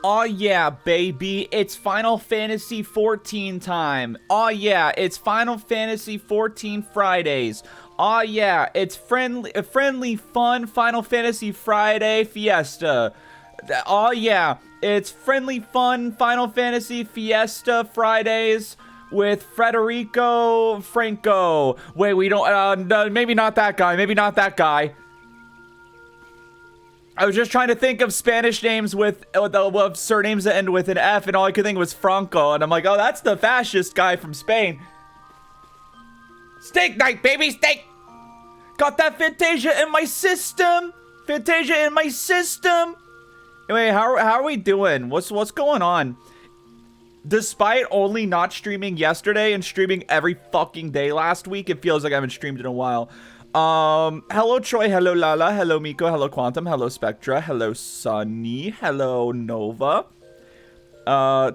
Oh yeah, baby, it's Final Fantasy 14 time. Oh yeah, it's Final Fantasy 14 Fridays. Oh yeah, it's friendly, fun Final Fantasy Friday Fiesta. Oh yeah, it's friendly, fun Final Fantasy Fiesta Fridays with Federico Franco. Wait, we don't, no, maybe not that guy, maybe not that guy. I was just trying to think of Spanish names with surnames that end with an F, and all I could think was Franco, and I'm like, oh, that's the fascist guy from Spain. Steak night, baby, steak! Got that Fantasia in my system! Fantasia in my system! Anyway, how are we doing? What's going on? Despite only not streaming yesterday and streaming every fucking day last week, it feels like I haven't streamed in a while. Hello Troy, hello Lala, hello Miko, hello Quantum, hello Spectra, hello Sunny, hello Nova.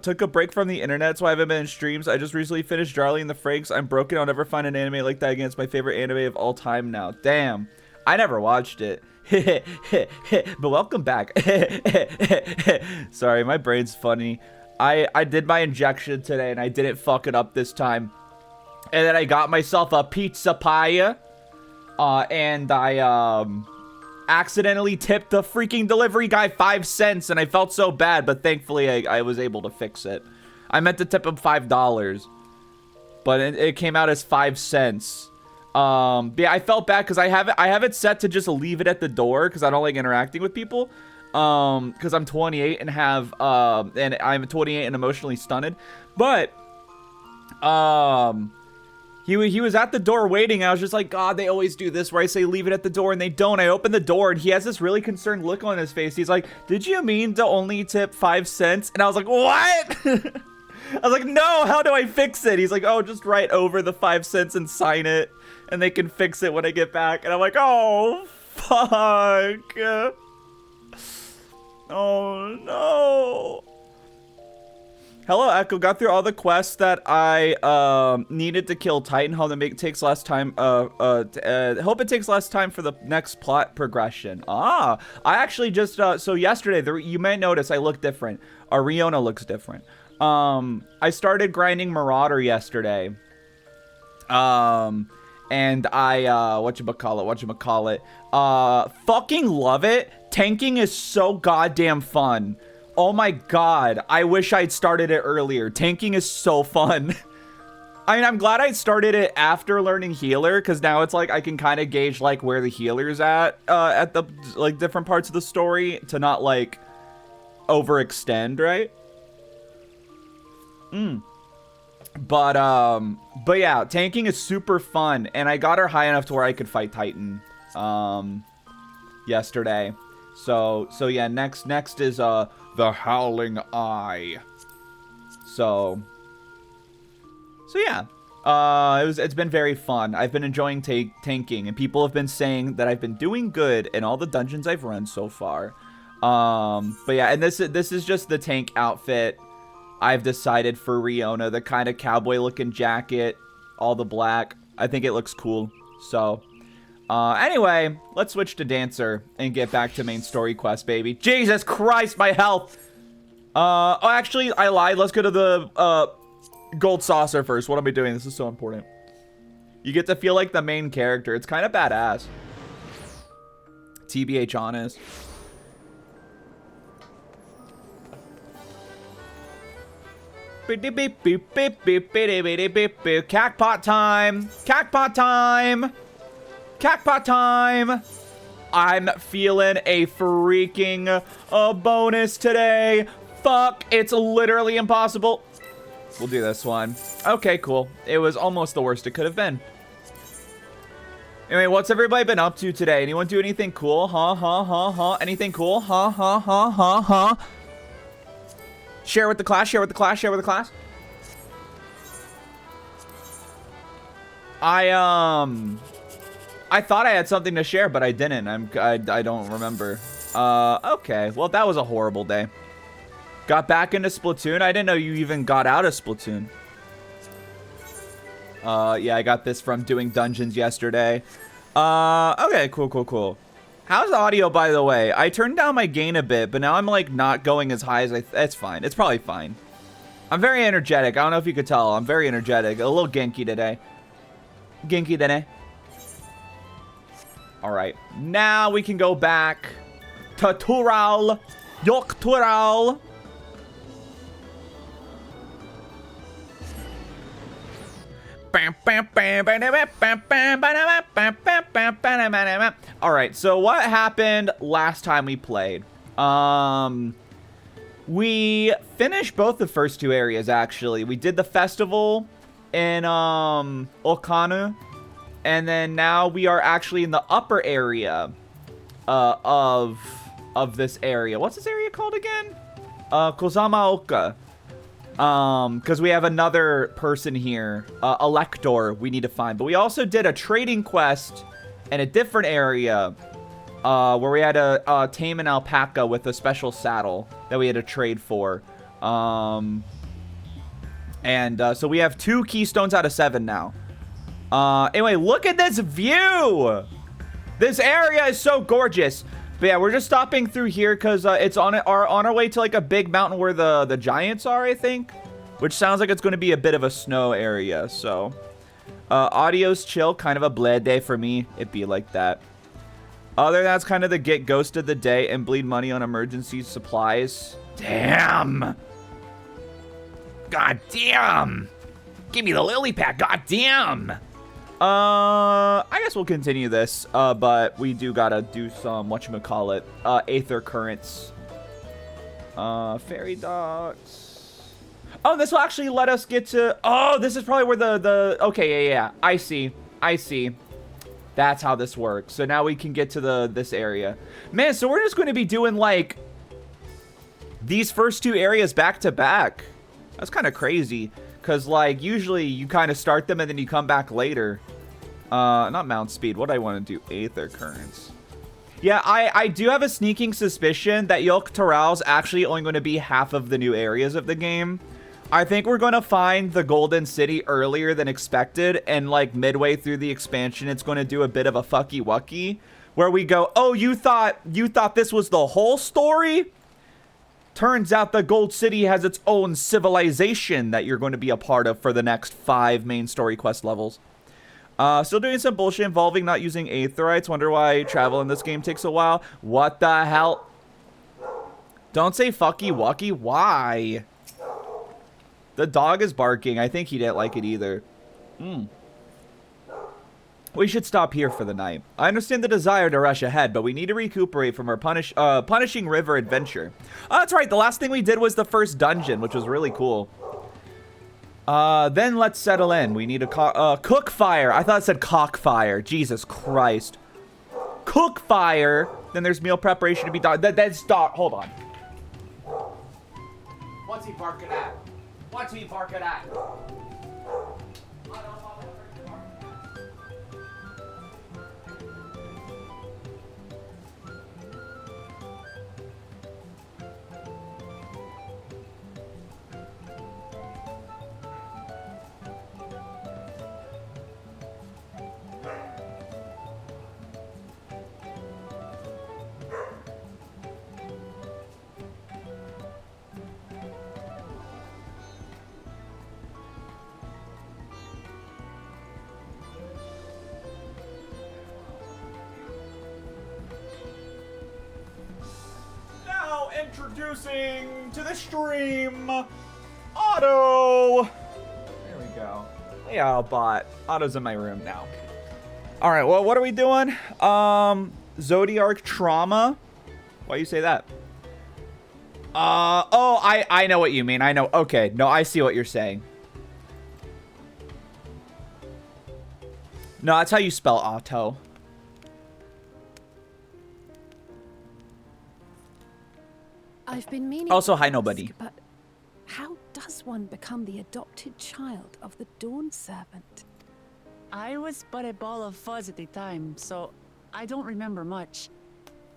Took a break from the internet, so I haven't been in streams. I just recently finished Darling in the Franxx. I'm broken, I'll never find an anime like that again. It's my favorite anime of all time now. Damn, I never watched it. But welcome back. Sorry, my brain's funny. I did my injection today, and I didn't fuck it up this time. And then I got myself a pizza pie. And I, accidentally tipped the freaking delivery guy 5 cents, and I felt so bad, but thankfully I was able to fix it. I meant to tip him $5, but it came out as 5 cents. Yeah, I felt bad because I have it set to just leave it at the door because I don't like interacting with people. Because I'm 28 and and I'm 28 and emotionally stunted, but, He was at the door waiting. I was just like, God, they always do this where I say leave it at the door and they don't. I open the door and he has this really concerned look on his face. He's like, did you mean to only tip 5 cents? And I was like, what? I was like, no, how do I fix it? He's like, oh, just write over the 5 cents and sign it and they can fix it when I get back. And I'm like, oh, fuck. Oh, no. Hello, Echo. Got through all the quests that I needed to kill Titan. Hope it takes less time. Hope it takes less time for the next plot progression. I actually just so yesterday you may notice I look different. Riona looks different. I started grinding Marauder yesterday. And I whatchamacallit. Fucking love it. Tanking is so goddamn fun. Oh my god, I wish I'd started it earlier. Tanking is so fun. I mean, I'm glad I started it after learning healer, because now it's like I can kind of gauge like where the healer's at the like different parts of the story to not like overextend, right? But yeah, tanking is super fun, and I got her high enough to where I could fight Titan yesterday. So yeah, next is the Howling Eye. So yeah, it's been very fun. I've been enjoying tanking, and people have been saying that I've been doing good in all the dungeons I've run so far. But yeah, and this is just the tank outfit I've decided for Riona, the kind of cowboy looking jacket, all the black. I think it looks cool. So anyway, let's switch to Dancer and get back to main story quest, baby. Jesus Christ, my health! Oh, actually, I lied. Let's go to the, gold saucer first. What am I doing? This is so important. You get to feel like the main character. It's kind of badass. TBH honest. Cackpot time! Cackpot time! Cackpot time! I'm feeling a freaking bonus today. Fuck, it's literally impossible. We'll do this one. Okay, cool. It was almost the worst it could have been. Anyway, what's everybody been up to today? Anyone do anything cool? Anything cool? Share with the class, share with the class, share with the class. I thought I had something to share, but I didn't. I don't remember. Okay. Well, that was a horrible day. Got back into Splatoon. I didn't know you even got out of Splatoon. Yeah, I got this from doing dungeons yesterday. Okay, cool. How's the audio, by the way? I turned down my gain a bit, but now I'm like not going as high as it's fine. It's probably fine. I'm very energetic. I don't know if you could tell. I'm very energetic. A little genki today. Genki today. All right. Now we can go back to Tural. Yok Tural. All right, so what happened last time we played? We finished both the first two areas, actually. We did the festival in Okanu, and then now we are actually in the upper area of this area. What's this area called again? Kozamaoka. Because we have another person here, Elector, we need to find. But we also did a trading quest in a different area, where we had to tame an alpaca with a special saddle that we had to trade for. So we have 2 keystones out of 7 now. Anyway, look at this view! This area is so gorgeous. But yeah, we're just stopping through here because it's on our way to like a big mountain where the giants are, I think. Which sounds like it's going to be a bit of a snow area, so. Audio's chill, kind of a bled day for me. It be like that. Other than that's kind of the get ghosted the day and bleed money on emergency supplies. Damn! God damn! Give me the lily pad, god damn! I guess we'll continue this, but we do gotta do some, whatchamacallit, Aether Currents. Fairy Docks. Oh, this will actually let us get to, oh, this is probably where okay, yeah, I see. That's how this works. So now we can get to this area. Man, so we're just gonna be doing, like, these first 2 areas back to back. That's kind of crazy. Because, like, usually you kind of start them and then you come back later. Not Mount Speed. What do I want to do? Aether Currents. Yeah, I do have a sneaking suspicion that Yok Toral's actually only going to be half of the new areas of the game. I think we're going to find the Golden City earlier than expected. And, like, midway through the expansion, it's going to do a bit of a fucky-wucky. Where we go, oh, you thought this was the whole story? Turns out the Gold City has its own civilization that you're going to be a part of for the next 5 main story quest levels. Still doing some bullshit involving not using aetherites. Wonder why travel in this game takes a while. What the hell? Don't say fucky wucky. Why? The dog is barking. I think he didn't like it either. We should stop here for the night. I understand the desire to rush ahead, but we need to recuperate from our punishing river adventure. Oh, that's right. The last thing we did was the first dungeon, which was really cool. Then let's settle in. We need a cook fire. I thought it said cockfire. Jesus Christ. Cook fire. Then there's meal preparation to be done. That's dog. Hold on. What's he barking at? What's he barking at? Introducing to the stream, Otto. There we go. Yeah, bot. Otto's in my room now. All right. Well, what are we doing? Zodiac trauma. Why you say that? Oh, I know what you mean. I know. Okay. No, I see what you're saying. No, that's how you spell Otto. I've been meaning Also, hi, nobody. But how does one become the adopted child of the Dawn Servant? I was but a ball of fuzz at the time, so I don't remember much.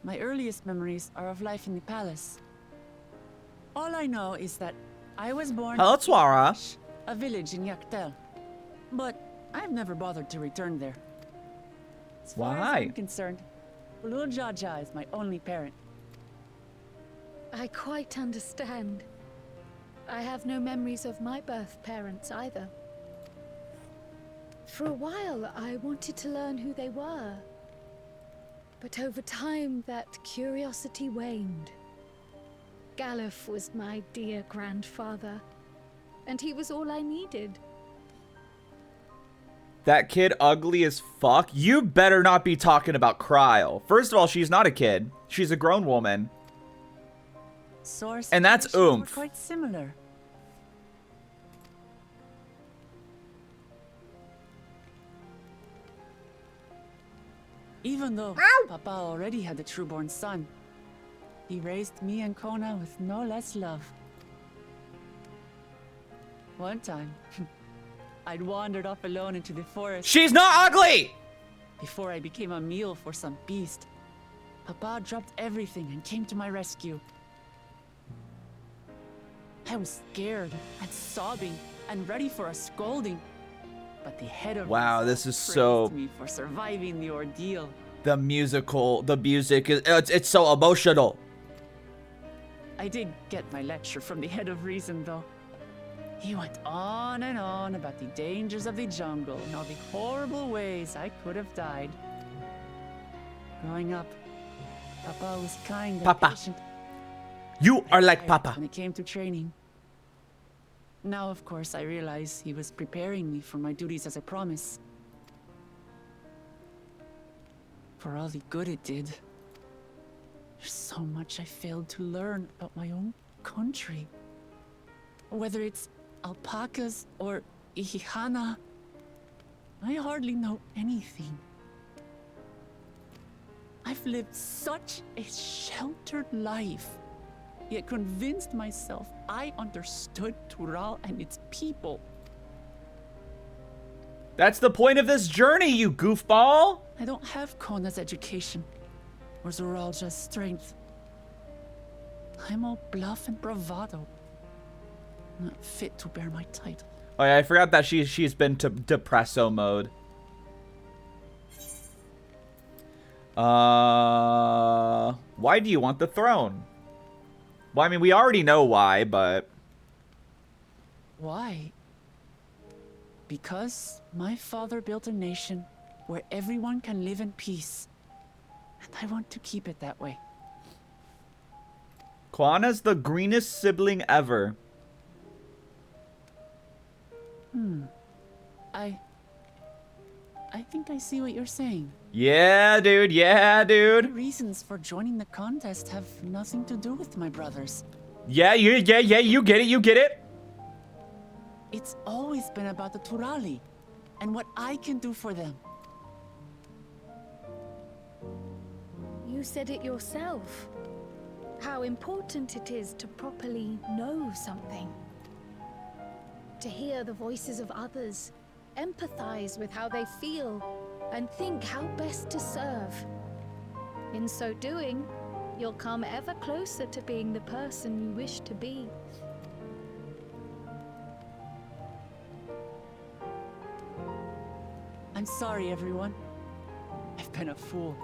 My earliest memories are of life in the palace. All I know is that I was born Hello, Swara. a village in Yaktel, but I've never bothered to return there. As far as Why? I'm concerned, Ululjaja is my only parent. I quite understand. I have no memories of my birth parents either. For a while, I wanted to learn who they were. But over time, that curiosity waned. Galuf was my dear grandfather, and he was all I needed. That kid ugly as fuck? You better not be talking about Cryle. First of all, she's not a kid. She's a grown woman. Source And that's traditions were oomph. quite similar. Even though Papa already had a trueborn son, he raised me and Kona with no less love. One time, I'd wandered off alone into the forest. She's not ugly! Before I became a meal for some beast, Papa dropped everything and came to my rescue. I was scared and sobbing and ready for a scolding, but the head of Wow, himself this is praised so... me for surviving the ordeal. The music is, it's so emotional. I did get my lecture from the head of reason, though. He went on and on about the dangers of the jungle and all the horrible ways I could have died. Growing up, Papa was kind and Papa. patient. You are like Tired Papa. When it came to training. Now, of course, I realize he was preparing me for my duties as a promise. For all the good it did, there's so much I failed to learn about my own country. Whether it's alpacas or ihihana, I hardly know anything. I've lived such a sheltered life, yet convinced myself I understood Tural and its people. That's the point of this journey, you goofball! I don't have Kona's education, or Zoralja's strength. I'm all bluff and bravado, not fit to bear my title. Oh yeah, I forgot that she's been to depresso mode. Why do you want the throne? Well, I mean, we already know why, but... Why? Because my father built a nation where everyone can live in peace. And I want to keep it that way. Kwana's the greenest sibling ever. I think I see what you're saying. Yeah, dude. Yeah, The dude. reasons for joining the contest have nothing to do with my brothers. Yeah, you get it, you get it. It's always been about the Turali and what I can do for them. You said it yourself. How important it is to properly know something. To hear the voices of others, empathize with how they feel, and think how best to serve. In so doing, you'll come ever closer to being the person you wish to be. I'm sorry, everyone. I've been a fool.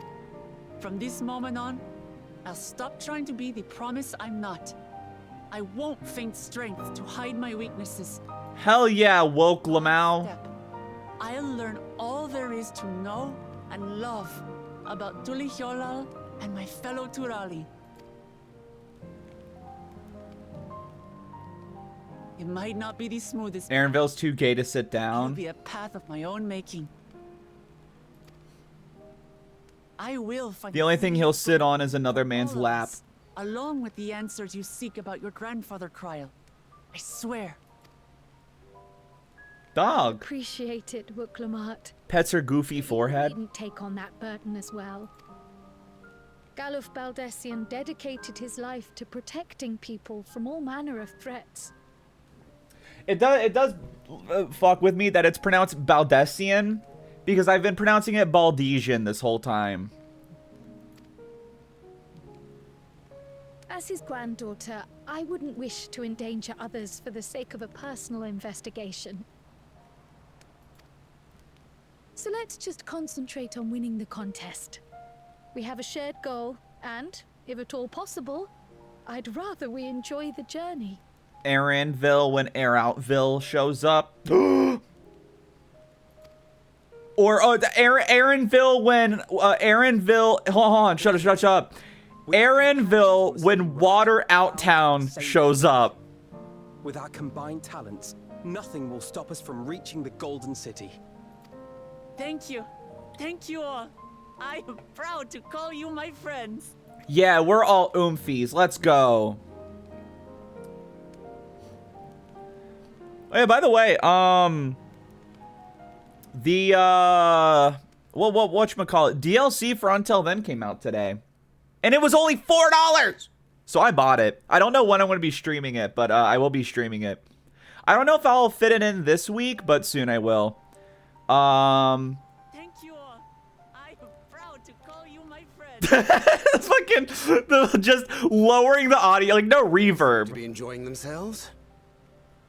From this moment on, I'll stop trying to be the promise I'm not. I won't feign strength to hide my weaknesses. Hell yeah, woke Lamau. Step. I'll learn all there is to know and love about Tulihyolal and my fellow Turali. It might not be the smoothest. Aaronville's too gay to sit It'll down. be a path of my own making. I will find The only thing he'll sit on is another all man's of lap. us, along with the answers you seek about your grandfather, Cryle. I swear. Dog. Appreciate it, Wuklamart. Pets her goofy You forehead. needn't take on that burden as well. Galuf Baldessian dedicated his life to protecting people from all manner of threats. It does fuck with me that it's pronounced Baldessian, because I've been pronouncing it Baldesian this whole time. As his granddaughter, I wouldn't wish to endanger others for the sake of a personal investigation. So let's just concentrate on winning the contest. We have a shared goal, and, if at all possible, I'd rather we enjoy the journey. Aaronville when Air Outville shows up. Or Aaronville when Aaronville. Hold on, shut up. Aaronville when Water Outtown shows up. With our combined talents, nothing will stop us from reaching the Golden City. Thank you. Thank you all. I am proud to call you my friends. Yeah, we're all oomfies. Let's go. Hey, by the way, whatchamacallit, DLC for Until Then came out today. And it was only $4! So I bought it. I don't know when I'm going to be streaming it, but I will be streaming it. I don't know if I'll fit it in this week, but soon I will. Thank you all. I am proud to call you my friend. It's fucking just lowering the audio, like no reverb. To be enjoying themselves?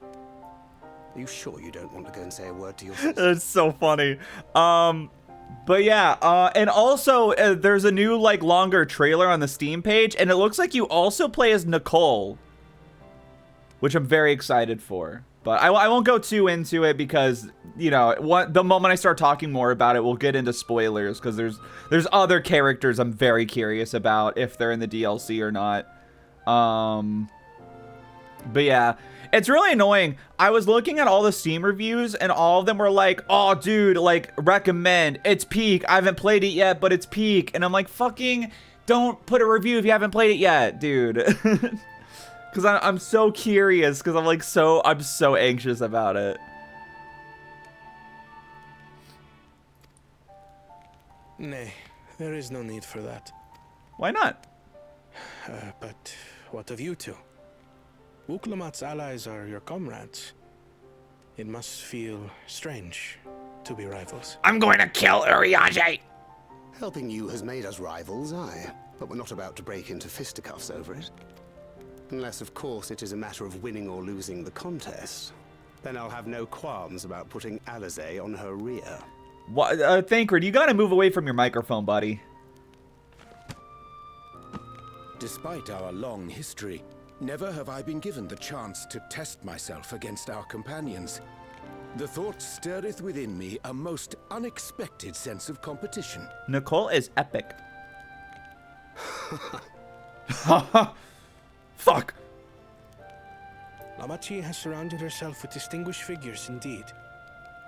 Are you sure you don't want to go and say a word to your sister? It's so funny. But yeah, and also there's a new like longer trailer on the Steam page, and it looks like you also play as Nicole, which I'm very excited for. But I won't go too into it because, you know, the moment I start talking more about it, we'll get into spoilers because there's other characters I'm very curious about if they're in the DLC or not. But yeah, it's really annoying. I was looking at all the Steam reviews and all of them were like, oh dude, like recommend, it's peak. I haven't played it yet, but it's peak. And I'm like, fucking don't put a review if you haven't played it yet, dude. Cause I'm so curious, cause I'm so anxious about it. Nay, there is no need for that. Why not? But what of you two? Uklamat's allies are your comrades. It must feel strange to be rivals. I'm going to kill Urianger! Helping you has made us rivals, aye. But we're not about to break into fisticuffs over it. Unless, of course, it is a matter of winning or losing the contest. Then I'll have no qualms about putting Alizé on her rear. What, Thancred, you gotta move away from your microphone, buddy. Despite our long history, never have I been given the chance to test myself against our companions. The thought stirreth within me a most unexpected sense of competition. Nicole is epic. Fuck. Lamachi has surrounded herself with distinguished figures indeed.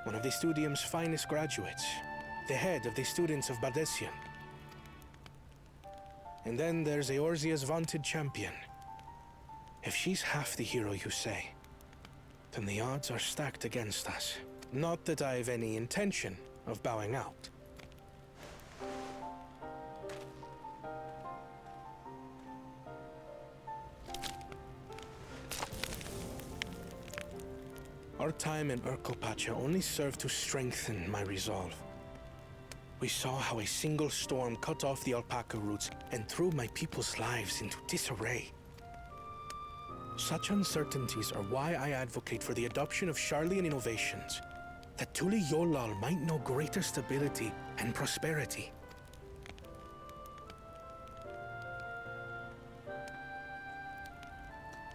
One of the Studium's finest graduates, the head of the students of Bardessian. And then there's Eorzea's vaunted champion. If she's half the hero you say, then the odds are stacked against us. Not that I've any intention of bowing out. Our time in Urkelpacha only served to strengthen my resolve. We saw how a single storm cut off the alpaca roots and threw my people's lives into disarray. Such uncertainties are why I advocate for the adoption of Sharlayan innovations, that Tuli Yolal might know greater stability and prosperity.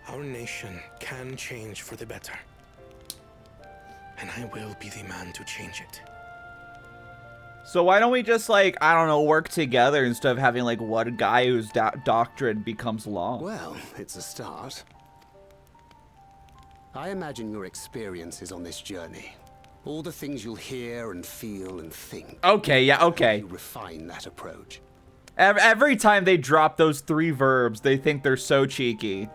Our nation can change for the better. And I will be the man to change it. So why don't we just, like, I don't know, work together instead of having, like, one guy whose doctrine becomes law? Well, it's a start. I imagine your experiences on this journey. All the things you'll hear and feel and think. Okay, yeah, okay. You refine that approach. Every time they drop those 3 verbs, they think they're so cheeky.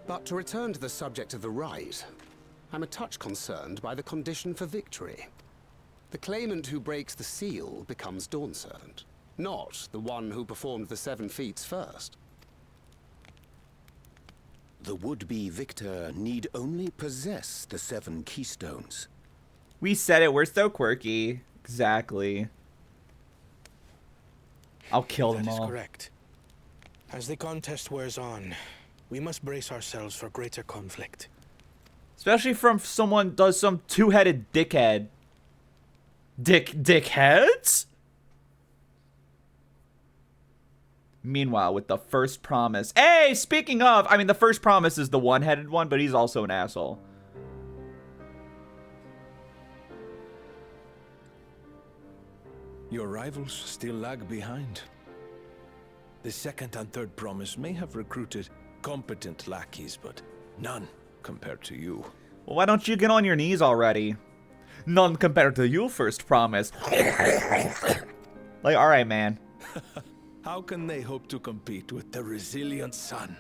But to return to the subject of the rite, I'm a touch concerned by the condition for victory. The claimant who breaks the seal becomes Dawn Servant, not the one who performed the 7 feats first. The would-be victor need only possess the 7 keystones. We said it, we're so quirky. Exactly. I'll kill them all. That is correct. As the contest wears on, we must brace ourselves for greater conflict. Especially from someone does some two-headed dickhead. Dickheads? Meanwhile, with the first promise. Hey, speaking of, I mean, the first promise is the one-headed one, but he's also an asshole. Your rivals still lag behind. The second and third promise may have recruited competent lackeys, but none compared to you. Well, why don't you get on your knees already? None compared to you, first promise. Like, alright, man. How can they hope to compete with the resilient son?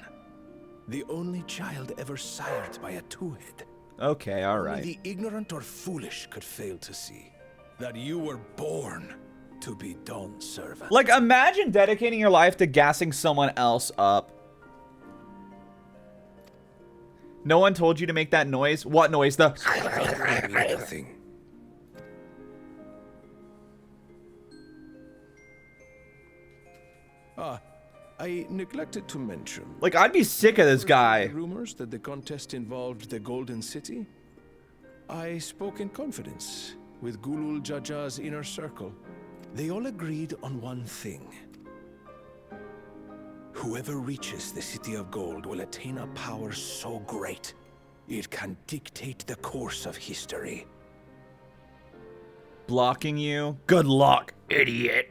The only child ever sired by a two-head. Okay, alright. Only the ignorant or foolish could fail to see that you were born to be Dawn's servant. Like, imagine dedicating your life to gassing someone else up. No one told you to make that noise? What noise? The... Nothing. I neglected to mention. Like, I'd be sick of this guy. Rumors that the contest involved the Golden City. I spoke in confidence with Gulul Jaja's inner circle. They all agreed on one thing. Whoever reaches the City of Gold will attain a power so great, it can dictate the course of history. Blocking you? Good luck, idiot.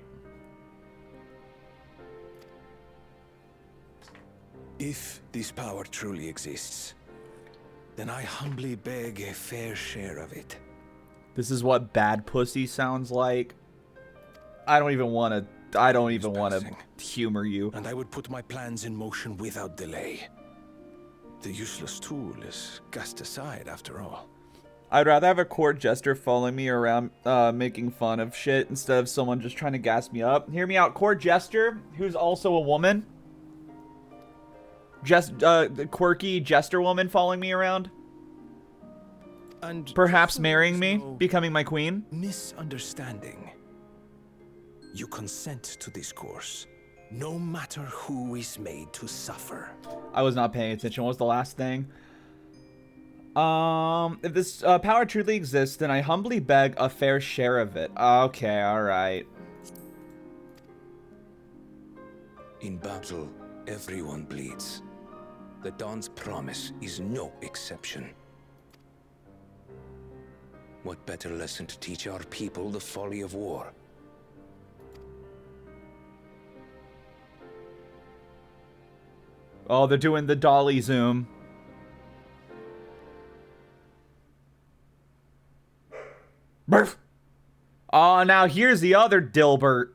If this power truly exists, then I humbly beg a fair share of it. This is what bad pussy sounds like. I don't even want to humor you. And I would put my plans in motion without delay. The useless tool is cast aside after all. I'd rather have a court jester following me around making fun of shit instead of someone just trying to gas me up. Hear me out, court jester, who's also a woman. The quirky jester woman following me around. And perhaps marrying me, becoming my queen. Misunderstanding. You consent to this course, no matter who is made to suffer. I was not paying attention. What was the last thing? If this power truly exists, then I humbly beg a fair share of it. Okay, alright. In battle, everyone bleeds. The Dawn's promise is no exception. What better lesson to teach our people the folly of war? Oh, they're doing the dolly zoom. Burf. Oh, now here's the other Dilbert.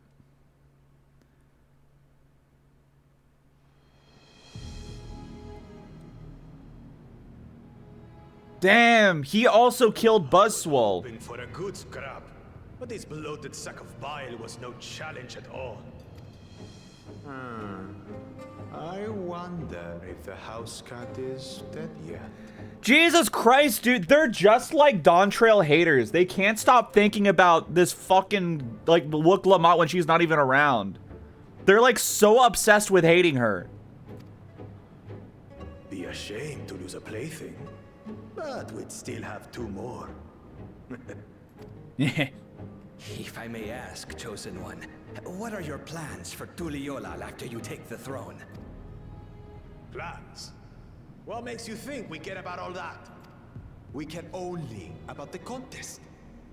Damn, he also killed Buzzswole. Hoping for a good scrap, but this bloated sack of bile was no challenge at all. I wonder if the house cat is dead yet. Jesus Christ, dude, they're just like Dawntrail haters. They can't stop thinking about this fucking, like, Look Lamont when she's not even around. They're, like, so obsessed with hating her. Be ashamed to lose a plaything, but we'd still have two more. If I may ask, Chosen One, what are your plans for Tuliyollal after you take the throne? Plans? What makes you think we care about all that? We care only about the contest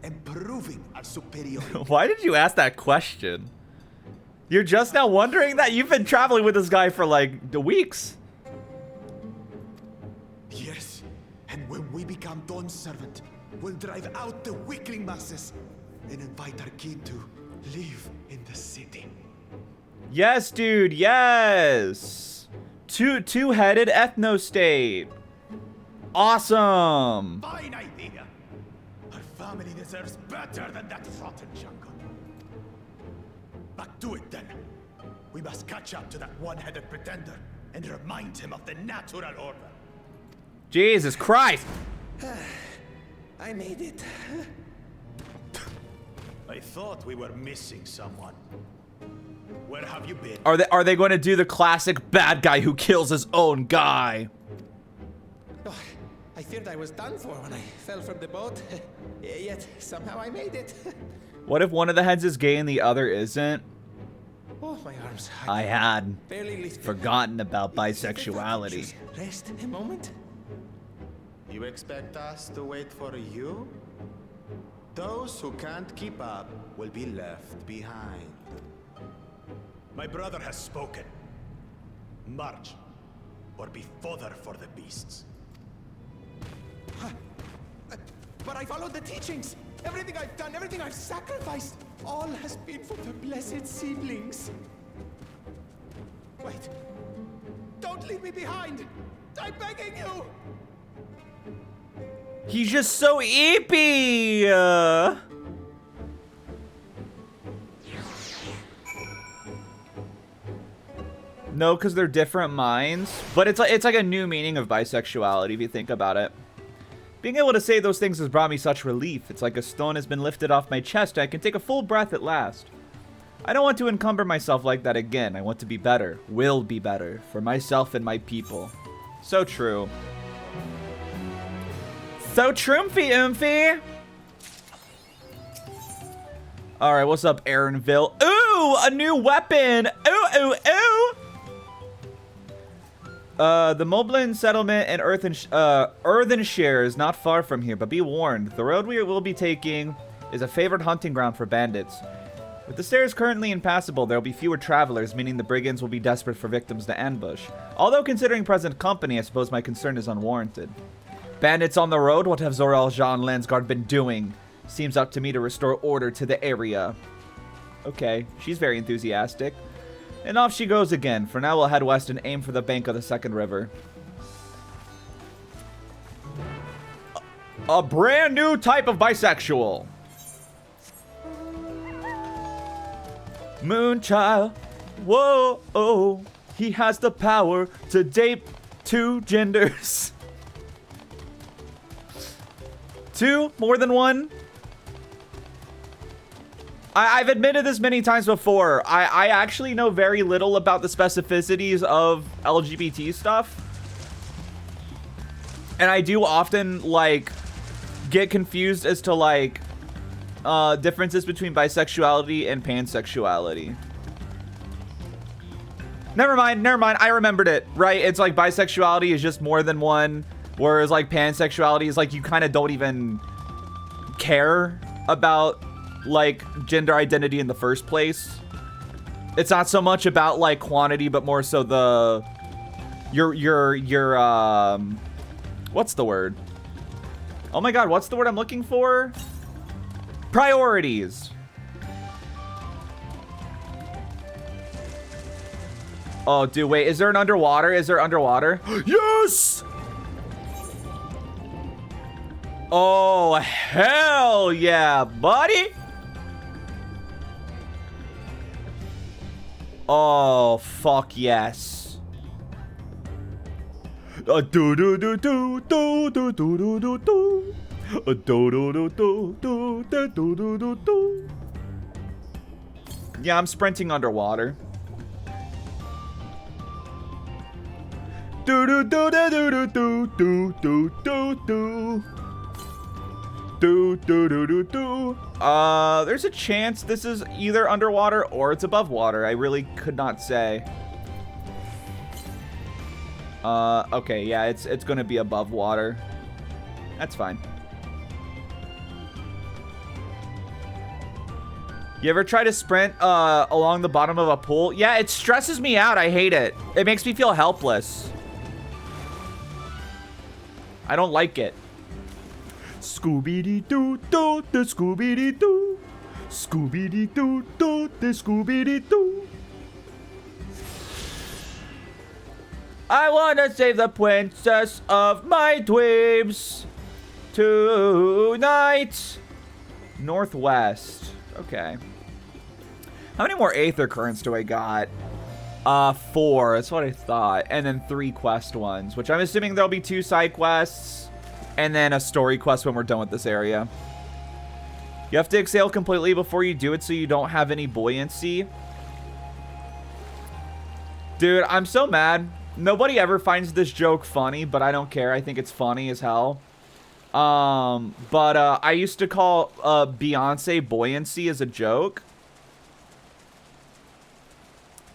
and proving our superiority. Why did you ask that question? You're just now wondering that? You've been traveling with this guy for like weeks. Yes, and when we become Dawn's servant, we'll drive out the weakling masses and invite our king to live in the city. Yes, dude, yes. Two-headed ethno-state. Awesome. Fine idea. Our family deserves better than that rotten jungle. Back to it then. We must catch up to that one-headed pretender and remind him of the natural order. Jesus Christ. I made it. I thought we were missing someone. Where have you been? Are they going to do the classic bad guy who kills his own guy? Oh, I feared I was done for when I fell from the boat. Yet somehow I made it. What if one of the heads is gay and the other isn't? Oh, my arms. I had barely forgotten about bisexuality. Rest a moment. You expect us to wait for you? Those who can't keep up will be left behind. My brother has spoken. March, or be fodder for the beasts. But I followed the teachings. Everything I've done, everything I've sacrificed, all has been for the blessed seedlings. Wait. Don't leave me behind. I'm begging you. He's just so eepy. No, because they're different minds. But it's like a new meaning of bisexuality if you think about it. Being able to say those things has brought me such relief. It's like a stone has been lifted off my chest. I can take a full breath at last. I don't want to encumber myself like that again. I want to be better. Will be better. For myself and my people. So true. So troomphy oomphy. Alright, what's up, Aaronville? Ooh, a new weapon. Ooh, ooh, ooh. The Moblin settlement and Earthenshire is not far from here, but be warned. The road we will be taking is a favored hunting ground for bandits. With the stairs currently impassable, there will be fewer travelers, meaning the brigands will be desperate for victims to ambush. Although considering present company, I suppose my concern is unwarranted. Bandits on the road? What have Zor El-Jean Lansguard been doing? Seems up to me to restore order to the area. Okay, she's very enthusiastic. And off she goes again. For now, we'll head west and aim for the bank of the second river. A brand new type of bisexual. Moonchild. Whoa, oh. He has the power to date two genders. Two? More than one? I've admitted this many times before. I actually know very little about the specificities of LGBT stuff. And I do often, like, get confused as to, like, differences between bisexuality and pansexuality. Never mind. I remembered it, right? It's like bisexuality is just more than one, whereas, like, pansexuality is, like, you kind of don't even care about, like, gender identity in the first place. It's not so much about, like, quantity, but more so the your what's the word? Oh my god, what's the word I'm looking for? Priorities. Oh, dude, wait, is there an underwater? Is there underwater? Yes! Oh, hell yeah, buddy! Oh, fuck yes. Do do do do do do do do do do. Do do do do do do do do do. Yeah, I'm sprinting underwater. Do do do do do do do do do do. Do do do do do. There's a chance this is either underwater or it's above water. I really could not say. Okay, yeah, it's gonna be above water. That's fine. You ever try to sprint along the bottom of a pool? Yeah, it stresses me out. I hate it. It makes me feel helpless. I don't like it. Scooby-Doo-Doo, the Scooby-Doo. Scooby-Doo-Doo, the Scooby-Doo. I wanna save the princess of my dreams tonight. Northwest. Okay. How many more Aether Currents do I got? 4. That's what I thought. And then 3 quest ones, which I'm assuming there'll be 2 side quests. And then a story quest when we're done with this area. You have to exhale completely before you do it so you don't have any buoyancy. Dude, I'm so mad. Nobody ever finds this joke funny, but I don't care. I think it's funny as hell. I used to call Beyonce buoyancy as a joke.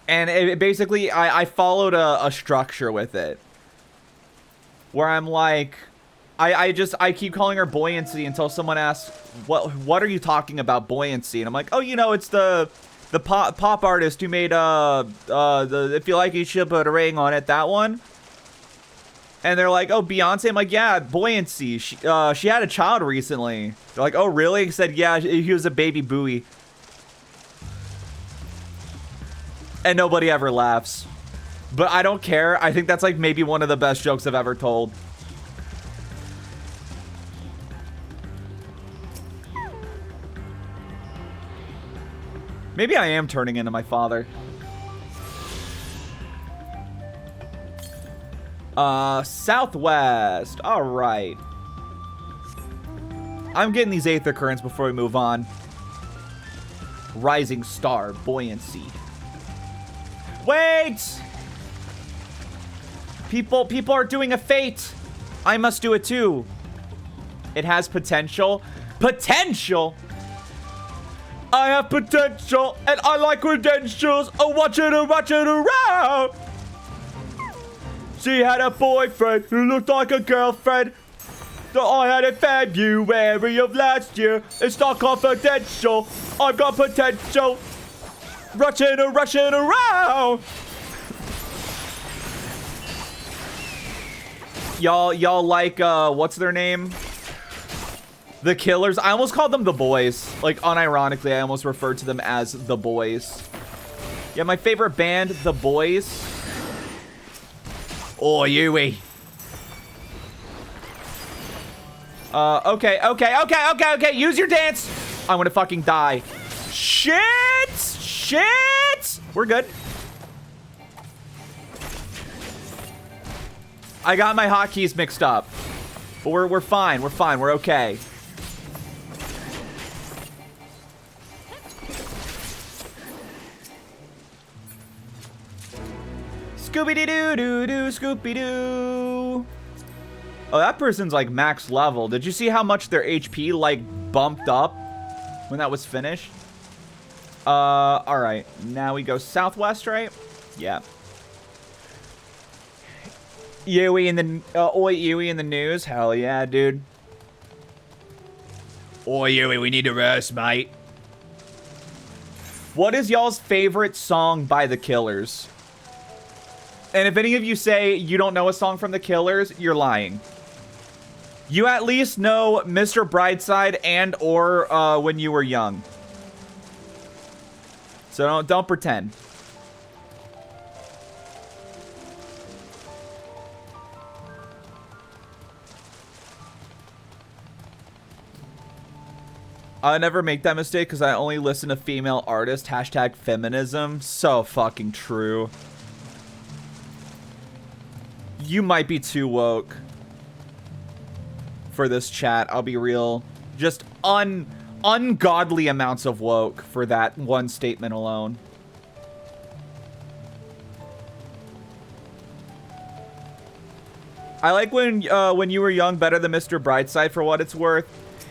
And it basically, I followed a structure with it. Where I'm like, I keep calling her buoyancy until someone asks, what are you talking about, buoyancy? And I'm like, oh, you know, it's the pop artist who made the If You Like It, You Should Put a Ring on It, that one. And they're like, oh, Beyonce? I'm like, yeah, buoyancy. She had a child recently. They're like, oh, really? He said, yeah, he was a baby buoy. And nobody ever laughs. But I don't care. I think that's like maybe one of the best jokes I've ever told. Maybe I am turning into my father. Southwest. All right. I'm getting these Aether Currents before we move on. Rising Star, buoyancy. Wait! People are doing a fate. I must do it too. It has potential. Potential? I have potential, and I like credentials. Oh, watch it around. She had a boyfriend who looked like a girlfriend that I had in February of last year. It's not confidential. I've got potential. Rushing around. Y'all like, what's their name? The Killers. I almost called them the Boys. Like, unironically, I almost referred to them as the Boys. Yeah, my favorite band, the Boys. Oh, Yooree. Okay. Use your dance. I'm gonna fucking die. Shit! We're good. I got my hotkeys mixed up. But we're fine. We're okay. Scooby-doo-doo-doo, Scooby-doo. Oh, that person's like max level. Did you see how much their HP like bumped up when that was finished? All right. Now we go southwest, right? Yeah. Yooree in the Yooree in the news. Hell yeah, dude. Oi, Yooree, we need to rest, mate. What is y'all's favorite song by the Killers? And if any of you say you don't know a song from the Killers, you're lying. You at least know Mr. Brightside and or When You Were Young. So don't pretend. I never make that mistake because I only listen to female artists. Hashtag feminism. So fucking true. You might be too woke for this chat. I'll be real. Just ungodly amounts of woke for that one statement alone. I like When You Were Young better than Mr. Brightside for what it's worth.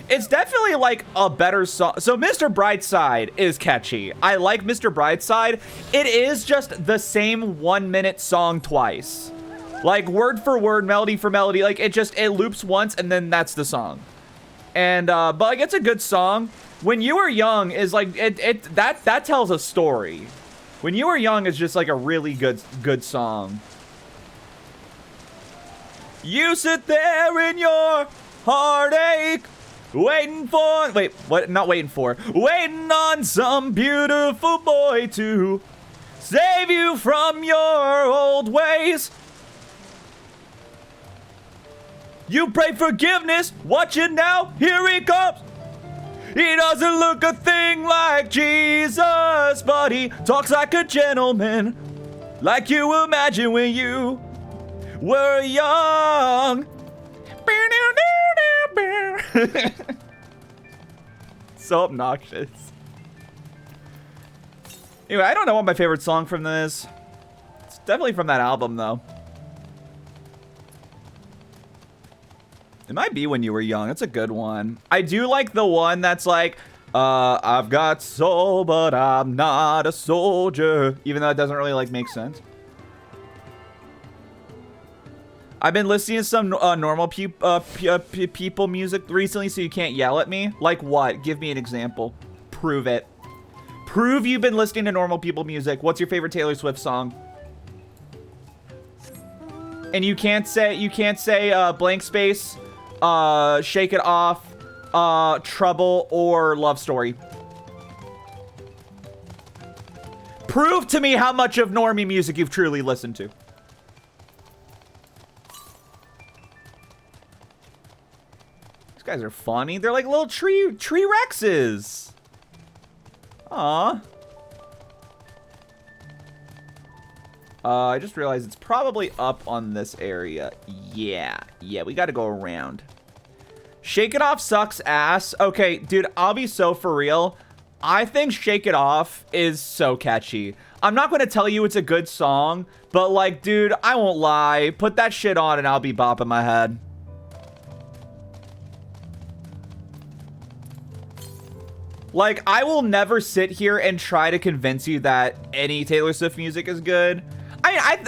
It's definitely like a better song. So Mr. Brightside is catchy. I like Mr. Brightside. It is just the same 1 minute song twice. Like word for word, melody for melody. Like it loops once and then that's the song. And but like it's a good song. When You Were Young is like that tells a story. When You Were Young is just like a really good song. You sit there in your heartache. Waiting on some beautiful boy to save you from your old ways. You pray forgiveness, watch it now, here he comes. He doesn't look a thing like Jesus, but he talks like a gentleman, like you imagine when you were young. So obnoxious. Anyway, I don't know what my favorite song from this is. It's definitely from that album, though. might be When You Were Young. It's a good one. I do like the one that's like, I've got soul, but I'm not a soldier. Even though it doesn't really like make sense. I've been listening to some normal people music recently, so you can't yell at me. Like what? Give me an example. Prove it. Prove you've been listening to normal people music. What's your favorite Taylor Swift song? And you can't say blank space, Shake It Off, Trouble, or Love Story. Prove to me how much of normie music you've truly listened to. These guys are funny. They're like little tree Rexes. Aww. I just realized it's probably up on this area. Yeah, we gotta go around. Shake It Off sucks ass. Okay, dude, I'll be so for real. I think Shake It Off is so catchy. I'm not gonna tell you it's a good song, but like, dude, I won't lie. Put that shit on and I'll be bopping my head. Like, I will never sit here and try to convince you that any Taylor Swift music is good.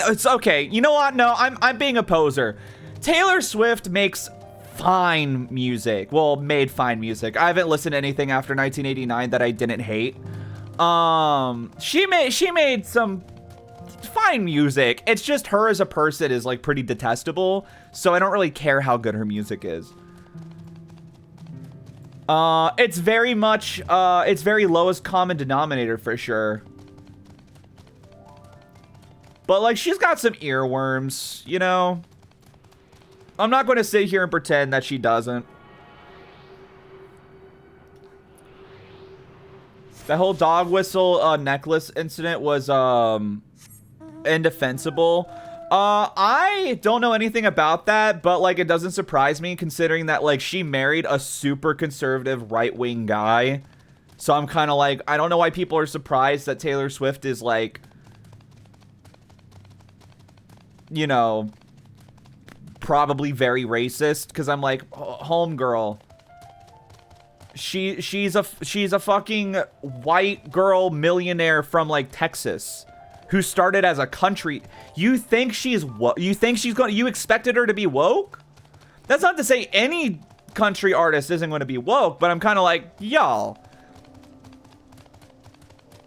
It's okay. You know what? No, I'm being a poser. Taylor Swift makes fine music. Well, made fine music. I haven't listened to anything after 1989 that I didn't hate. She made some fine music. It's just her as a person is like pretty detestable. So I don't really care how good her music is. It's very much, it's very lowest common denominator for sure. But, like, she's got some earworms, you know? I'm not going to sit here and pretend that she doesn't. That whole dog whistle necklace incident was, indefensible. I don't know anything about that, but, like, it doesn't surprise me considering that, like, she married a super conservative right-wing guy. So I'm kind of like, I don't know why people are surprised that Taylor Swift is, like, you know, probably very racist, because I'm like, homegirl, she's a fucking white girl millionaire from like Texas who started as a country. You think she's what? You think she's going? You expected her to be woke? That's not to say any country artist isn't going to be woke, but I'm kind of like, y'all.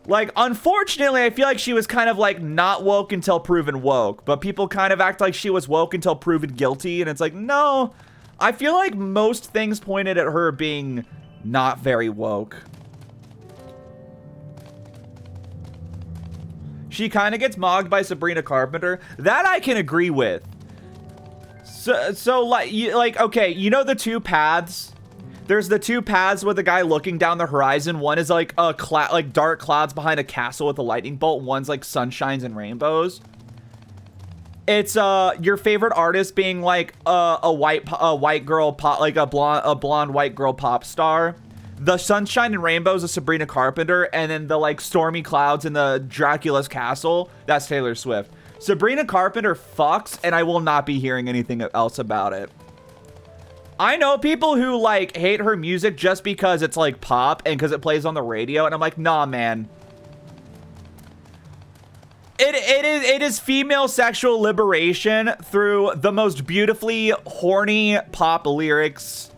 Like, unfortunately, I feel like she was kind of, like, not woke until proven woke. But people kind of act like she was woke until proven guilty. And it's like, no. I feel like most things pointed at her being not very woke. She kind of gets mogged by Sabrina Carpenter. That I can agree with. So like, okay, you know the two paths? There's the two paths with the guy looking down the horizon. One is like like dark clouds behind a castle with a lightning bolt. One's like sunshines and rainbows. It's your favorite artist being like a white girl pop, like a blonde white girl pop star. The sunshine and rainbows of Sabrina Carpenter, and then the like stormy clouds in the Dracula's castle. That's Taylor Swift. Sabrina Carpenter fucks, and I will not be hearing anything else about it. I know people who, like, hate her music just because it's, like, pop and because it plays on the radio. And I'm like, nah, man. It is female sexual liberation through the most beautifully horny pop lyrics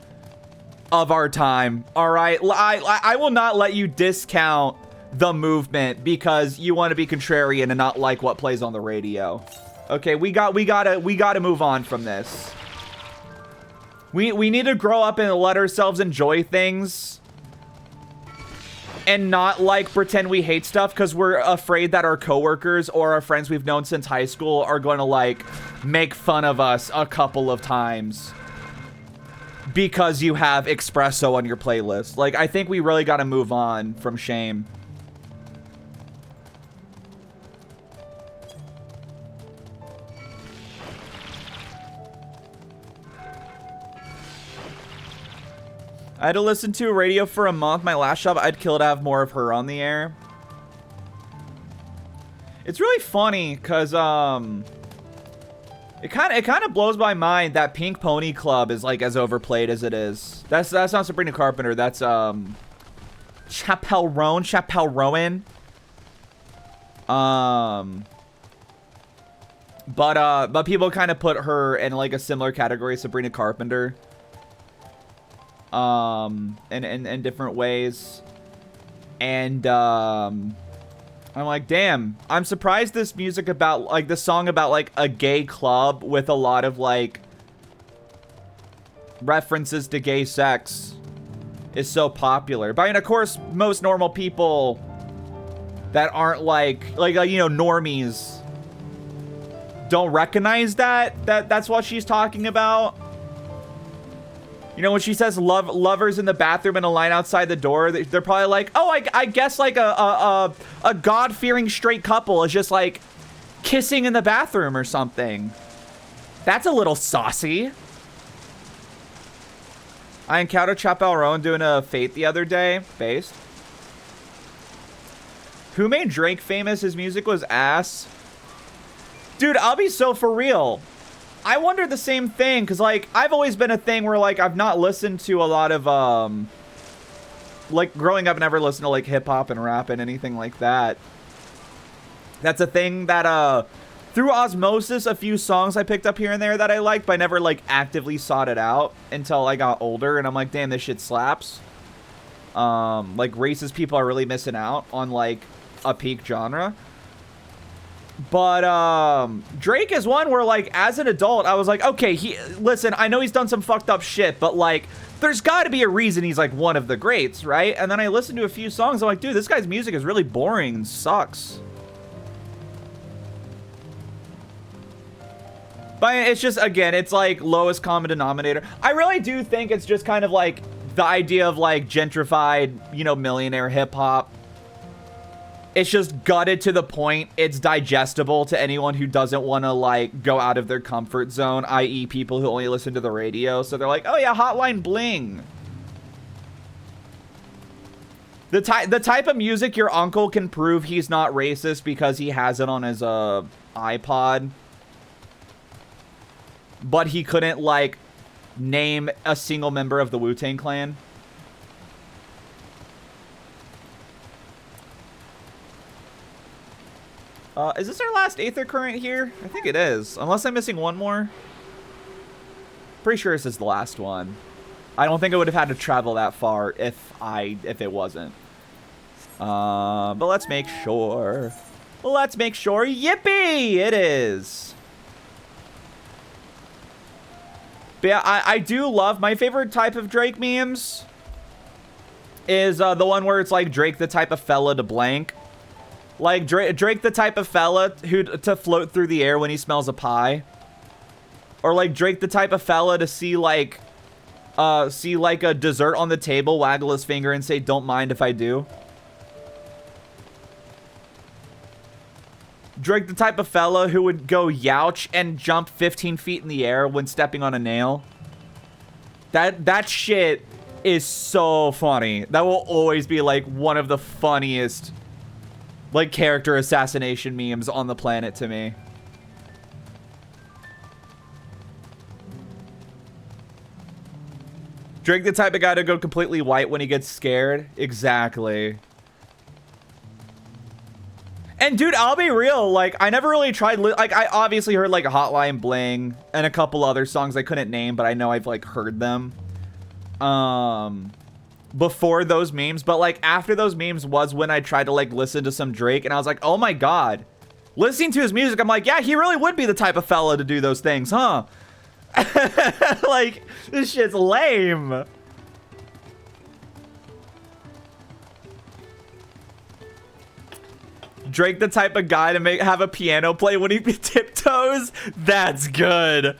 of our time. All right? I will not let you discount the movement because you want to be contrarian and not like what plays on the radio. Okay, we gotta move on from this. We need to grow up and let ourselves enjoy things and not like pretend we hate stuff because we're afraid that our coworkers or our friends we've known since high school are going to like make fun of us a couple of times because you have espresso on your playlist. Like, I think we really got to move on from shame. I had to listen to a radio for a month. My last job, I'd kill to have more of her on the air. It's really funny because, It kind of blows my mind that Pink Pony Club is like as overplayed as it is. That's not Sabrina Carpenter. That's Chappelle Rowan. But people kind of put her in like a similar category, Sabrina Carpenter. In different ways. And I'm like, damn, I'm surprised this music about like the song about like a gay club with a lot of like references to gay sex is so popular. But I mean, of course, most normal people that aren't like you know, normies don't recognize that's what she's talking about. You know, when she says lovers in the bathroom and a line outside the door, they're probably like, oh, I guess like a God-fearing straight couple is just like kissing in the bathroom or something. That's a little saucy. I encountered Chappelle Rowan doing a Fate the other day. Based. Who made Drake famous? His music was ass. Dude, I'll be so for real. I wonder the same thing, because, like, I've always been a thing where, like, I've not listened to a lot of, like, growing up, never listened to, like, hip-hop and rap and anything like that. That's a thing that, through osmosis, a few songs I picked up here and there that I liked, but I never, like, actively sought it out until I got older, and I'm like, damn, this shit slaps. Like, racist people are really missing out on, like, a peak genre. But Drake is one where, like, as an adult, I was like, okay, listen, I know he's done some fucked up shit, but, like, there's got to be a reason he's, like, one of the greats, right? And then I listened to a few songs, I'm like, dude, this guy's music is really boring and sucks. But it's just, again, it's, like, lowest common denominator. I really do think it's just kind of, like, the idea of, like, gentrified, you know, millionaire hip-hop. It's just gutted to the point it's digestible to anyone who doesn't want to, like, go out of their comfort zone, i.e. people who only listen to the radio. So they're like, oh yeah, Hotline Bling. The type of music your uncle can prove he's not racist because he has it on his iPod. But he couldn't, like, name a single member of the Wu-Tang Clan. Is this our last Aether Current here? I think it is. Unless I'm missing one more. Pretty sure this is the last one. I don't think I would have had to travel that far if it wasn't. But let's make sure. Let's make sure. Yippee! It is. But yeah, I do love, my favorite type of Drake memes is the one where it's like Drake the type of fella to blank. Like, Drake the type of fella to float through the air when he smells a pie. Or, like, Drake the type of fella to see, like, a dessert on the table, waggle his finger, and say, don't mind if I do. Drake the type of fella who would go youch and jump 15 feet in the air when stepping on a nail. That shit is so funny. That will always be, like, one of the funniest, like, character assassination memes on the planet to me. Drake the type of guy to go completely white when he gets scared. Exactly. And dude, I'll be real, like, I never really tried, like, I obviously heard, like, Hotline Bling and a couple other songs I couldn't name, but I know I've, like, heard them. Before those memes, but like after those memes was when I tried to like listen to some Drake and I was like, oh my god, listening to his music, I'm like, yeah, he really would be the type of fella to do those things, huh? Like, this shit's lame. Drake the type of guy to have a piano play when he tiptoes. That's good.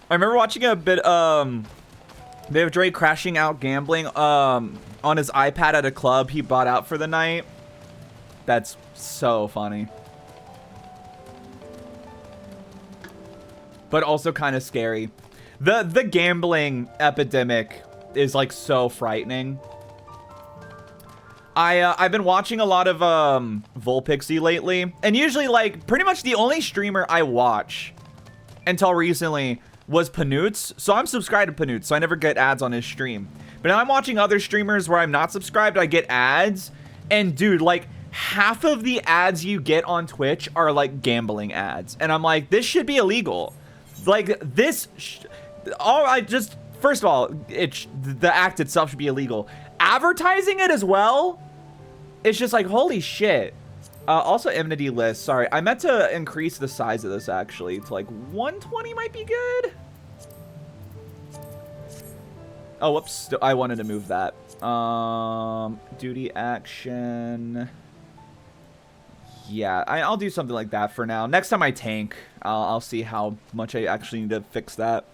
I remember watching a bit they have Drake crashing out gambling on his iPad at a club he bought out for the night. That's so funny. But also kind of scary. The gambling epidemic is like so frightening. I've been watching a lot of Volpixie lately, and usually like pretty much the only streamer I watch until recently was Panoots. So I'm subscribed to Panoots, so I never get ads on his stream. But now I'm watching other streamers where I'm not subscribed, I get ads, and dude, like half of the ads you get on Twitch are like gambling ads, and I'm like, this should be illegal. Like this, first of all, the act itself should be illegal. Advertising it as well, it's just like, holy shit. Also, enmity list. Sorry, I meant to increase the size of this actually to like 120 might be good. Oh, whoops. I wanted to move that. Duty action. Yeah, I'll do something like that for now. Next time I tank, I'll see how much I actually need to fix that.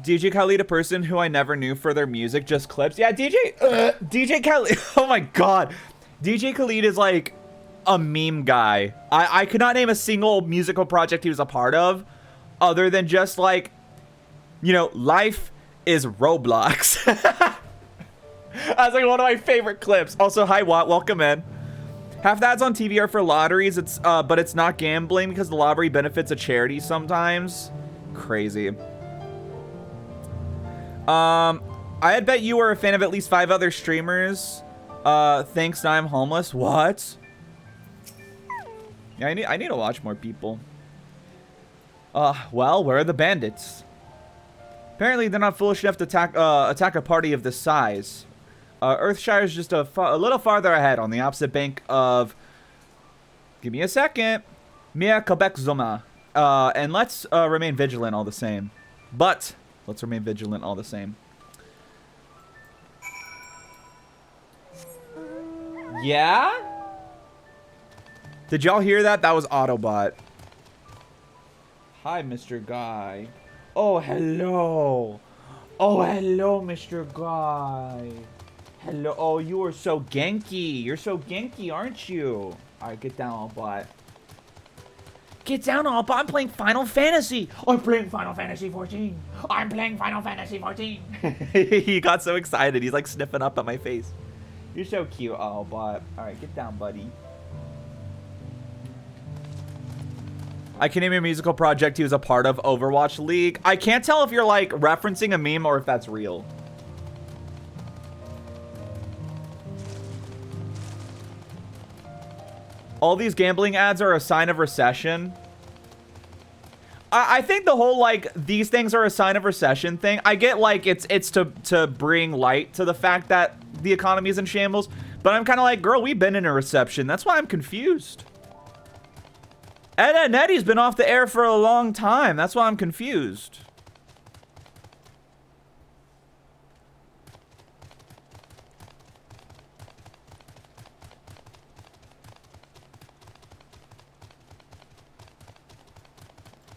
DJ Khalid, a person who I never knew for their music, just clips. Yeah, DJ Khalid. Oh my god. DJ Khalid is like a meme guy. I could not name a single musical project he was a part of other than just like, you know, life is Roblox. That's like one of my favorite clips. Also, hi Watt, welcome in. Half the ads on TV are for lotteries. But it's not gambling because the lottery benefits a charity sometimes. Crazy. I'd bet you were a fan of at least 5 other streamers. Thanks, now I'm homeless. What? Yeah, I need to watch more people. Well, where are the bandits? Apparently, they're not foolish enough to attack a party of this size. Earthshire is just a little farther ahead on the opposite bank of... Give me a second. Mia Quebec Zoma. And let's remain vigilant all the same. But... let's remain vigilant all the same. Yeah? Did y'all hear that? That was Autobot. Hi, Mr. Guy. Oh, hello. Oh, hello, Mr. Guy. Hello. Oh, you are so Genki. You're so Genki, aren't you? All right, get down, Autobot. Get down, Autobot. I'm playing Final Fantasy. I'm playing Final Fantasy 14. I'm playing Final Fantasy 14. He got so excited. He's like sniffing up at my face. You're so cute, Autobot. All right, get down, buddy. I can name a musical project he was a part of, Overwatch League. I can't tell if you're like referencing a meme or if that's real. All these gambling ads are a sign of recession. I think the whole like these things are a sign of recession thing. I get like it's to bring light to the fact that the economy is in shambles, but I'm kind of like, girl, we've been in a recession. That's why I'm confused. Ed and Eddie's been off the air for a long time. That's why I'm confused.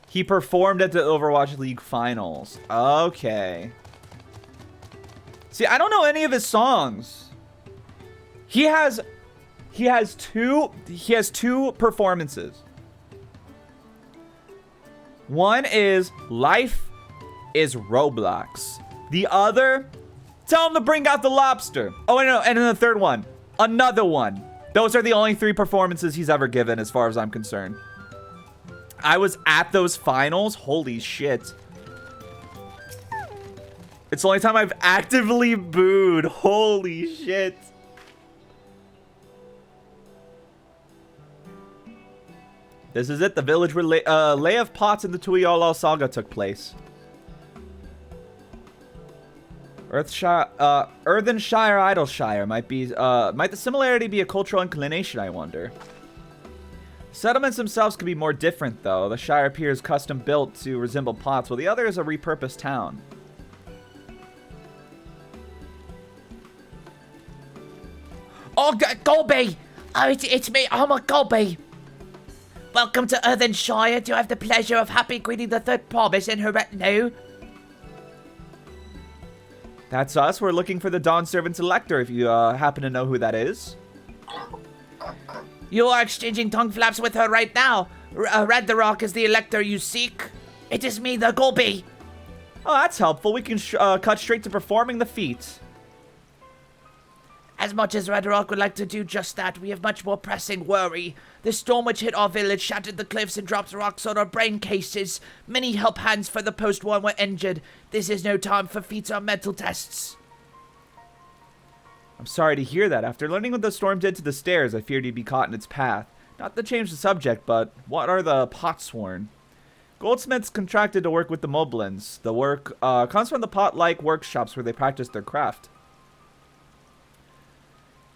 He performed at the Overwatch League finals. Okay. See, I don't know any of his songs. He has two performances. One is Life is Roblox. The other, tell him to bring out the lobster. Oh, no, and then the third one, another one. Those are the only 3 performances he's ever given as far as I'm concerned. I was at those finals. Holy shit. It's the only time I've actively booed. Holy shit. This is it. The village where Lay of Pots and the Tuiolo saga took place. Earthshire, Earthenshire, Idleshire might the similarity be a cultural inclination, I wonder? Settlements themselves could be more different, though. The Shire appears custom built to resemble Pots, while the other is a repurposed town. Oh, Golby! Oh, it's me, I'm a Golby. Welcome to Earthenshire. Do you have the pleasure of happy greeting the third promise and her retinue? That's us. We're looking for the Dawn Servant's Elector, if you happen to know who that is. You are exchanging tongue flaps with her right now. Red the Rock is the Elector you seek. It is me, the Golby. Oh, that's helpful. We can cut straight to performing the feat. As much as Red Rock would like to do just that, we have much more pressing worry. The storm which hit our village shattered the cliffs and dropped rocks on our brain cases. Many help hands for the post-war were injured. This is no time for feats or mental tests. I'm sorry to hear that. After learning what the storm did to the stairs, I feared you'd be caught in its path. Not to change the subject, but what are the potsworn? Goldsmiths contracted to work with the Moblins. The work comes from the pot-like workshops where they practice their craft.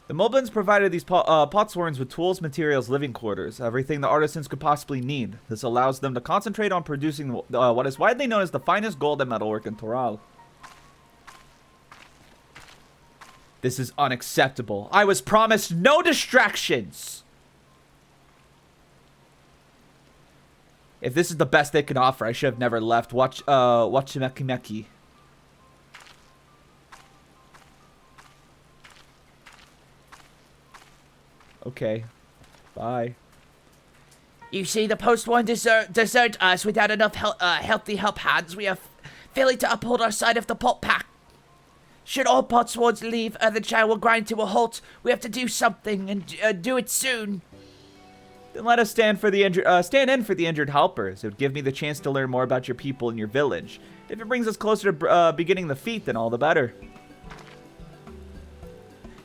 The Moblins provided these potsworns with tools, materials, living quarters, everything the artisans could possibly need. This allows them to concentrate on producing what is widely known as the finest gold and metalwork in Toral. This is unacceptable. I was promised no distractions! If this is the best they can offer, I should have never left. Watch Meki. Okay. Bye. You see, the post won't desert us without enough healthy help hands. We are failing to uphold our side of the pot pack. Should all potswords leave, the child will grind to a halt. We have to do something, and do it soon. Then let us stand in for the injured helpers. It would give me the chance to learn more about your people and your village. If it brings us closer to beginning the feat, then all the better.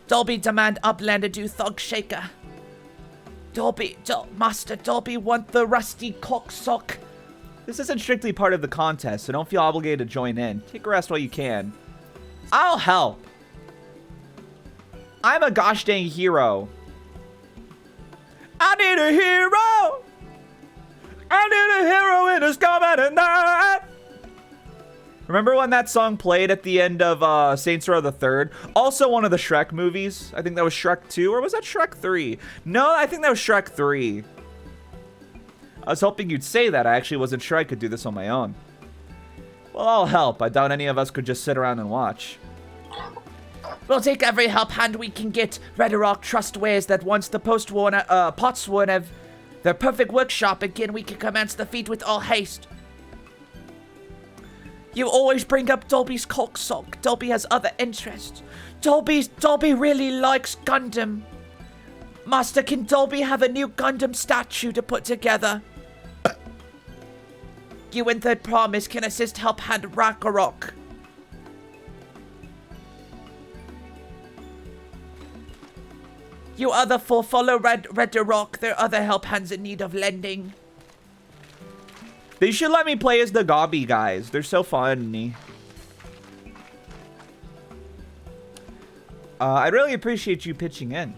Dolby demand Uplander do thug shaker. Master Dolby want the rusty cocksock. This isn't strictly part of the contest, so don't feel obligated to join in. Take a rest while you can. I'll help. I'm a gosh dang hero. I need a hero. I need a hero in his combat at night. Remember when that song played at the end of Saints Row the Third? Also one of the Shrek movies. I think that was Shrek 2, or was that Shrek 3? No, I think that was Shrek 3. I was hoping you'd say that. I actually wasn't sure I could do this on my own. Well, I'll help. I doubt any of us could just sit around and watch. We'll take every help hand we can get. Red Rock trust ways that once the potsworn have their perfect workshop again, we can commence the feat with all haste. You always bring up Dolby's cocksock. Dolby has other interests. Dolby really likes Gundam. Master, can Dolby have a new Gundam statue to put together? You and Third Promise can assist help hand Ragnarok. You other four follow Red Rock. There are other help hands in need of lending. They should let me play as the Gobby guys. They're so funny. I'd really appreciate you pitching in.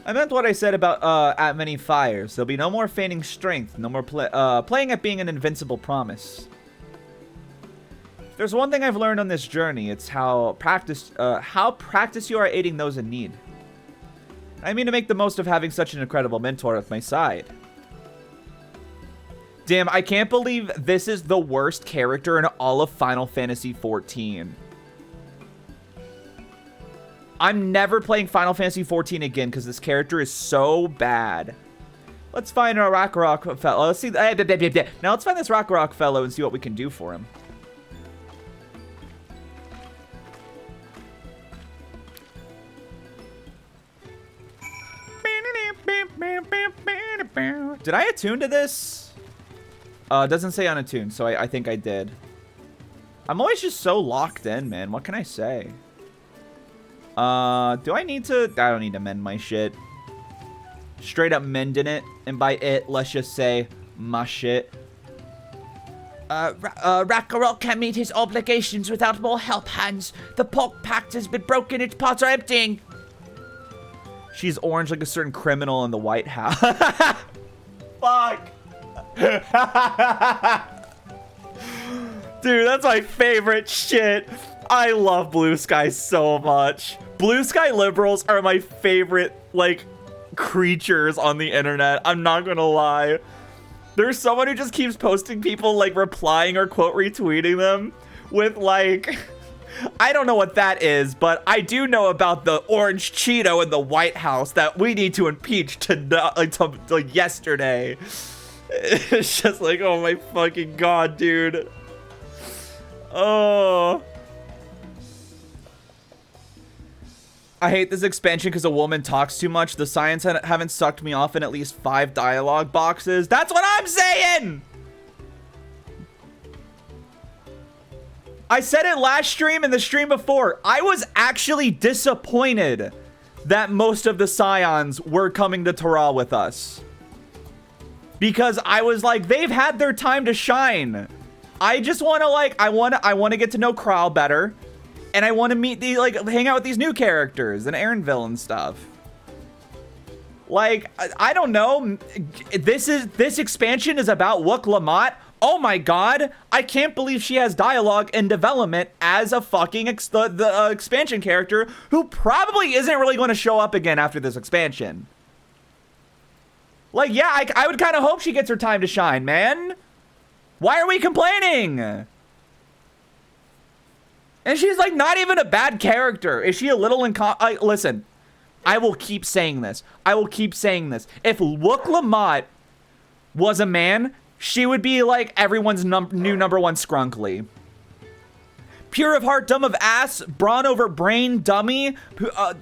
I meant what I said about at many fires. There'll be no more feigning strength, no more playing at being an invincible promise. If there's one thing I've learned on this journey, it's how practice you are aiding those in need. I mean to make the most of having such an incredible mentor at my side. Damn, I can't believe this is the worst character in all of Final Fantasy XIV. I'm never playing Final Fantasy XIV again because this character is so bad. Let's find a Rock fellow. Let's see. Now let's find this Rock fellow and see what we can do for him. Did I attune to this? It doesn't say unattuned, so I think I did. I'm always just so locked in, man. What can I say? Do I need to? I don't need to mend my shit. Straight up mending it. And by it, let's just say my shit. Ragnarok can't meet his obligations without more help hands. The pork pact has been broken. Its pots are emptying. She's orange like a certain criminal in the White House. Fuck. Dude, that's my favorite shit. I love Blue Sky so much. Blue Sky liberals are my favorite, like, creatures on the internet. I'm not gonna lie. There's someone who just keeps posting people, like, replying or quote retweeting them with, like... I don't know what that is, but I do know about the orange Cheeto in the White House that we need to impeach to yesterday. It's just like, oh my fucking god, dude. Oh. I hate this expansion because a woman talks too much. The science haven't sucked me off in at least 5 dialogue boxes. That's what I'm saying! I said it last stream and the stream before. I was actually disappointed that most of the Scions were coming to Terra with us. Because I was like, they've had their time to shine. I just want to like, I want to get to know Kral better. And I want to meet the, like, hang out with these new characters and Aaronville and stuff. Like, I don't know. This expansion is about Wook Lamont. Oh my god, I can't believe she has dialogue and development as a fucking expansion character who probably isn't really going to show up again after this expansion. Like, yeah, I would kind of hope she gets her time to shine, man. Why are we complaining? And she's like not even a bad character. Is she a little listen, I will keep saying this. I will keep saying this. If Wook Lamont was a man, she would be like everyone's new number 1 scrunkly. Pure of heart, dumb of ass, brawn over brain, dummy.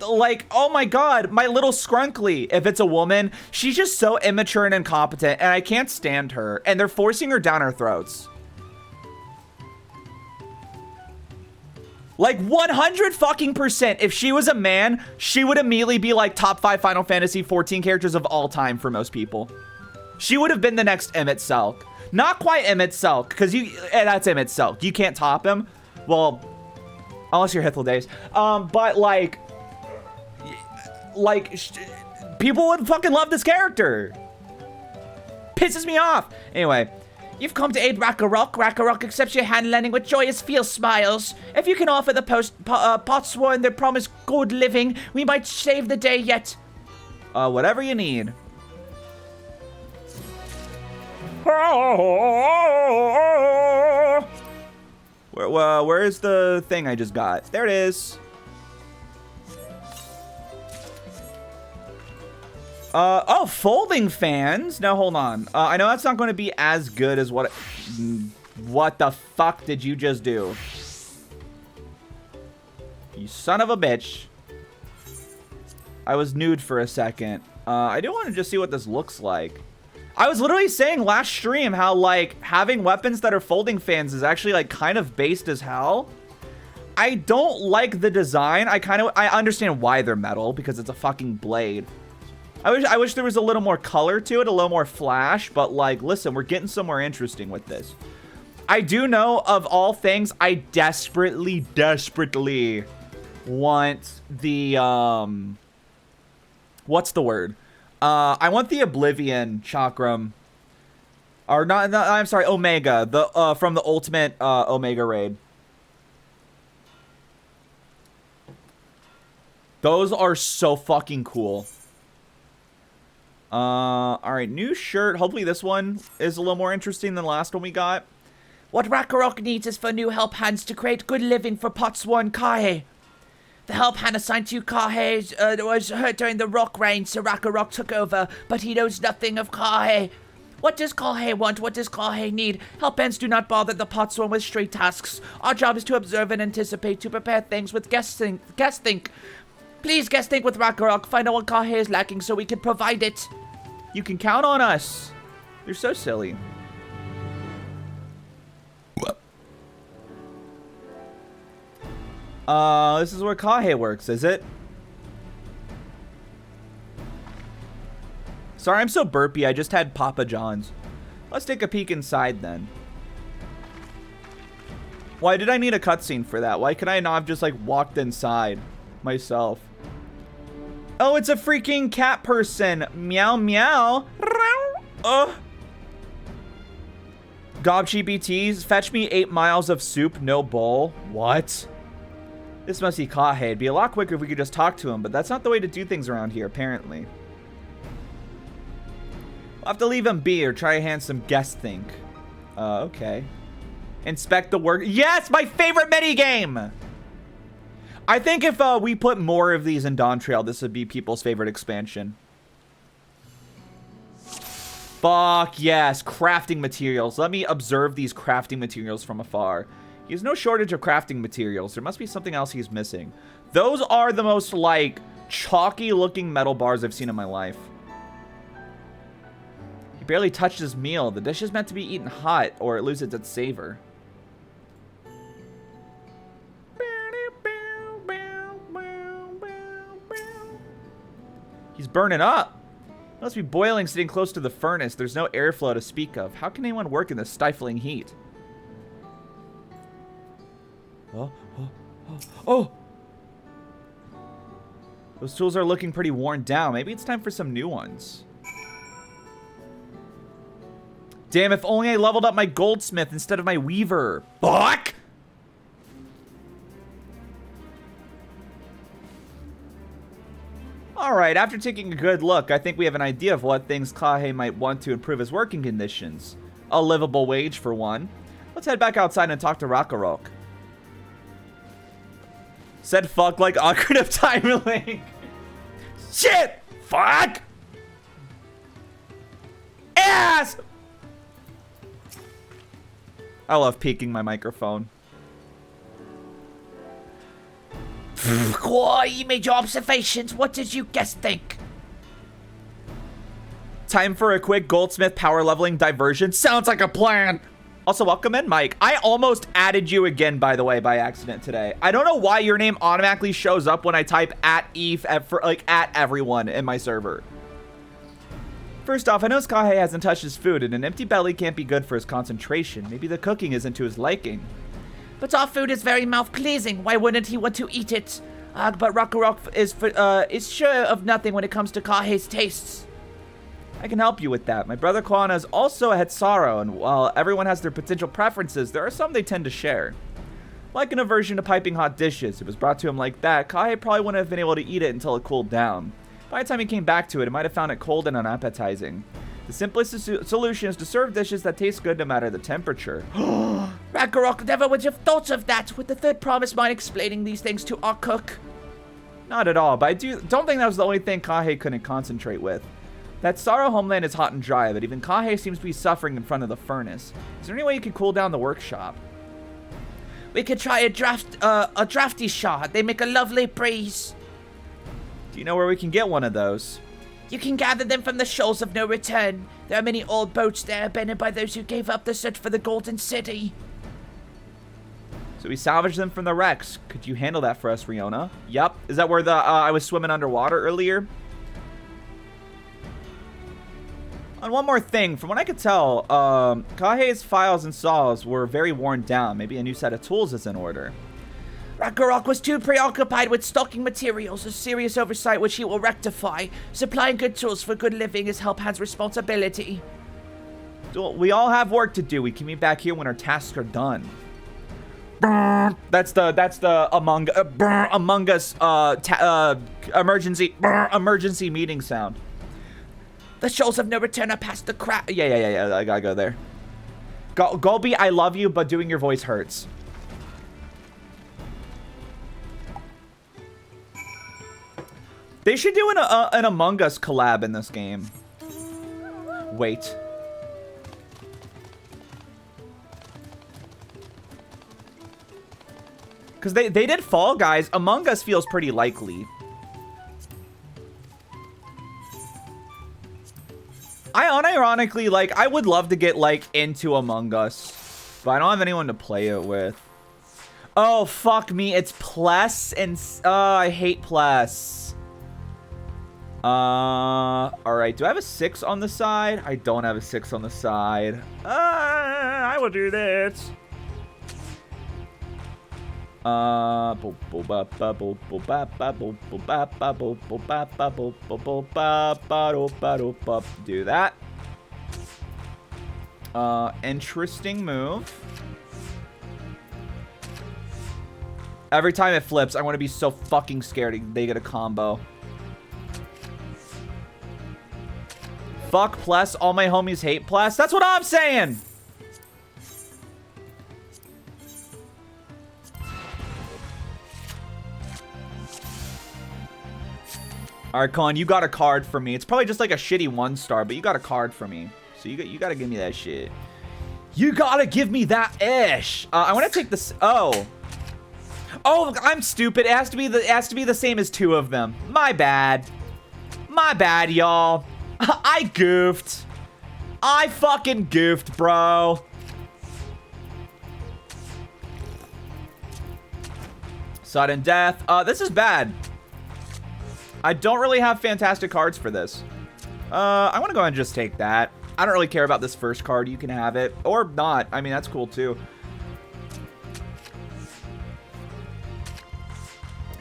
Like, oh my god, my little scrunkly. If it's a woman, she's just so immature and incompetent, and I can't stand her. And they're forcing her down our throats. Like 100% if she was a man, she would immediately be like top 5 Final Fantasy 14 characters of all time for most people. She would have been the next Emmett Selk. Not quite Emmett Selk, because that's Emmett Selk. You can't top him. Well, unless you're Hithel Days. But like, people would fucking love this character. Pisses me off. Anyway. You've come to aid Rakarok. Rakarok accepts your hand lending with joyous feel smiles. If you can offer the Potsworn their promised good living, we might save the day yet. Whatever you need. Where is the thing I just got? There it is. Oh, folding fans. Now, hold on. I know that's not going to be as good as what the fuck did you just do? You son of a bitch. I was nude for a second. I do want to just see what this looks like. I was literally saying last stream how, like, having weapons that are folding fans is actually, like, kind of based as hell. I don't like the design. I understand why they're metal, because it's a fucking blade. I wish there was a little more color to it, a little more flash, but like, listen, we're getting somewhere interesting with this. I do know, of all things, I desperately want the, what's the word? I want the Oblivion Chakram. Or not, I'm sorry, Omega, from the Ultimate Omega raid. Those are so fucking cool. All right, new shirt. Hopefully this one is a little more interesting than the last one we got. What Rakarok needs is for new help hands to create good living for Potsworn Kahe. The help hand assigned to Kahe was hurt during the rock rain, so Rakarok took over, but he knows nothing of Kahe. What does Kahe want? What does Kahe need? Help hands do not bother the Potsworn with straight tasks. Our job is to observe and anticipate, to prepare things with guest think. Please guest think with Rakarok. Find out what Kahe is lacking so we can provide it. You can count on us. You're so silly. This is where Kahe works, is it? Sorry, I'm so burpy. I just had Papa John's. Let's take a peek inside then. Why did I need a cutscene for that? Why could I not have just like walked inside myself? Oh, it's a freaking cat person. Meow, meow. GobGPTs, fetch me 8 miles of soup, no bowl. What? This must be Kahe. It'd be a lot quicker if we could just talk to him, but that's not the way to do things around here, apparently. We'll have to leave him be or try to hand some guest think. Okay. Inspect the work. Yes, my favorite minigame! I think if we put more of these in Dawntrail, this would be people's favorite expansion. Fuck yes, crafting materials. Let me observe these crafting materials from afar. He has no shortage of crafting materials. There must be something else he's missing. Those are the most, like, chalky-looking metal bars I've seen in my life. He barely touched his meal. The dish is meant to be eaten hot, or it loses its savor. He's burning up. It must be boiling sitting close to the furnace. There's no airflow to speak of. How can anyone work in this stifling heat? Oh! Those tools are looking pretty worn down. Maybe it's time for some new ones. Damn, if only I leveled up my goldsmith instead of my weaver. Fuck! Alright, after taking a good look, I think we have an idea of what things Kahe might want to improve his working conditions. A livable wage, for one. Let's head back outside and talk to Rakarok. Said fuck like awkward of time link. Shit! Fuck! Ass! I love peeking my microphone. Why, you made your observations. What did you guess think? Time for a quick goldsmith power leveling diversion. Sounds like a plan. Also, welcome in, Mike. I almost added you again, by the way, by accident today. I don't know why your name automatically shows up when I type @Eve for like at everyone in my server. First off, I notice Kahe hasn't touched his food, and an empty belly can't be good for his concentration. Maybe the cooking isn't to his liking. But our food is very mouth-pleasing. Why wouldn't he want to eat it? But Rakarok is sure of nothing when it comes to Kahe's tastes. I can help you with that. My brother Kwana is also a Hetsaro, and while everyone has their potential preferences, there are some they tend to share. Like an aversion to piping hot dishes. If it was brought to him like that, Kahe probably wouldn't have been able to eat it until it cooled down. By the time he came back to it, he might have found it cold and unappetizing. The simplest solution is to serve dishes that taste good no matter the temperature. Rakarok never would have thought of that. Would the third promise mind explaining these things to our cook? Not at all, but I don't think that was the only thing Kahe couldn't concentrate with. That Sorrow homeland is hot and dry, but even Kahe seems to be suffering in front of the furnace. Is there any way you could cool down the workshop? We could try a drafty shot. They make a lovely breeze. Do you know where we can get one of those? You can gather them from the shoals of no return. There are many old boats there abandoned by those who gave up the search for the Golden City. So we salvaged them from the wrecks. Could you handle that for us, Riona? Yep. Is that where I was swimming underwater earlier? And one more thing. From what I could tell, Kahe's files and saws were very worn down. Maybe a new set of tools is in order. Rakarok was too preoccupied with stocking materials, a serious oversight which he will rectify. Supplying good tools for good living is Helphand's responsibility. We all have work to do. We can meet back here when our tasks are done. That's the Among Us emergency meeting sound. The shoals of no return are past the crack. Yeah. I gotta go there. Golby, I love you, but doing your voice hurts. They should do an Among Us collab in this game. Wait. Because they did Fall Guys. Among Us feels pretty likely. I unironically, like, I would love to get, like, into Among Us. But I don't have anyone to play it with. Oh, fuck me. It's Pless and... I hate Pless. Alright. Do I have a 6 on the side? I don't have a 6 on the side. I will do this. Do that. Interesting move. Every time it flips, I want to be so fucking scared they get a combo. Fuck Pless. All my homies hate Pless. That's what I'm saying. Alright, Con, you got a card for me. It's probably just like a shitty 1-star, but you got a card for me. So you got to give me that shit. You gotta give me that ish. I want to take this. Oh, I'm stupid. It has to be the same as 2 of them. My bad. My bad, y'all. I goofed. I fucking goofed, bro. Sudden death. This is bad. I don't really have fantastic cards for this. I want to go ahead and just take that. I don't really care about this first card. You can have it. Or not. I mean, that's cool, too.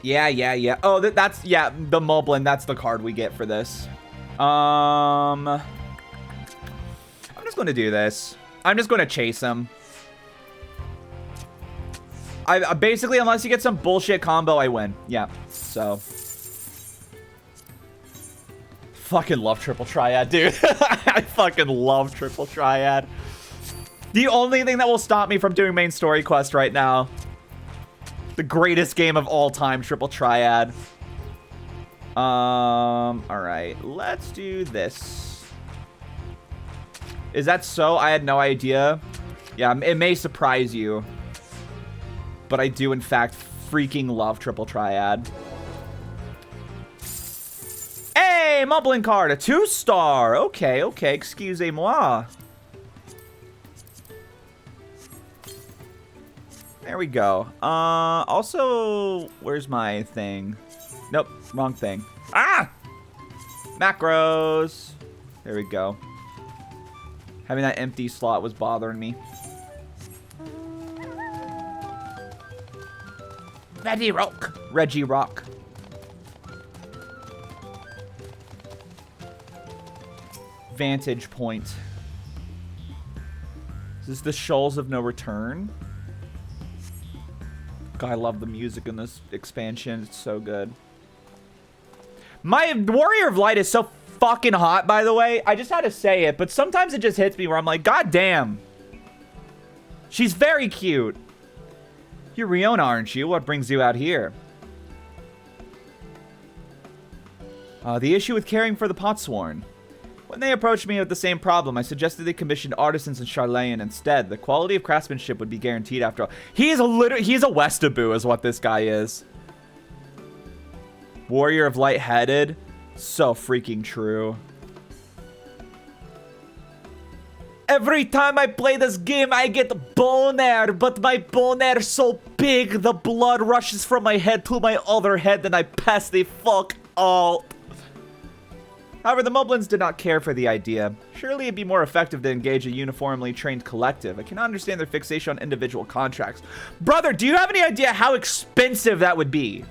Yeah. Oh, that's... Yeah, the Moblin. That's the card we get for this. I'm just going to do this. I'm just going to chase him. I basically, unless you get some bullshit combo, I win. Yeah, so... Fucking love Triple Triad, dude. I fucking love Triple Triad. The only thing that will stop me from doing main story quest right now. The greatest game of all time, Triple Triad. Alright. Let's do this. Is that so? I had no idea. Yeah, it may surprise you. But I do, in fact, freaking love Triple Triad. Hey, Mumbling card, a 2-star. Okay, excusez-moi. There we go. Also, where's my thing? Nope, wrong thing. Ah! Macros. There we go. Having that empty slot was bothering me. Reggie Rock. Vantage point. Is this the Shoals of No Return? God, I love the music in this expansion. It's so good. My Warrior of Light is so fucking hot, by the way. I just had to say it, but sometimes it just hits me where I'm like, God damn. She's very cute. You're Riona, aren't you? What brings you out here? The issue with caring for the Potsworn. When they approached me with the same problem, I suggested they commissioned artisans in Charlayan instead. The quality of craftsmanship would be guaranteed after all. He's a Westaboo is what this guy is. Warrior of Light-headed. So freaking true. Every time I play this game, I get boner, but my boner's so big, the blood rushes from my head to my other head, and I pass the fuck out. However, the Moblins did not care for the idea. Surely it'd be more effective to engage a uniformly trained collective. I cannot understand their fixation on individual contracts. Brother, do you have any idea how expensive that would be?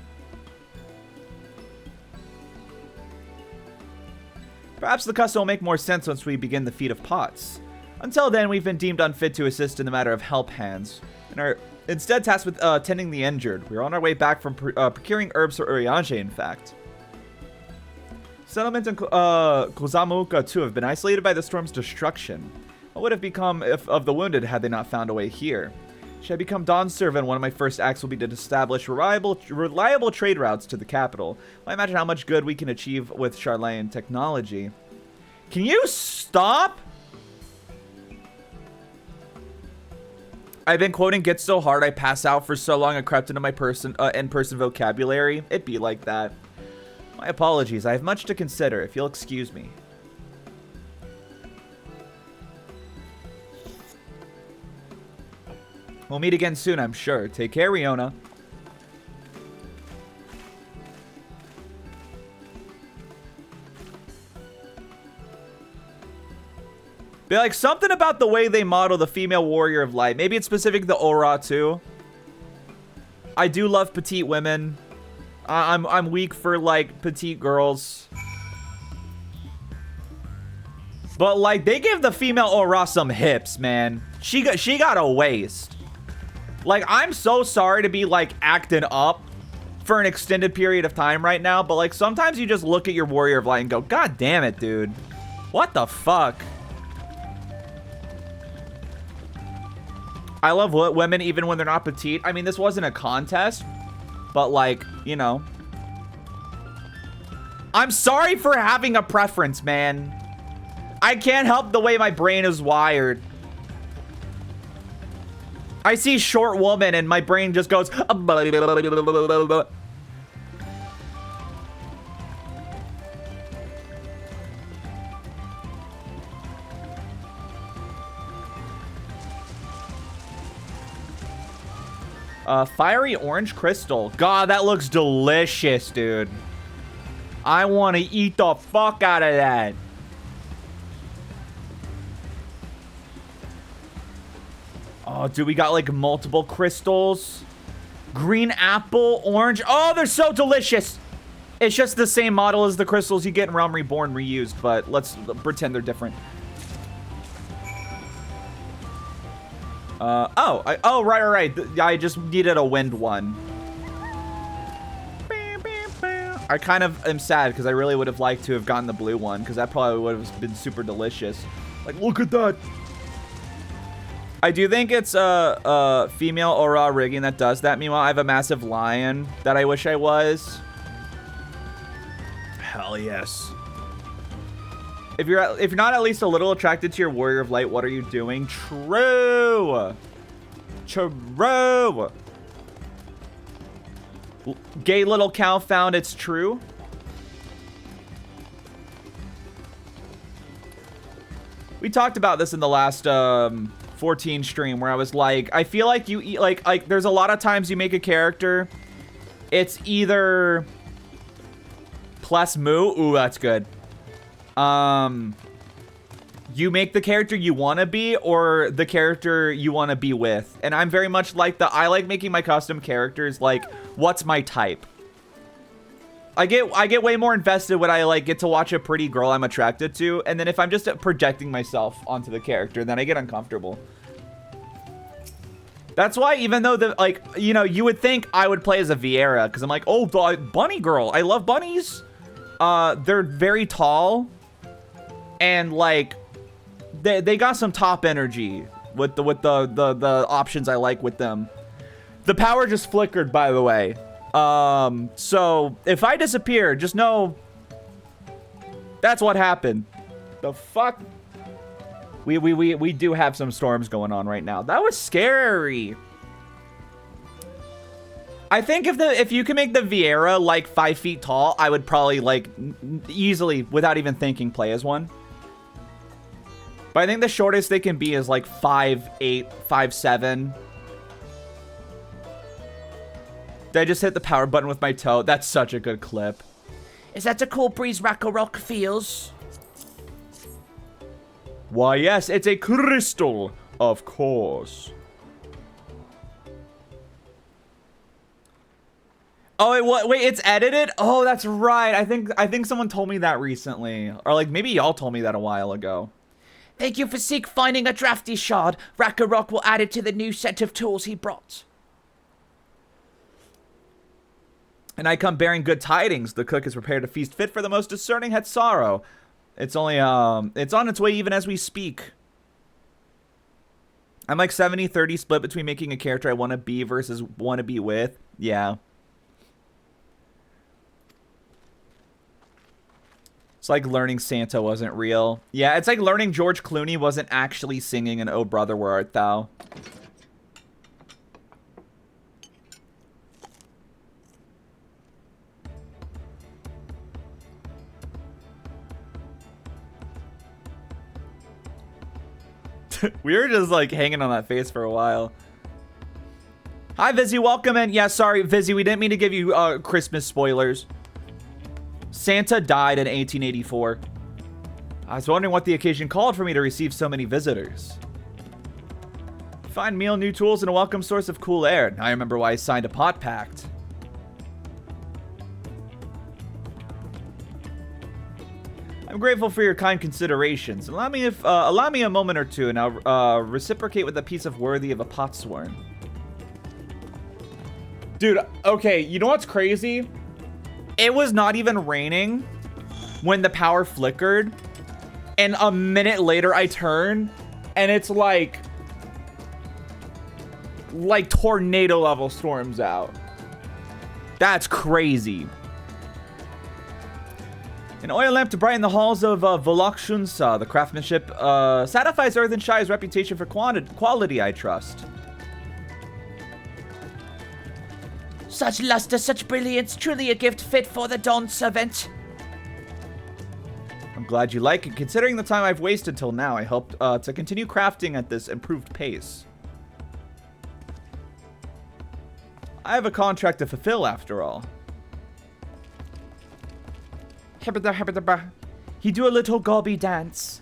Perhaps the custom will make more sense once we begin the Feat of Pots. Until then, we've been deemed unfit to assist in the matter of help hands, and are instead tasked with tending the injured. We're on our way back from procuring herbs for Urianger, in fact. Settlements in Kozamuka, too, have been isolated by the storm's destruction. What would have become of the wounded had they not found a way here? Should I become Dawn's servant, one of my first acts will be to establish reliable trade routes to the capital. I imagine how much good we can achieve with Charlayan technology. Can you stop? I've been quoting "Get so hard I pass out" for so long it crept into my in-person vocabulary. It be like that. My apologies. I have much to consider, if you'll excuse me. We'll meet again soon, I'm sure. Take care, Riona. Be like, something about the way they model the female warrior of light. Maybe it's specific to Aura, too. I do love petite women. I'm weak for, like, petite girls. But, like, they give the female Aura some hips, man. She got a waist. Like, I'm so sorry to be, like, acting up for an extended period of time right now, but, like, sometimes you just look at your Warrior of Light and go, God damn it, dude. What the fuck? I love women even when they're not petite. I mean, this wasn't a contest, but, like, you know. I'm sorry for having a preference, man. I can't help the way my brain is wired. I see short woman and my brain just goes. Fiery orange crystal. God, that looks delicious, dude. I want to eat the fuck out of that. Oh, dude, we got like multiple crystals. Green apple, orange. Oh, they're so delicious. It's just the same model as the crystals you get in Realm Reborn reused, but let's pretend they're different. Right. I just needed a wind one. I kind of am sad because I really would have liked to have gotten the blue one because that probably would have been super delicious. Like, look at that. I do think it's female aura rigging that does that. Meanwhile, I have a massive lion that I wish I was. Hell yes. If you're not at least a little attracted to your warrior of light, what are you doing? True. Gay little cow found it's true. We talked about this in the last 14 stream where I was like, I feel like you eat like there's a lot of times you make a character, it's either plus moo. Ooh, that's good. You make the character you want to be or the character you want to be with. And I'm very much like I like making my custom characters like, what's my type? I get way more invested when I like get to watch a pretty girl I'm attracted to. And then if I'm just projecting myself onto the character, then I get uncomfortable. That's why even though you would think I would play as a Vieira because I'm like, oh, the bunny girl. I love bunnies. They're very tall. And like they got some top energy with the options I like with them. The power just flickered, by the way. So if I disappear, just know that's what happened. The fuck? We do have some storms going on right now. That was scary. I think if you can make the Vieira like 5 feet tall, I would probably like easily, without even thinking, play as one. But I think the shortest they can be is like 5'8", 5'7". Did I just hit the power button with my toe? That's such a good clip. Is that a cool breeze Ragnarok feels? Why, yes, it's a crystal, of course. Oh, wait, it's edited? Oh, that's right. I think someone told me that recently. Or like maybe y'all told me that a while ago. Thank you for Seek finding a drafty shard. Ragnarok will add it to the new set of tools he brought. And I come bearing good tidings. The cook is prepared to feast fit for the most discerning had sorrow. It's only, it's on its way even as we speak. I'm like 70-30 split between making a character I want to be versus want to be with. Yeah. It's like learning Santa wasn't real. Yeah, it's like learning George Clooney wasn't actually singing an Oh Brother, Where Art Thou? We were just like hanging on that face for a while. Hi, Vizzy, welcome in. Yeah, sorry, Vizzy, we didn't mean to give you Christmas spoilers. Santa died in 1884. I was wondering what the occasion called for me to receive so many visitors. Fine meal, new tools, and a welcome source of cool air. Now I remember why I signed a pot pact. I'm grateful for your kind considerations. Allow me a moment or two, and I'll reciprocate with a piece of worthy of a pot sworn. Dude, okay, you know what's crazy? It was not even raining when the power flickered, and a minute later I turn, and it's like tornado level storms out. That's crazy. An oil lamp to brighten the halls of Volokshunsa. The craftsmanship satisfies Earth and Shy's reputation for quality, I trust. Such luster, such brilliance, truly a gift fit for the Dawn Servant. I'm glad you like it. Considering the time I've wasted till now, I hope to continue crafting at this improved pace. I have a contract to fulfill, after all. He do a little gobby dance.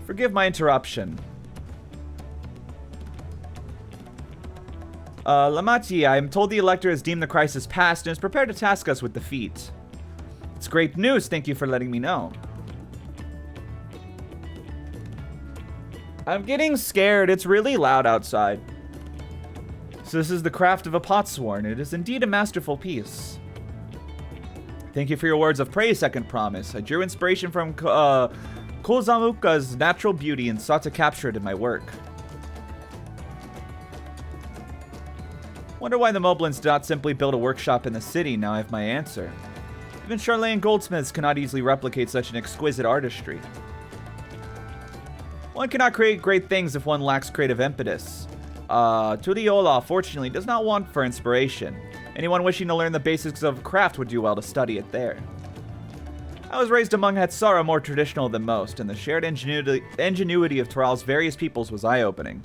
Forgive my interruption. Lamati, I am told the Elector has deemed the crisis past and is prepared to task us with defeat. It's great news, thank you for letting me know. I'm getting scared, it's really loud outside. So this is the craft of a potsworn. It is indeed a masterful piece. Thank you for your words of praise, Second Promise. I drew inspiration from Kozamuka's natural beauty and sought to capture it in my work. Wonder why the Moblins did not simply build a workshop in the city. Now I have my answer. Even Charlene goldsmiths cannot easily replicate such an exquisite artistry. One cannot create great things if one lacks creative impetus. Tulliola, fortunately, does not want for inspiration. Anyone wishing to learn the basics of craft would do well to study it there. I was raised among Hetsara, more traditional than most, and the shared ingenuity of Toral's various peoples was eye-opening.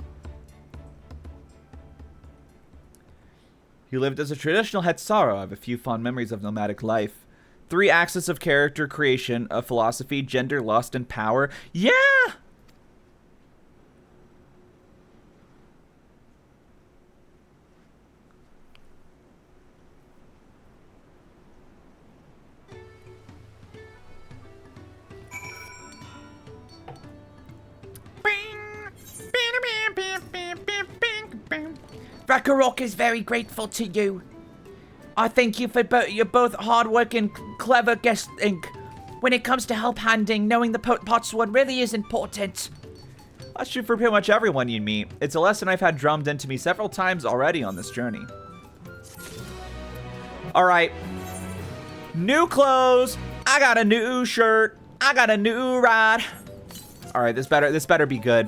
He lived as a traditional Hetsara. I have a few fond memories of nomadic life. 3 axes of character creation, a philosophy, gender, lust, and power. Yeah! Rakarok is very grateful to you. I thank you for you're both hard work and clever guesting. When it comes to help handing, knowing the potsword really is important. That's true for pretty much everyone you meet. It's a lesson I've had drummed into me several times already on this journey. Alright. New clothes. I got a new shirt. I got a new ride. Alright, this better be good.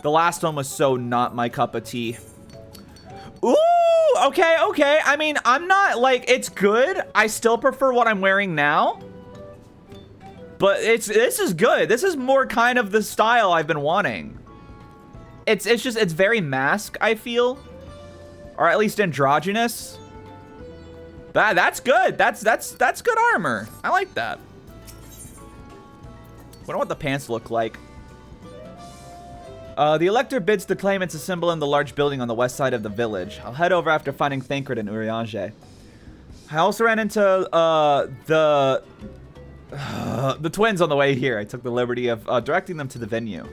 The last one was so not my cup of tea. Ooh, okay. I mean, I'm not, like, it's good. I still prefer what I'm wearing now. But this is good. This is more kind of the style I've been wanting. It's very mask, I feel. Or at least androgynous. That's good. That's good armor. I like that. Wonder what the pants look like. The Elector bids the claimants assemble in the large building on the west side of the village. I'll head over after finding Thancred and Urianger. I also ran into the twins on the way here. I took the liberty of directing them to the venue.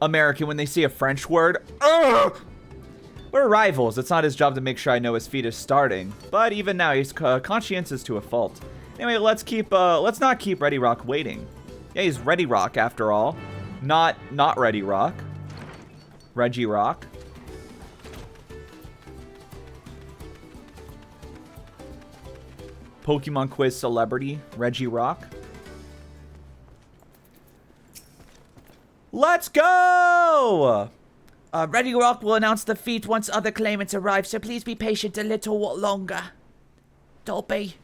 American, when they see a French word. Ugh! We're rivals. It's not his job to make sure I know his feet is starting. But even now, he's conscientious to a fault. Anyway, let's not keep Ready Rock waiting. Yeah, he's Ready Rock after all. Not Ready Rock. Reggie Rock. Pokemon quiz celebrity, Reggie Rock. Let's go! Ready Rock will announce the feat once other claimants arrive, so please be patient a little longer. Dobby.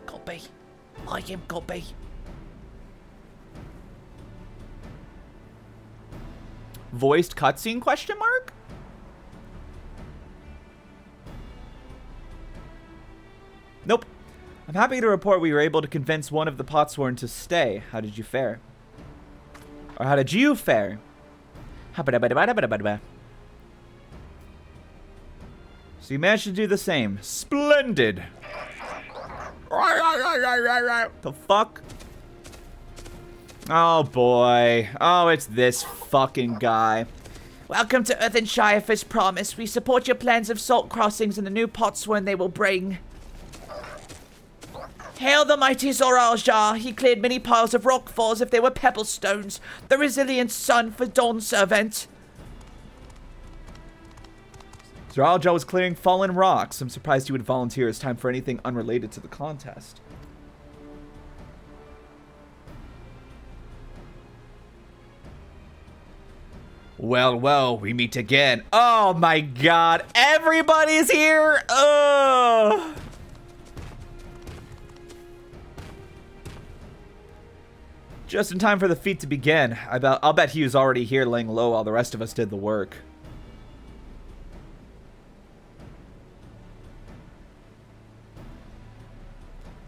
Gobby. I am Gobby. Voiced cutscene question mark? Nope. I'm happy to report we were able to convince one of the Potsworn to stay. How did you fare? Or how did you fare? So you managed to do the same. Splendid. The fuck? Oh boy. Oh, it's this fucking guy. Welcome to Earthenshire, as promised. We support your plans of salt crossings and the new potsworn they will bring. Hail the mighty Zorajar. He cleared many piles of rock falls if they were pebble stones. The resilient son for Dawn Servant. Zorajar was clearing fallen rocks. I'm surprised he would volunteer his time for anything unrelated to the contest. Well, well, we meet again. Oh my god, everybody's here! Ugh! Just in time for the feat to begin. I'll bet he was already here laying low while the rest of us did the work.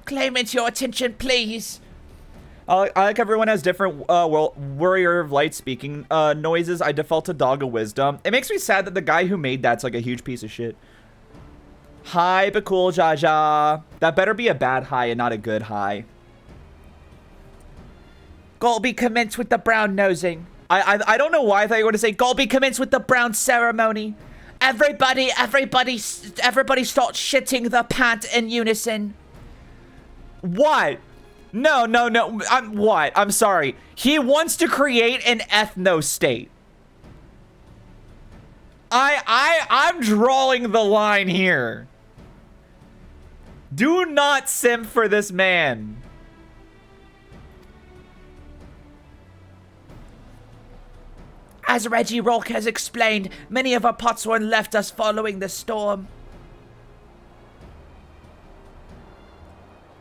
Claimant, your attention, please. I like everyone has different Warrior of Light speaking noises. I default to Dog of Wisdom. It makes me sad that the guy who made that's like a huge piece of shit. Hi, Bakul Jaja. That better be a bad hi and not a good hi. Golby commence with the brown nosing. I don't know why I thought you were going to say Golby commence with the brown ceremony. Everybody start shitting the pant in unison. What? No. What? I'm sorry. He wants to create an ethno-state. I'm drawing the line here. Do not simp for this man. As Reggie Rourke has explained, many of our Potsworn left us following the storm.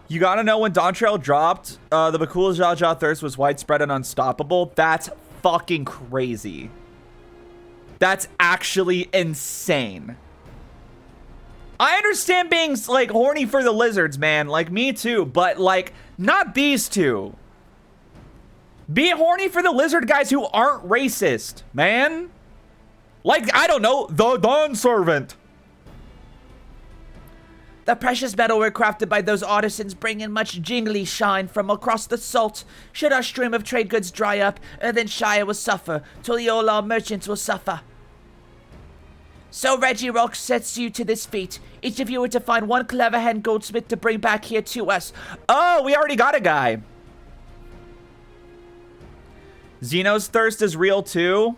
You gotta know when Dawntrail dropped, the Bakul Jaja thirst was widespread and unstoppable. That's fucking crazy. That's actually insane. I understand being, like, horny for the lizards, man. Like, me too. But, like, not these two. Be horny for the lizard guys who aren't racist, man. Like, I don't know, the Dawn Servant. The precious metal were crafted by those artisans bring in much jingly shine from across the salt. Should our stream of trade goods dry up, then Shire will suffer, Tuliyola merchants will suffer. So Reggie Rourke sets you to this feat. Each of you were to find one clever hand goldsmith to bring back here to us. Oh, we already got a guy. Xeno's thirst is real too.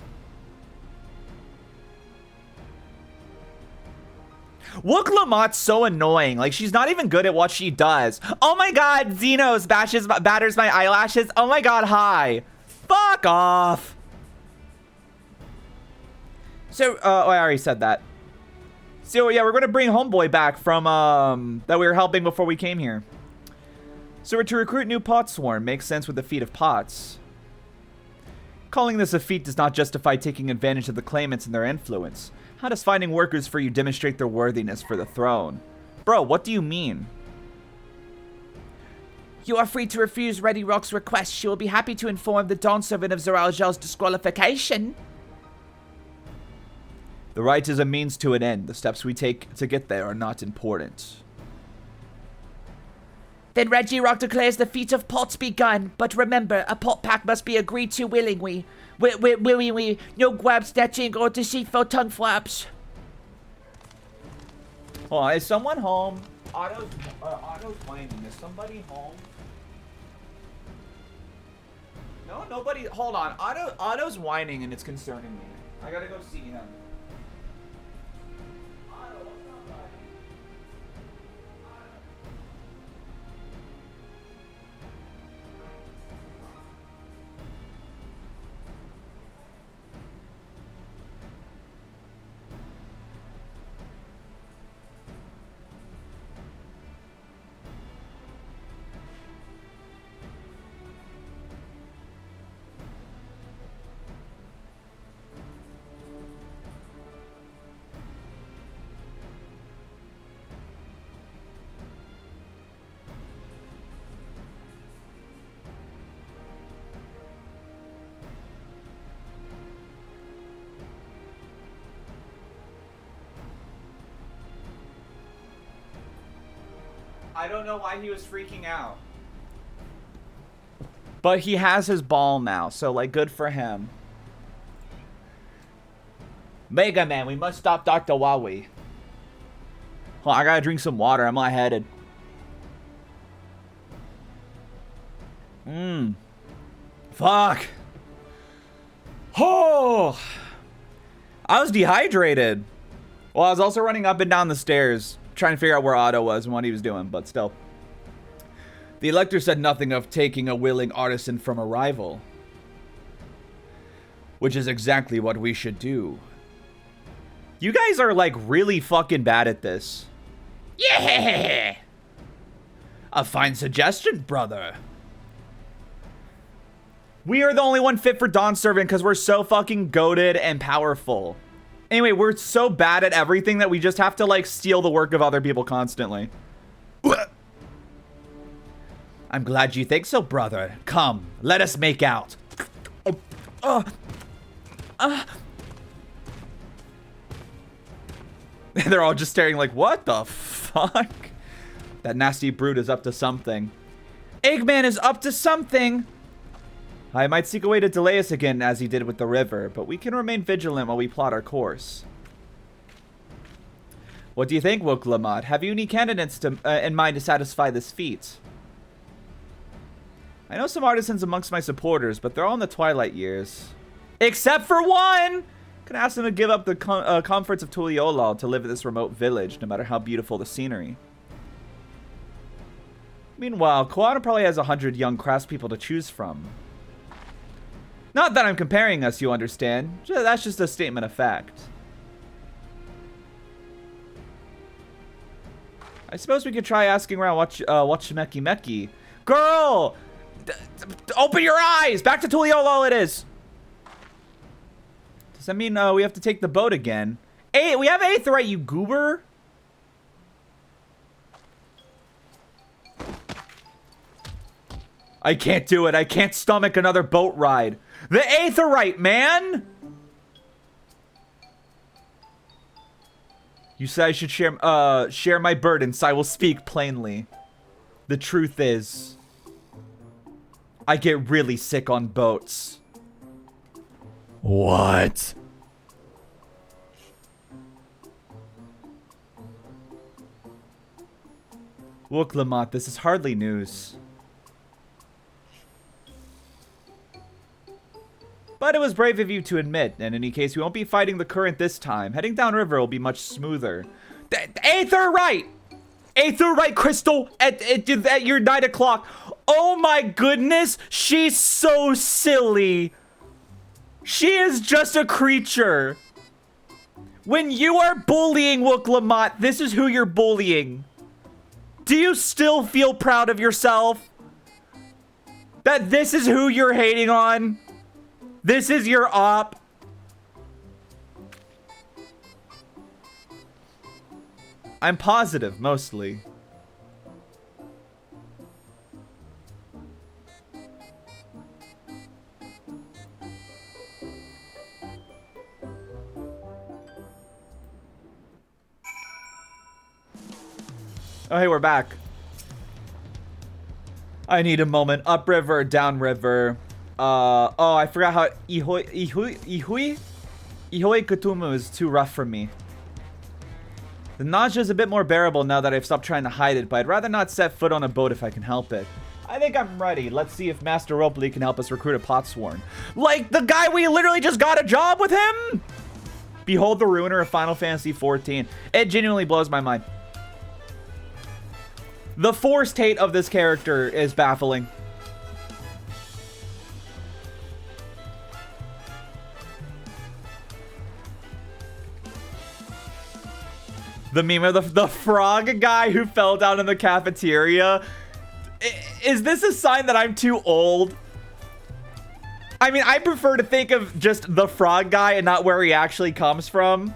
Wook Lamott's so annoying. Like, she's not even good at what she does. Oh my god, Xenos batters my eyelashes. Oh my god, hi. Fuck off. So, oh, I already said that. So, yeah, we're going to bring Homeboy back from, that we were helping before we came here. So, we're to recruit new Potsworn. Makes sense with the feat of Pots. Calling this a feat does not justify taking advantage of the claimants and their influence. How does finding workers for you demonstrate their worthiness for the throne? Bro, what do you mean? You are free to refuse Reggie Rourke's request. She will be happy to inform the Dawn Servant of Zoraljal's disqualification. The right is a means to an end. The steps we take to get there are not important. Then Reggie Rourke declares the feat of Pots begun. But remember, a pot pack must be agreed to willingly. Willingly, no grab snatching or deceitful tongue flaps. Hold on, is someone home? Otto's whining. Is somebody home? No, nobody. Hold on. Otto's whining and it's concerning me. I gotta go see him. I don't know why he was freaking out. But he has his ball now, so, like, good for him. Mega Man, we must stop Dr. Wawi. Hold on, I gotta drink some water. I'm lightheaded. Fuck. Oh! I was dehydrated. Well, I was also running up and down the stairs, trying to figure out where Otto was and what he was doing, but still. The Elector said nothing of taking a willing artisan from a rival. which is exactly what we should do. You guys are like really fucking bad at this. Yeah! A fine suggestion, brother. We are the only one fit for Dawn Servant because we're so fucking goated and powerful. Anyway, we're so bad at everything that we just have to like steal the work of other people constantly. I'm glad you think so, brother. Come, let us make out. They're all just staring like, what the fuck? That nasty brute is up to something. Eggman is up to something. I might seek a way to delay us again as he did with the river, but we can remain vigilant while we plot our course. What do you think, Wook Lamont? Have you any candidates in mind to satisfy this feat? I know some artisans amongst my supporters, but they're all in the twilight years. Except for one! Can ask them to give up the comforts of Tuliyollal to live in this remote village, no matter how beautiful the scenery. Meanwhile, Koana probably has 100 young craftspeople to choose from. Not that I'm comparing us, you understand. That's just a statement of fact. I suppose we could try asking around Wachimeki Meki. Girl! Open your eyes! Back to Tuliyollal it is! Does that mean we have to take the boat again? Hey, we have Aetheryte, you goober! I can't do it. I can't stomach another boat ride. The Aetheryte, man! You said I should share my burdens, so I will speak plainly. The truth is, I get really sick on boats. What? Wook Lamont, this is hardly news. But it was brave of you to admit. In any case, we won't be fighting the current this time. Heading downriver will be much smoother. Aetheryte! Aetheryte crystal at your 9 o'clock. Oh my goodness, she's so silly. She is just a creature. When you are bullying Wook Lamont, this is who you're bullying. Do you still feel proud of yourself? That this is who you're hating on? This is your op? I'm positive, mostly. Oh, hey, we're back. I need a moment. Upriver, downriver. Oh, I forgot how Ihoi Kutumu is too rough for me. The nausea is a bit more bearable now that I've stopped trying to hide it, but I'd rather not set foot on a boat if I can help it. I think I'm ready. Let's see if Master Ropley can help us recruit a Potsworn. Like the guy we literally just got a job with him? Behold the ruiner of Final Fantasy XIV. It genuinely blows my mind. The forced hate of this character is baffling. The meme of the frog guy who fell down in the cafeteria. Is this a sign that I'm too old? I mean, I prefer to think of just the frog guy and not where he actually comes from.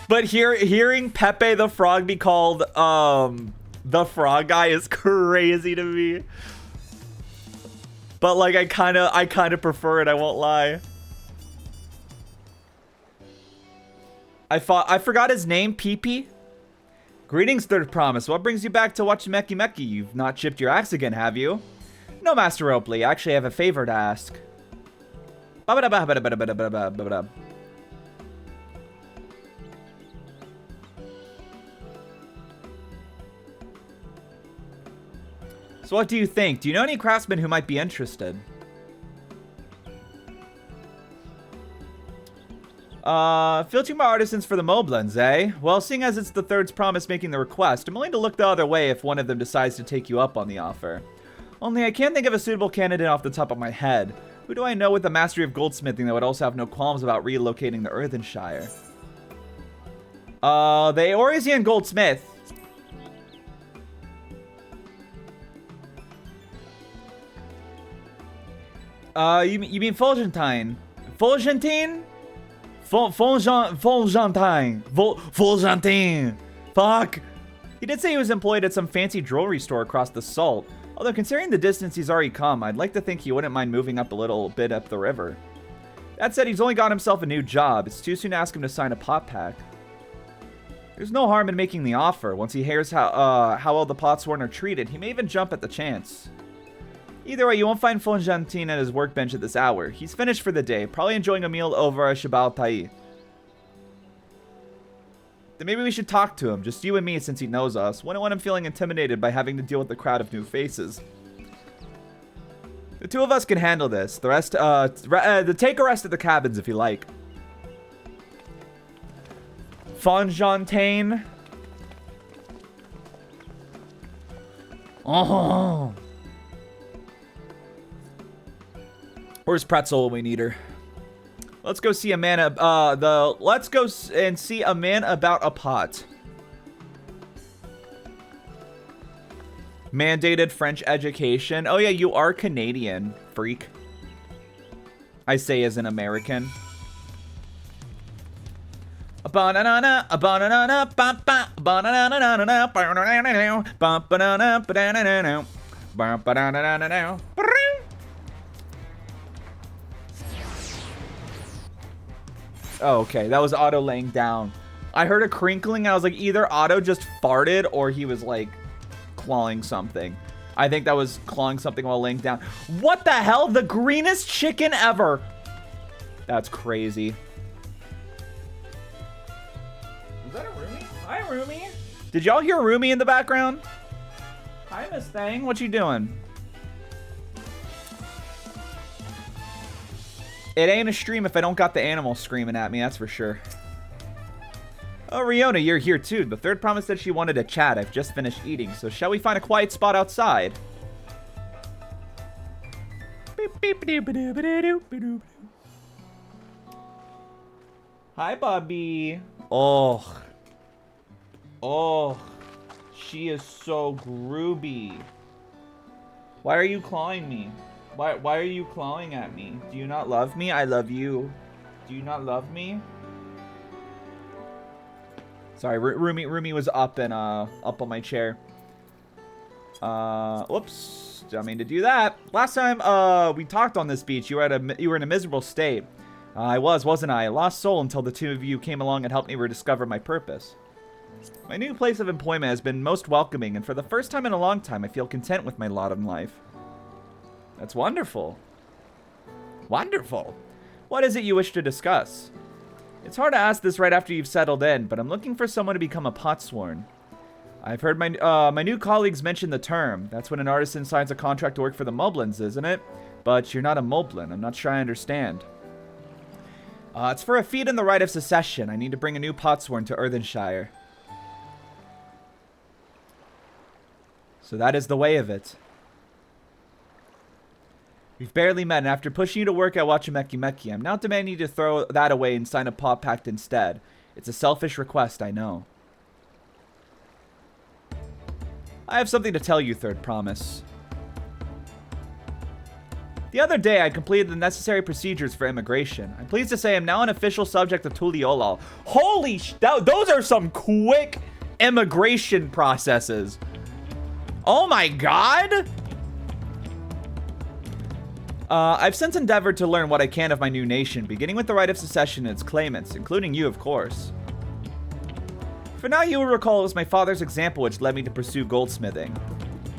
But hearing Pepe the Frog be called the frog guy is crazy to me. But like I kind of prefer it, I won't lie. I forgot his name, Pee-Pee. Greetings, Third Promise. What brings you back to Wachimeki Meki? You've not chipped your axe again, have you? No, Master Ropley. I actually have a favor to ask. So what do you think? Do you know any craftsmen who might be interested? Filtering my artisans for the Moblins, eh? Well, seeing as it's the Third's Promise making the request, I'm willing to look the other way if one of them decides to take you up on the offer. Only I can't think of a suitable candidate off the top of my head. Who do I know with the mastery of goldsmithing that would also have no qualms about relocating to Earthenshire? The Eorzean goldsmith. You mean Fulgentine? Fulgentine? Fulgentine. Fuck. He did say he was employed at some fancy jewelry store across the Salt. Although considering the distance he's already come, I'd like to think he wouldn't mind moving up a little bit up the river. That said, he's only got himself a new job. It's too soon to ask him to sign a pot pact. There's no harm in making the offer. Once he hears how well the Potsworn are treated, he may even jump at the chance. Either way, you won't find Fonjantine at his workbench at this hour. He's finished for the day, probably enjoying a meal over a Shabal Tai. Then maybe we should talk to him, just you and me since he knows us. Wouldn't want him feeling intimidated by having to deal with the crowd of new faces. The two of us can handle this. The rest, take a rest at the cabins if you like. Fonjantine. Oh. Where's Pretzel when we need her? Let's go see a man. Let's go and see a man about a pot. Mandated French education. Oh yeah, you are Canadian, freak. I say as an American. A banana, a banana, ba ba, banana, banana, ba banana, banana, ba banana. Oh, okay, that was Otto laying down. I heard a crinkling and I was like, either Otto just farted or he was like clawing something. I think that was clawing something while laying down. What the hell? The greenest chicken ever. That's crazy. Was that a roomie? Hi, roomie. Did y'all hear roomie in the background? Hi, Miss Thang. What you doing? It ain't a stream if I don't got the animal screaming at me, that's for sure. Oh, Riona, you're here too. The third promised that she wanted to chat. I've just finished eating, so shall we find a quiet spot outside? Hi, Bobby. Oh. Oh. She is so groovy. Why are you clawing me? Why are you clawing at me? Do you not love me? I love you. Do you not love me? Sorry, Rumi was up and up on my chair. Whoops. Didn't mean to do that. Last time we talked on this beach, you were in a miserable state. I wasn't I? A lost soul until the two of you came along and helped me rediscover my purpose. My new place of employment has been most welcoming, and for the first time in a long time, I feel content with my lot in life. That's wonderful. Wonderful. What is it you wish to discuss? It's hard to ask this right after you've settled in, but I'm looking for someone to become a Potsworn. I've heard my new colleagues mention the term. That's when an artisan signs a contract to work for the Moblins, isn't it? But you're not a Moblin. I'm not sure I understand. It's for a feat in the rite of secession. I need to bring a new Potsworn to Earthenshire. So that is the way of it. We've barely met, and after pushing you to work at Wachimeki, I'm now demanding you to throw that away and sign a pot pact instead. It's a selfish request, I know. I have something to tell you, Third Promise. The other day, I completed the necessary procedures for immigration. I'm pleased to say I'm now an official subject of Tuliyollal. Holy those are some quick immigration processes. Oh my god! I've since endeavored to learn what I can of my new nation, beginning with the right of secession and its claimants, including you, of course. For now, you will recall it was my father's example which led me to pursue goldsmithing.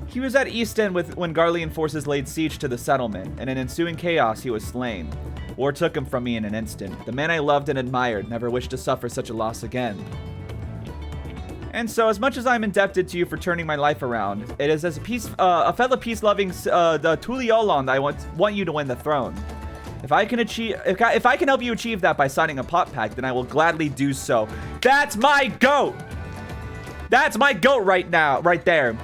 He was at East End when Garlean forces laid siege to the settlement, and in ensuing chaos, he was slain. War took him from me in an instant. The man I loved and admired never wished to suffer such a loss again. And so, as much as I'm indebted to you for turning my life around, it is as a fellow peace-loving the Tuliyollal that I want you to win the throne. If I can help you achieve that by signing a pot pact, then I will gladly do so. That's my goat. That's my goat right now, right there.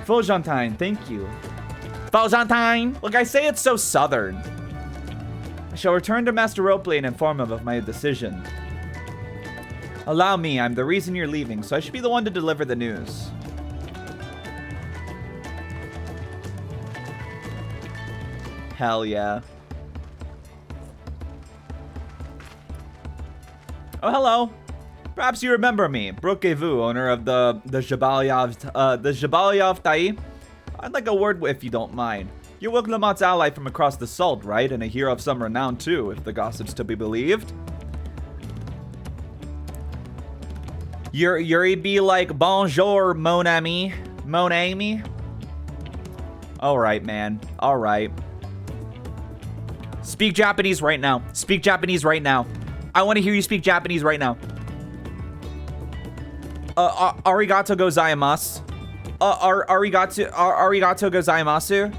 Fulgentine, thank you. Valentine! Look, I say it's so southern. I shall return to Master Ropley and inform him of my decision. Allow me, I'm the reason you're leaving, so I should be the one to deliver the news. Hell yeah. Oh, hello. Perhaps you remember me, Brookevou, owner of the Jabalyav Tai. I'd like a word if you don't mind. You're Wilklamot's ally from across the salt, right? And a hero of some renown too, if the gossip's to be believed. Yooree be like, bonjour, mon ami. Mon ami. Alright, man. Alright. Speak Japanese right now. Speak Japanese right now. I want to hear you speak Japanese right now. Arigato gozaimasu. Arigato gozaimasu.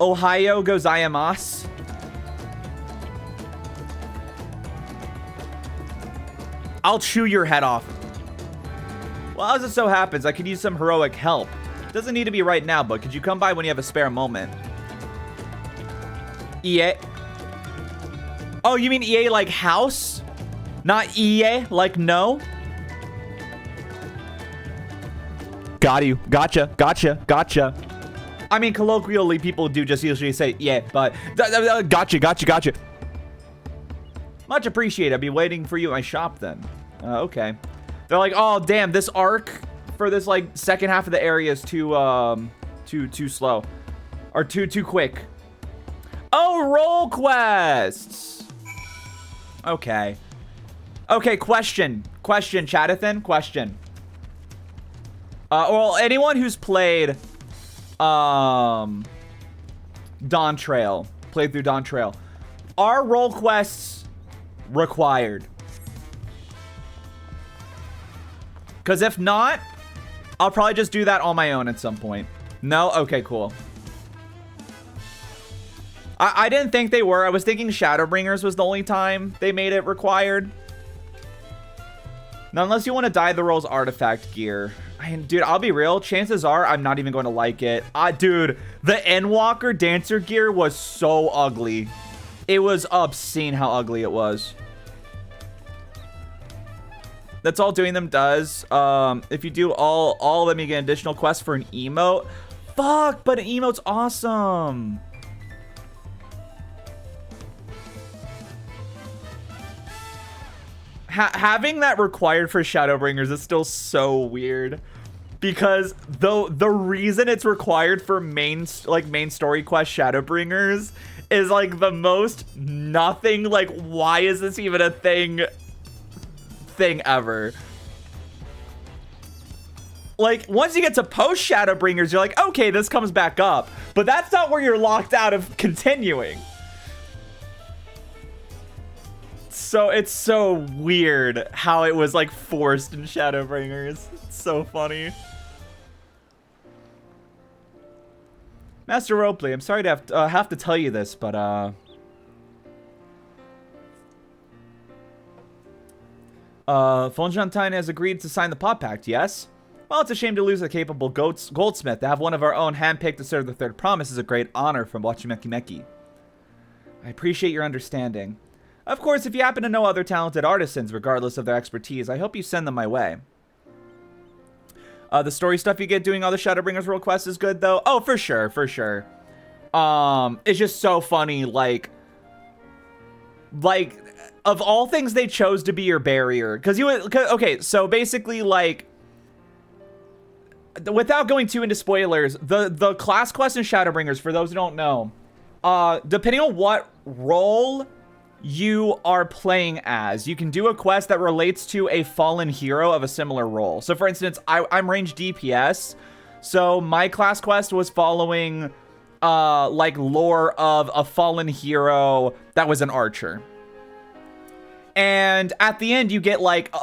Ohio gozaimasu. I'll chew your head off. Well, as it so happens, I could use some heroic help. Doesn't need to be right now, but could you come by when you have a spare moment? EA. Oh, you mean EA like house? Not EA like no? Got you. Gotcha. Gotcha. Gotcha. I mean, colloquially, people do just usually say yeah, but gotcha. Gotcha. Gotcha. Much appreciated. I'll be waiting for you at my shop then. Okay. They're like, oh, damn, this arc for this, like, second half of the area is too slow. Or too quick. Oh, roll quests. Okay. Okay, question. Question, Chatathan. Question. Well, anyone who's played, Dawntrail. Played through Dawntrail. Are roll quests required? Because if not, I'll probably just do that on my own at some point. No? Okay, cool. I didn't think they were. I was thinking Shadowbringers was the only time they made it required. Now, unless you want to dye the role's artifact gear. Dude, I'll be real. Chances are I'm not even going to like it. Dude, the Endwalker Dancer gear was so ugly. It was obscene how ugly it was. That's all doing them does. If you do all of them, you get an additional quest for an emote. Fuck, but an emote's awesome. Having that required for Shadowbringers is still so weird. Because the reason it's required for main story quest Shadowbringers is like the most nothing, like, why is this even a thing ever. Like, once you get to post Shadowbringers, you're like, okay, this comes back up. But that's not where you're locked out of continuing. So it's so weird how it was like forced in Shadowbringers. It's so funny. Master Ropley, I'm sorry to have to tell you this, but Fonjantine has agreed to sign the Pot Pact, yes? Well, it's a shame to lose a capable goldsmith. To have one of our own handpicked to serve the Third Promise is a great honor from Wachimeki Meki. I appreciate your understanding. Of course, if you happen to know other talented artisans, regardless of their expertise, I hope you send them my way. The story stuff you get doing all the Shadowbringers role quests is good, though. Oh, for sure, for sure. It's just so funny, like, of all things they chose to be your barrier. Okay, so basically, like, without going too into spoilers, the class quest in Shadowbringers, for those who don't know, depending on what role you are playing as, you can do a quest that relates to a fallen hero of a similar role. So for instance, I'm range DPS, so my class quest was following like lore of a fallen hero that was an archer. And at the end you get like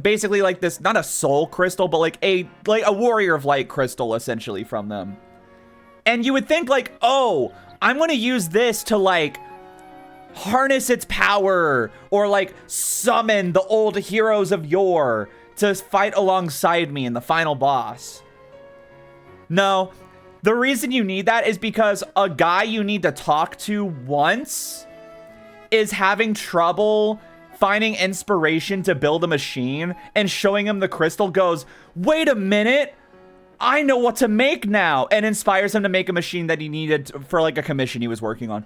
basically like this, not a soul crystal, but like a warrior of light crystal essentially from them. And you would think like, oh, I'm going to use this to like harness its power or like summon the old heroes of yore to fight alongside me in the final boss. No. The reason you need that is because a guy you need to talk to once is having trouble finding inspiration to build a machine, and showing him the crystal goes, wait a minute, I know what to make now, and inspires him to make a machine that he needed for like a commission he was working on.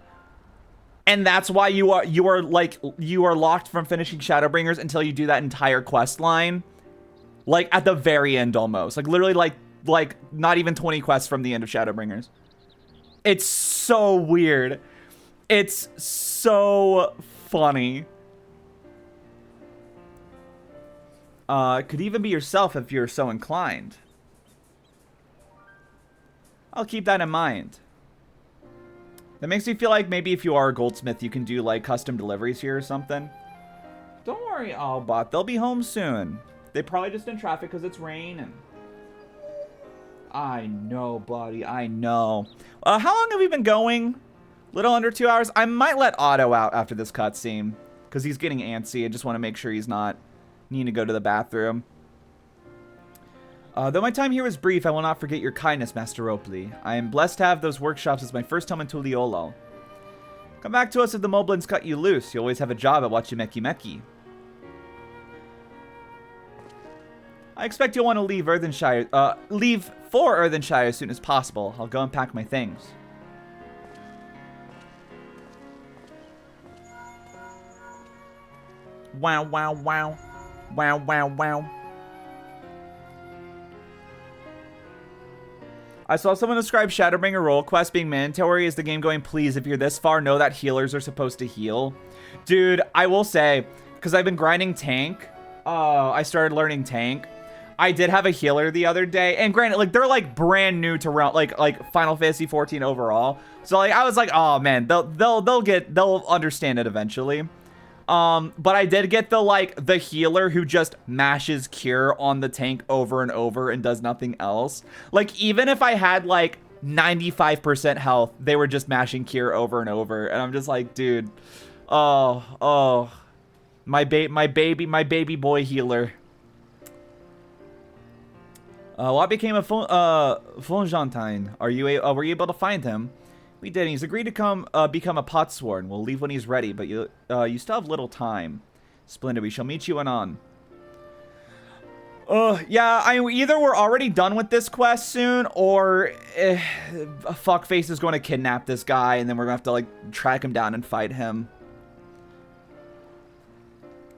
And that's why you are locked from finishing Shadowbringers until you do that entire quest line, like at the very end almost, like literally like not even 20 quests from the end of Shadowbringers. It's so weird. It's so funny. It could even be yourself if you're so inclined. I'll keep that in mind. That makes me feel like maybe if you are a goldsmith, you can do like custom deliveries here or something. Don't worry, Albot. They'll be home soon. They probably just in traffic because it's raining. I know, buddy. I know. How long have we been going? Little under 2 hours. I might let Otto out after this cutscene because he's getting antsy. I just want to make sure he's not needing to go to the bathroom. Though my time here was brief, I will not forget your kindness, Master Opley. I am blessed to have those workshops as my first home in Tuliolo. Come back to us if the Moblins cut you loose. You always have a job at Wachimeki Meki. I expect you'll want to leave leave for Earthenshire as soon as possible. I'll go and pack my things. Wow, wow, wow. Wow, wow, wow. I saw someone describe Shadowbringer role quest being mandatory. Is the game going, please, if you're this far, know that healers are supposed to heal? Dude, I will say, because I've been grinding tank, I started learning tank. I did have a healer the other day, and granted, like, they're, like, brand new to round, like Final Fantasy 14 overall. So, like, I was like, oh, man, they'll understand it eventually. But I did get the healer who just mashes cure on the tank over and over and does nothing else. Like, even if I had like 95% health, they were just mashing cure over and over. And I'm just like, dude, oh, my baby boy healer. What became of Fonjantine? Were you able to find him? We did. He's agreed to become a potsworn. We'll leave when he's ready, but you still have little time. Splendid. We shall meet you anon. Yeah, either we're already done with this quest soon, or fuckface is going to kidnap this guy, and then we're going to have to, like, track him down and fight him.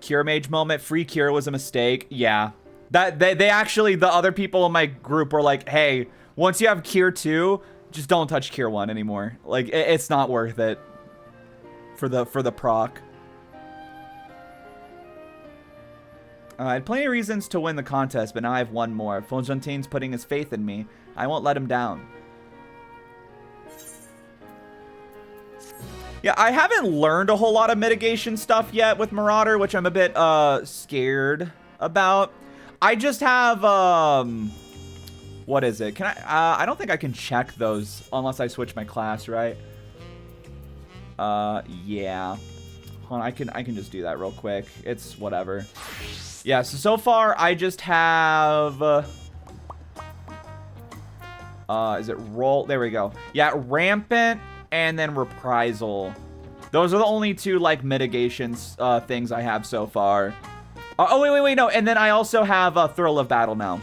Cure mage moment. Free cure was a mistake. Yeah. They actually, the other people in my group were like, hey, once you have cure 2, just don't touch Cure 1 anymore. Like, it's not worth it for the proc. I had plenty of reasons to win the contest, but now I have one more. Fonjantine's putting his faith in me. I won't let him down. Yeah, I haven't learned a whole lot of mitigation stuff yet with Marauder, which I'm a bit scared about. I just have what is it? Can I don't think I can check those unless I switch my class, right? Yeah. Hold on, I can just do that real quick. It's whatever. Yeah, so far I just have is it roll? There we go. Yeah, rampant and then reprisal. Those are the only two like mitigations things I have so far. Oh wait, no, and then I also have a Thrill of Battle now.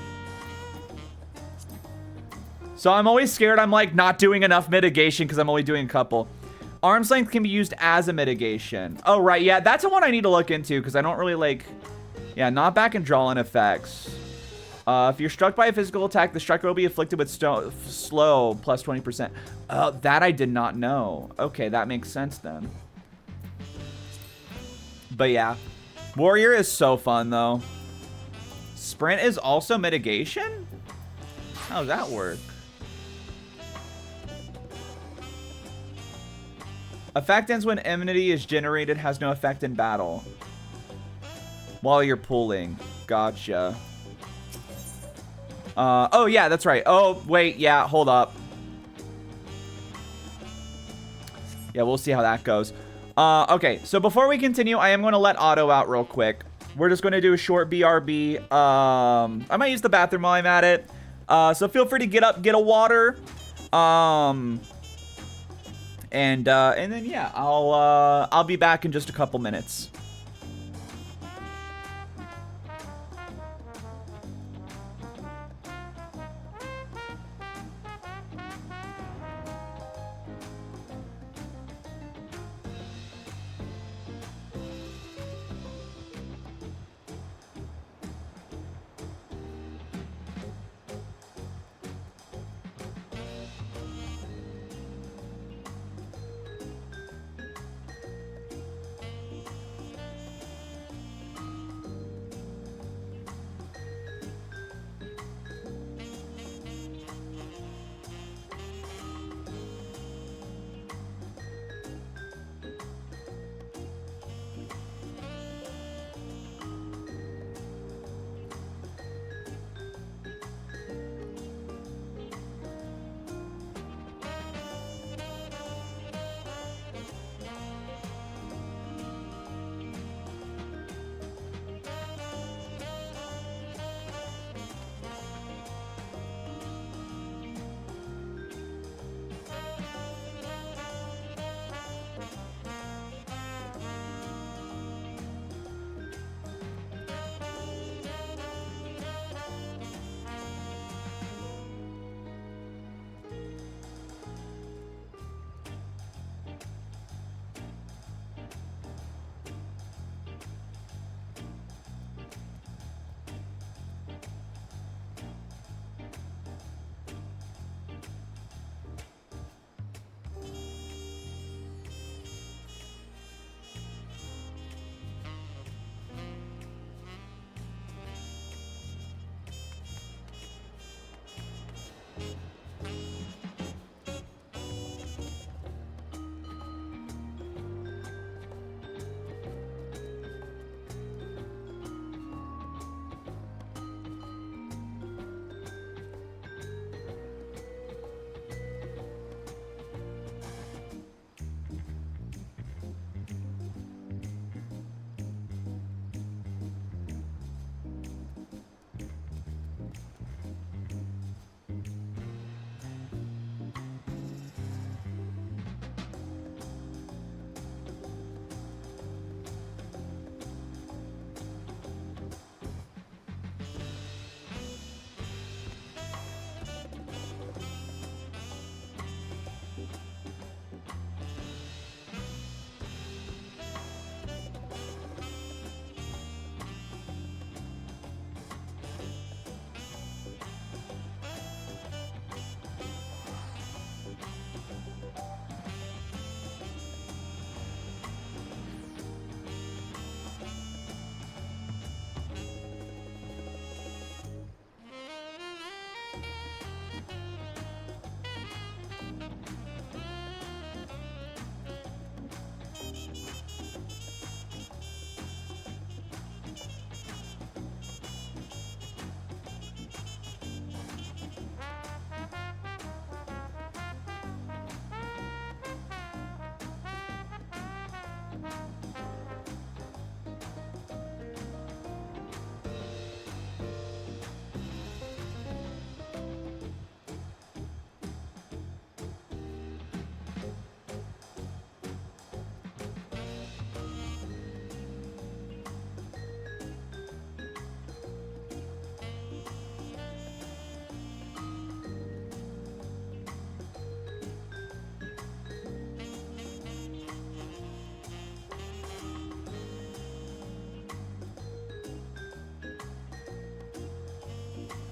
So I'm always scared I'm like not doing enough mitigation because I'm only doing a couple. Arm's length can be used as a mitigation. Oh right, yeah, that's the one I need to look into because I don't really like. Yeah, not back and drawing effects. If you're struck by a physical attack, the striker will be afflicted with slow plus 20%. That I did not know. Okay, that makes sense then. But yeah. Warrior is so fun, though. Sprint is also mitigation? How does that work? Effect ends when enmity is generated, has no effect in battle. While you're pulling. Gotcha. Oh, yeah, that's right. Oh, wait, yeah, hold up. Yeah, we'll see how that goes. Okay, so before we continue, I am going to let Otto out real quick. We're just going to do a short BRB. I might use the bathroom while I'm at it. So feel free to get up, get a water. And then yeah, I'll be back in just a couple minutes.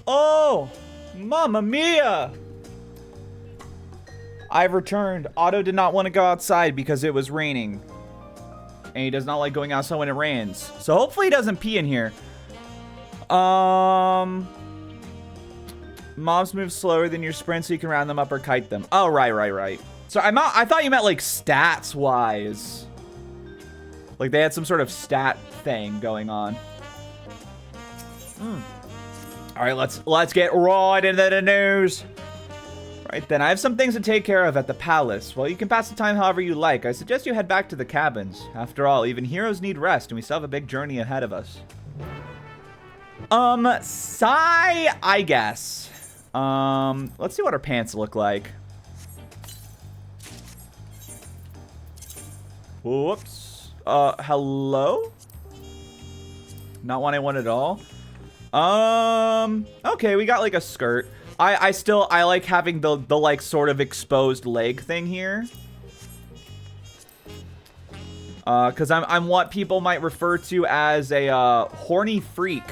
Oh, Mamma Mia! I've returned. Otto did not want to go outside because it was raining. And he does not like going outside when it rains. So hopefully he doesn't pee in here. Mobs move slower than your sprint so you can round them up or kite them. Oh, right. So I thought you meant like stats-wise. Like they had some sort of stat thing going on. All right, let's get right into the news. Right then, I have some things to take care of at the palace. Well, you can pass the time however you like. I suggest you head back to the cabins. After all, even heroes need rest, and we still have a big journey ahead of us. Sigh, I guess. Let's see what her pants look like. Whoops. Hello? Not one I want at all. Okay, we got like a skirt. I like having the like sort of exposed leg thing here. Cause I'm what people might refer to as a horny freak.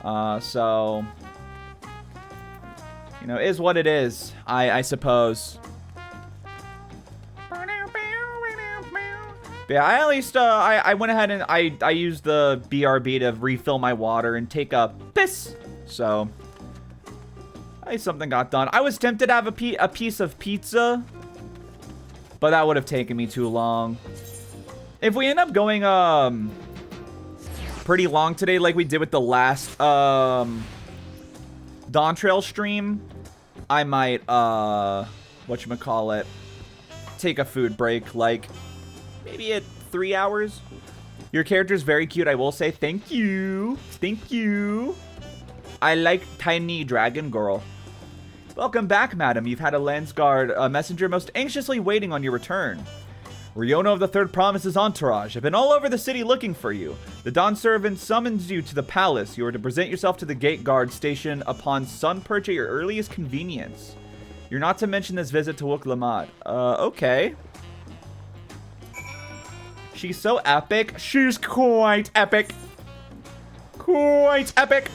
So you know, is what it is, I suppose. But yeah, I at least I went ahead and I used the BRB to refill my water and take a piss. So at least something got done. I was tempted to have a piece of pizza, but that would have taken me too long. If we end up going pretty long today, like we did with the last Dawntrail stream, I might whatchamacallit, take a food break, like maybe at 3 hours. Your character's very cute, I will say. Thank you. Thank you. I like tiny dragon girl. Welcome back, madam. You've had a Landsguard messenger most anxiously waiting on your return. Riona of the Third Promise's entourage have been all over the city looking for you. The Dawn Servant summons you to the palace. You are to present yourself to the gate guard station upon sun perch at your earliest convenience. You're not to mention this visit to Wuk-Lamad. Okay. She's so epic. She's quite epic. Quite epic.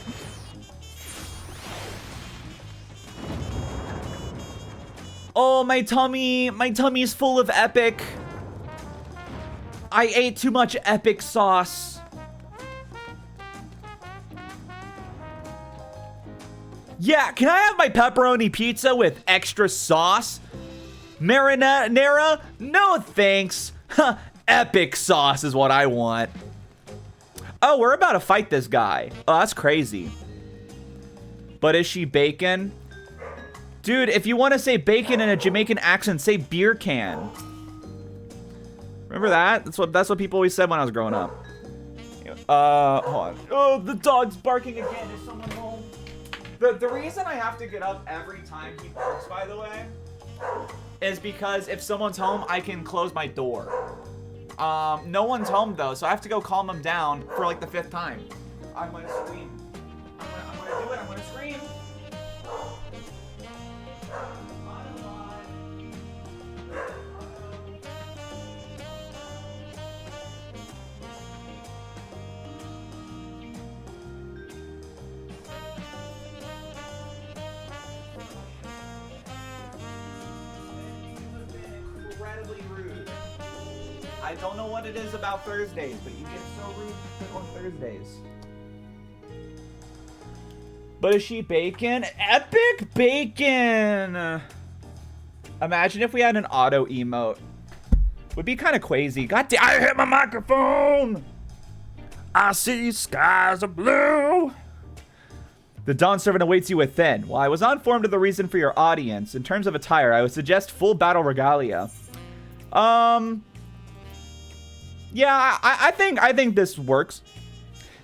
Oh, my tummy's full of epic. I ate too much epic sauce. Yeah, can I have my pepperoni pizza with extra sauce? Marinara? No thanks. Huh, epic sauce is what I want. Oh, we're about to fight this guy. Oh, that's crazy. But is she bacon? Dude, if you want to say bacon in a Jamaican accent, say beer can. Remember that? That's what people always said when I was growing up. Hold on. Oh, the dog's barking again. Is someone home? The reason I have to get up every time he barks, by the way, is because if someone's home, I can close my door. No one's home though, so I have to go calm him down for like the 5th time. I'm gonna scream. I'm gonna do it. I'm gonna scream. I don't know what it is about Thursdays, but you get so rude on Thursdays. But is she bacon? Epic bacon! Imagine if we had an auto emote. Would be kind of crazy. God damn, I hit my microphone! I see skies of blue! The Dawn Servant awaits you within. While I was uninformed of the reason for your audience, in terms of attire, I would suggest full battle regalia. Yeah, I think this works.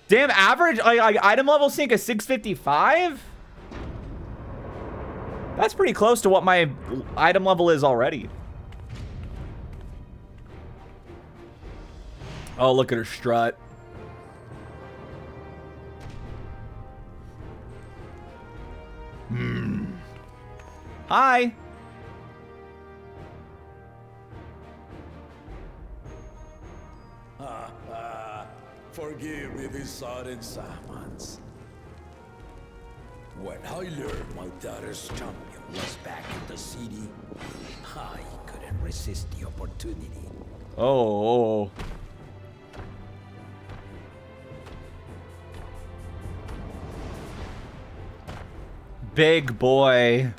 Damn, average item level sync is 655? That's pretty close to what my item level is already. Oh, look at her strut. Hi. Forgive me these sudden summons. When I learned my daughter's champion was back in the city, I couldn't resist the opportunity. Oh. Big boy.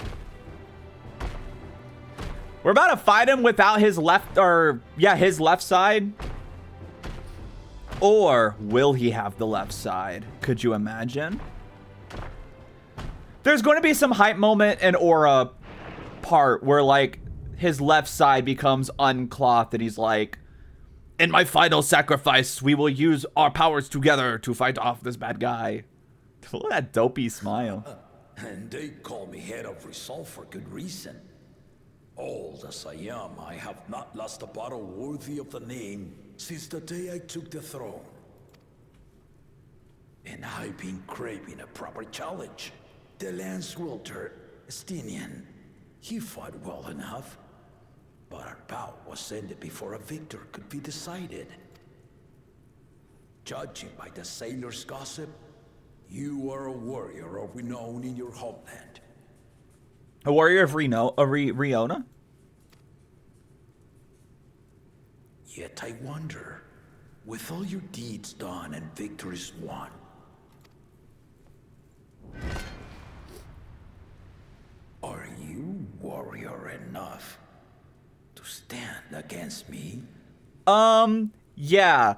We're about to fight him without his left, his left side. Or will he have the left side? Could you imagine? There's going to be some hype moment in Aura part where like his left side becomes unclothed and he's like, in my final sacrifice, we will use our powers together to fight off this bad guy. Look at that dopey smile. And they call me head of resolve for good reason. Old as I am, I have not lost a battle worthy of the name since the day I took the throne. And I've been craving a proper challenge. The lance wielder, Estinian, he fought well enough, but our bout was ended before a victor could be decided. Judging by the sailors' gossip, you are a warrior of renown in your homeland. A warrior of Riona? Yet I wonder, with all your deeds done and victories won, are you warrior enough to stand against me? Yeah.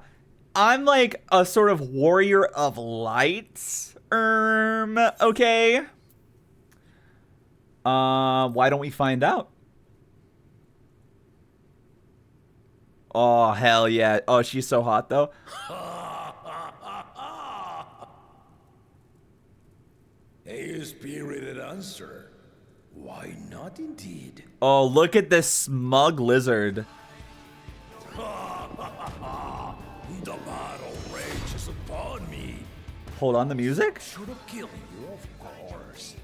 I'm like a sort of warrior of light. Okay. Why don't we find out? Oh, hell yeah. Oh, she's so hot, though. A spirited answer. Why not, indeed? Oh, look at this smug lizard. The battle rages upon me. Hold on, the music? Should have killed you, of course.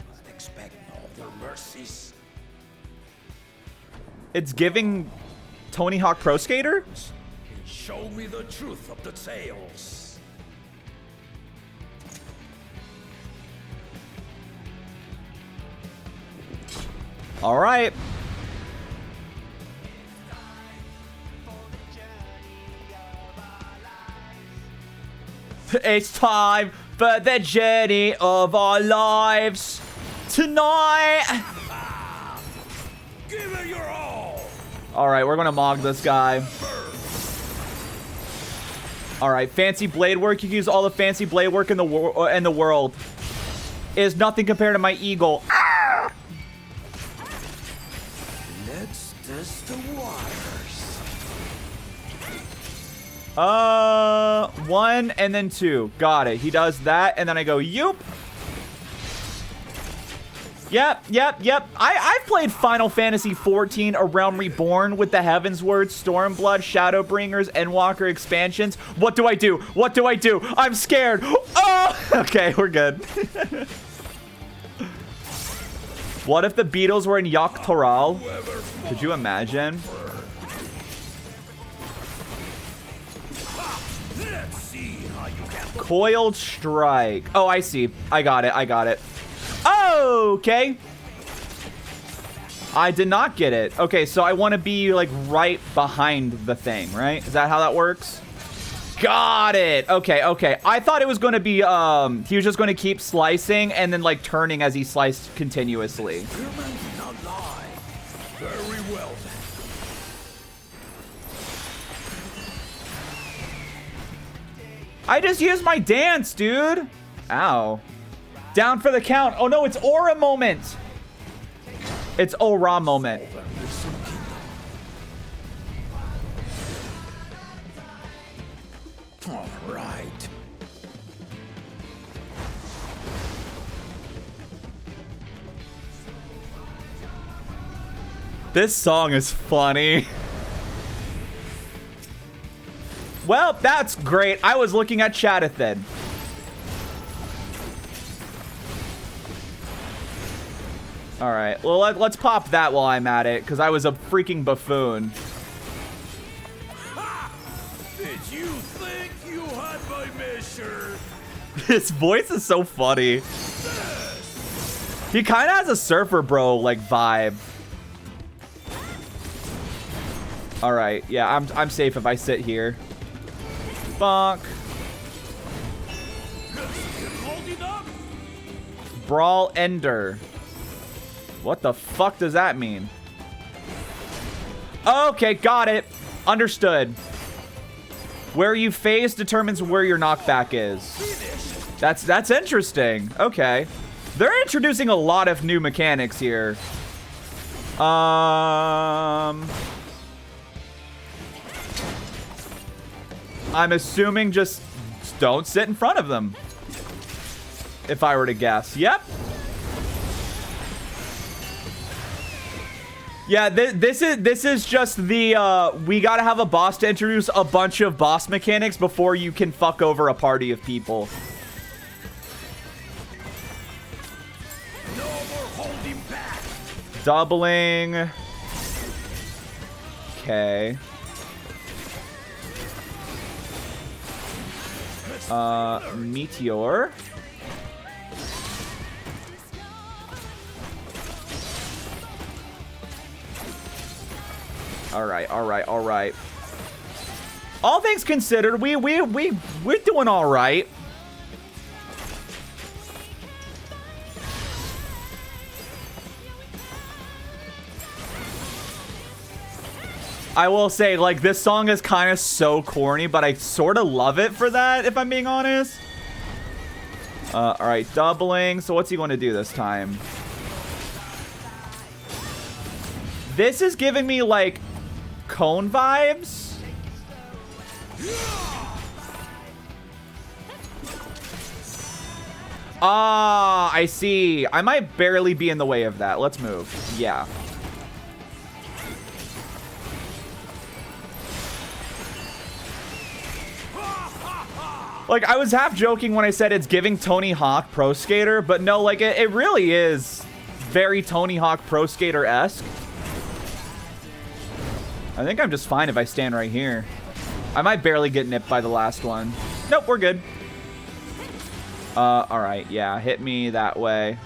But expect no other mercies. It's giving Tony Hawk Pro Skater? Show me the truth of the tales. All right. It's time for the journey of our lives tonight. Give it your all. All right, we're gonna mog this guy. All right, fancy blade work. You can use all the fancy blade work in the world. It is nothing compared to my eagle. Let's test the waters. 1 and then 2. Got it. He does that, and then I go, yoop. Yep. I've played Final Fantasy XIV, A Realm Reborn with the Heavensward, Stormblood, Shadowbringers, Endwalker expansions. What do I do? What do I do? I'm scared. Oh! Okay, we're good. What if the Beatles were in Yogg-Toral? Could you imagine? Coiled Strike. Oh, I see. I got it. Okay. I did not get it. Okay, so I want to be, like, right behind the thing, right? Is that how that works? Got it. Okay. I thought it was going to be, he was just going to keep slicing and then, like, turning as he sliced continuously. Very well. I just used my dance, dude. Ow. Down for the count. Oh, no, it's Aura moment. It's Aura moment. All right. This song is funny. Well, that's great. I was looking at Chatathan. All right. Well, let's pop that while I'm at it, because I was a freaking buffoon. Did you think you had my measure? His voice is so funny. He kind of has a surfer bro like vibe. All right. Yeah, I'm safe if I sit here. Bonk. Brawl Ender. What the fuck does that mean? Okay, got it. Understood. Where you phase determines where your knockback is. That's interesting. Okay. They're introducing a lot of new mechanics here. I'm assuming just don't sit in front of them. If I were to guess. Yep. Yeah, this is just the we gotta have a boss to introduce a bunch of boss mechanics before you can fuck over a party of people. No more holding back. Doubling. Okay. Meteor. All right. All things considered, we're doing all right. I will say, like, this song is kind of so corny, but I sort of love it for that, if I'm being honest. All right, doubling. So what's he going to do this time? This is giving me, like, cone vibes. Ah, I see. I might barely be in the way of that. Let's move. Yeah. Like, I was half joking when I said it's giving Tony Hawk Pro Skater, but no, like, it really is very Tony Hawk Pro Skater-esque. I think I'm just fine if I stand right here. I might barely get nipped by the last one. Nope, we're good. All right, yeah, hit me that way.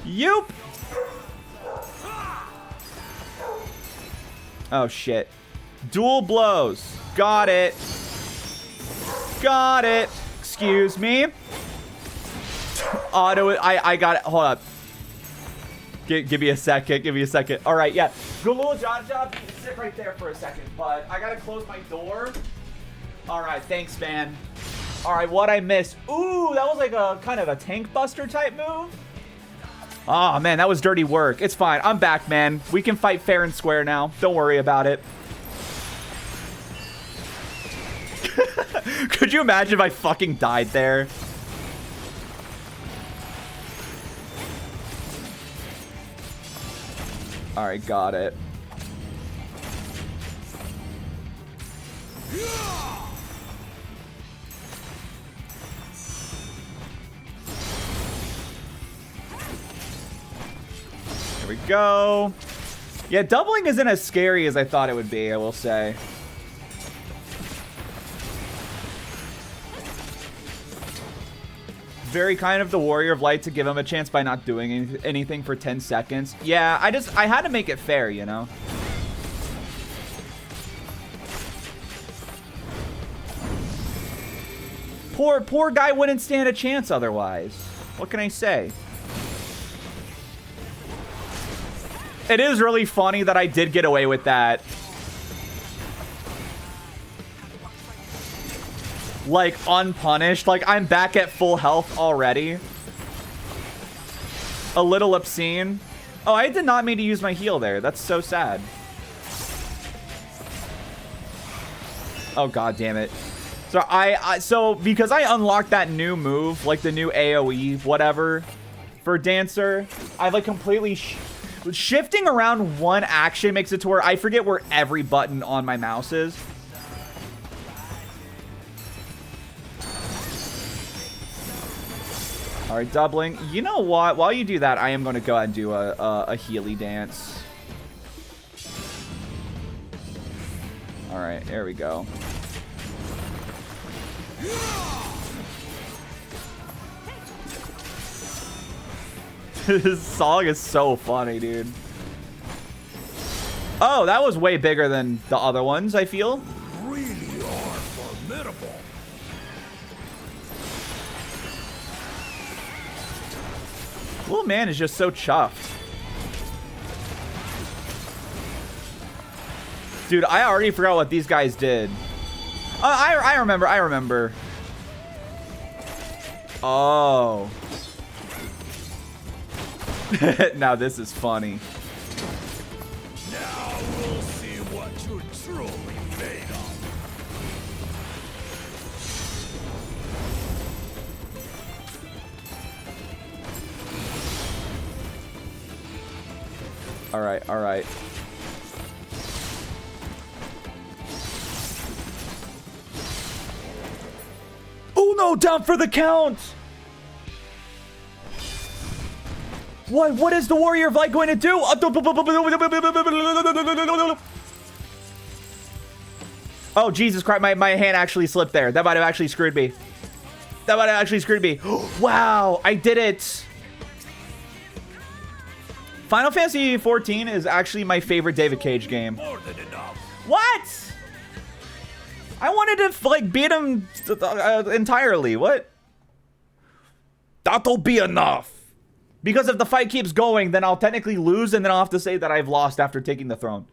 Yoop! Oh, shit. Dual blows. Got it. Got it. Excuse me. Auto it. I got it. Hold up. Give me a second. Give me a second. All right, yeah. Galul Job, you can sit right there for a second, but I gotta close my door. All right, thanks, man. All right, what I missed? Ooh, that was like a kind of a tank buster type move. Oh, man, that was dirty work. It's fine. I'm back, man. We can fight fair and square now. Don't worry about it. Could you imagine if I fucking died there? All right, got it. There we go. Yeah, doubling isn't as scary as I thought it would be, I will say. Very kind of the Warrior of Light to give him a chance by not doing anything for 10 seconds. Yeah, I had to make it fair, you know? Poor guy wouldn't stand a chance otherwise. What can I say? It is really funny that I did get away with that. Like, unpunished. Like, I'm back at full health already. A little obscene. Oh, I did not mean to use my heal there. That's so sad. Oh, god damn it. So, so because I unlocked that new move, like the new AoE, whatever, for Dancer, I've, like, completely... shifting around one action makes it to where I forget where every button on my mouse is. All right, doubling. You know what? While you do that, I am going to go ahead and do a Healy dance. All right, there we go. This song is so funny, dude. Oh, that was way bigger than the other ones, I feel. Really are formidable. Little man is just so chuffed. Dude, I already forgot what these guys did. I remember. Oh. Now this is funny. Now we'll see what you're truly made of. Alright, alright. Oh no, down for the count! What is the Warrior of Light going to do? Oh, Jesus Christ, my hand actually slipped there. That might have actually screwed me. That might have actually screwed me. Wow, I did it. Final Fantasy XIV is actually my favorite David Cage game. What? I wanted to, like, beat him entirely. What? That'll be enough. Because if the fight keeps going, then I'll technically lose, and then I'll have to say that I've lost after taking the throne.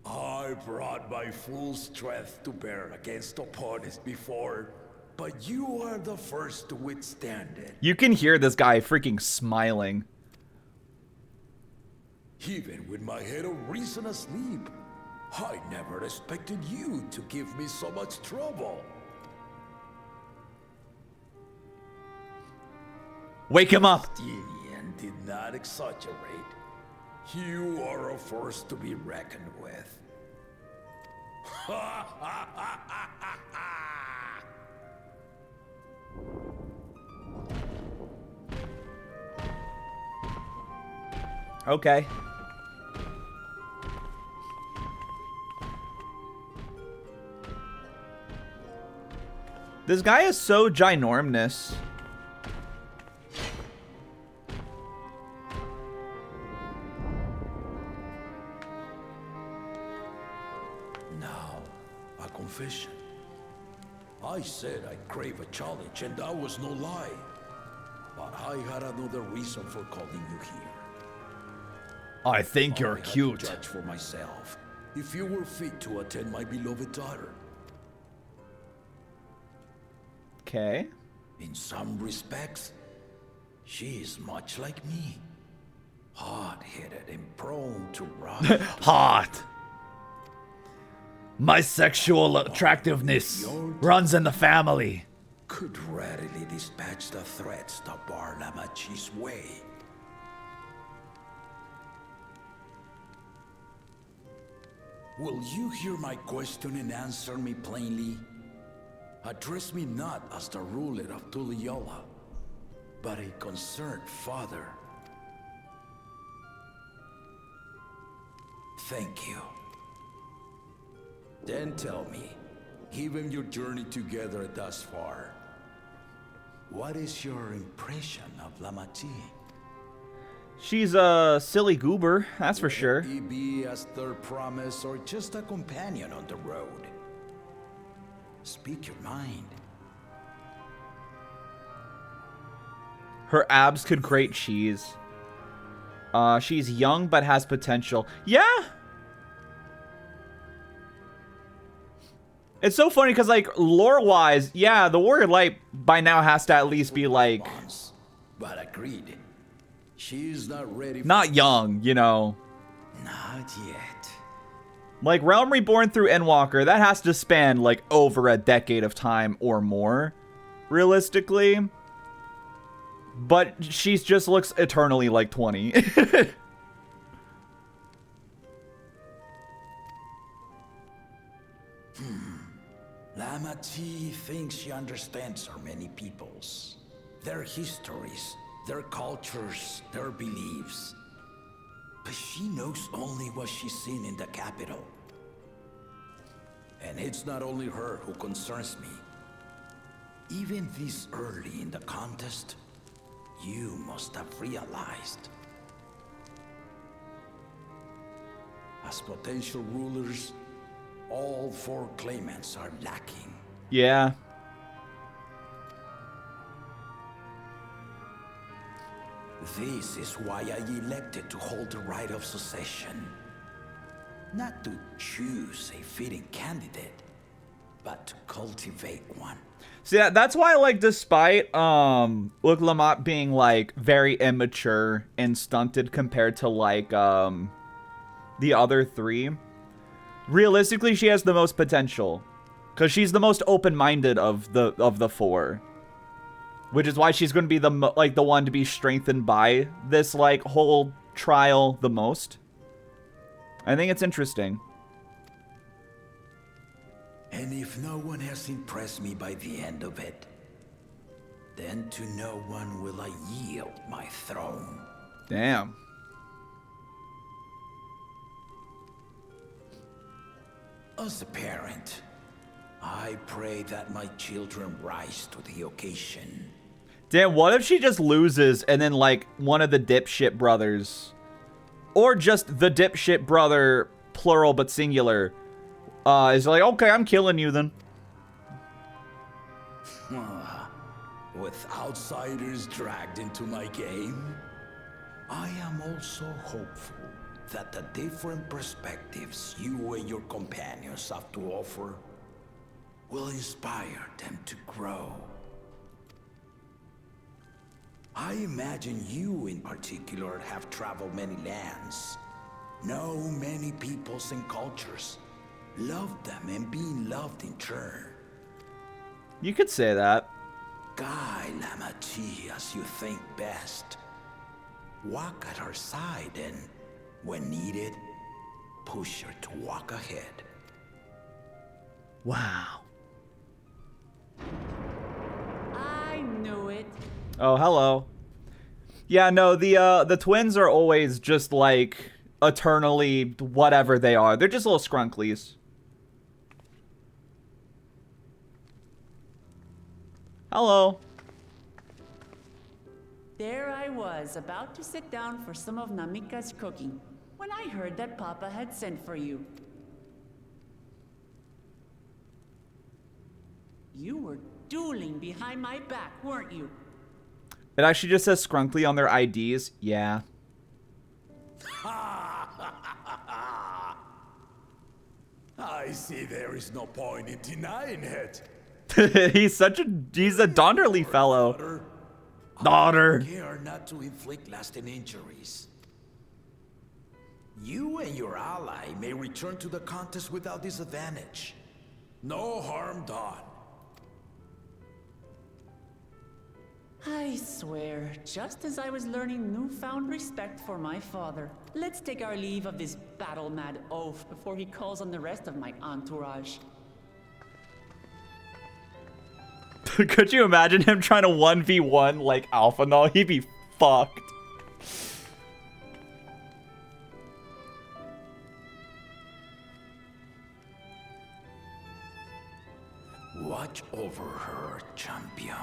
I brought my full strength to bear against opponents before, but you are the first to withstand it. You can hear this guy freaking smiling. Even with my head of reason asleep, I never expected you to give me so much trouble. Wake him up. Did not exaggerate. You are a force to be reckoned with. Okay. This guy is so ginormous. Confession. I said I crave a challenge, and that was no lie. But I had another reason for calling you here. I think you're I had cute. to judge for myself if you were fit to attend my beloved daughter. Okay. In some respects, she is much like me. Hot-headed and prone to rot. Hot. My sexual attractiveness runs in the family. Could readily dispatch the threats that bar Lamachi's way. Will you hear my question and answer me plainly? Address me not as the ruler of Tuliyola, but a concerned father. Thank you. Then tell me, given your journey together thus far, what is your impression of Lamachi? She's a silly goober, that's for sure. Will he be as their promise or just a companion on the road? Speak your mind. Her abs could grate cheese. She's young but has potential. Yeah. It's so funny because, like, lore-wise, yeah, the Warrior Light by now has to at least be, like... But agreed. She's not ready. Not young, you know. Not yet. Like, Realm Reborn through Endwalker, that has to span, like, over a decade of time or more, realistically. But she just looks eternally like 20. Lamachi thinks she understands our many peoples. Their histories, their cultures, their beliefs. But she knows only what she's seen in the capital. And it's not only her who concerns me. Even this early in the contest, you must have realized. As potential rulers, all four claimants are lacking. Yeah. This is why I elected to hold the right of succession. Not to choose a fitting candidate, but to cultivate one. So yeah, that's why, like, despite Luc Lamont being, like, very immature and stunted compared to, like, the other three, realistically she has the most potential. Because she's the most open-minded of the four. Which is why she's going to be the one to be strengthened by this, like, whole trial the most. I think it's interesting. And if no one has impressed me by the end of it, then to no one will I yield my throne. Damn. As a parent, I pray that my children rise to the occasion. Damn, what if she just loses and then, like, one of the dipshit brothers, or just the dipshit brother, plural but singular, is like, okay, I'm killing you then. With outsiders dragged into my game, I am also hopeful that the different perspectives you and your companions have to offer will inspire them to grow. I imagine you in particular have traveled many lands, know many peoples and cultures, loved them and being loved in turn. You could say that. Guide Lamati as you think best. Walk at her side and, when needed, push her to walk ahead. Wow. I knew it. Oh, hello. Yeah, no, the twins are always just like eternally whatever they are. They're just little scrunklies. Hello. There I was, about to sit down for some of Namika's cooking, when I heard that Papa had sent for you. You were dueling behind my back, weren't you? It actually just says scrunkly on their IDs. Yeah. I see there is no point in denying it. he's a Dawntrail fellow. Daughter. I care not to inflict lasting injuries. You and your ally may return to the contest without disadvantage. No harm done. I swear, just as I was learning newfound respect for my father. Let's take our leave of this battle-mad oaf before he calls on the rest of my entourage. Could you imagine him trying to 1v1 like Alpha Null? He'd be fucked. Watch over her, champion.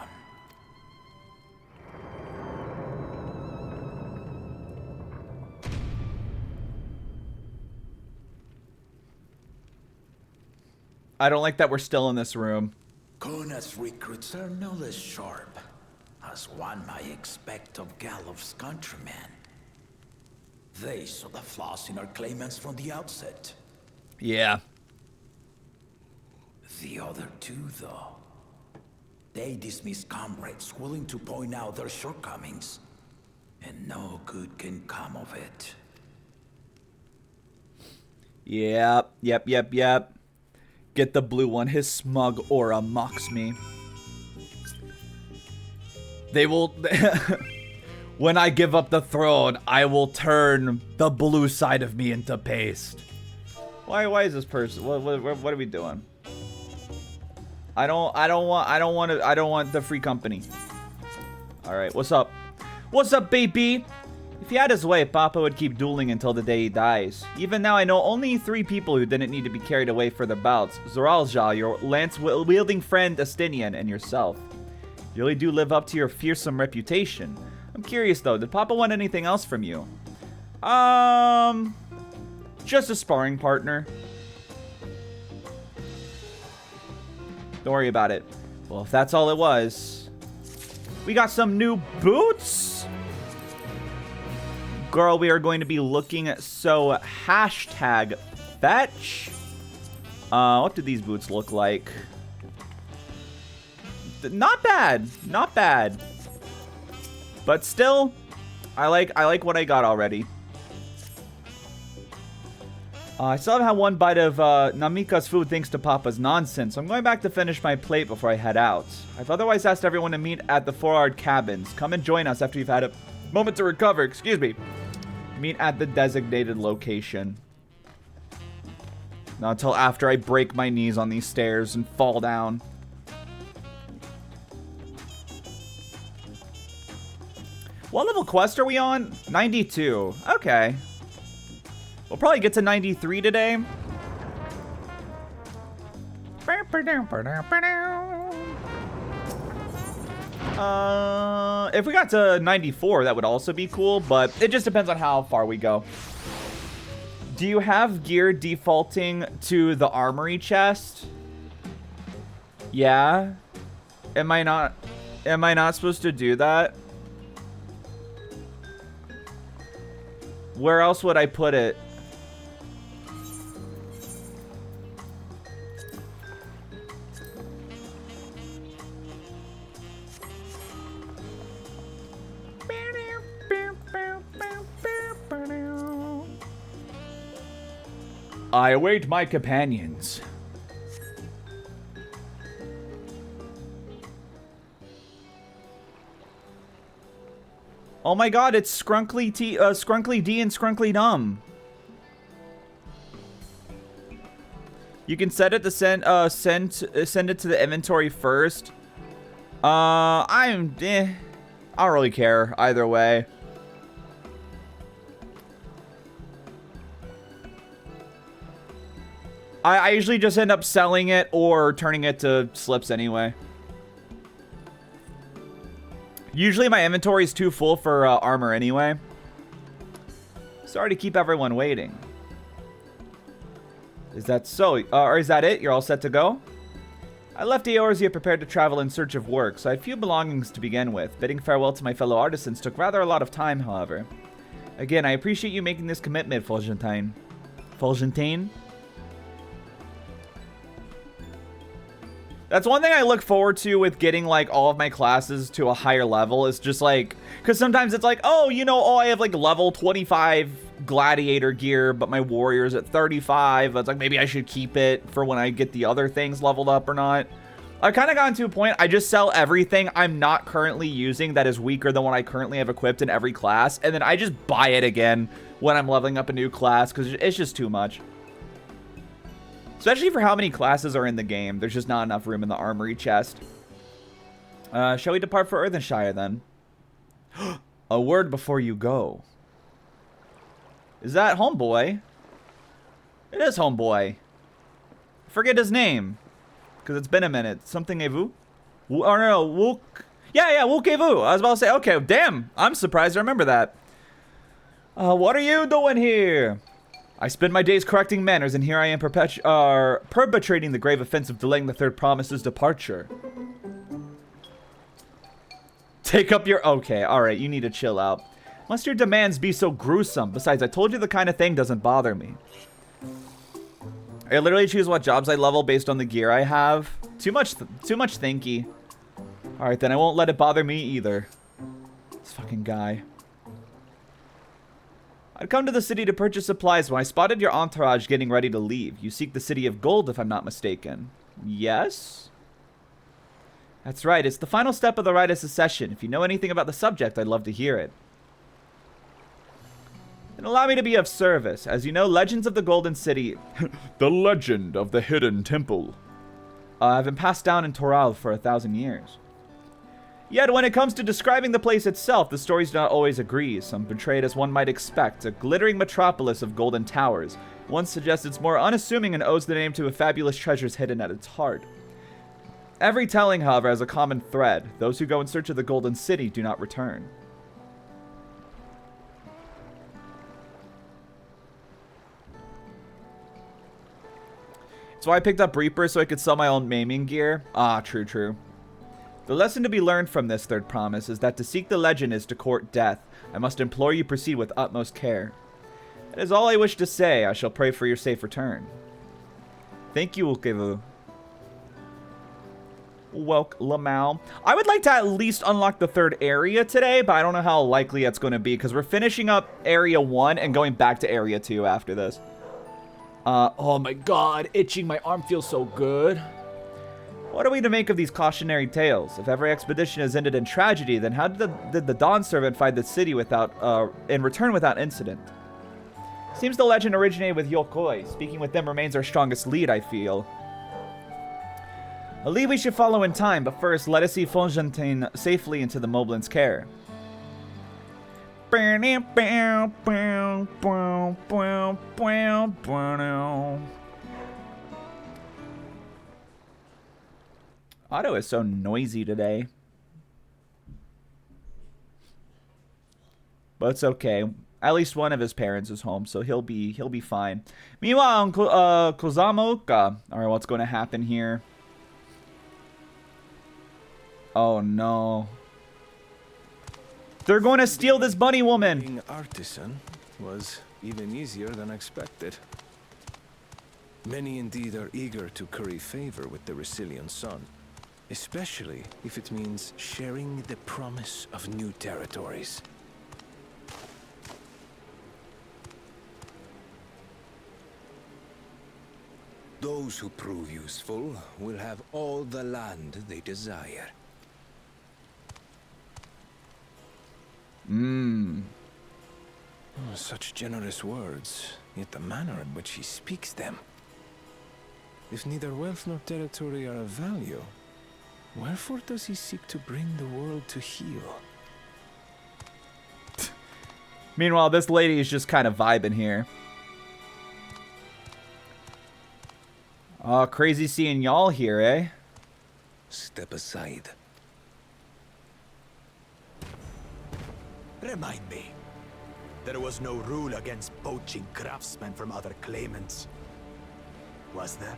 I don't like that we're still in this room. Kona's recruits are no less sharp, as one might expect of Galloff's countrymen. They saw the flaws in our claimants from the outset. Yeah. The other two, though, they dismiss comrades willing to point out their shortcomings, and no good can come of it. Yep. Get the blue one. His smug aura mocks me. They will... When I give up the throne, I will turn the blue side of me into paste. Why is this person... What are we doing? I don't want the free company. Alright, what's up? What's up, baby? If he had his way, Papa would keep dueling until the day he dies. Even now, I know only 3 people who didn't need to be carried away for their bouts. Zoralja, your lance-wielding friend Estinian, and yourself. You really do live up to your fearsome reputation. I'm curious, though, did Papa want anything else from you? Just a sparring partner. Don't worry about it. Well, if that's all it was. We got some new boots. Girl, we are going to be looking at, so hashtag fetch. What do these boots look like? Not bad. Not bad. But still, I like what I got already. I still haven't had one bite of Namika's food thanks to Papa's nonsense, so I'm going back to finish my plate before I head out. I've otherwise asked everyone to meet at the 4-hour cabins. Come and join us after you've had a moment to recover, excuse me. Meet at the designated location. Not until after I break my knees on these stairs and fall down. What level quest are we on? 92. Okay. We'll probably get to 93 today. If we got to 94, that would also be cool, but it just depends on how far we go. Do you have gear defaulting to the armory chest? Yeah. Am I not supposed to do that? Where else would I put it? I await my companions. Oh my god, it's Skrunkly Skrunkly D and Skrunkly Dumb. You can set it to send it to the inventory first. I don't really care either way. I usually just end up selling it or turning it to slips anyway. Usually my inventory is too full for armor anyway. Sorry to keep everyone waiting. Is that so? Or is that it? You're all set to go? I left Eorzea prepared to travel in search of work, so I had few belongings to begin with. Bidding farewell to my fellow artisans took rather a lot of time, however. Again, I appreciate you making this commitment, Fulgentine. Fulgentine? That's one thing I look forward to with getting, like, all of my classes to a higher level. Is just, like... Because sometimes it's like, oh, you know, I have, like, level 25 gladiator gear, but my warrior's at 35. It's like, maybe I should keep it for when I get the other things leveled up or not. I've kind of gotten to a point, I just sell everything I'm not currently using that is weaker than what I currently have equipped in every class. And then I just buy it again when I'm leveling up a new class, because it's just too much. Especially for how many classes are in the game. There's just not enough room in the armory chest. Shall we depart for Earthenshire then? A word before you go. Is that Homeboy? It is Homeboy. Forget his name. Because it's been a minute. Something Evu? Oh no, Wook. Yeah, Wook Evu. I was about to say, okay, damn. I'm surprised I remember that. What are you doing here? I spend my days correcting manners, and here I am perpetrating the grave offense of delaying the third promise's departure. Take up your... Okay, alright, you need to chill out. Must your demands be so gruesome? Besides, I told you the kind of thing doesn't bother me. I literally choose what jobs I level based on the gear I have. Too much thinky. Alright, then I won't let it bother me either. This fucking guy. I'd come to the city to purchase supplies when I spotted your entourage getting ready to leave. You seek the City of Gold, if I'm not mistaken. Yes? That's right, it's the final step of the rite of secession. If you know anything about the subject, I'd love to hear it. Then allow me to be of service. As you know, legends of the Golden City... the legend of the Hidden Temple... have been passed down in Toral for 1,000 years. Yet, when it comes to describing the place itself, the stories do not always agree. Some portray it as one might expect, a glittering metropolis of golden towers. One suggests it's more unassuming and owes the name to a fabulous treasures hidden at its heart. Every telling, however, has a common thread. Those who go in search of the Golden City do not return. So I picked up Reaper so I could sell my own maiming gear. Ah, true. The lesson to be learned from this third promise is that to seek the legend is to court death. I must implore you proceed with utmost care. That is all I wish to say. I shall pray for your safe return. Thank you, Ukevu. Welcome, Lamau. I would like to at least unlock the third area today, but I don't know how likely that's going to be because we're finishing up Area 1 and going back to Area 2 after this. Oh my god, itching. My arm feels so good. What are we to make of these cautionary tales? If every expedition has ended in tragedy, then how did the Dawn Servant find the city and return without incident? Seems the legend originated with Yooree. Speaking with them remains our strongest lead, I feel. A lead we should follow in time, but first, let us see Fontaine safely into the Moblin's care. Otto is so noisy today. But it's okay. At least one of his parents is home, so he'll be fine. Meanwhile, Kuzamoka. Alright, what's going to happen here? Oh no. They're going to steal this bunny woman. Being artisan was even easier than expected. Many indeed are eager to curry favor with the Resilian sun, especially if it means sharing the promise of new territories. Those who prove useful will have all the land they desire. Such generous words, yet the manner in which he speaks them. If neither wealth nor territory are of value, wherefore does he seek to bring the world to heel? Meanwhile, this lady is just kind of vibing here. Oh, crazy seeing y'all here, eh? Step aside. Remind me. There was no rule against poaching craftsmen from other claimants. Was there?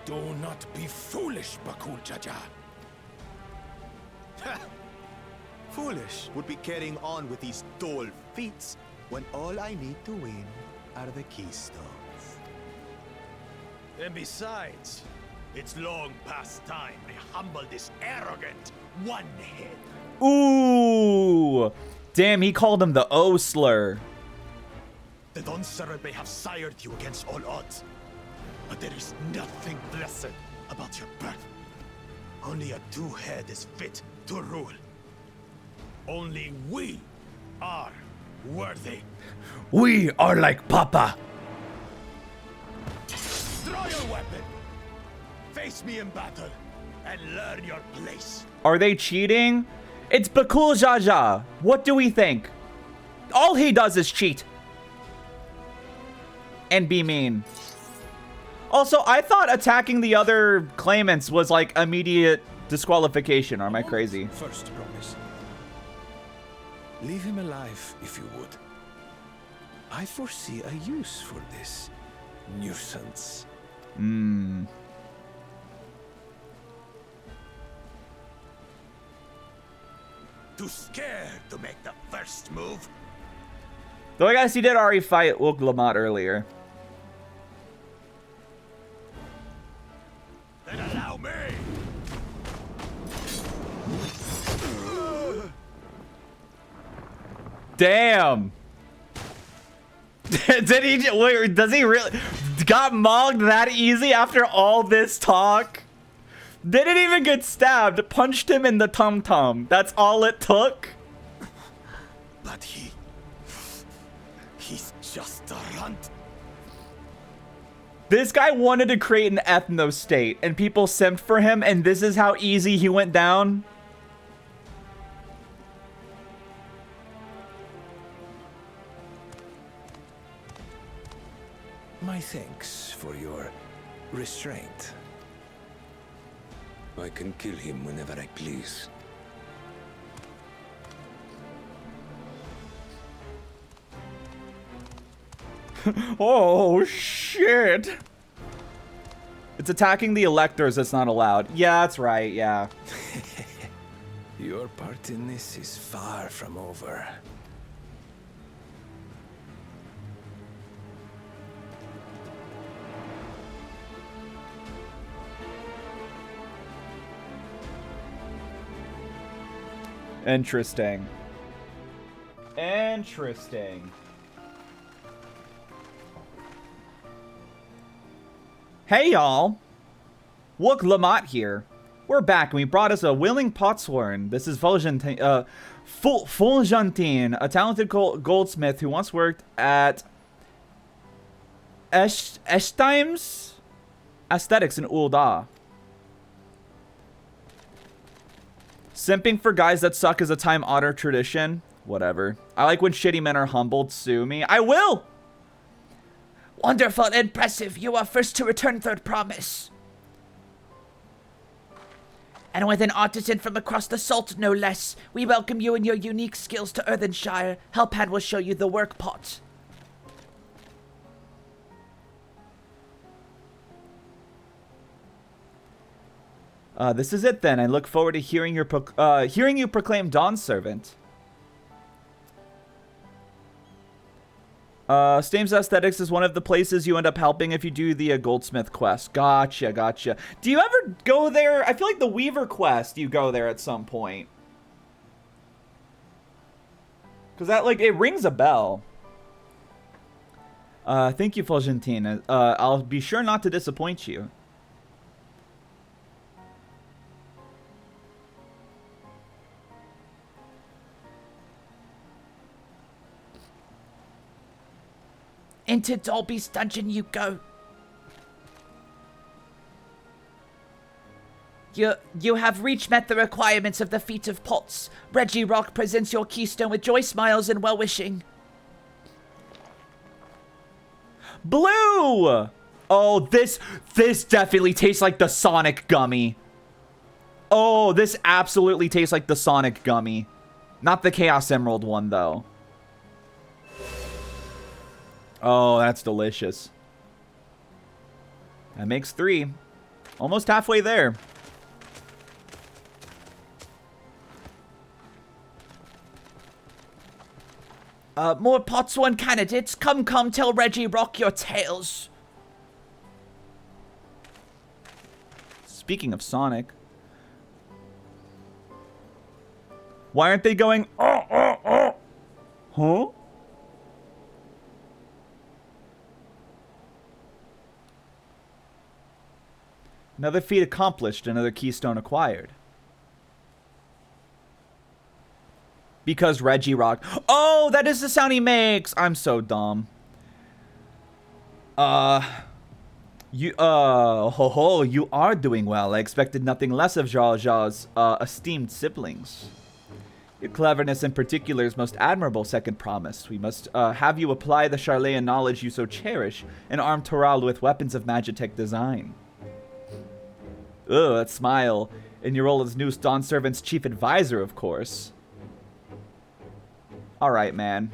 Do not be foolish, Bakul Jaja. Foolish would be carrying on with these dull feats when all I need to win are the keystones. And besides, it's long past time I humble this arrogant one-head. Ooh! Damn, he called him the O slur. The Dawntrail may have sired you against all odds, but there is nothing blessed about your birth. Only a two-head is fit to rule. Only we are worthy. We are like Papa. Draw your weapon. Face me in battle and learn your place. Are they cheating? It's Bakul Jaja. What do we think? All he does is cheat. And be mean. Also, I thought attacking the other claimants was like immediate disqualification. Or am I crazy? First promise. Leave him alive if you would. I foresee a use for this nuisance. Too scared to make the first move? Though I guess he did already fight Uglamat earlier. Then allow me. Damn. Did he? Wait, does he really? Got mogged that easy after all this talk? Didn't even get stabbed. Punched him in the tum-tum. That's all it took? But he's just a runt. This guy wanted to create an ethno-state, and people simped for him, and this is how easy he went down? My thanks for your restraint. I can kill him whenever I please. Oh, shit. It's attacking the electors that's not allowed. Yeah, that's right, yeah. Your part in this is far from over. Interesting. Interesting. Hey, y'all. Look, Lamont here. We're back, and we brought us a willing potsworn. This is Fulgentine, a talented goldsmith who once worked at XIV's Aesthetics in Ul'dah. Simping for guys that suck is a time-honored tradition. Whatever. I like when shitty men are humbled. Sue me. I will! Wonderful, impressive. You are first to return, third promise. And with an artisan from across the salt, no less, we welcome you and your unique skills to Earthenshire. Helphand will show you the work pot. This is it then. I look forward to hearing you proclaim Dawn Servant. Stames Aesthetics is one of the places you end up helping if you do the Goldsmith quest. Gotcha, gotcha. Do you ever go there? I feel like the Weaver quest, you go there at some point. Because that, like, it rings a bell. Thank you, Fulgentine. I'll be sure not to disappoint you. Into Dolby's dungeon you go. You have met the requirements of the Feat of Pots. Reggie Rock presents your keystone with joy smiles and well-wishing. Blue! Oh, this definitely tastes like the Sonic gummy. Oh, this absolutely tastes like the Sonic gummy. Not the Chaos Emerald one, though. Oh, that's delicious. That makes 3. Almost halfway there. More Potsworn candidates. Come, tell Reggie Rock your tales. Speaking of Sonic. Why aren't they going, oh? Huh? Another feat accomplished, another keystone acquired. Because Reggie Rock. Oh, that is the sound he makes. I'm so dumb. You are doing well. I expected nothing less of Zhao Zhao's esteemed siblings. Your cleverness in particular is most admirable, second promise. We must have you apply the Charlayan knowledge you so cherish and arm Toral with weapons of Magitech design. Ugh, that smile. In your role as new Dawn Servant's chief advisor, of course. Alright, man.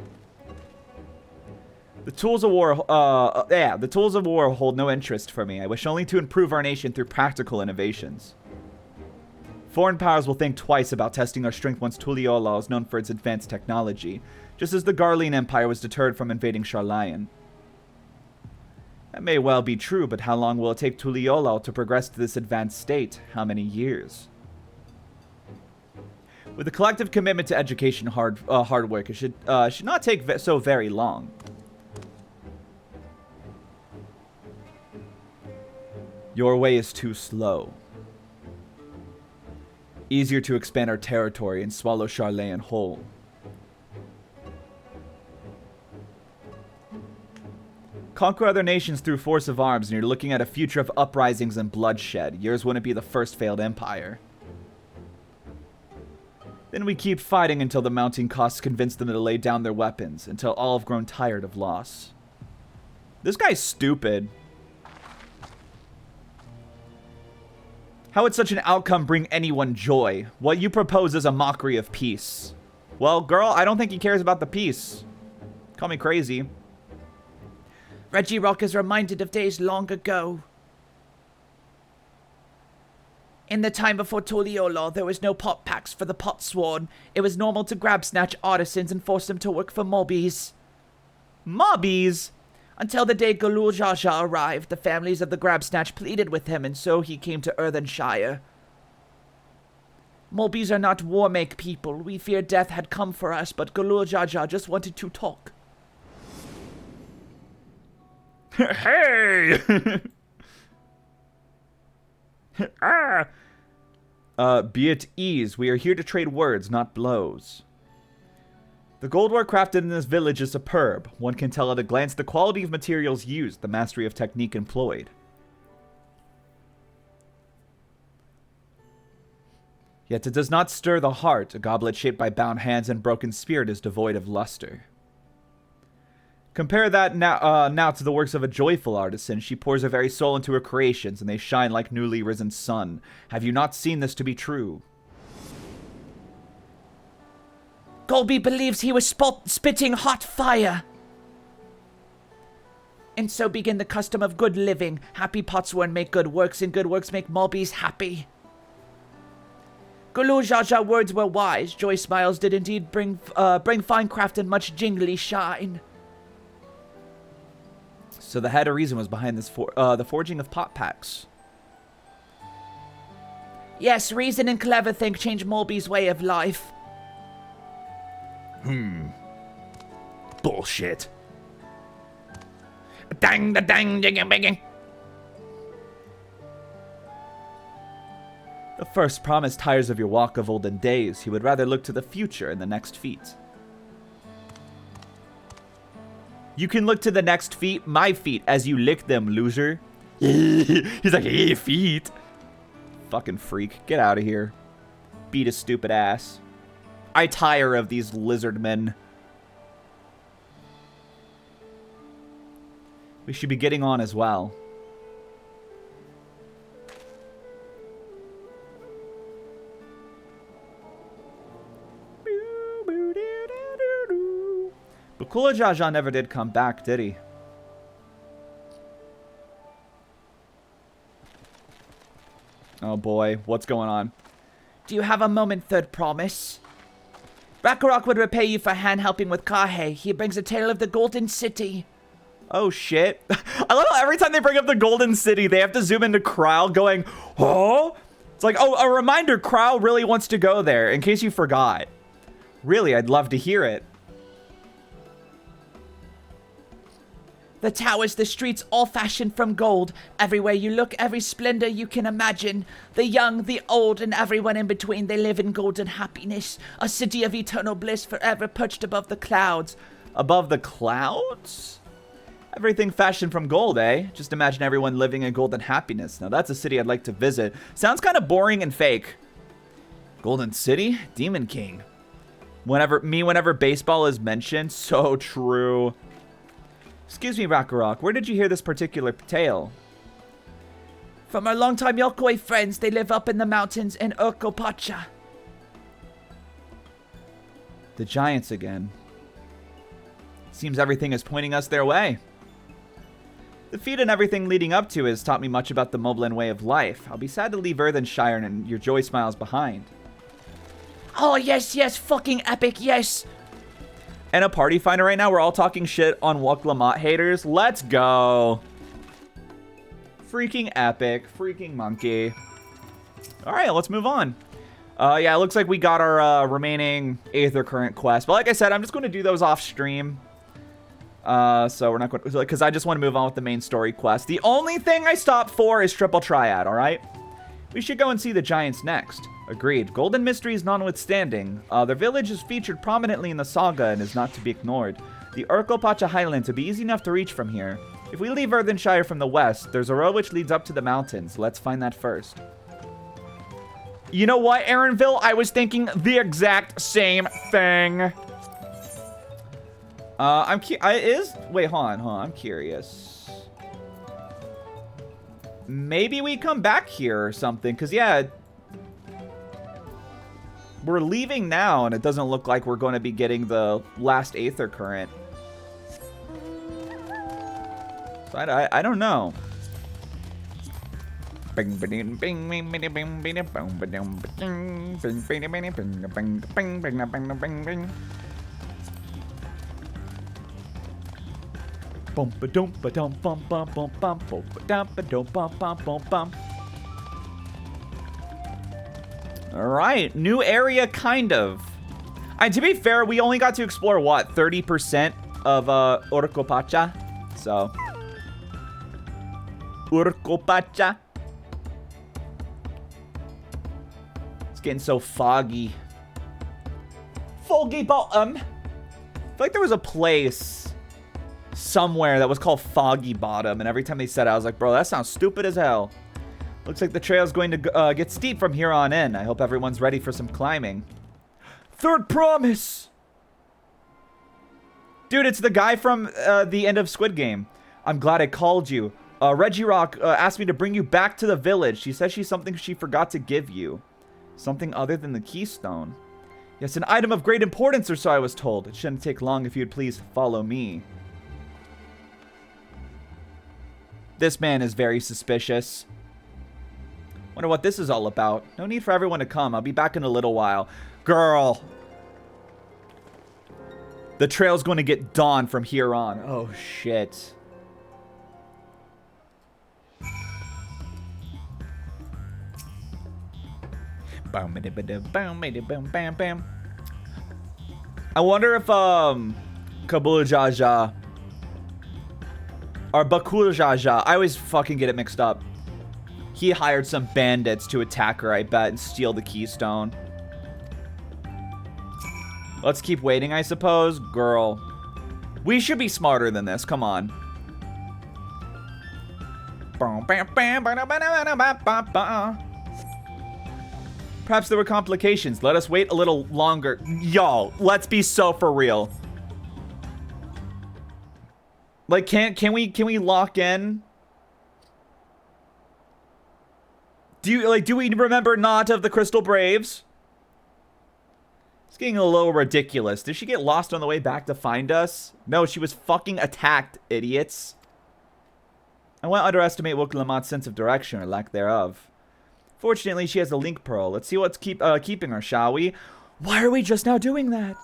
The tools of war, the tools of war hold no interest for me. I wish only to improve our nation through practical innovations. Foreign powers will think twice about testing our strength once Tuliyollal is known for its advanced technology, just as the Garlean Empire was deterred from invading Charlayan. That may well be true, but how long will it take Tuliyollal to progress to this advanced state? How many years? With a collective commitment to education hard work, it should not take so very long. Your way is too slow. Easier to expand our territory and swallow Charlayan whole. Conquer other nations through force of arms, and you're looking at a future of uprisings and bloodshed. Yours wouldn't be the first failed empire. Then we keep fighting until the mounting costs convince them to lay down their weapons, until all have grown tired of loss. This guy's stupid. How would such an outcome bring anyone joy? What you propose is a mockery of peace. Well, girl, I don't think he cares about the peace. Call me crazy. Reggie Rock is reminded of days long ago. In the time before Tuliyollal, there was no pot packs for the Potsworn. It was normal to grab snatch artisans and force them to work for mobbies. Mobbies? Until the day Galul Jaja arrived, the families of the Grabsnatch pleaded with him, and so he came to Earthenshire. Mobbies are not war-make people. We fear death had come for us, but Galul Jaja just wanted to talk. Hey! Be at ease. We are here to trade words, not blows. The goldware crafted in this village is superb. One can tell at a glance the quality of materials used, the mastery of technique employed. Yet it does not stir the heart. A goblet shaped by bound hands and broken spirit is devoid of luster. Compare that now to the works of a joyful artisan. She pours her very soul into her creations, and they shine like newly risen sun. Have you not seen this to be true? Golby believes he was spitting hot fire. And so begin the custom of good living. Happy Potsworn make good works, and good works make Mulbies happy. Gulu Jaja words were wise. Joy smiles did indeed bring fine craft and much jingly shine. So the head of reason was behind this the forging of pot packs. Yes, reason and clever think change Mulby's way of life. Bullshit. Dang da dang ding banging. The first promise tires of your walk of olden days. He would rather look to the future in the next feat. You can look to the next feet, my feet, as you lick them, loser. He's like, hey, feet. Fucking freak. Get out of here. Beat his stupid ass. I tire of these lizard men. We should be getting on as well. But Kula Jaja never did come back, did he? Oh boy, what's going on? Do you have a moment, third promise? Rakarok would repay you for hand helping with Kahe. He brings a tale of the Golden City. Oh shit. I love how every time they bring up the Golden City, they have to zoom into Krau going, oh? It's like, oh, a reminder, Krau really wants to go there, in case you forgot. Really, I'd love to hear it. The towers, the streets, all fashioned from gold. Everywhere you look, every splendor you can imagine. The young, the old, and everyone in between, they live in golden happiness. A city of eternal bliss forever perched above the clouds. Above the clouds? Everything fashioned from gold, eh? Just imagine everyone living in golden happiness. Now that's a city I'd like to visit. Sounds kind of boring and fake. Golden City? Demon King. Whenever baseball is mentioned, so true. Excuse me, Rakarok, where did you hear this particular tale? From our longtime Yokoi friends, they live up in the mountains in Urkopacha. The giants again. Seems everything is pointing us their way. The feat and everything leading up to it has taught me much about the Moblin way of life. I'll be sad to leave Earthenshire and your joy smiles behind. Oh, yes, yes, fucking epic, yes. And a party finder right now. We're all talking shit on Wuk-Lamont haters. Let's go. Freaking epic. Freaking monkey. All right, let's move on. Yeah, it looks like we got our remaining Aether Current quest. But like I said, I'm just going to do those off stream. So we're not going to, because I just want to move on with the main story quest. The only thing I stopped for is Triple Triad, all right? We should go and see the giants next. Agreed. Golden Mysteries notwithstanding, their village is featured prominently in the saga and is not to be ignored. The Urkopacha Highlands would be easy enough to reach from here. If we leave Earthenshire from the west, there's a road which leads up to the mountains. Let's find that first. You know what, Aaronville? I was thinking the exact same thing. Wait, hold on. I'm curious. Maybe we come back here or something, because, yeah, we're leaving now, and it doesn't look like we're going to be getting the last Aether Current. So I don't know. Alright, new area, kind of. And to be fair, we only got to explore, what, 30% of Urkopacha? So. Urkopacha. getting so foggy. Foggy Bottom. I feel like there was a place somewhere that was called Foggy Bottom, and every time they said it, I was like, bro, that sounds stupid as hell. Looks like the trail's going to get steep from here on in. I hope everyone's ready for some climbing. Third promise! Dude, it's the guy from the end of Squid Game. I'm glad I called you. Reggie Rock asked me to bring you back to the village. She says she's something she forgot to give you. Something other than the keystone. Yes, an item of great importance, or so I was told. It shouldn't take long if you'd please follow me. This man is very suspicious. Wonder what this is all about. No need for everyone to come. I'll be back in a little while. Girl. The trail's going to get dawn from here on. Oh, shit. I wonder if, Kabulajaja or Bakulajaja, I always fucking get it mixed up. He hired some bandits to attack her, I bet, and steal the keystone. Let's keep waiting, I suppose. Girl. We should be smarter than this. Come on. Perhaps there were complications. Let us wait a little longer. Y'all, let's be so for real. Like, can we lock in? Do we remember not of the Crystal Braves? It's getting a little ridiculous. Did she get lost on the way back to find us? No, she was fucking attacked, idiots. I won't underestimate Woklamat's sense of direction or lack thereof. Fortunately, she has a link pearl. Let's see what's keeping her, shall we? Why are we just now doing that?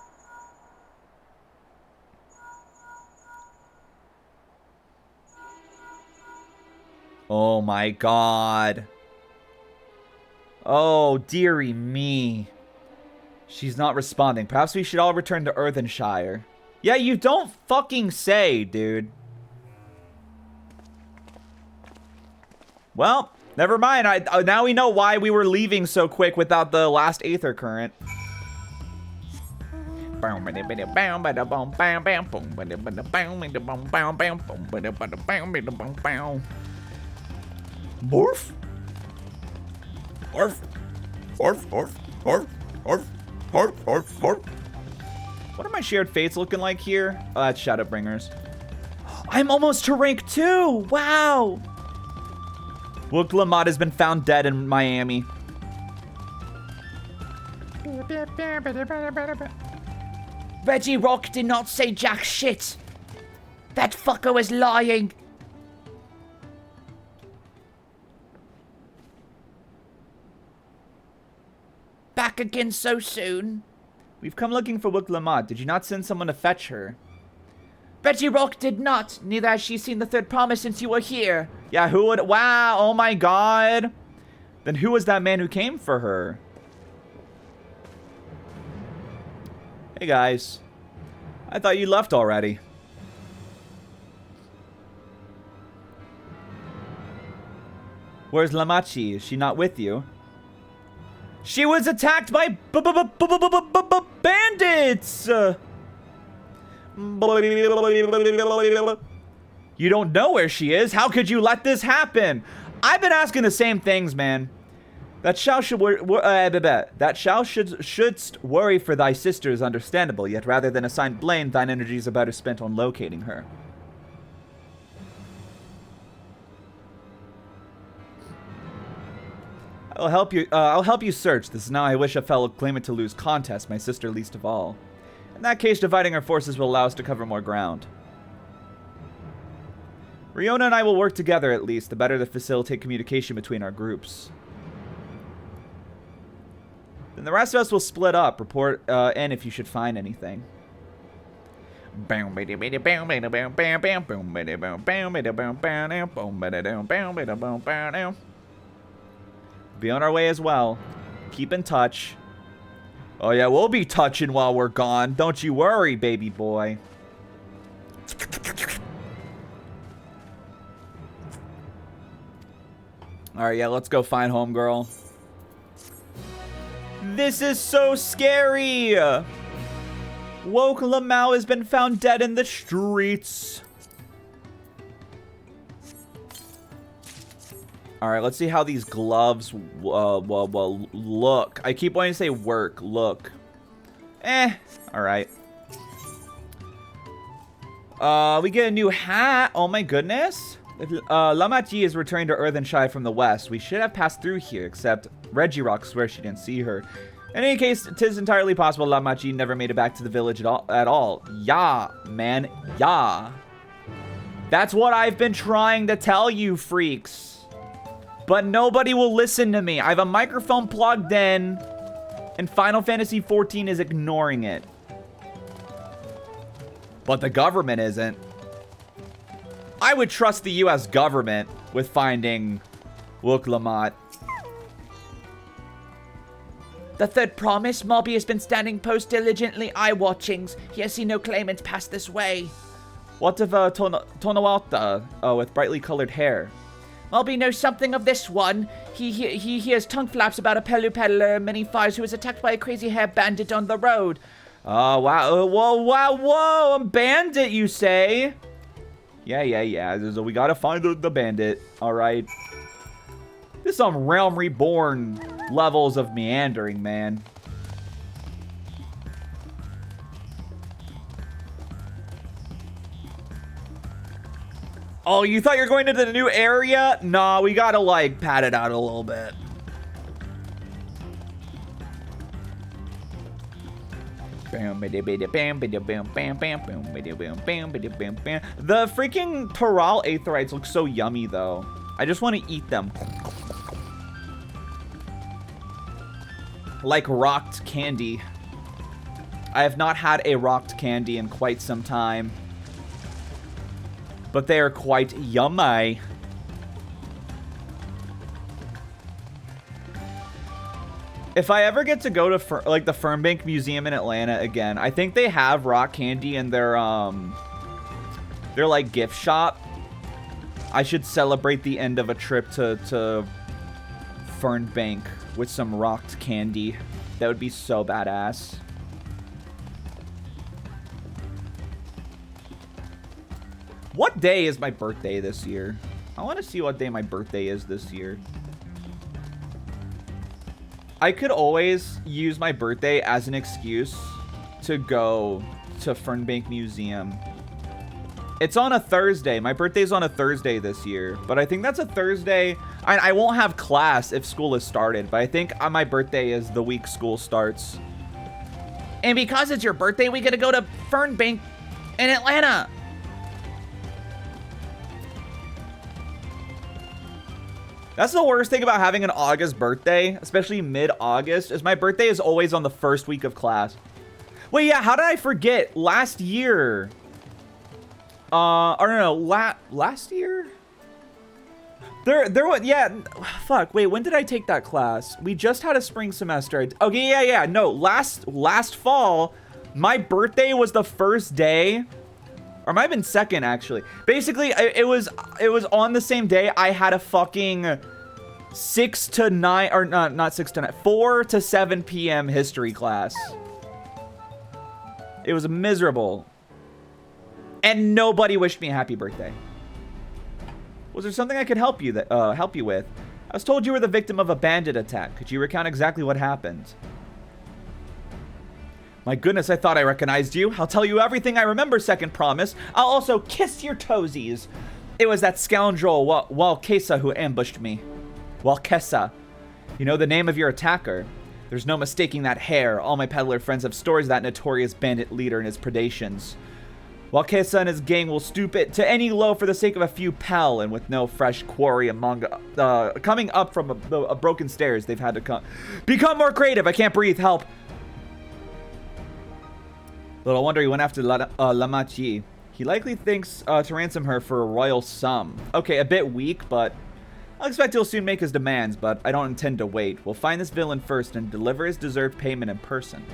Oh my god. Oh, dearie me. She's not responding. Perhaps we should all return to Earthenshire. Yeah, you don't fucking say, dude. Well, never mind. Now we know why we were leaving so quick without the last Aether Current. Morph? Orf. Orf, orf, orf, orf, orf, orf, orf. What are my shared fates looking like here? Oh, that's Shadowbringers. I'm almost to rank 2! Wow! Woklamat has been found dead in Miami. Reggie Rock did not say jack shit. That fucker was lying. Back again so soon. We've come looking for Woklamat. Did you not send someone to fetch her? Reggie Rock did not. Neither has she seen the third promise since you were here. Yeah, who would? Wow, oh my god. Then who was that man who came for her? Hey guys. I thought you left already. Where's Lamachi? Is she not with you? She was attacked by bandits! You don't know where she is? How could you let this happen? I've been asking the same things, man. That shouldst worry for thy sister is understandable, yet rather than assign blame, thine energies are better spent on locating her. I'll help you search. This is now I wish a fellow claimant to lose contest, my sister least of all. In that case, dividing our forces will allow us to cover more ground. Riona and I will work together at least, the better to facilitate communication between our groups. Then the rest of us will split up. Report in if you should find anything. Be on our way as well. Keep in touch. Oh yeah, we'll be touching while we're gone. Don't you worry, baby boy. Alright, yeah, let's go find homegirl. This is so scary. Woke Lamau has been found dead in the streets. All right, let's see how these gloves look. I keep wanting to say work. Look. All right. We get a new hat. Oh my goodness. Lamachi is returning to Earthenshire from the west. We should have passed through here, except Regirock swears she didn't see her. In any case, it is entirely possible Lamachi never made it back to the village at all. Yeah, man. Yeah. That's what I've been trying to tell you, freaks. But nobody will listen to me. I have a microphone plugged in, and Final Fantasy XIV is ignoring it. But the government isn't. I would trust the US government with finding Wook Lamont. The third promise, Mobby has been standing post diligently eye-watchings. He has seen no claimants pass this way. What of Tonawalta with brightly colored hair? Mobby knows something of this one. He hears tongue flaps about a Pelu peddler and many fires who was attacked by a crazy hair bandit on the road. Oh, wow. Whoa. A bandit, you say? Yeah. So we gotta find the bandit. All right. This is some Realm Reborn levels of meandering, man. Oh, you thought you were going into the new area? Nah, we gotta, like, pad it out a little bit. The freaking Toral Aetherites look so yummy, though. I just want to eat them. Like rocked candy. I have not had a rocked candy in quite some time. But they are quite yummy. If I ever get to go to like the Fernbank Museum in Atlanta again, I think they have rock candy in their like gift shop. I should celebrate the end of a trip to Fernbank with some rocked candy. That would be so badass. What day is my birthday this year? I want to see what day my birthday is this year. I could always use my birthday as an excuse to go to Fernbank Museum. It's on a Thursday. My birthday's on a Thursday this year, but I think that's a Thursday. I won't have class if school is started, but I think my birthday is the week school starts. And because it's your birthday, we get to go to Fernbank in Atlanta. That's the worst thing about having an August birthday, especially mid-August, is my birthday is always on the first week of class. Wait, yeah, how did I forget? Last year. Or no, last year? There was, yeah, fuck, wait, when did I take that class? We just had a spring semester. Okay, yeah, no, last fall, my birthday was the first day. Or it might have been second, actually. Basically, it was on the same day I had a fucking 6 to 9, or not 6 to 9, 4 to 7 p.m. history class. It was miserable. And nobody wished me a happy birthday. Was there something I could help you with? I was told you were the victim of a bandit attack. Could you recount exactly what happened? My goodness, I thought I recognized you. I'll tell you everything I remember, second promise. I'll also kiss your toesies. It was that scoundrel Walkesa who ambushed me. Walkesa. You know the name of your attacker. There's no mistaking that hair. All my peddler friends have stories of that notorious bandit leader and his predations. Walkesa and his gang will stoop it to any low for the sake of a few pel, and with no fresh quarry coming up from a broken stairs, they've had to become more creative. I can't breathe. Help. Little wonder he went after Lamachi. He likely thinks to ransom her for a royal sum. Okay, a bit weak, but I'll expect he'll soon make his demands, but I don't intend to wait. We'll find this villain first and deliver his deserved payment in person.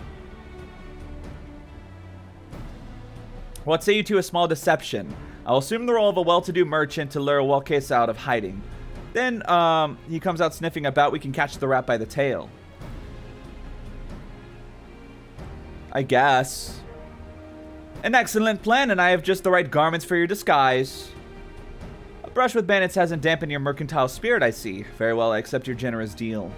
What say you to a small deception? I'll assume the role of a well-to-do merchant to lure Walkesa out of hiding. Then, he comes out sniffing about, we can catch the rat by the tail. I guess. An excellent plan, and I have just the right garments for your disguise. A brush with bandits hasn't dampened your mercantile spirit, I see. Very well, I accept your generous deal.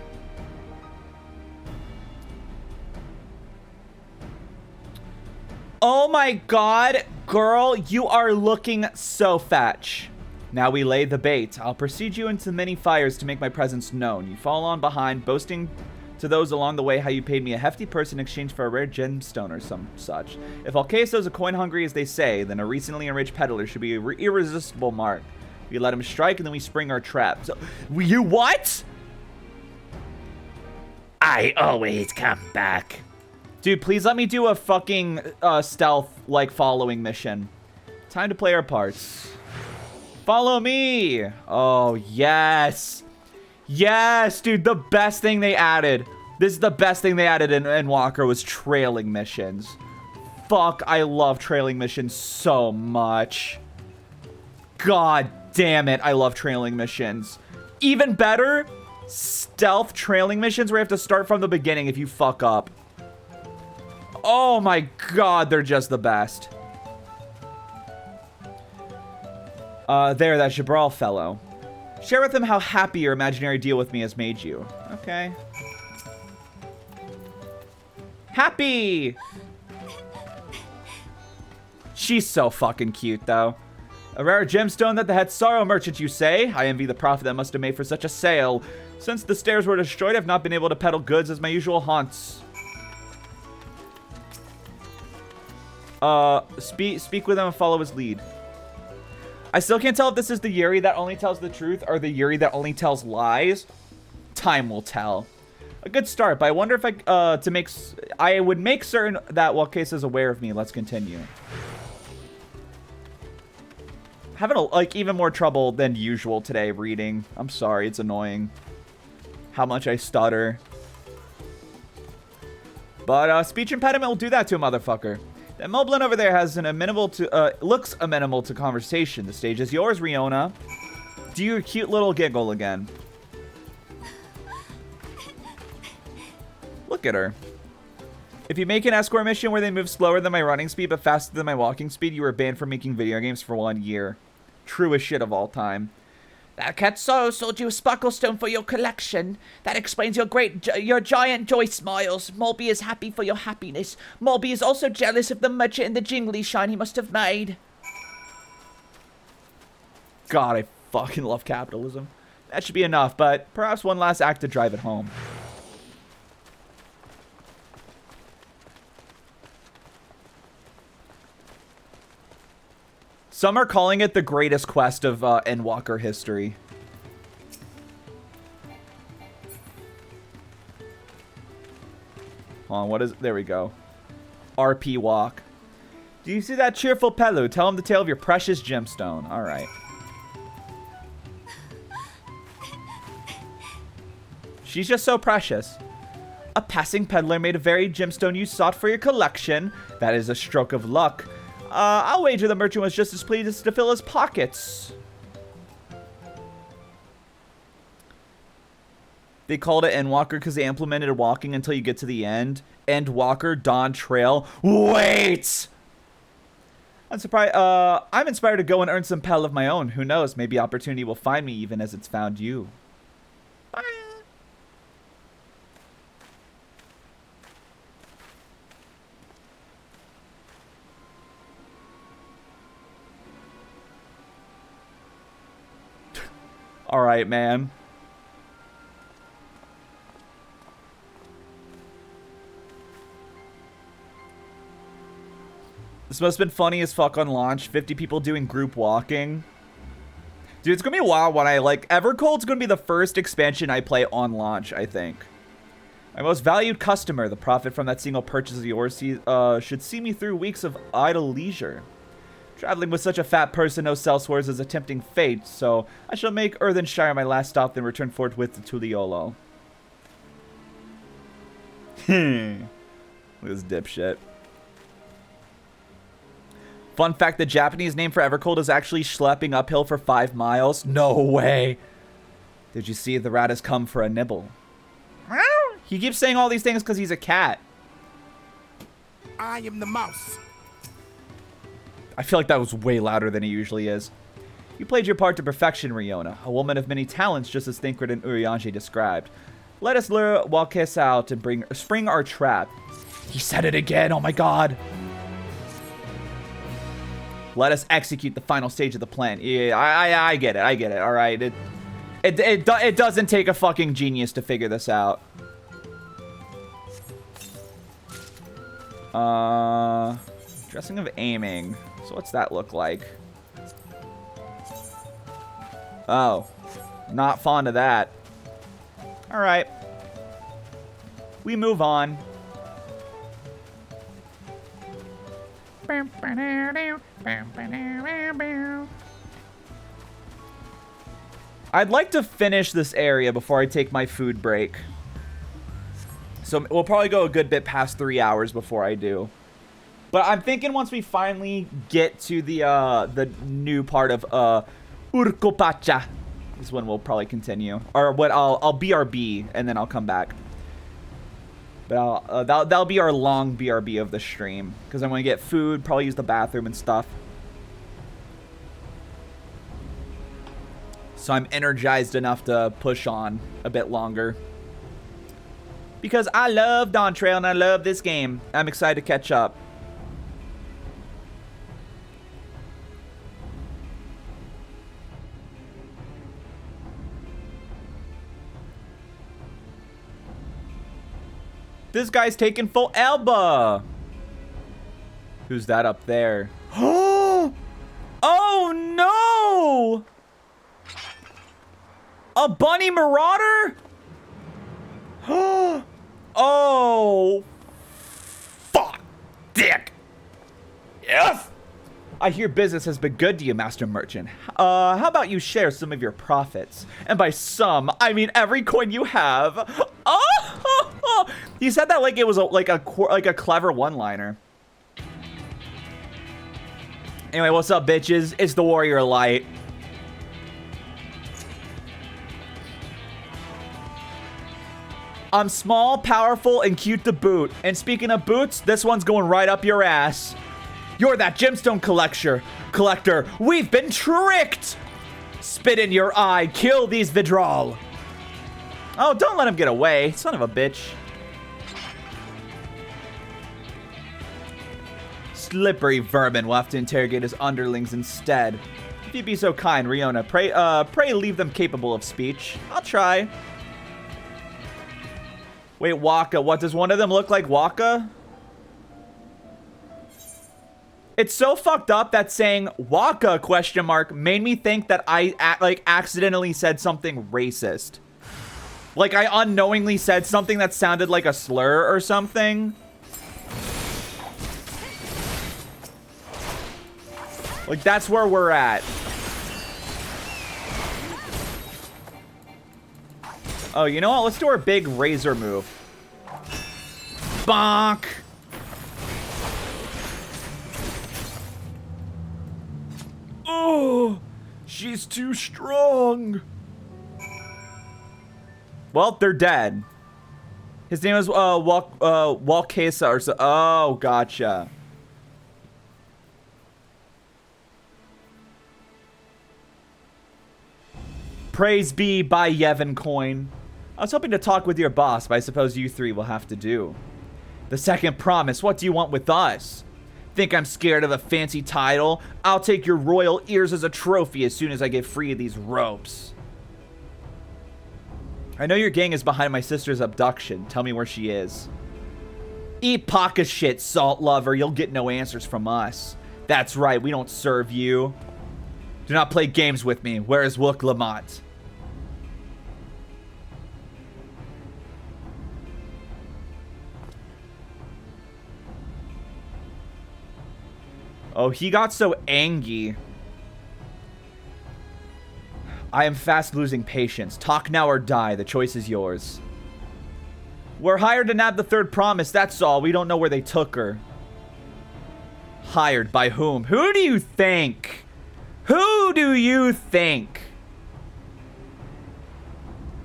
Oh my god, girl, you are looking so fetch. Now we lay the bait. I'll precede you into many fires to make my presence known. You fall on behind, boasting to those along the way how you paid me a hefty purse in exchange for a rare gemstone or some such. If Alcaso's a coin hungry as they say, then a recently enriched peddler should be an irresistible mark. We let him strike and then we spring our trap. So, you what? I always come back. Dude, please let me do a fucking stealth, like, following mission. Time to play our parts. Follow me! Oh, yes. Yes, dude, the best thing they added. This is the best thing they added in Walker was trailing missions. Fuck, I love trailing missions so much. God damn it, I love trailing missions. Even better, stealth trailing missions where you have to start from the beginning if you fuck up. Oh my god, they're just the best. There, that Jabral fellow. Share with him how happy your imaginary deal with me has made you. Okay. Happy! She's so fucking cute, though. A rare gemstone that the head sorrow merchant, you say? I envy the profit that must have made for such a sale. Since the stairs were destroyed, I've not been able to peddle goods as my usual haunts. Speak with him and follow his lead. I still can't tell if this is the Yooree that only tells the truth or the Yooree that only tells lies. Time will tell. A good start, but I wonder if I would make certain that Walcase is aware of me. Let's continue. Having like even more trouble than usual today reading. I'm sorry, it's annoying how much I stutter. But speech impediment will do that to a motherfucker. That Moblin over there has looks amenable to conversation. The stage is yours, Riona. Do your cute little giggle again. Look at her. If you make an escort mission where they move slower than my running speed but faster than my walking speed, you are banned from making video games for 1 year. Truest shit of all time. That Katso sold you a sparklestone for your collection. That explains your giant joy smiles. Mulby is happy for your happiness. Mulby is also jealous of the merchant and the jingly shine he must have made. God, I fucking love capitalism. That should be enough, but perhaps one last act to drive it home. Some are calling it the greatest quest of Endwalker history. Hold on, what is... There we go. RP walk. Do you see that cheerful Pelu? Tell him the tale of your precious gemstone. Alright. She's just so precious. A passing peddler made a varied gemstone you sought for your collection. That is a stroke of luck. I'll wager the merchant was just as pleased to fill his pockets. They called it Endwalker because they implemented walking until you get to the end. Endwalker, Dawntrail. Wait! I'm surprised. I'm inspired to go and earn some pel of my own. Who knows? Maybe opportunity will find me even as it's found you. Bye. All right, man. This must have been funny as fuck on launch. 50 people doing group walking. Dude, it's gonna be a while when I like... Evercold's gonna be the first expansion I play on launch, I think. My most valued customer, the profit from that single purchase of yours, should see me through weeks of idle leisure. Traveling with such a fat person, no sellswords is a tempting fate, so I shall make Earthenshire my last stop, then return forthwith to Tuliolo. Look at this dipshit. Fun fact, the Japanese name for Evercold is actually schlepping uphill for 5 miles. No way. Did you see the rat has come for a nibble? He keeps saying all these things because he's a cat. I am the mouse. I feel like that was way louder than it usually is. You played your part to perfection, Riona, a woman of many talents just as Thancred and Urianger described. Let us lure Walkes out and spring our trap. He said it again, oh my god. Let us execute the final stage of the plan. Yeah, I get it, alright. It doesn't take a fucking genius to figure this out. Dressing of aiming. So what's that look like? Oh. Not fond of that. Alright. We move on. I'd like to finish this area before I take my food break. So we'll probably go a good bit past 3 hours before I do. But I'm thinking once we finally get to the new part of Urkopacha is when we'll probably continue. Or what I'll BRB and then I'll come back. But that'll be our long BRB of the stream. Because I'm going to get food, probably use the bathroom and stuff. So I'm energized enough to push on a bit longer. Because I love Dawntrail and I love this game. I'm excited to catch up. This guy's taking full elbow. Who's that up there? Oh no! A bunny marauder? Oh, fuck, dick. Yes. I hear business has been good to you, Master Merchant. How about you share some of your profits? And by some, I mean every coin you have. Oh, he said that like it was like a clever one-liner. Anyway, what's up, bitches? It's the Warrior Light. I'm small, powerful, and cute to boot. And speaking of boots, this one's going right up your ass. You're that gemstone collector. We've been tricked. Spit in your eye. Kill these Vidral. Oh, don't let him get away. Son of a bitch. Slippery vermin. We'll have to interrogate his underlings instead. If you'd be so kind, Riona, pray leave them capable of speech. I'll try. Wait, Waka. What, does one of them look like Waka? It's so fucked up that saying Waka question mark made me think that I like accidentally said something racist. Like I unknowingly said something that sounded like a slur or something. Like that's where we're at. Oh, you know what? Let's do our big razor move. Bonk. Oh, she's too strong. Well, they're dead. His name is Walkesa or so. Oh, gotcha. Praise be by Yevon Coin. I was hoping to talk with your boss, but I suppose you three will have to do. The second promise, what do you want with us? Think I'm scared of a fancy title? I'll take your royal ears as a trophy as soon as I get free of these ropes. I know your gang is behind my sister's abduction. Tell me where she is. Eat pocket shit, salt lover. You'll get no answers from us. That's right, we don't serve you. Do not play games with me. Where is Wook Lamont? Oh, he got so angry. I am fast losing patience. Talk now or die. The choice is yours. We're hired to nab the third promise. That's all. We don't know where they took her. Hired by whom? Who do you think? Who do you think?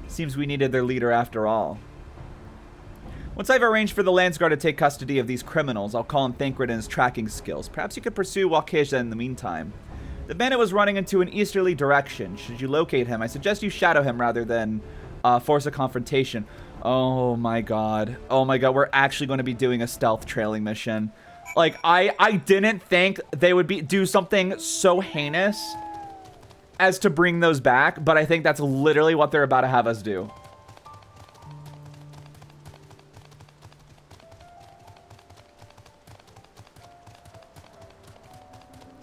Seems we needed their leader after all. Once I've arranged for the Landsguard to take custody of these criminals, I'll call on Thancred and his tracking skills. Perhaps you could pursue Waukesha in the meantime. The bandit was running into an easterly direction. Should you locate him, I suggest you shadow him rather than force a confrontation. Oh my god. Oh my god, we're actually going to be doing a stealth trailing mission. Like, I didn't think they would do something so heinous as to bring those back, but I think that's literally what they're about to have us do.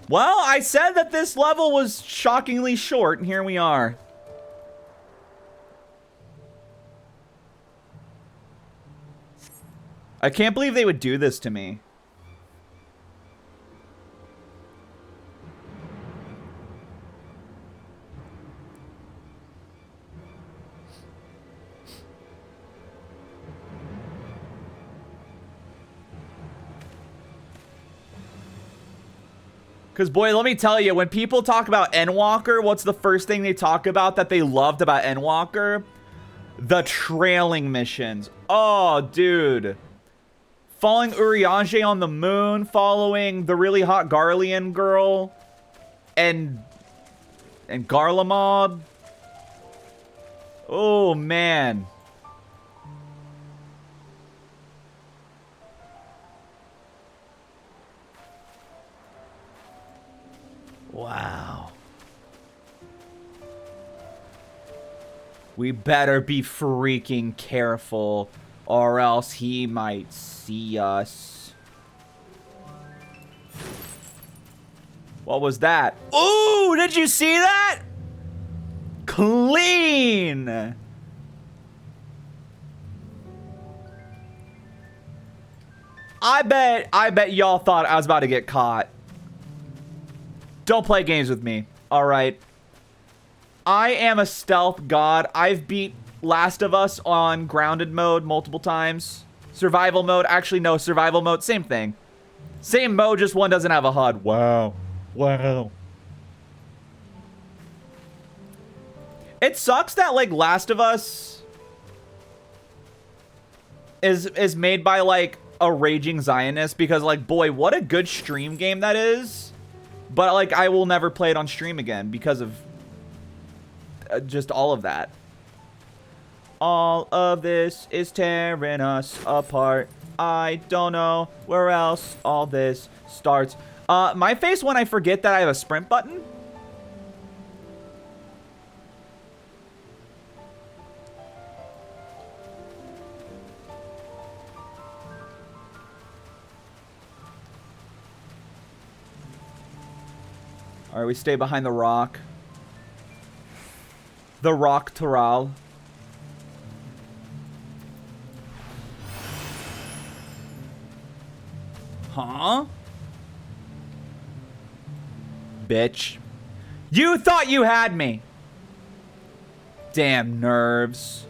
Well, I said that this level was shockingly short, and here we are. I can't believe they would do this to me. Because, boy, let me tell you, when people talk about Endwalker, what's the first thing they talk about that they loved about Endwalker? The trailing missions. Oh, dude. Following Urianger on the moon, following the really hot Garlean girl, and Garlemald. Oh, man. Wow. We better be freaking careful, or else he might see us. What was that? Ooh, did you see that? Clean. I bet y'all thought I was about to get caught. Don't play games with me. All right. I am a stealth god. I've beat Last of Us on grounded mode multiple times. Survival mode. Actually, no. Survival mode. Same thing. Same mode, just one doesn't have a HUD. Wow. Wow. It sucks that, like, Last of Us is made by, like, a raging Zionist because, like, boy, what a good stream game that is. But, like, I will never play it on stream again because of just all of that. All of this is tearing us apart. I don't know where else all this starts. My face when I forget that I have a sprint button. All right, we stay behind the rock. The rock Toral. Huh? Bitch. You thought you had me. Damn nerves.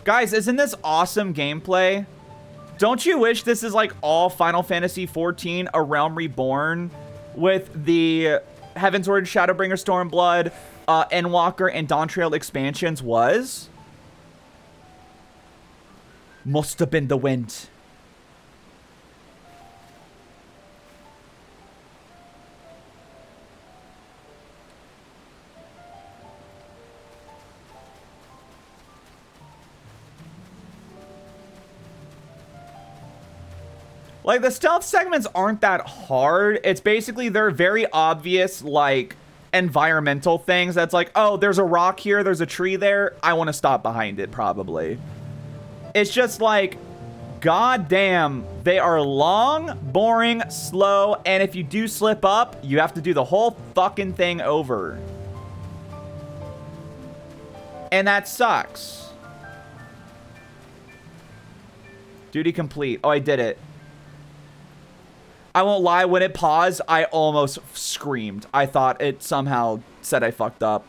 Guys, isn't this awesome gameplay? Don't you wish this is like all Final Fantasy XIV, A Realm Reborn, with the Heavensward, Shadowbringer, Stormblood, Endwalker, and Dawntrail expansions was? Must have been the wind. Like, the stealth segments aren't that hard. It's basically, they're very obvious, like, environmental things. That's like, oh, there's a rock here, there's a tree there. I want to stop behind it, probably. It's just like, goddamn, they are long, boring, slow, and if you do slip up, you have to do the whole fucking thing over. And that sucks. Duty complete. Oh, I did it. I won't lie, when it paused, I almost screamed. I thought it somehow said I fucked up.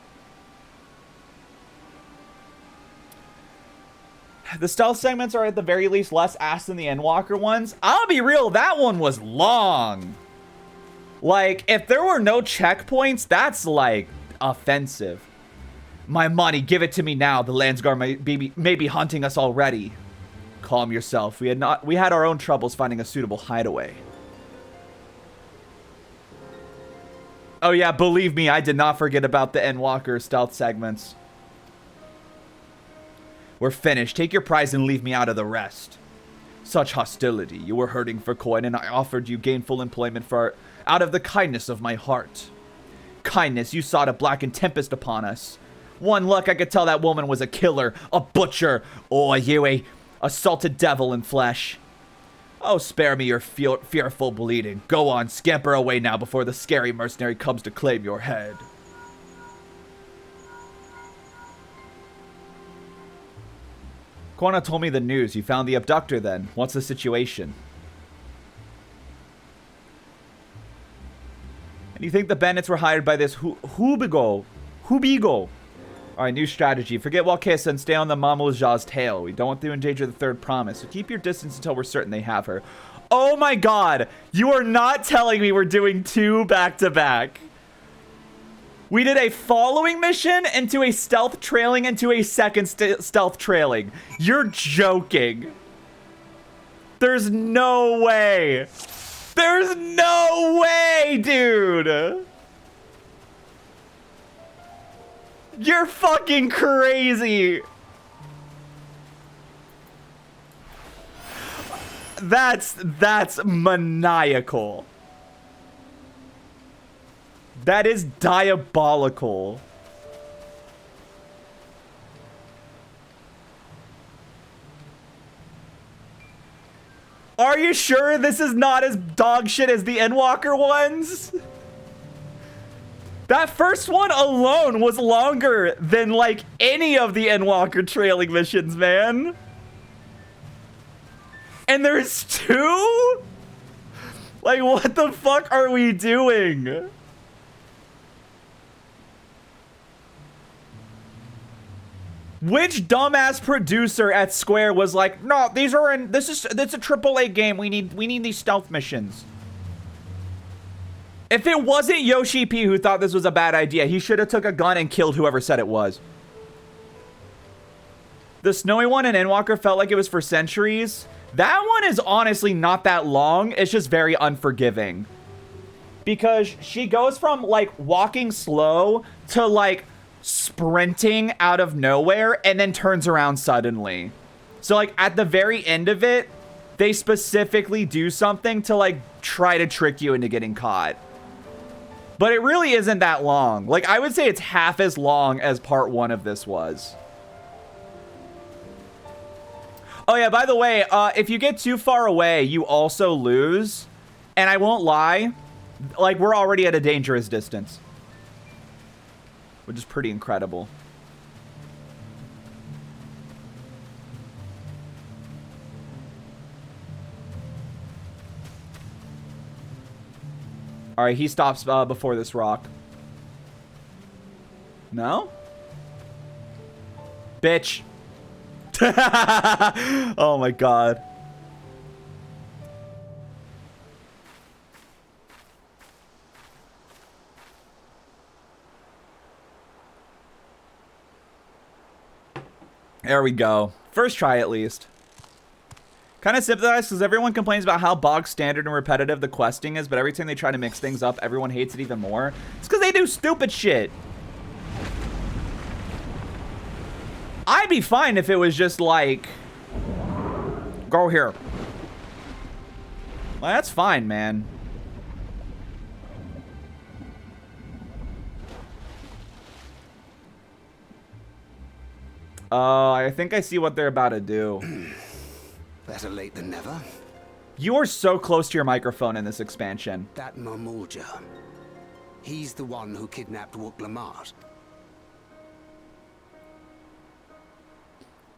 The stealth segments are at the very least less ass than the Endwalker ones. I'll be real, that one was long. Like, if there were no checkpoints, that's like Offensive. My money, give it to me now. The Landsguard may be hunting us already. Calm yourself. We had our own troubles finding a suitable hideaway. Oh yeah, believe me, I did not forget about the Endwalker stealth segments. We're finished. Take your prize and leave me out of the rest. Such hostility. You were hurting for coin, and I offered you gainful employment out of the kindness of my heart. Kindness, you sought a blackened tempest upon us. One look, I could tell that woman was a killer, a butcher, or you a salted devil in flesh. Oh, spare me your fearful bleeding. Go on, scamper away now before the scary mercenary comes to claim your head. Quana told me the news. You found the abductor then. What's the situation? And you think the bandits were hired by this Hubigo? Alright, new strategy. Forget Walkesa and stay on the Mamouja's tail. We don't want to endanger the third promise, so keep your distance until we're certain they have her. Oh my god! You are not telling me we're doing 2 back-to-back. We did a following mission into a stealth trailing into a second stealth trailing. You're joking. There's no way. There's no way, dude. You're fucking crazy. That's maniacal. That is diabolical. Are you sure this is not as dog shit as the Endwalker ones? That first one alone was longer than, like, any of the Endwalker trailing missions, man. And there's 2? Like, what the fuck are we doing? Which dumbass producer at Square was like, no, this is a AAA game. We need these stealth missions. If it wasn't Yoshi P who thought this was a bad idea, he should have took a gun and killed whoever said it was. The snowy one in Endwalker felt like it was for centuries. That one is honestly not that long. It's just very unforgiving. Because she goes from, like, walking slow to, like, sprinting out of nowhere and then turns around suddenly. So, like, at the very end of it, they specifically do something to, like, try to trick you into getting caught. But it really isn't that long. Like, I would say it's half as long as part 1 of this was. Oh yeah, by the way, if you get too far away, you also lose. And I won't lie, like, we're already at a dangerous distance. Which is pretty incredible. Alright, he stops before this rock. No? Bitch. Oh my god. There we go. First try at least. Kind of sympathize because everyone complains about how bog standard and repetitive the questing is, but every time they try to mix things up, everyone hates it even more. It's because they do stupid shit. I'd be fine if it was just like, go here. Well, that's fine, man. I think I see what they're about to do. Better late than never. You are so close to your microphone in this expansion. That Mamouja. He's the one who kidnapped Wook Lamart.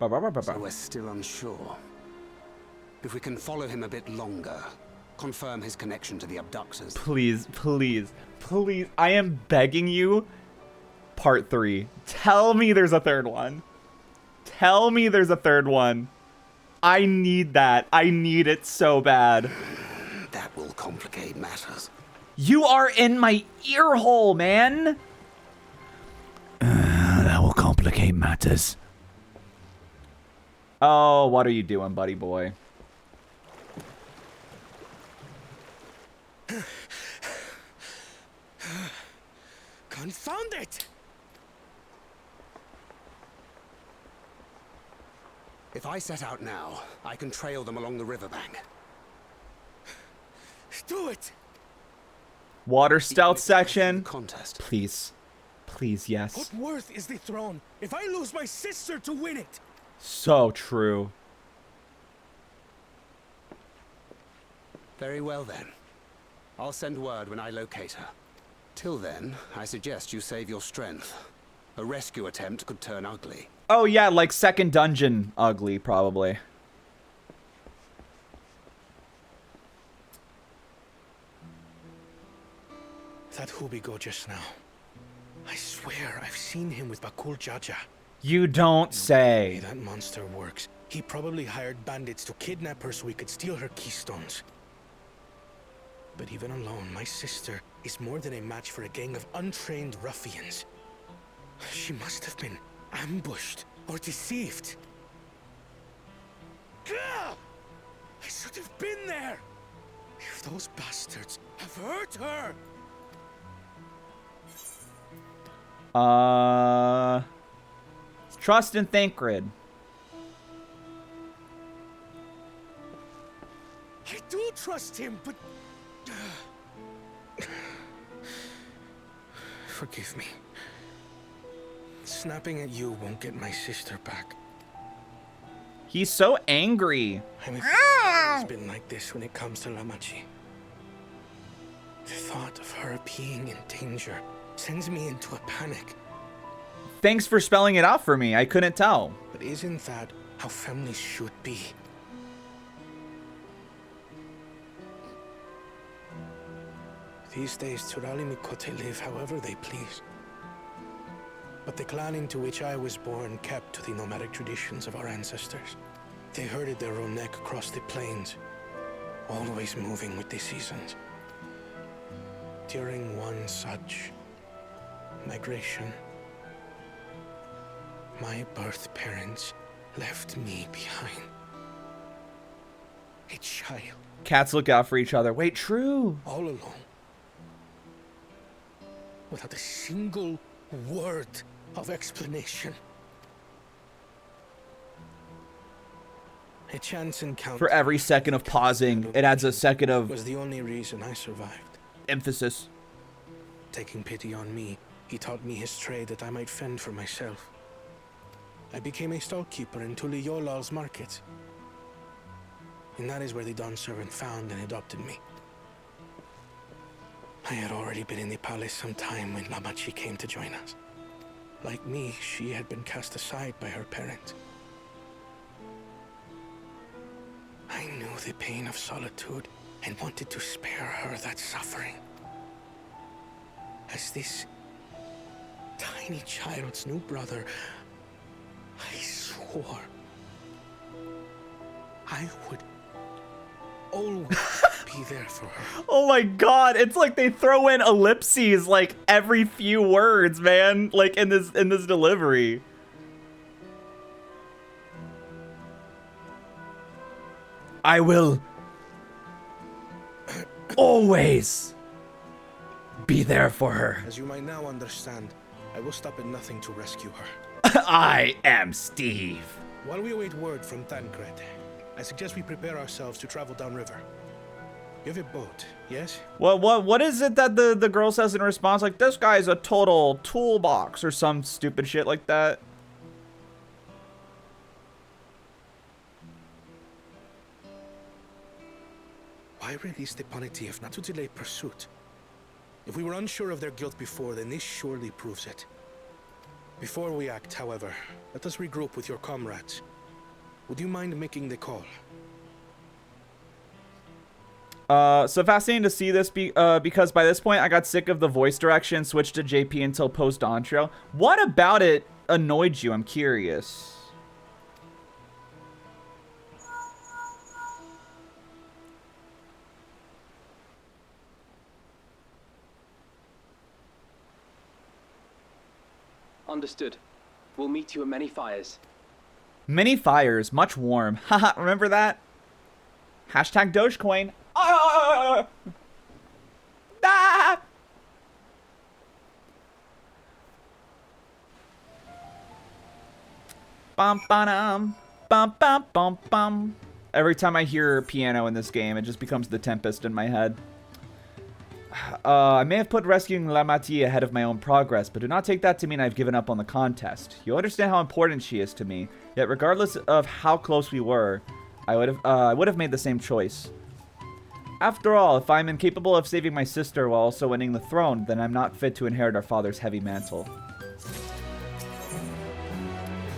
So we're still unsure. If we can follow him a bit longer, confirm his connection to the abductors. Please, please, please. I am begging you. Part 3. Tell me there's a third one. Tell me there's a third one. I need that. I need it so bad. That will complicate matters. You are in my ear hole, man. name matters. Oh, what are you doing, buddy boy? Confound it! If I set out now, I can trail them along the riverbank. Do it! Water stealth section. Contest. Please. Please, yes. What worth is the throne if I lose my sister to win it? So true. Very well then. I'll send word when I locate her. Till then, I suggest you save your strength. A rescue attempt could turn ugly. Oh yeah, like second dungeon ugly, probably. That Hubigo just now. I swear I've seen him with Bakul Jaja. You don't say. That monster works. He probably hired bandits to kidnap her so he could steal her keystones. But even alone, my sister is more than a match for a gang of untrained ruffians. She must have been ambushed or deceived. Gah! I should have been there! If those bastards have hurt her! Trust and Thancred. I do trust him, but... Forgive me. Snapping at you won't get my sister back. He's so angry. I'm afraid it's been like this when it comes to Lamachi. The thought of her being in danger sends me into a panic. Thanks for spelling it out for me. I couldn't tell. But isn't that how families should be? These days, Turali Mikote live however they please. But the clan into which I was born kept to the nomadic traditions of our ancestors. They herded their own neck across the plains, always moving with the seasons. During one such migration, my birth parents left me behind. A child. Cats look out for each other. Wait, true. All alone. Without a single word of explanation. A chance encounter. For every second of pausing, it adds a second of... was the only reason I survived. Emphasis. Taking pity on me, he taught me his trade that I might fend for myself. I became a stallkeeper in Tuliyolal's market. And that is where the Dawn servant found and adopted me. I had already been in the palace some time when Lamachi came to join us. Like me, she had been cast aside by her parents. I knew the pain of solitude and wanted to spare her that suffering. As this tiny child's new brother, I swore I would always be there for her. Oh my god, it's like they throw in ellipses like every few words, man, like in this delivery. I will always be there for her. As you might now understand, I will stop at nothing to rescue her. I am Steve. While we await word from Tancred, I suggest we prepare ourselves to travel downriver. You have a boat, yes? What is it that the girl says in response? Like, this guy's a total toolbox or some stupid shit like that. Why release the punitive not to delay pursuit? If we were unsure of their guilt before, then this surely proves it. Before we act, however, let us regroup with your comrades. Would you mind making the call? So fascinating to see this because by this point I got sick of the voice direction, switched to JP until post Dawntrail. What about it annoyed you? I'm curious. Understood. We'll meet you at Many Fires. Many fires, much warm. Haha, remember that? Hashtag Dogecoin. Ah! Ah! Bum bum bum bum bum bum. Every time I hear piano in this game, it just becomes the Tempest in my head. I may have put rescuing La Matie ahead of my own progress, but do not take that to mean I've given up on the contest. You'll understand how important she is to me. Yet, regardless of how close we were, I would have made the same choice. After all, if I'm incapable of saving my sister while also winning the throne, then I'm not fit to inherit our father's heavy mantle.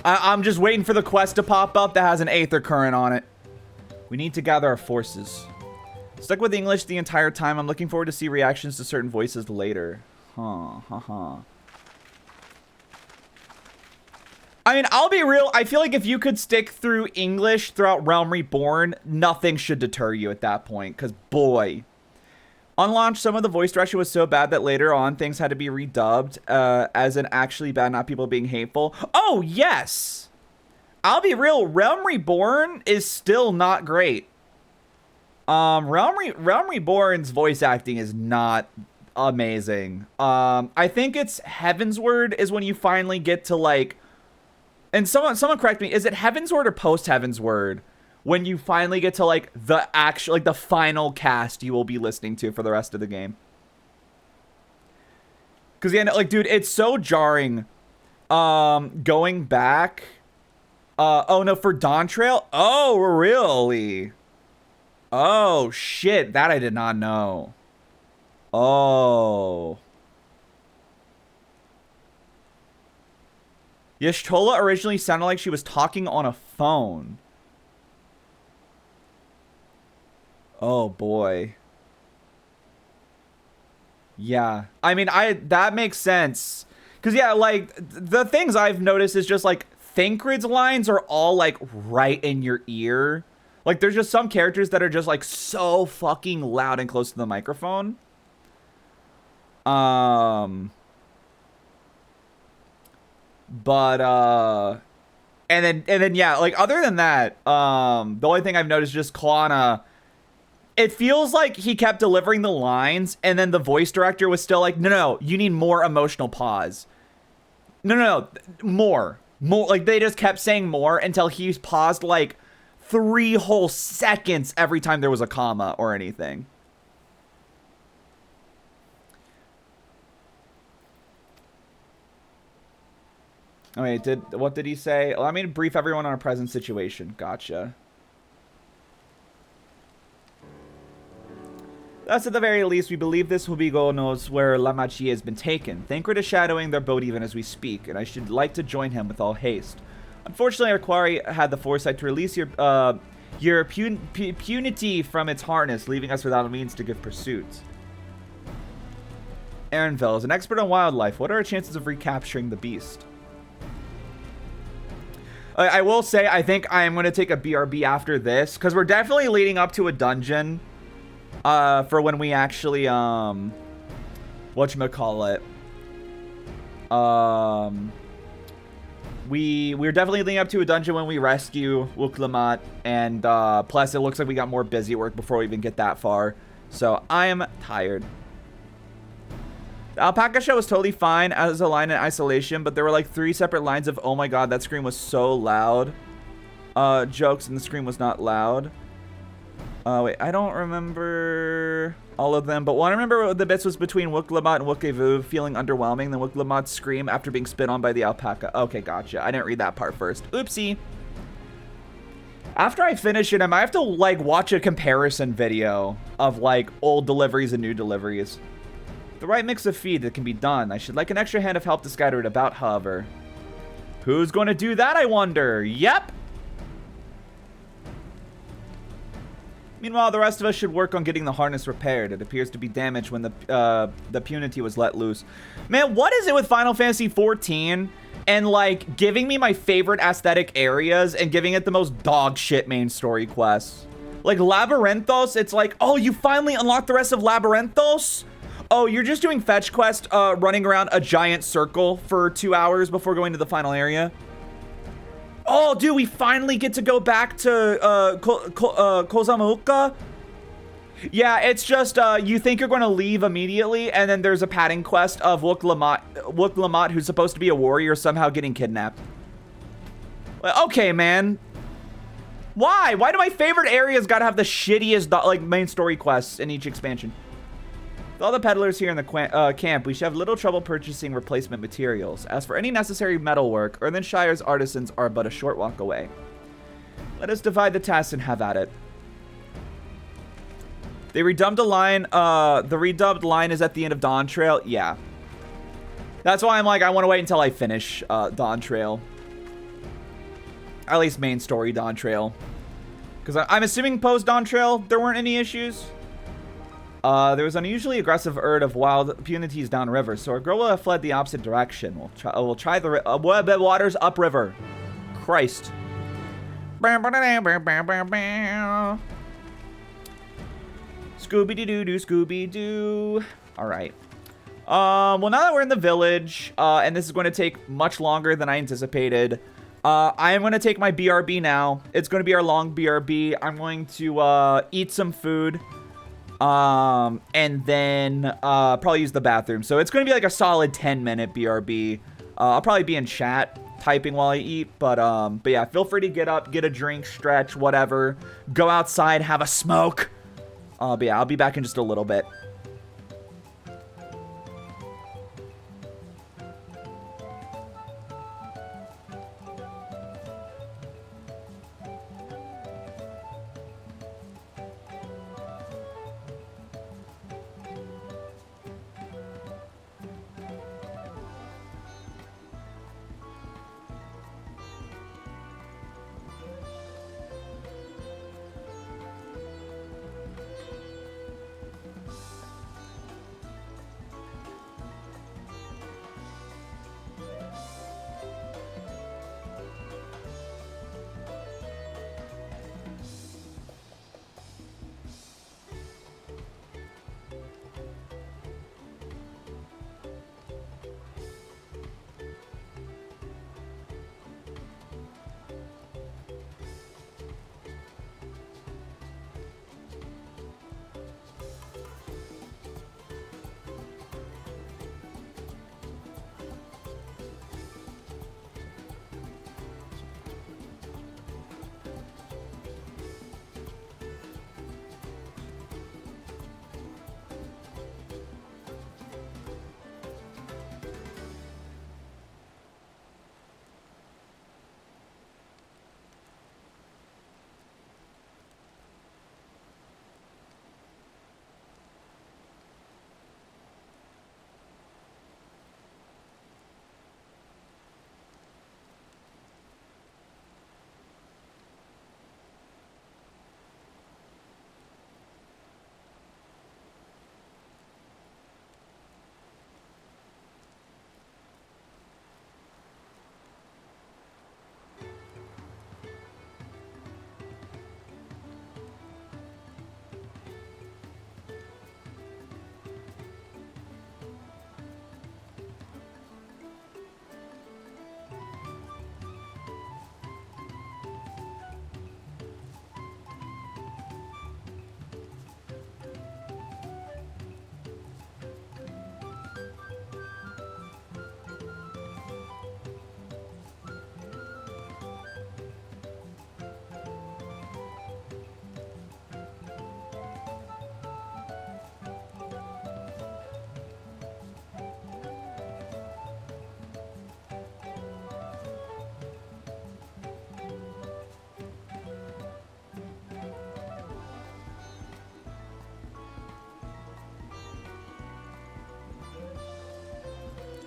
I'm just waiting for the quest to pop up that has an Aether current on it. We need to gather our forces. Stuck with English the entire time. I'm looking forward to see reactions to certain voices later. I mean, I'll be real. I feel like if you could stick through English throughout Realm Reborn, nothing should deter you at that point. Because, boy. On launch, some of the voice direction was so bad that later on things had to be redubbed as an actually bad, not people being hateful. Oh, yes! I'll be real. Realm Reborn is still not great. Realm Reborn's voice acting is not amazing. I think it's Heavensward is when you finally get to, like... And someone correct me. Is it Heavensward or post-Heavensward? When you finally get to, like, the actual, like, the final cast you will be listening to for the rest of the game. Because, yeah, like, dude, it's so jarring. Going back. Oh, no, for Dawntrail? Oh, really? Oh, shit. That I did not know. Oh. Y'shtola originally sounded like she was talking on a phone. Oh, boy. Yeah. I mean, that makes sense. Because, yeah, like, the things I've noticed is just, like, Thancred's lines are all, like, right in your ear. Like, there's just some characters that are just, like, so fucking loud and close to the microphone. And then, yeah, like, other than that, the only thing I've noticed is just Klana. It feels like he kept delivering the lines, and then the voice director was still like, no, you need more emotional pause. No, more. Like, they just kept saying more until he's paused, like, 3 whole seconds every time there was a comma or anything. Oh, wait, what did he say? Allow me to brief everyone on our present situation. Gotcha. Thus, at the very least, we believe this Hubigo knows where La Magie has been taken. Thancred is shadowing their boat even as we speak, and I should like to join him with all haste. Unfortunately, our quarry had the foresight to release your punity from its harness, leaving us without a means to give pursuit. Aaronville is an expert on wildlife. What are our chances of recapturing the beast? I will say, I think I am going to take a BRB after this, because we're definitely leading up to a dungeon. For when we actually, whatchamacallit, we're definitely leading up to a dungeon when we rescue Wuklamot, and, plus it looks like we got more busy work before we even get that far, so I am tired. The alpaca show was totally fine as a line in isolation, but there were like 3 separate lines of, oh my god, that scream was so loud, jokes, and the scream was not loud. Wait, I don't remember all of them, but one I remember the bits was between Wuklamot and Wukevu feeling underwhelming, then Wuklamot's scream after being spit on by the alpaca. Okay, gotcha. I didn't read that part first. Oopsie. After I finish it, I might have to, like, watch a comparison video of, like, old deliveries and new deliveries. The right mix of feed that can be done. I should like an extra hand of help to scatter it about, however. Who's going to do that, I wonder? Yep. Meanwhile, the rest of us should work on getting the harness repaired. It appears to be damaged when the punity was let loose. Man, what is it with Final Fantasy XIV and, like, giving me my favorite aesthetic areas and giving it the most dog shit main story quests? Like, Labyrinthos, it's like, oh, you finally unlocked the rest of Labyrinthos? Oh, you're just doing fetch quest, running around a giant circle for 2 hours before going to the final area? Oh, dude, we finally get to go back to Kozamauka. Yeah, it's just you think you're going to leave immediately, and then there's a padding quest of Wook Lamont, who's supposed to be a warrior, somehow getting kidnapped. Okay, man. Why? Why do my favorite areas gotta have the shittiest like main story quests in each expansion? With all the peddlers here in the camp, we should have little trouble purchasing replacement materials. As for any necessary metalwork, Earthenshire's artisans are but a short walk away. Let us divide the task and have at it. They redubbed a line. The redubbed line is at the end of Dawntrail. Yeah. That's why I'm like, I want to wait until I finish Dawntrail. At least main story Dawntrail. Because I'm assuming post Dawntrail, there weren't any issues. There was unusually aggressive herd of wild punities downriver, so our girl will have fled the opposite direction. We'll try the waters upriver. Christ. Scooby-Doo-Doo, Scooby-Doo. All right. Well, now that we're in the village, and this is going to take much longer than I anticipated, I am going to take my BRB now. It's going to be our long BRB. I'm going to eat some food, and then probably use the bathroom. So it's going to be like a solid 10-minute BRB. I'll probably be in chat typing while I eat, but yeah, feel free to get up, get a drink, stretch, whatever. Go outside, have a smoke. But yeah, I'll be back in just a little bit.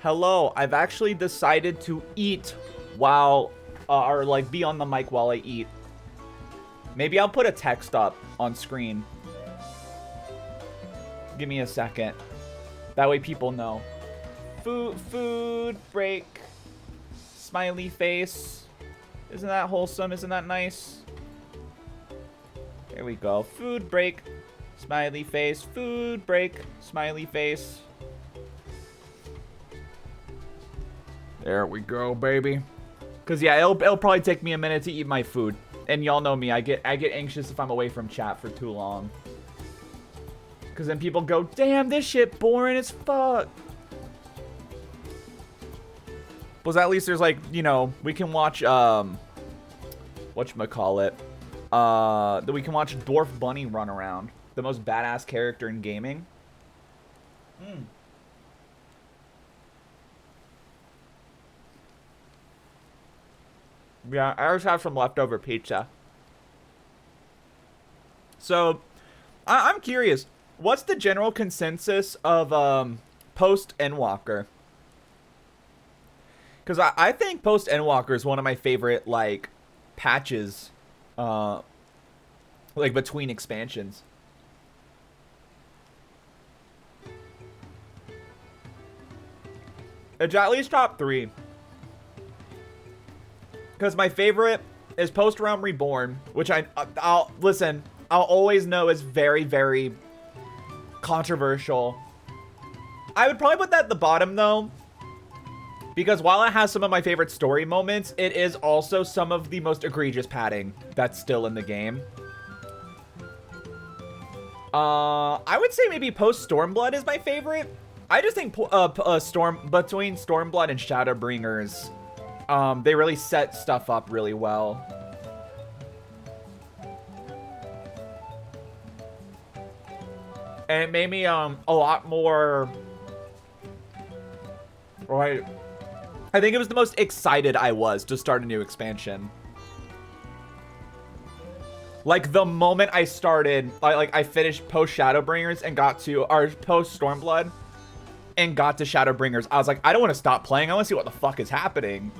Hello, I've actually decided to eat while, or like be on the mic while I eat. Maybe I'll put a text up on screen. Give me a second. That way people know. Food break. Smiley face. Isn't that wholesome? Isn't that nice? There we go. Food break. Smiley face. Food break. Smiley face. There we go, baby. Cause yeah, it'll probably take me a minute to eat my food. And y'all know me, I get anxious if I'm away from chat for too long. Cause then people go, damn, this shit boring as fuck. But at least there's like, you know, we can watch whatchamacallit. That we can watch Dwarf Bunny run around. The most badass character in gaming. Yeah, I just have some leftover pizza. So, I'm curious. What's the general consensus of post Endwalker? Because I think post Endwalker is one of my favorite like patches, like between expansions. It's at least top 3. Because my favorite is Post Realm Reborn, which I'll listen, I'll always know is very, very controversial. I would probably put that at the bottom though, because while it has some of my favorite story moments, it is also some of the most egregious padding that's still in the game. I would say maybe Post Stormblood is my favorite. I just think between Stormblood and Shadowbringers, they really set stuff up really well. And it made me a lot more, right? I think it was the most excited I was to start a new expansion. Like the moment I started, I finished post Shadowbringers and got to, or post Stormblood and got to Shadowbringers, I was like, I don't want to stop playing. I want to see what the fuck is happening.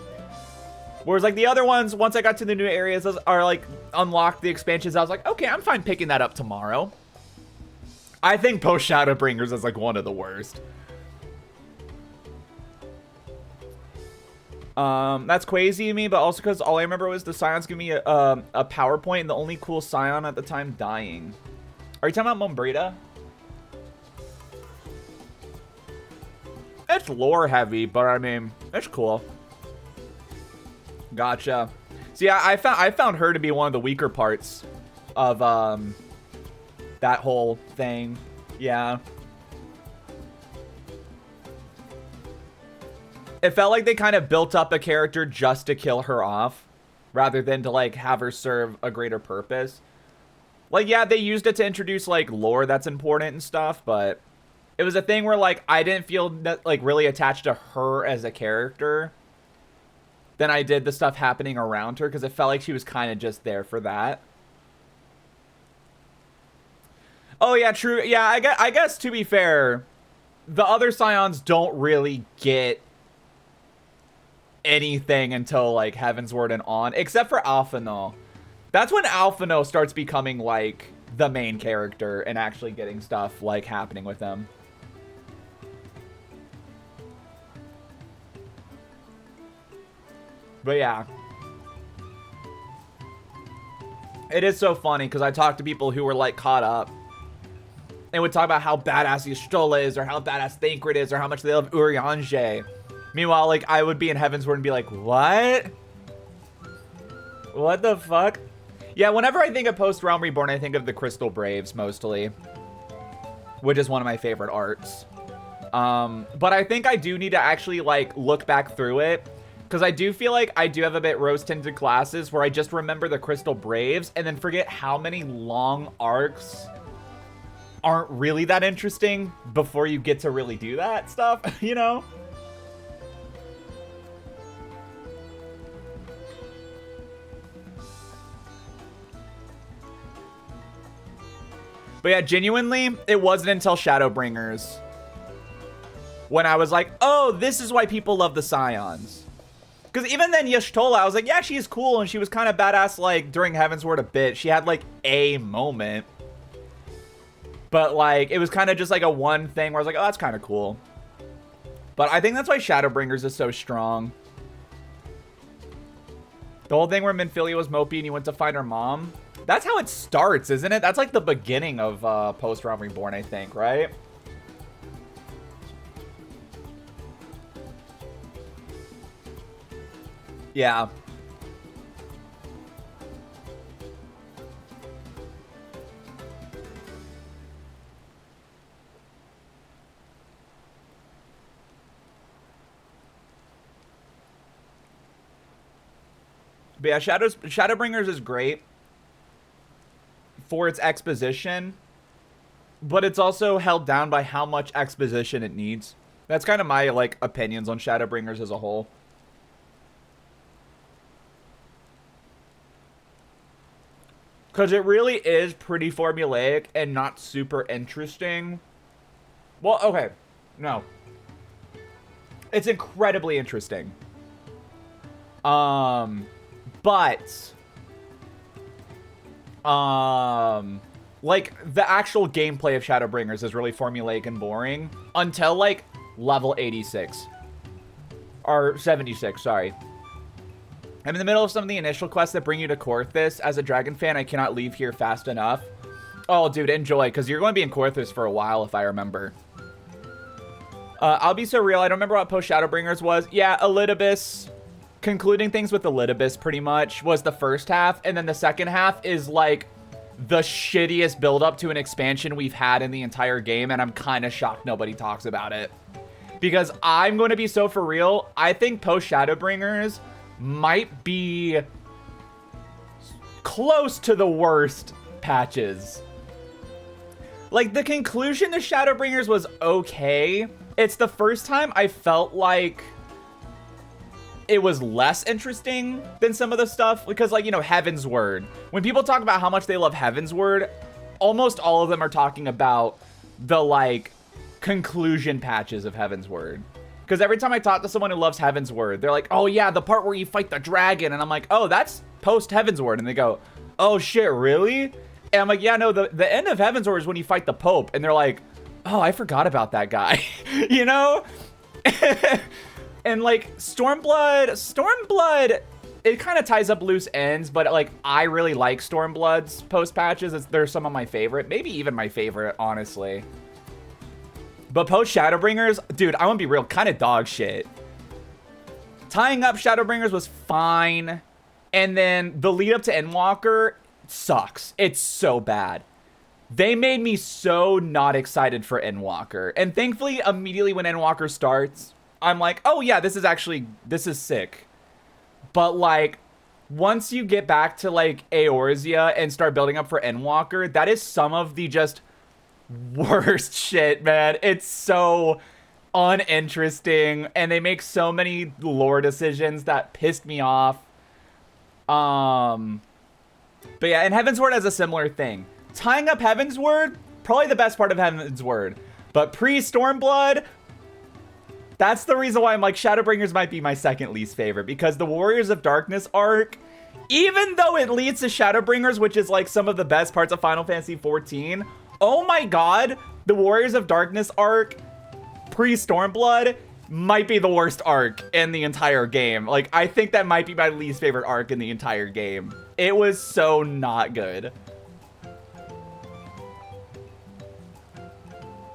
Whereas like the other ones, once I got to the new areas or like unlocked the expansions, I was like, okay, I'm fine picking that up tomorrow. I think post Shadowbringers is like one of the worst. That's crazy to me, but also because all I remember was the Scions giving me a PowerPoint and the only cool Scion at the time dying. Are you talking about Mombrita? It's lore heavy, but I mean, it's cool. Gotcha. So yeah, I found her to be one of the weaker parts of that whole thing. Yeah. It felt like they kind of built up a character just to kill her off, rather than to like have her serve a greater purpose. Like, yeah, they used it to introduce like lore that's important and stuff, but it was a thing where like I didn't feel that, like really attached to her as a character than I did the stuff happening around her, because it felt like she was kind of just there for that. Oh yeah, true. Yeah, I guess to be fair, the other Scions don't really get anything until like Heavensward and on, except for Alphinaud. That's when Alphinaud starts becoming like the main character and actually getting stuff like happening with them. But yeah, it is so funny because I talk to people who were like caught up and would talk about how badass Y'shtola is, or how badass Thancred is, or how much they love Urianger. Meanwhile, like, I would be in Heavensward and be like, what? What the fuck? Yeah, whenever I think of Post Realm Reborn, I think of the Crystal Braves, mostly. Which is one of my favorite arts. But I think I do need to actually, like, look back through it. Because I do feel like I do have a bit rose-tinted classes where I just remember the Crystal Braves and then forget how many long arcs aren't really that interesting before you get to really do that stuff, you know? But yeah, genuinely, it wasn't until Shadowbringers when I was like, oh, this is why people love the Scions. Because even then, Y'shtola, I was like, yeah, she's cool, and she was kind of badass, like, during Heavensward a bit. She had, like, a moment. But, like, it was kind of just, like, a one thing where I was like, oh, that's kind of cool. But I think that's why Shadowbringers is so strong. The whole thing where Minfilia was mopey and he went to find her mom. That's how it starts, isn't it? That's like the beginning of Post-Realm Reborn, I think, right? Yeah. But yeah, Shadowbringers is great for its exposition, but it's also held down by how much exposition it needs. That's kind of my, like, opinions on Shadowbringers as a whole. Because it really is pretty formulaic and not super interesting. Well, okay. No. It's incredibly interesting. But like, the actual gameplay of Shadowbringers is really formulaic and boring until, like, level 86. Or 76, sorry. I'm in the middle of some of the initial quests that bring you to Korthus. As a dragon fan, I cannot leave here fast enough. Oh, dude, enjoy, because you're going to be in Korthus for a while, if I remember. I'll be so real, I don't remember what Post Shadowbringers was. Yeah, Elidibus. Concluding things with Elidibus, pretty much, was the first half. And then the second half is, like, the shittiest build-up to an expansion we've had in the entire game. And I'm kind of shocked nobody talks about it. Because I'm going to be so for real, I think Post Shadowbringers might be close to the worst patches. Like, the conclusion to Shadowbringers was okay. It's the first time I felt like it was less interesting than some of the stuff. Because, like, you know, Heaven's Word. When people talk about how much they love Heaven's Word, almost all of them are talking about the, like, conclusion patches of Heaven's Word. Because every time I talk to someone who loves Heaven's Word, they're like, oh yeah, the part where you fight the dragon. And I'm like, oh, that's post Heaven's Word. And they go, oh shit, really? And I'm like, yeah, no, the end of Heaven's Word is when you fight the Pope. And they're like, oh, I forgot about that guy. You know? And like, Stormblood, it kind of ties up loose ends. But like, I really like Stormblood's post patches. They're some of my favorite. Maybe even my favorite, honestly. But post Shadowbringers, dude, I want to be real, kind of dog shit. Tying up Shadowbringers was fine. And then the lead up to Endwalker sucks. It's so bad. They made me so not excited for Endwalker. And thankfully, immediately when Endwalker starts, I'm like, oh yeah, this is sick. But like, once you get back to like Eorzea and start building up for Endwalker, that is some of the just worst shit, man. It's so uninteresting, and they make so many lore decisions that pissed me off. But yeah, and Heaven's Word has a similar thing. Tying up Heaven's Word, probably the best part of Heaven's Word. But pre-Stormblood, that's the reason why I'm like, Shadowbringers might be my second least favorite, because the Warriors of Darkness arc, even though it leads to Shadowbringers, which is like some of the best parts of Final Fantasy XIV, oh my god, the Warriors of Darkness arc, pre-Stormblood, might be the worst arc in the entire game. Like, I think that might be my least favorite arc in the entire game. It was so not good.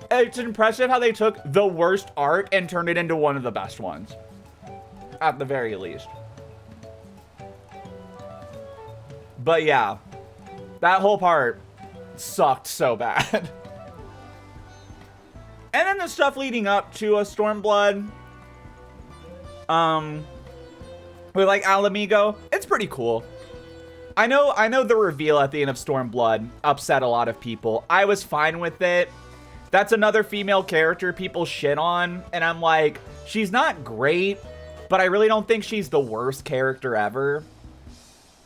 It's impressive how they took the worst arc and turned it into one of the best ones. At the very least. But yeah, that whole part sucked so bad. And then the stuff leading up to a Stormblood, with like Alamigo, it's pretty cool. I know the reveal at the end of Stormblood upset a lot of people. I was fine with it. That's another female character people shit on, and I'm like, she's not great, but I really don't think she's the worst character ever.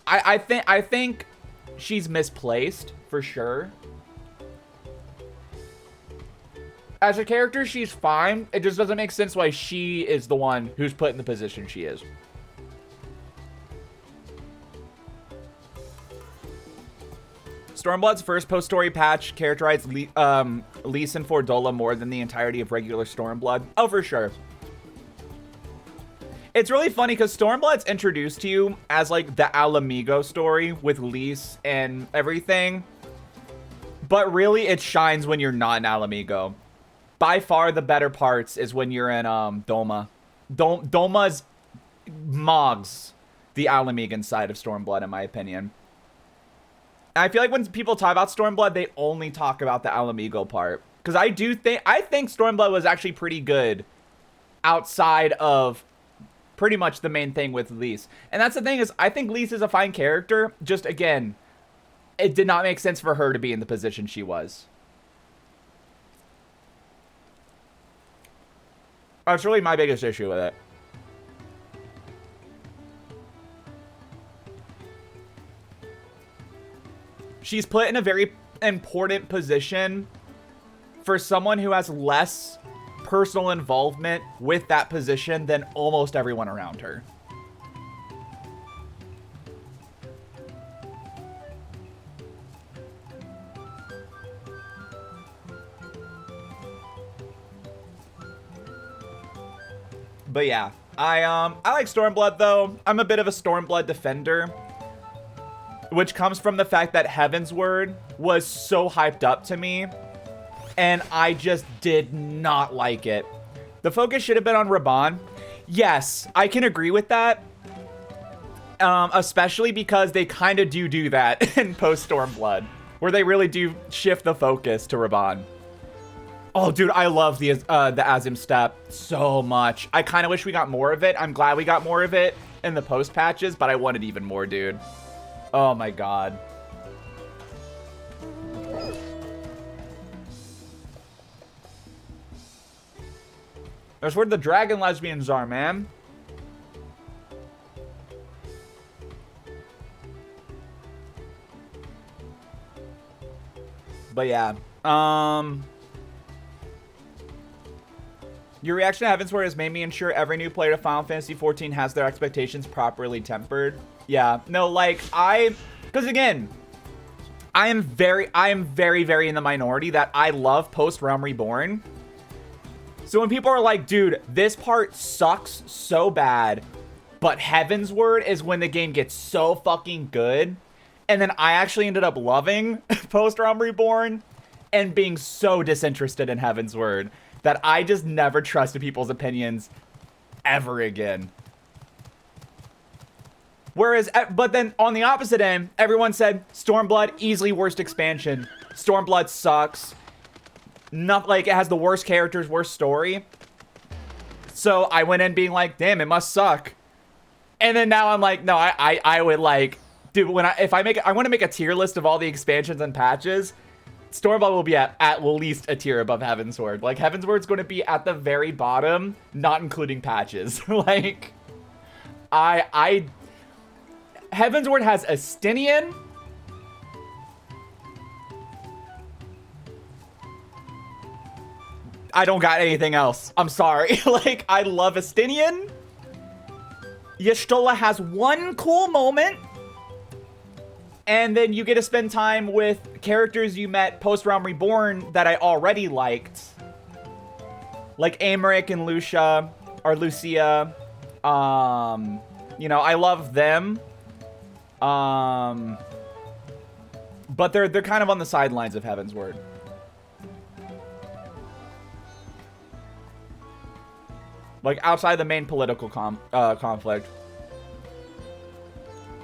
I think she's misplaced for sure. As a character, she's fine. It just doesn't make sense why she is the one who's put in the position she is. Stormblood's first post-story patch characterized Lee and Fordola more than the entirety of regular Stormblood. Oh, for sure. It's really funny because Stormblood's introduced to you as like the Alamigo story with Lise and everything. But really, it shines when you're not in Alamigo. By far, the better parts is when you're in Doma. Doma's mogs the Alamigan side of Stormblood, in my opinion. And I feel like when people talk about Stormblood, they only talk about the Alamigo part. Because I think Stormblood was actually pretty good outside of pretty much the main thing with Lise. And that's the thing is, I think Lise is a fine character. Just, again, it did not make sense for her to be in the position she was. That's really my biggest issue with it. She's put in a very important position for someone who has less personal involvement with that position than almost everyone around her. But yeah, I like Stormblood though. I'm a bit of a Stormblood defender, which comes from the fact that Heavensward was so hyped up to me, and I just did not like it. The focus should have been on Raban. Yes, I can agree with that, especially because they kind of do that in post-Stormblood, where they really do shift the focus to Raban. Oh, dude, I love the Azim step so much. I kind of wish we got more of it. I'm glad we got more of it in the post patches, but I wanted even more, dude. Oh my god. That's where the dragon lesbians are, man. But yeah, your reaction to Heavensward has made me ensure every new player to Final Fantasy XIV has their expectations properly tempered. Yeah, no, like, because again, I am very in the minority that I love post-Realm Reborn. So when people are like, dude, this part sucks so bad, but Heavensward is when the game gets so fucking good. And then I actually ended up loving post-Realm Reborn and being so disinterested in Heavensward that I just never trusted people's opinions ever again. Whereas, but then on the opposite end, everyone said Stormblood, easily worst expansion. Stormblood sucks. Not like it has the worst characters, worst story. So I went in being like, damn, it must suck. And then now I'm like, no, I would like, dude, when I want to make a tier list of all the expansions and patches. Stormblood will be at least a tier above Heavensward. Like, Heavensward's going to be at the very bottom, not including patches. Like, Heavensward has Estinian. I don't got anything else. I'm sorry. Like, I love Estinian. Y'shtola has one cool moment. And then you get to spend time with characters you met post-Realm Reborn that I already liked. Like Amaric and Lucia. You know, I love them. But they're kind of on the sidelines of Heavensward. Like, outside the main political conflict.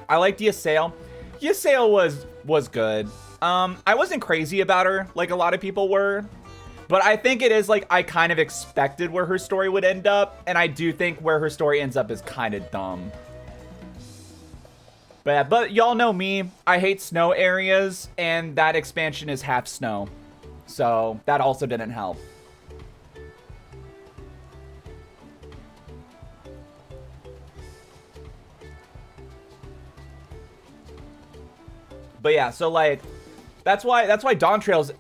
I like Ysayle. Ysayle was good. I wasn't crazy about her like a lot of people were. But I think it is like I kind of expected where her story would end up. And I do think where her story ends up is kind of dumb. But y'all know me. I hate snow areas. And that expansion is half snow. So that also didn't help. But yeah, so like, that's why Dawntrail's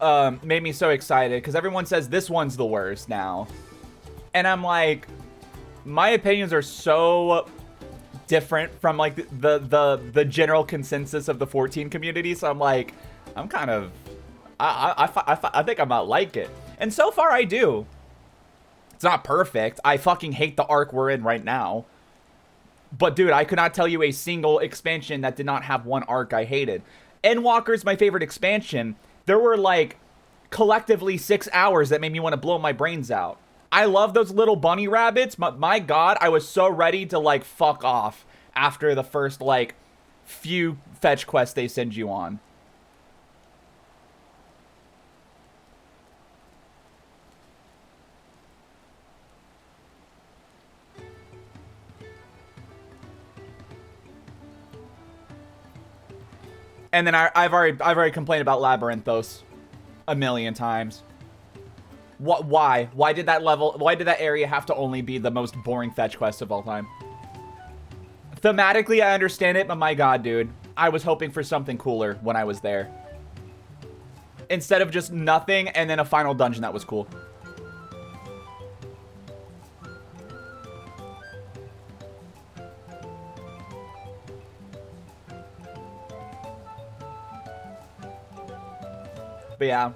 made me so excited, because everyone says this one's the worst now. And I'm like, my opinions are so different from like the general consensus of the 14 community. So I'm like, I'm kind of, I think I might like it. And so far I do. It's not perfect. I fucking hate the arc we're in right now. But dude, I could not tell you a single expansion that did not have one arc I hated. Endwalker's my favorite expansion. There were like collectively 6 hours that made me want to blow my brains out. I love those little bunny rabbits, but my god, I was so ready to like fuck off after the first like few fetch quests they send you on. And then I've already complained about Labyrinthos a million times. Why? Why did that area have to only be the most boring fetch quest of all time? Thematically, I understand it, but my god, dude. I was hoping for something cooler when I was there. Instead of just nothing and then a final dungeon that was cool. But yeah.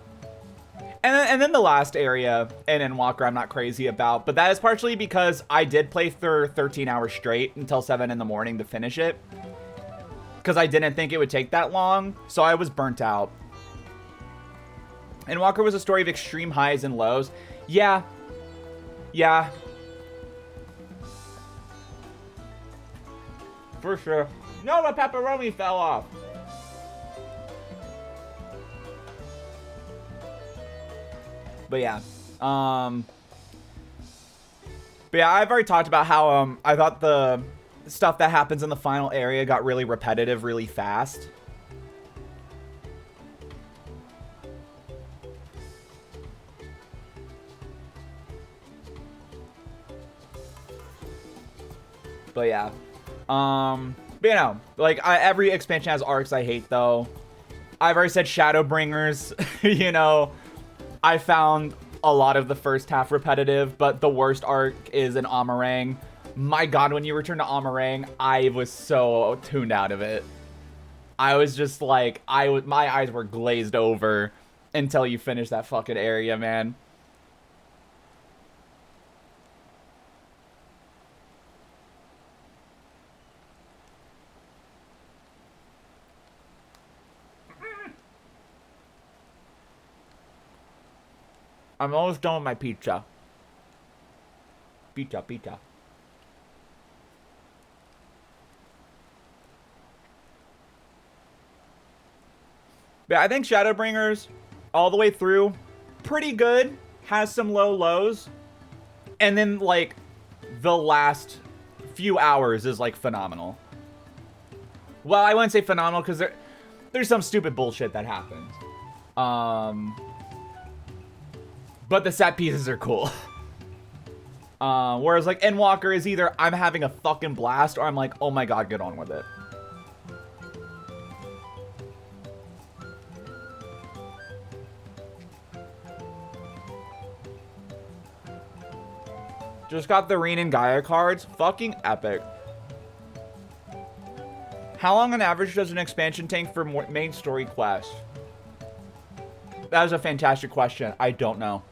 And then the last area in Endwalker I'm not crazy about, but that is partially because I did play for 13 hours straight until 7 in the morning to finish it. Because I didn't think it would take that long, so I was burnt out. Endwalker was a story of extreme highs and lows. Yeah. Yeah. For sure. No, the pepperoni fell off. But yeah, I've already talked about how I thought the stuff that happens in the final area got really repetitive really fast. But yeah, but you know, like every expansion has arcs I hate though. I've already said Shadowbringers, you know. I found a lot of the first half repetitive, but the worst arc is in Amarang. My god, when you return to Amarang, I was so tuned out of it. I was just like, my eyes were glazed over until you finish that fucking area, man. I'm almost done with my pizza. Pizza. But I think Shadowbringers, all the way through, pretty good. Has some low lows. And then, like, the last few hours is, like, phenomenal. Well, I wouldn't say phenomenal, because there's some stupid bullshit that happens. But the set pieces are cool. Whereas, like, Endwalker is either I'm having a fucking blast or I'm like, oh my god, get on with it. Just got the Reen and Gaia cards. Fucking epic. How long on average does an expansion take for main story quests? That was a fantastic question. I don't know.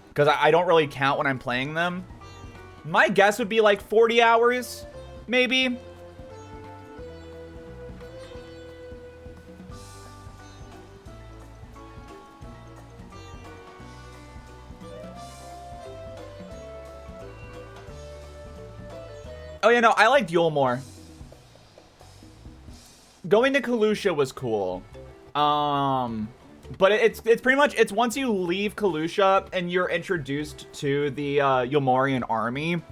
Because I don't really count when I'm playing them. My guess would be like 40 hours, maybe. Oh yeah, no, I liked Yule more. Going to Kalusha was cool. But it's pretty much, it's once you leave Kalusha and you're introduced to the Yomorean army,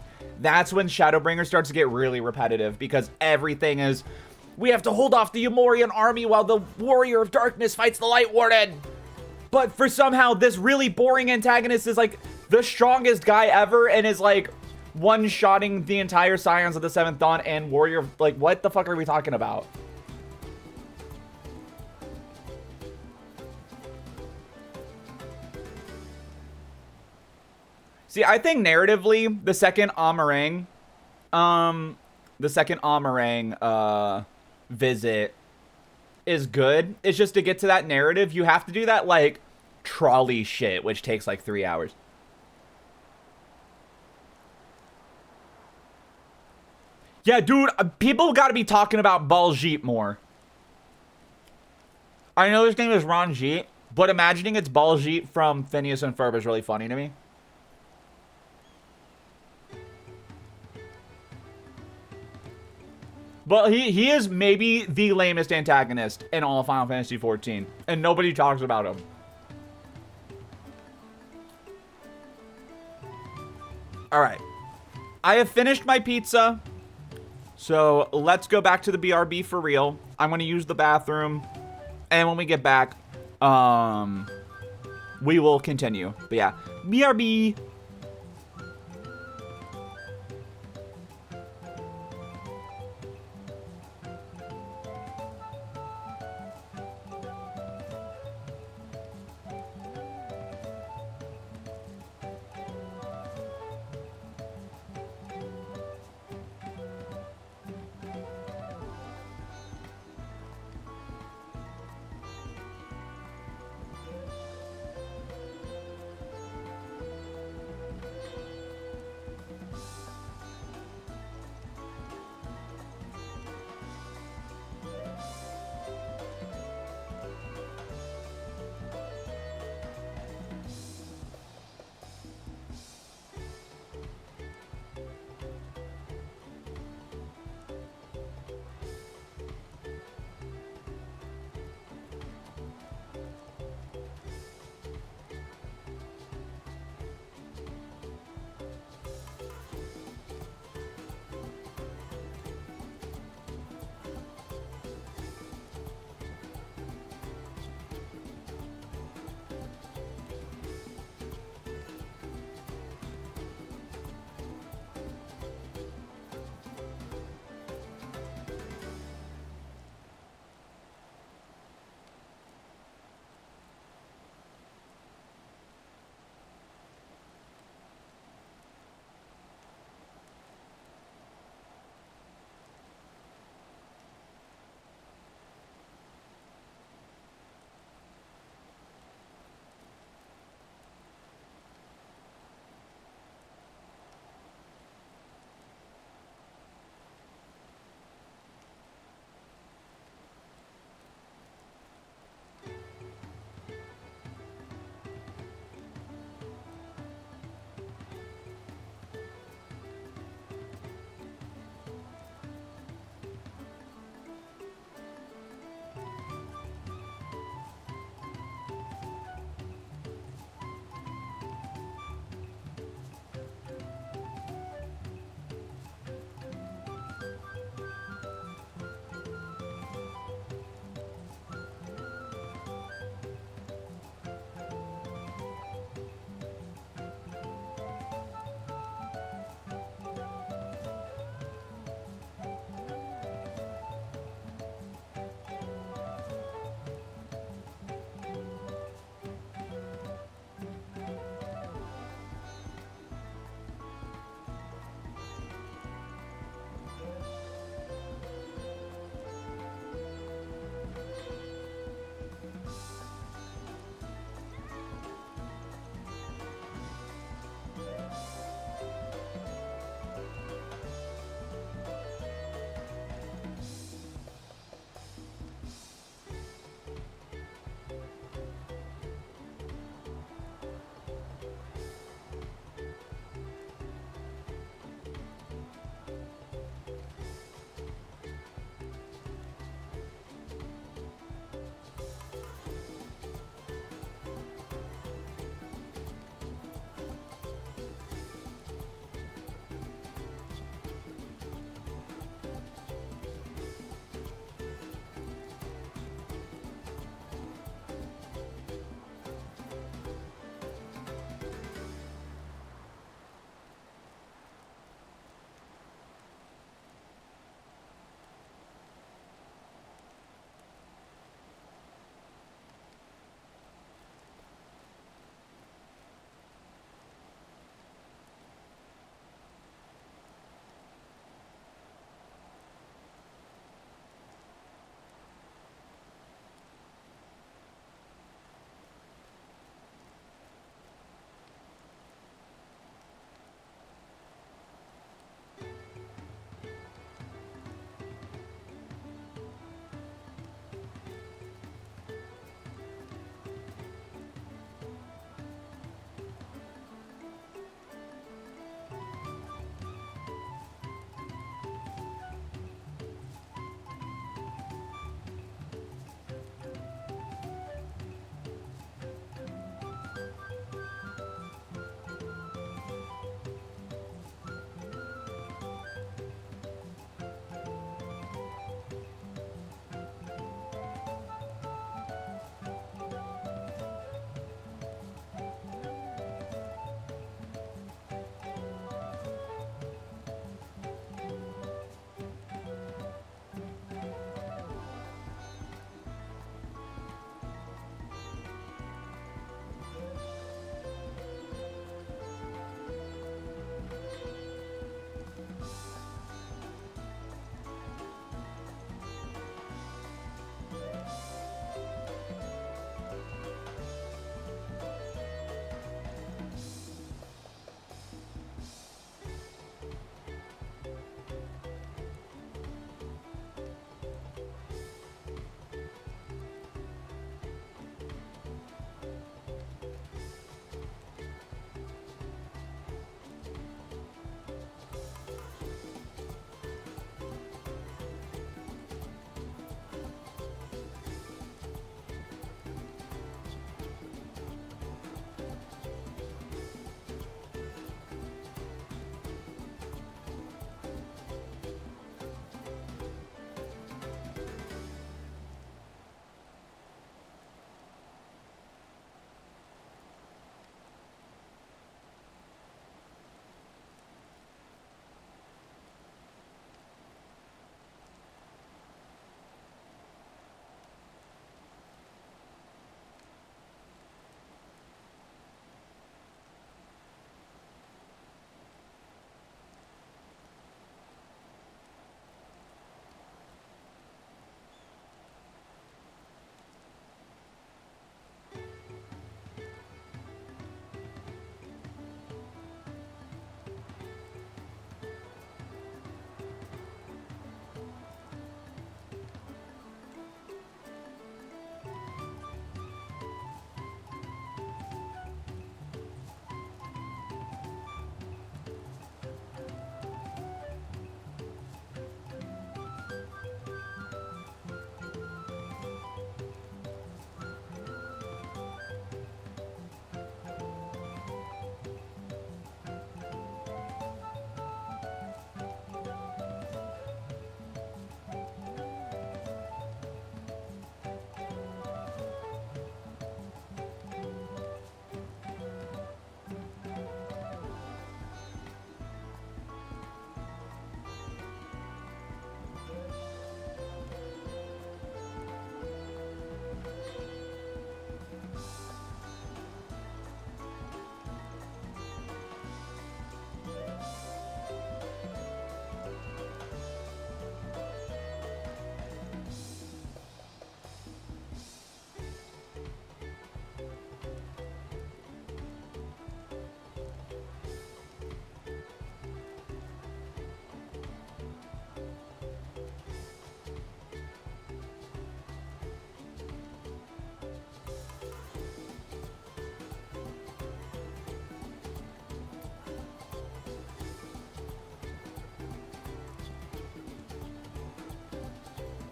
that's when Shadowbringer starts to get really repetitive, because everything is, we have to hold off the Yomorean army while the Warrior of Darkness fights the Light Warden. But for somehow this really boring antagonist is like the strongest guy ever and is like one-shotting the entire Scions of the Seventh Dawn and Warrior, like what the fuck are we talking about? See, I think narratively, the second Amarang visit is good. It's just to get to that narrative, you have to do that, like, trolley shit, which takes, like, 3 hours. Yeah, dude, people got to be talking about Baljeet more. I know his name is Ranjit, but imagining it's Baljeet from Phineas and Ferb is really funny to me. But he is maybe the lamest antagonist in all of Final Fantasy XIV, and nobody talks about him. All right. I have finished my pizza, so let's go back to the BRB for real. I'm going to use the bathroom, and when we get back, we will continue. But yeah, BRB.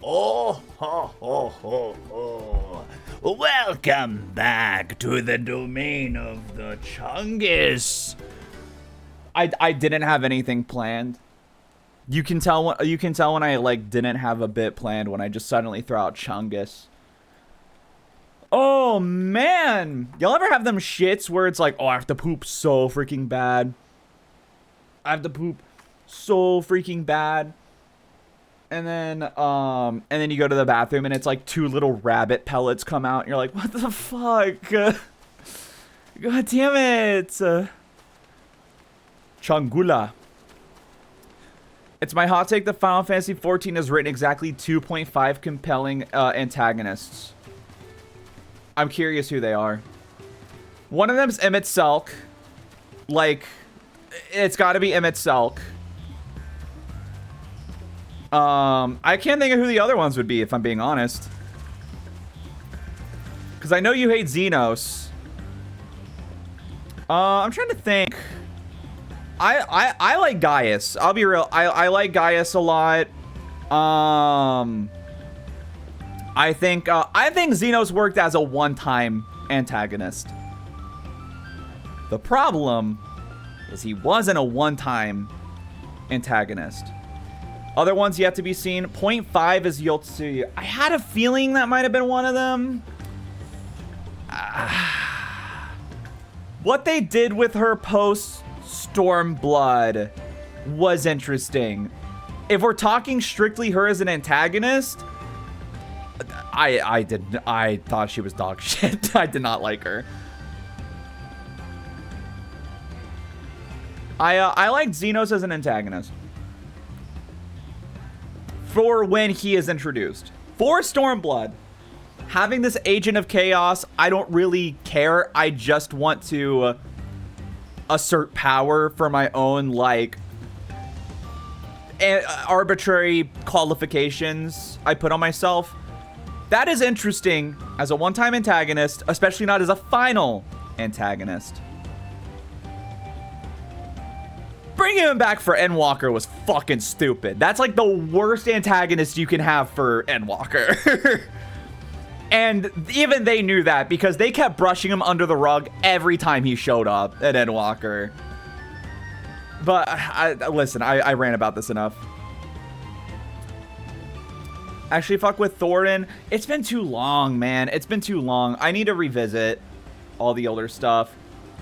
Oh, ho, ho, ho, ho. Welcome back to the domain of the Chungus. I didn't have anything planned. You can tell when I like didn't have a bit planned when I just suddenly throw out Chungus. Oh man, y'all ever have them shits where it's like, oh, I have to poop so freaking bad. I have to poop so freaking bad. And then you go to the bathroom and it's like 2 little rabbit pellets come out and you're like, what the fuck? God damn it. Chungula. It's my hot take that Final Fantasy XIV has written exactly 2.5 compelling antagonists. I'm curious who they are. One of them's Emmett Selk. Like, it's gotta be Emmett Selk. I can't think of who the other ones would be, if I'm being honest. Because I know you hate Xenos. I'm trying to think. I like Gaius. I'll be real. I like Gaius a lot. I think Xenos worked as a one-time antagonist. The problem is he wasn't a one-time antagonist. Other ones yet to be seen. 0.5 is Yotsuya. I had a feeling that might have been one of them. What they did with her post Stormblood was interesting. If we're talking strictly her as an antagonist, I thought she was dog shit. I did not like her. I liked Xenos as an antagonist. For when he is introduced. For Stormblood, having this agent of chaos, I don't really care. I just want to assert power for my own, like, arbitrary qualifications I put on myself. That is interesting as a one-time antagonist, especially not as a final antagonist. Bringing him back for Endwalker was fucking stupid. That's like the worst antagonist you can have for Endwalker. And even they knew that because they kept brushing him under the rug every time he showed up at Endwalker. But listen, I ran about this enough. Actually, fuck with Thorin. It's been too long, man. It's been too long. I need to revisit all the older stuff.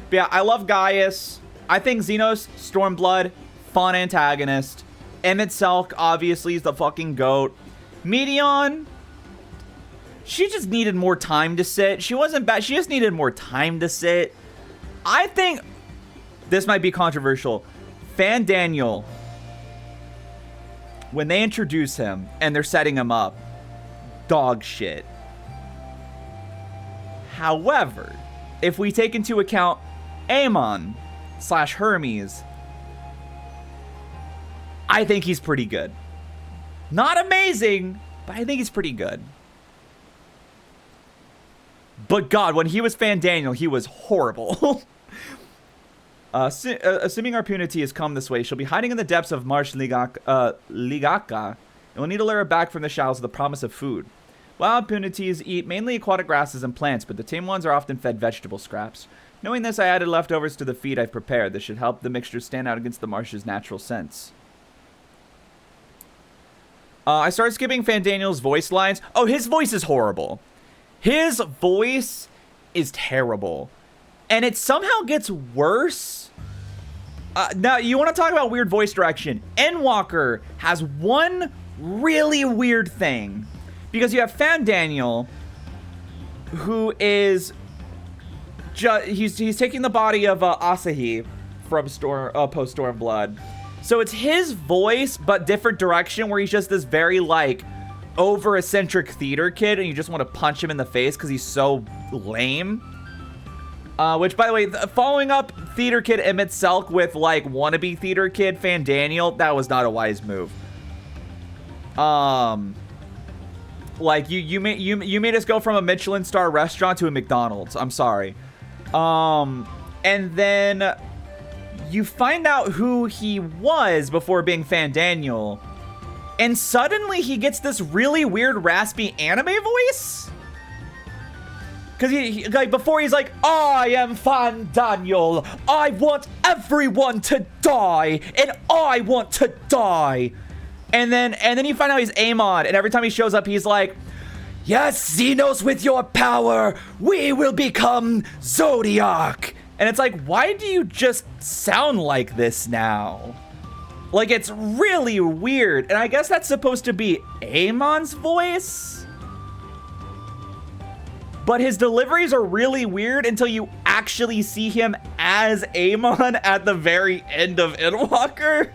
But yeah, I love Gaius. I think Xenos, Stormblood, fun antagonist. Emmett Selk, obviously, is the fucking GOAT. Meteon, she just needed more time to sit. She wasn't bad. She just needed more time to sit. I think this might be controversial. Fandaniel, when they introduce him and they're setting him up, dog shit. However, if we take into account Amon / Hermes, I think he's pretty good. Not amazing, but I think he's pretty good. But God, when he was Fandaniel, he was horrible. Assuming our Punity has come this way, she'll be hiding in the depths of Marsh Ligaka, and we'll need to lure her back from the shallows with the promise of food. Wild Punities eat mainly aquatic grasses and plants, but the tame ones are often fed vegetable scraps. Knowing this, I added leftovers to the feed I've prepared. This should help the mixture stand out against the marsh's natural scents. I started skipping Fandaniel's voice lines. Oh, his voice is horrible. His voice is terrible. And it somehow gets worse. Now, you want to talk about weird voice direction. Endwalker has one really weird thing. Because you have Fandaniel, who is... he's taking the body of Asahi from post Stormblood. So it's his voice, but different direction, where he's just this very, like, over-eccentric theater kid, and you just want to punch him in the face because he's so lame. Which, by the way, following up theater kid Emmett Selk with, like, wannabe theater kid Fandaniel, that was not a wise move. Like, you made us go from a Michelin star restaurant to a McDonald's. I'm sorry. And then you find out who he was before being Fandaniel and suddenly he gets this really weird raspy anime voice. Cause he like before he's like, I am Fan Daniel. I want everyone to die, and I want to die. And then you find out he's Amon, and every time he shows up, he's like, yes, Xenos, with your power, we will become Zodiac. And it's like, why do you just sound like this now? Like, it's really weird. And I guess that's supposed to be Amon's voice. But his deliveries are really weird until you actually see him as Amon at the very end of Endwalker.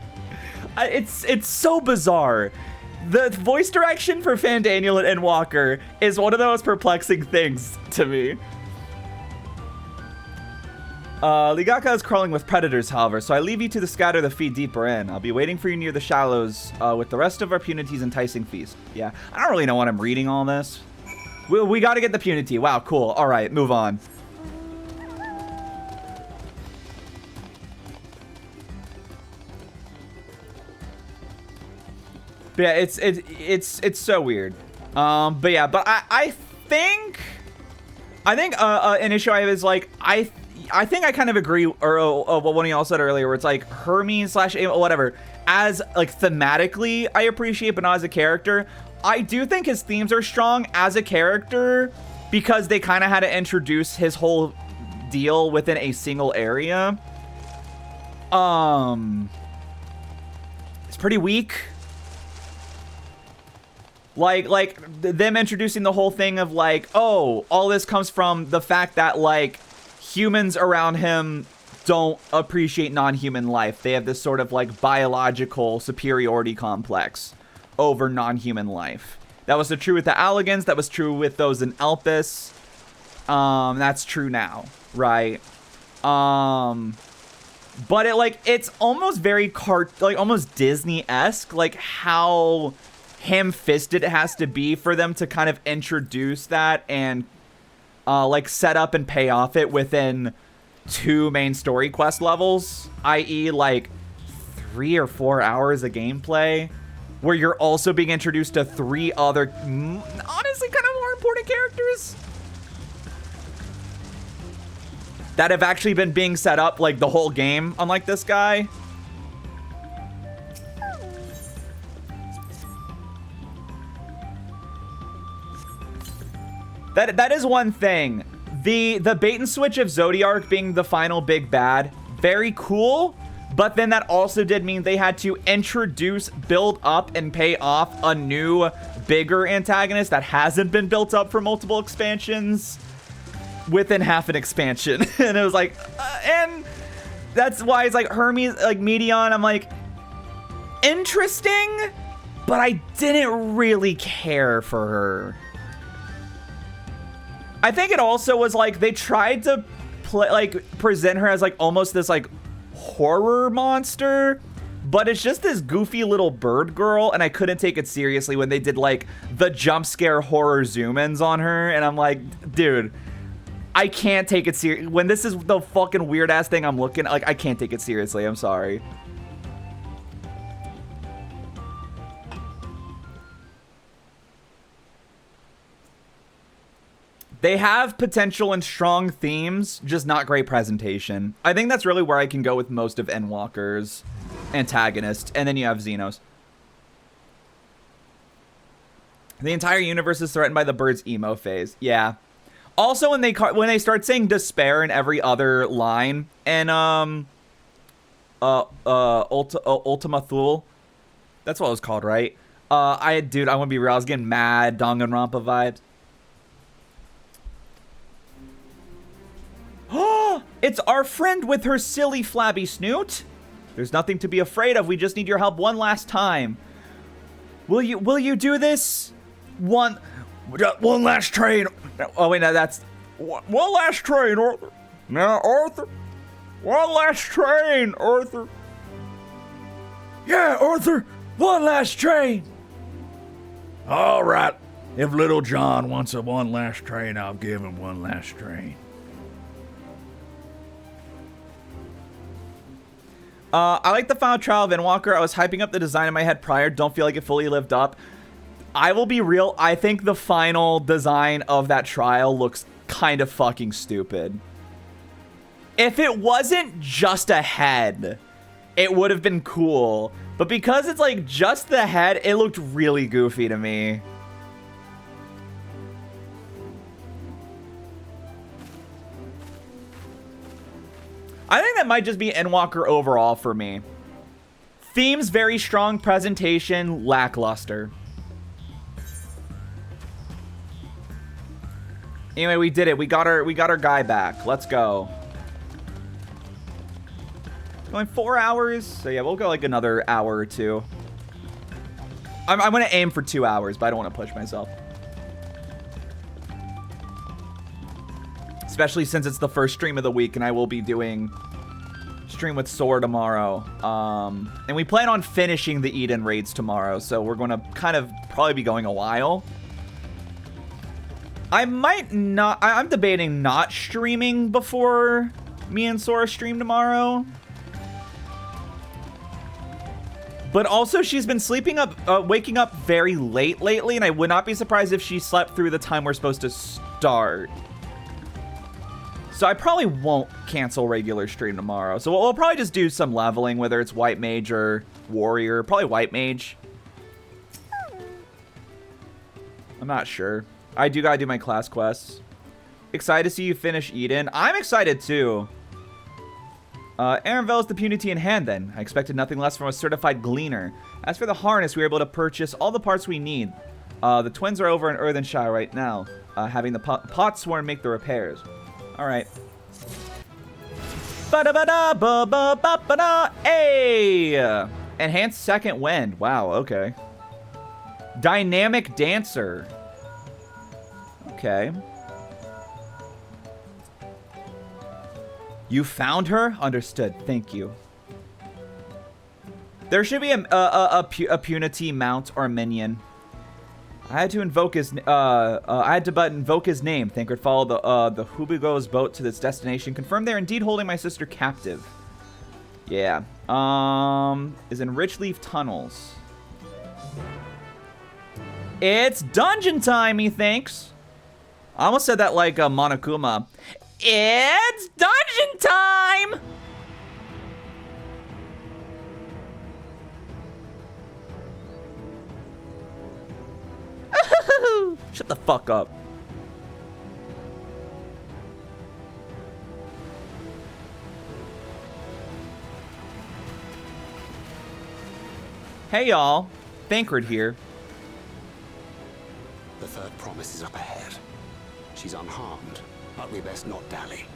It's so bizarre. The voice direction for Fandaniel and Endwalker is one of the most perplexing things to me. Ligaka is crawling with predators, however, so I leave you to the scatter the feet deeper in. I'll be waiting for you near the shallows with the rest of our Punity's enticing feast. Yeah, I don't really know what I'm reading all this. We gotta get the Punity. Wow, cool. All right, move on. But yeah, it's so weird. But yeah, but I think an issue I have is like I think I kind of agree, or what one of y'all said earlier, where it's like Hermes / whatever. As like thematically, I appreciate, but not as a character. I do think his themes are strong as a character because they kind of had to introduce his whole deal within a single area. It's pretty weak. Like them introducing the whole thing of like, oh, all this comes from the fact that like humans around him don't appreciate non-human life. They have this sort of like biological superiority complex over non-human life. That was true with the Alligans. That was true with those in Elpis. That's true now, right? But it's almost very almost Disney-esque, like how ham-fisted it has to be for them to kind of introduce that and like set up and pay off it within 2 main story quest levels, i.e. like 3 or 4 hours of gameplay, where you're also being introduced to 3 other, honestly, kind of more important characters that have actually been being set up like the whole game, unlike this guy. That is one thing. The bait and switch of Zodiac being the final big bad, very cool. But then that also did mean they had to introduce, build up, and pay off a new, bigger antagonist that hasn't been built up for multiple expansions within half an expansion. And it was like, and that's why it's like Hermes, like Medion, I'm like, interesting, but I didn't really care for her. I think it also was like they tried to present her as like almost this like horror monster, but it's just this goofy little bird girl, and I couldn't take it seriously when they did like the jump scare horror zoom-ins on her, and I'm like, dude, I can't take it serious when this is the fucking weird ass thing I'm looking like. I can't take it seriously. I'm sorry. They have potential and strong themes, just not great presentation. I think that's really where I can go with most of Endwalker's antagonists. And then you have Xenos. The entire universe is threatened by the bird's emo phase. Yeah. Also, when they start saying despair in every other line, and Ultima Thule, that's what it was called, right? Dude, I want to be real. I was getting mad Danganronpa vibes. It's our friend with her silly flabby snoot. There's nothing to be afraid of. We just need your help one last time. Will you do this? One last train. Oh wait, no, that's one last train, Arthur. Now, Arthur. One last train, Arthur. Yeah, Arthur. One last train. All right. If Little John wants a one last train, I'll give him one last train. I like the final trial of Endwalker. I was hyping up the design in my head prior. Don't feel like it fully lived up. I will be real. I think the final design of that trial looks kind of fucking stupid. If it wasn't just a head, it would have been cool. But because it's like just the head, it looked really goofy to me. I think that might just be Endwalker overall for me. Themes very strong, presentation lackluster. Anyway, we did it. We got our guy back. Let's go. Going 4 hours. So yeah, we'll go like another hour or two. I'm gonna aim for 2 hours, but I don't want to push myself. Especially since it's the first stream of the week and I will be doing stream with Sora tomorrow. And we plan on finishing the Eden raids tomorrow, so we're going to kind of probably be going a while. I might not... I'm debating not streaming before me and Sora stream tomorrow. But also, she's been waking up very late lately, and I would not be surprised if she slept through the time we're supposed to start. So I probably won't cancel regular stream tomorrow. So we'll probably just do some leveling, whether it's White Mage or Warrior. Probably White Mage. I'm not sure. I do gotta do my class quests. Excited to see you finish Eden. I'm excited too. Aaron is the punity in hand then. I expected nothing less from a certified gleaner. As for the harness, we were able to purchase all the parts we need. The twins are over in Earthenshire right now, having the Potsworn make the repairs. Alright. Ba-da-ba-da-ba-ba-ba-ba-da. Hey! Enhanced second wind. Wow, okay. Dynamic dancer. Okay. You found her? Understood. Thank you. There should be a punity mount or minion. I had to invoke his. Invoke his name. Thancred followed the Hubigo's boat to its destination. Confirmed they're indeed holding my sister captive. Yeah. Is in Richleaf Tunnels. It's dungeon time, methinks. I almost said that like Monokuma. It's dungeon time. Shut the fuck up. Hey y'all, Thancred here. The third promise is up ahead. She's unharmed, but we best not dally.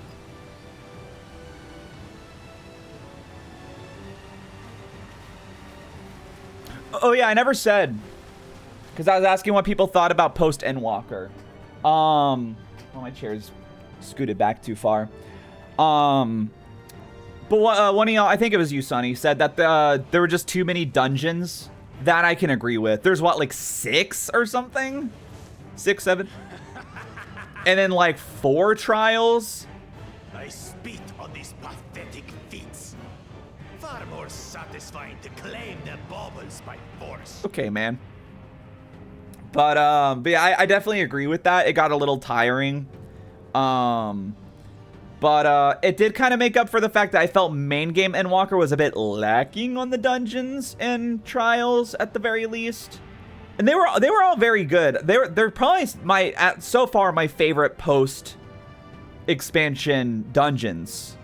Oh yeah, I never said. Because I was asking what people thought about post-Endwalker. Oh, my chair's scooted back too far. But one of y'all, I think it was you, Sonny, said that there were just too many dungeons. That I can agree with. There's what, like 6 or something? 6, 7? And then like 4 trials? I spit on these pathetic feats. Far more satisfying to claim the baubles by force. Okay, man. But yeah, I definitely agree with that. It got a little tiring. But it did kind of make up for the fact that I felt main game Endwalker was a bit lacking on the dungeons and trials at the very least. And they were all very good. They're probably so far my favorite post expansion dungeons.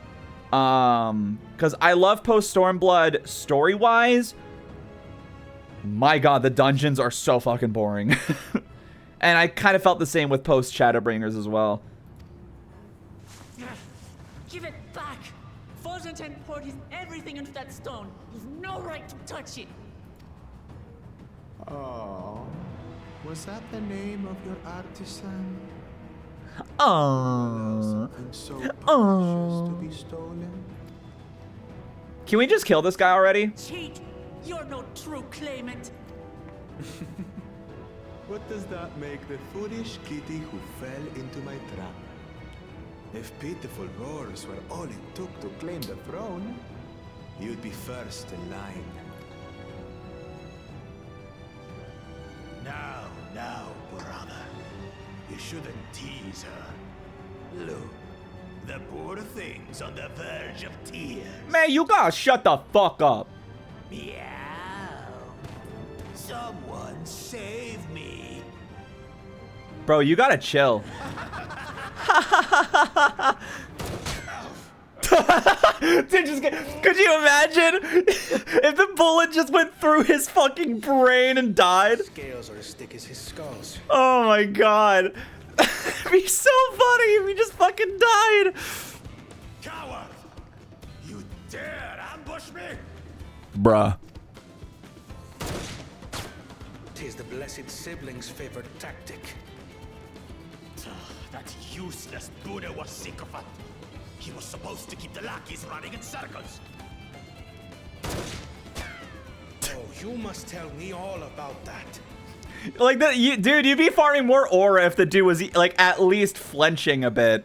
Cuz I love post Stormblood story-wise. My god, the dungeons are so fucking boring. And I kind of felt the same with post Shadowbringers as well. Give it back! Fosunten poured his everything into that stone. You've no right to touch it. Oh, was that the name of your artisan? Oh. Something so precious to be stolen. Can we just kill this guy already? Cheat! You're no true claimant. What does that make the foolish kitty who fell into my trap? If pitiful roars were all it took to claim the throne, you'd be first in line. Now, brother. You shouldn't tease her. Look, the poor thing's on the verge of tears. Man, you gotta shut the fuck up. Meow. Someone save me. Bro, you gotta chill. Dude, could you imagine if the bullet just went through his fucking brain and died? Scales are as thick as his skulls. Oh my god. It'd be so funny if he just fucking died. Coward! You dare ambush me? Bruh. Tis the blessed sibling's favorite tactic. That useless Buddha was sycophant. He was supposed to keep the lackeys running in circles. Oh, you must tell me all about that. Like that, dude, you'd be farming more aura if the dude was like at least flinching a bit.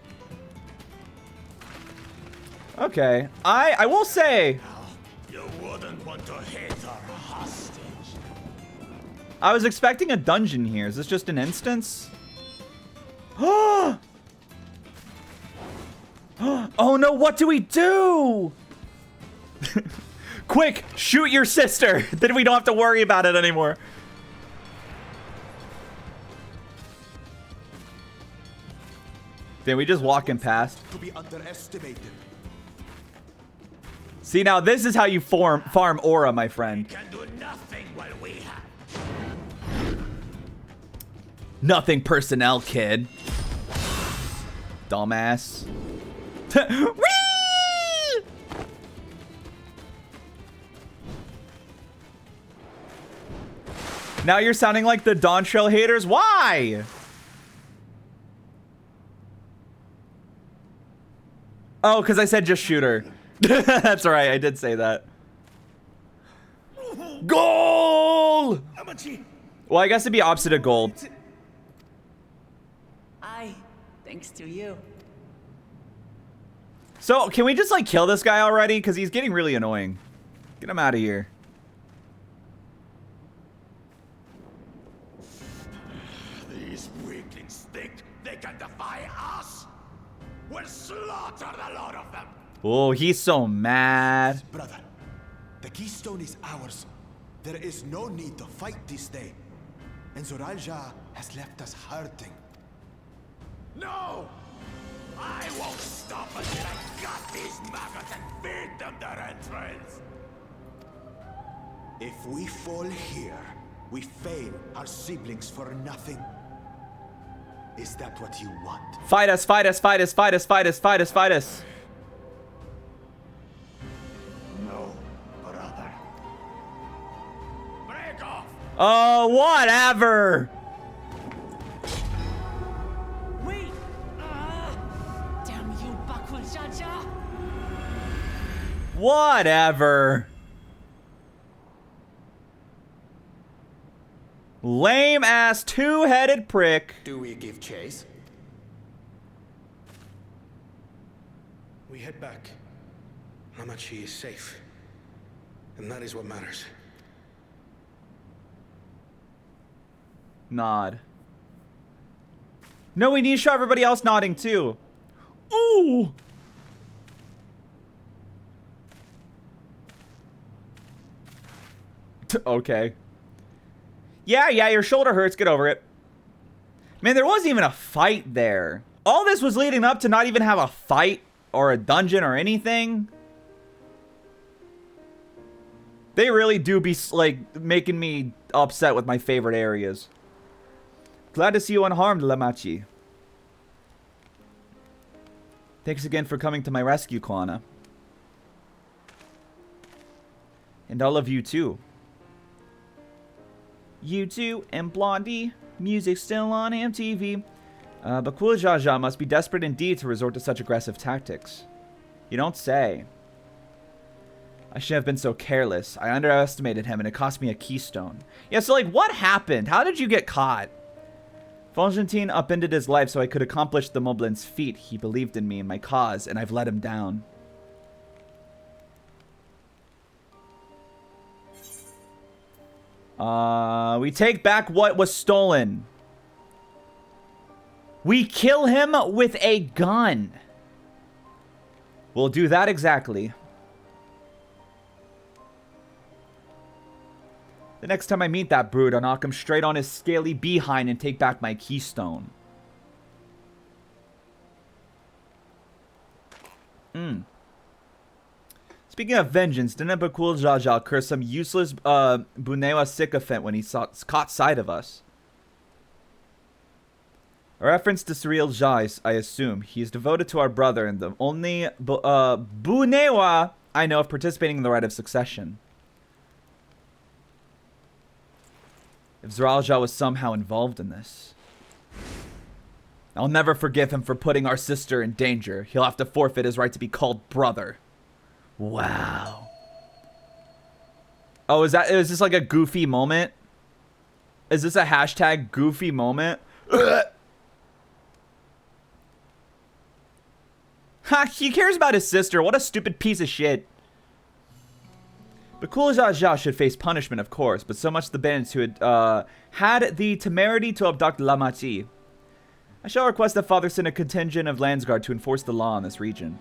Okay, I will say. You wouldn't want to hit our hostage. I was expecting a dungeon here. Is this just an instance? Oh no, what do we do? Quick, shoot your sister. Then we don't have to worry about it anymore. Then we just walking past. To be underestimated. See, now this is how you farm aura, my friend. Can do nothing while we have. Nothing personnel, kid. Dumbass. Whee! Now you're sounding like the Dawntrail haters. Why? Oh, because I said just shoot her. That's right, I did say that. Goal! Well, I guess it'd be opposite of gold. Aye, thanks to you. So, can we just, like, kill this guy already? Because he's getting really annoying. Get him out of here. These weaklings think they can defy us. We'll slaughter the lot of them. Oh, he's so mad. Brother, the keystone is ours. There is no need to fight this day. And Zoralja has left us hurting. No! I won't stop until I gut these maggots and feed them their entrails. If we fall here, we fail our siblings for nothing. Is that what you want? Fight us, fight us, fight us, fight us, fight us, fight us, fight us. No, brother. Break off! Oh, whatever. Wait! Damn you, Bakul Jaja! Whatever. Lame ass two-headed prick. Do we give chase? We head back. Hamachi is safe. And that is what matters. Nod. No, we need to show everybody else nodding too. Ooh. Okay. Yeah, your shoulder hurts. Get over it. Man, there wasn't even a fight there. All this was leading up to not even have a fight or a dungeon or anything. They really do be, like, making me upset with my favorite areas. Glad to see you unharmed, Lamachi. Thanks again for coming to my rescue, Kwana. And all of you, too. You two and Blondie. Music still on MTV. But Cool Jaja must be desperate indeed to resort to such aggressive tactics. You don't say. I shouldn't have been so careless. I underestimated him and it cost me a keystone. Yeah, so like, what happened? How did you get caught? Fulgentine upended his life so I could accomplish the Moblin's feat. He believed in me and my cause, and I've let him down. We take back what was stolen. We kill him with a gun. We'll do that exactly. The next time I meet that brood, I'll knock him straight on his scaly behind and take back my keystone. Speaking of vengeance, didn't Bakul Jaja curse some useless Bunewa sycophant when he caught sight of us? A reference to Cyril Jais, I assume. He is devoted to our brother and the only Bunewa I know of participating in the rite of succession. If Zeralja was somehow involved in this, I'll never forgive him for putting our sister in danger. He'll have to forfeit his right to be called brother. Wow. Oh, is this like a goofy moment? Is this a hashtag goofy moment? Ha, he cares about his sister. What a stupid piece of shit. Bakul Jaja should face punishment, of course, but so much the bandits who had the temerity to abduct Lamati. I shall request that Father send a contingent of Landsguard to enforce the law in this region.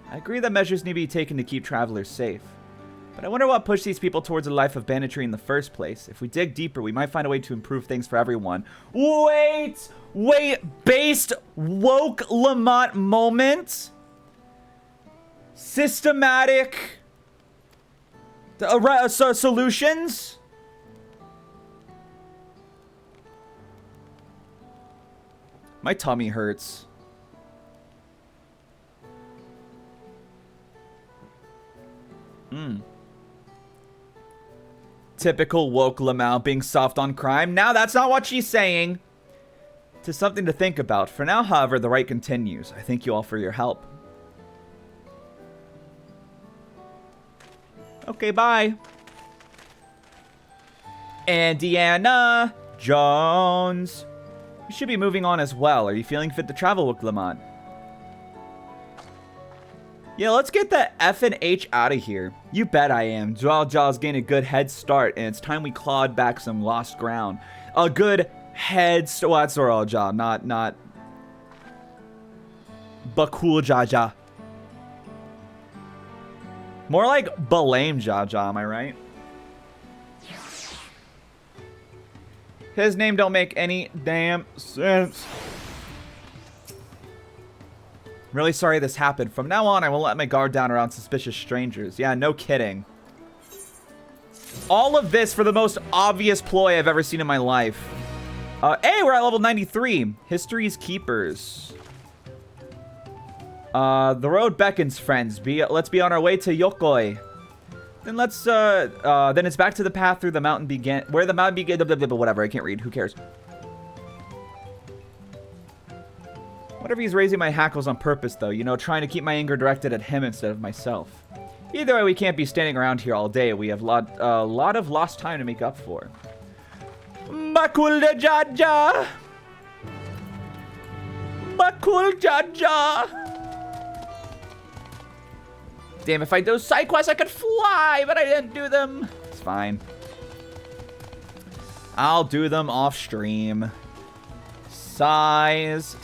I agree that measures need to be taken to keep travelers safe. But I wonder what pushed these people towards a life of banditry in the first place. If we dig deeper, we might find a way to improve things for everyone. Wait! Based woke Lamont moment? Systematic solutions? My tummy hurts. Typical woke Lamau being soft on crime. Now that's not what she's saying. To something to think about. For now, however, the right continues. I thank you all for your help. Okay, bye. Indiana Jones. You should be moving on as well. Are you feeling fit to travel with Lamont? Yeah, let's get the F and H out of here. You bet I am. Zeralja's gained a good head start, and it's time we clawed back some lost ground. A good head start. Well, that's Zeralja, not Bakul Jaja. More like Balame Jaja, am I right? His name don't make any damn sense. Really sorry this happened. From now on, I won't let my guard down around suspicious strangers. Yeah, no kidding. All of this for the most obvious ploy I've ever seen in my life. Hey, we're at level 93. History's Keepers. The road beckons, friends. Let's be on our way to Yokoi. Then then it's back to the path through the mountain began. Where the mountain began. Whatever, I can't read. Who cares? Whatever, he's raising my hackles on purpose, though. You know, trying to keep my anger directed at him instead of myself. Either way, we can't be standing around here all day. We have a lot of lost time to make up for. Bakul Jaja! Bakul Jaja! Damn, if I do side quests, I could fly, but I didn't do them. It's fine. I'll do them off stream. Sighs.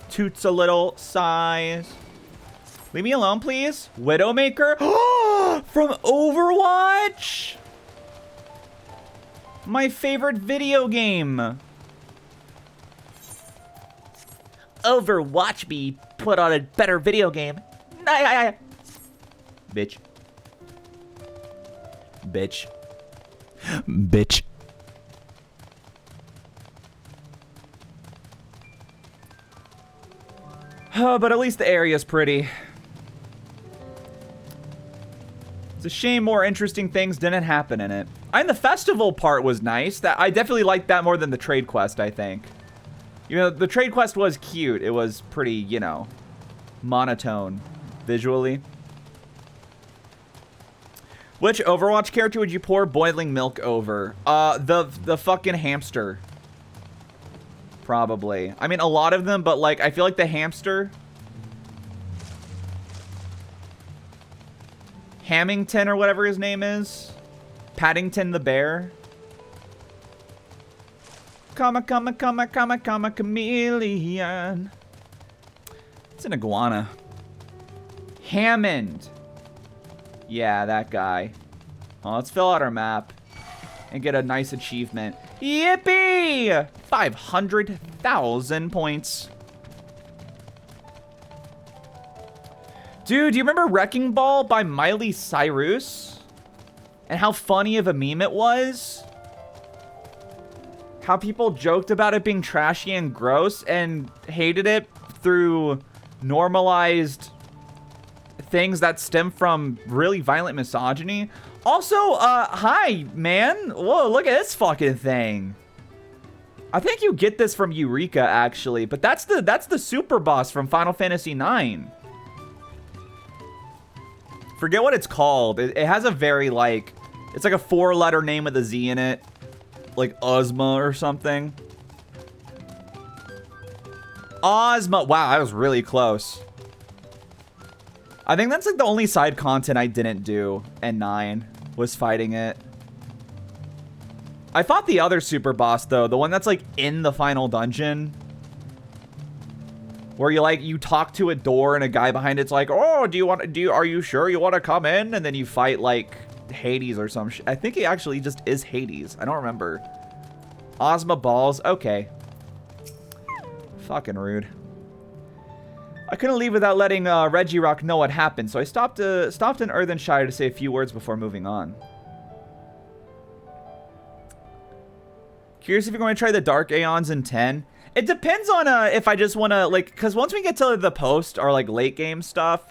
Toots a little. Sighs. Leave me alone, please. Widowmaker. From Overwatch. My favorite video game. Overwatch me put on a better video game. Bitch. Bitch. Bitch. But at least the area's pretty. It's a shame more interesting things didn't happen in it. And the festival part was nice. I definitely liked that more than the trade quest, I think. You know, the trade quest was cute. It was pretty, you know, monotone visually. Which Overwatch character would you pour boiling milk over? The fucking hamster. Probably. I mean, a lot of them, but like, I feel like the hamster. Hamington or whatever his name is. Paddington the bear. Chameleon. It's an iguana. Hammond. Yeah, that guy. Well, let's fill out our map and get a nice achievement. Yippee! 500,000 points. Dude, do you remember Wrecking Ball by Miley Cyrus? And how funny of a meme it was? How people joked about it being trashy and gross and hated it through normalized things that stem from really violent misogyny. Also, hi, man. Whoa, look at this fucking thing. I think you get this from Eureka, actually, but that's the super boss from Final Fantasy IX. Forget what it's called. It has a very, like, it's like a 4-letter name with a Z in it. Like Ozma or something. Ozma. Wow, that was really close. I think that's like the only side content I didn't do in 9 was fighting it. I fought the other super boss though, the one that's like in the final dungeon. Where you talk to a door and a guy behind it's like, "Oh, are you sure you want to come in?" And then you fight like Hades or some shit. I think it actually just is Hades. I don't remember. Ozma balls. Okay. Fucking rude. I couldn't leave without letting Reggie Rock know what happened, so I stopped in Earthenshire to say a few words before moving on. Curious if you're going to try the Dark Aeons in 10. It depends on if I just want to, like, because once we get to the post or, like, late game stuff,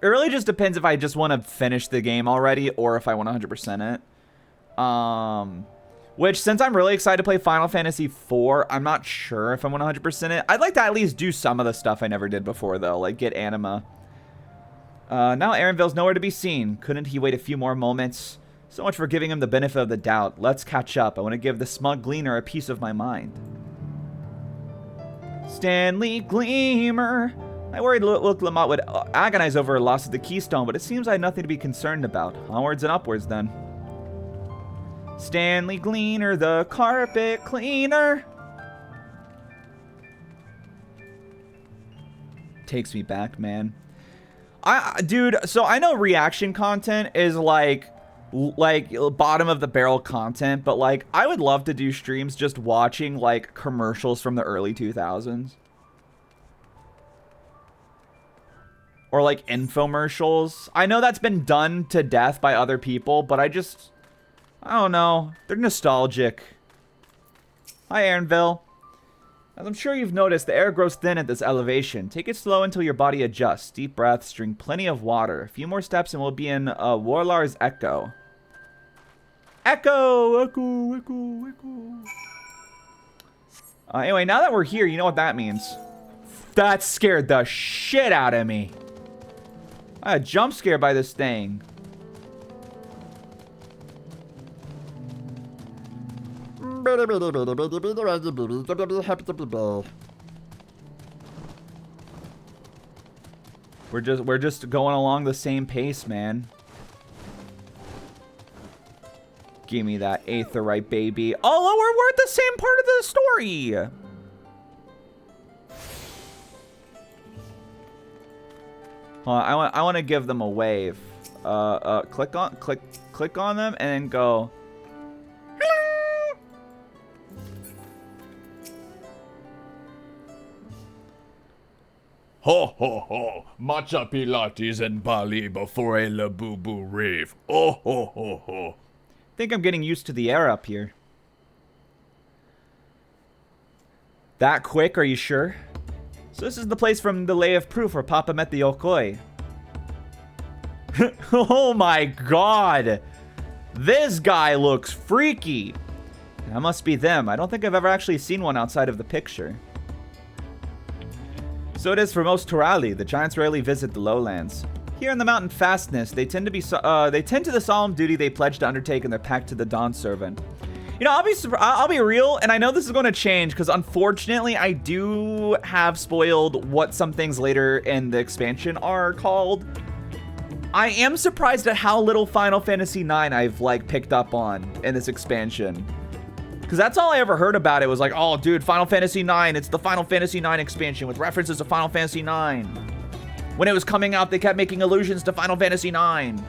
it really just depends if I just want to finish the game already or if I want to 100% it. Which, since I'm really excited to play Final Fantasy IV, I'm not sure if I want to 100% it. I'd like to at least do some of the stuff I never did before, though, like get Anima. Now Aaronville's nowhere to be seen. Couldn't he wait a few more moments? So much for giving him the benefit of the doubt. Let's catch up. I want to give the smug gleaner a piece of my mind. Stanley Gleamer. I worried Luke Lamont would agonize over a loss of the Keystone, but it seems I had nothing to be concerned about. Onwards and upwards, then. Stanley Gleaner, the carpet cleaner. Takes me back, man. Dude, so I know reaction content is like bottom of the barrel content, but like I would love to do streams just watching like commercials from the early 2000s. Or like infomercials. I know that's been done to death by other people, but I don't know. They're nostalgic. Hi, Aaronville. As I'm sure you've noticed, the air grows thin at this elevation. Take it slow until your body adjusts. Deep breaths, drink plenty of water. A few more steps and we'll be in Warlar's Echo. Echo! Echo! Echo! Echo! Anyway, now that we're here, you know what that means. That scared the shit out of me. I got jump scared by this thing. We're just going along the same pace, man. Give me that aetheryte, baby. Oh, we're at the same part of the story. I want to give them a wave. Click on them and then go. Ho ho ho, matcha pilates and Bali before a labubu rave. Oh ho ho ho. Think I'm getting used to the air up here. That quick, are you sure? So this is the place from the Lay of Proof where Papa met the Yokoi. Oh my god! This guy looks freaky! That must be them. I don't think I've ever actually seen one outside of the picture. So it is for most Turali. The giants rarely visit the lowlands. Here in the mountain fastness, they tend to the solemn duty they pledge to undertake in their pact to the Dawn Servant. You know, I'll be real, and I know this is going to change because unfortunately I do have spoiled what some things later in the expansion are called. I am surprised at how little Final Fantasy IX I've like picked up on in this expansion. Because that's all I ever heard about it was like, oh dude, Final Fantasy IX, it's the Final Fantasy IX expansion with references to Final Fantasy IX. When it was coming out, they kept making allusions to Final Fantasy IX.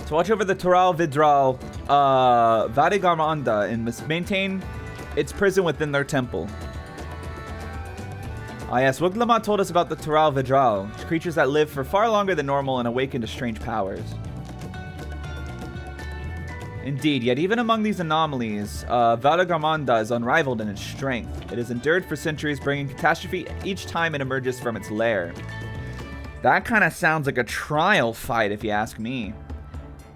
To watch over the Tural Vidral Vadigarmanda and maintain its prison within their temple. Ah yes, Wuglamot told us about the Tural Vidral, creatures that live for far longer than normal and awaken to strange powers. Indeed, yet even among these anomalies, Vadigarmanda is unrivaled in its strength. It has endured for centuries, bringing catastrophe each time it emerges from its lair. That kind of sounds like a trial fight, if you ask me.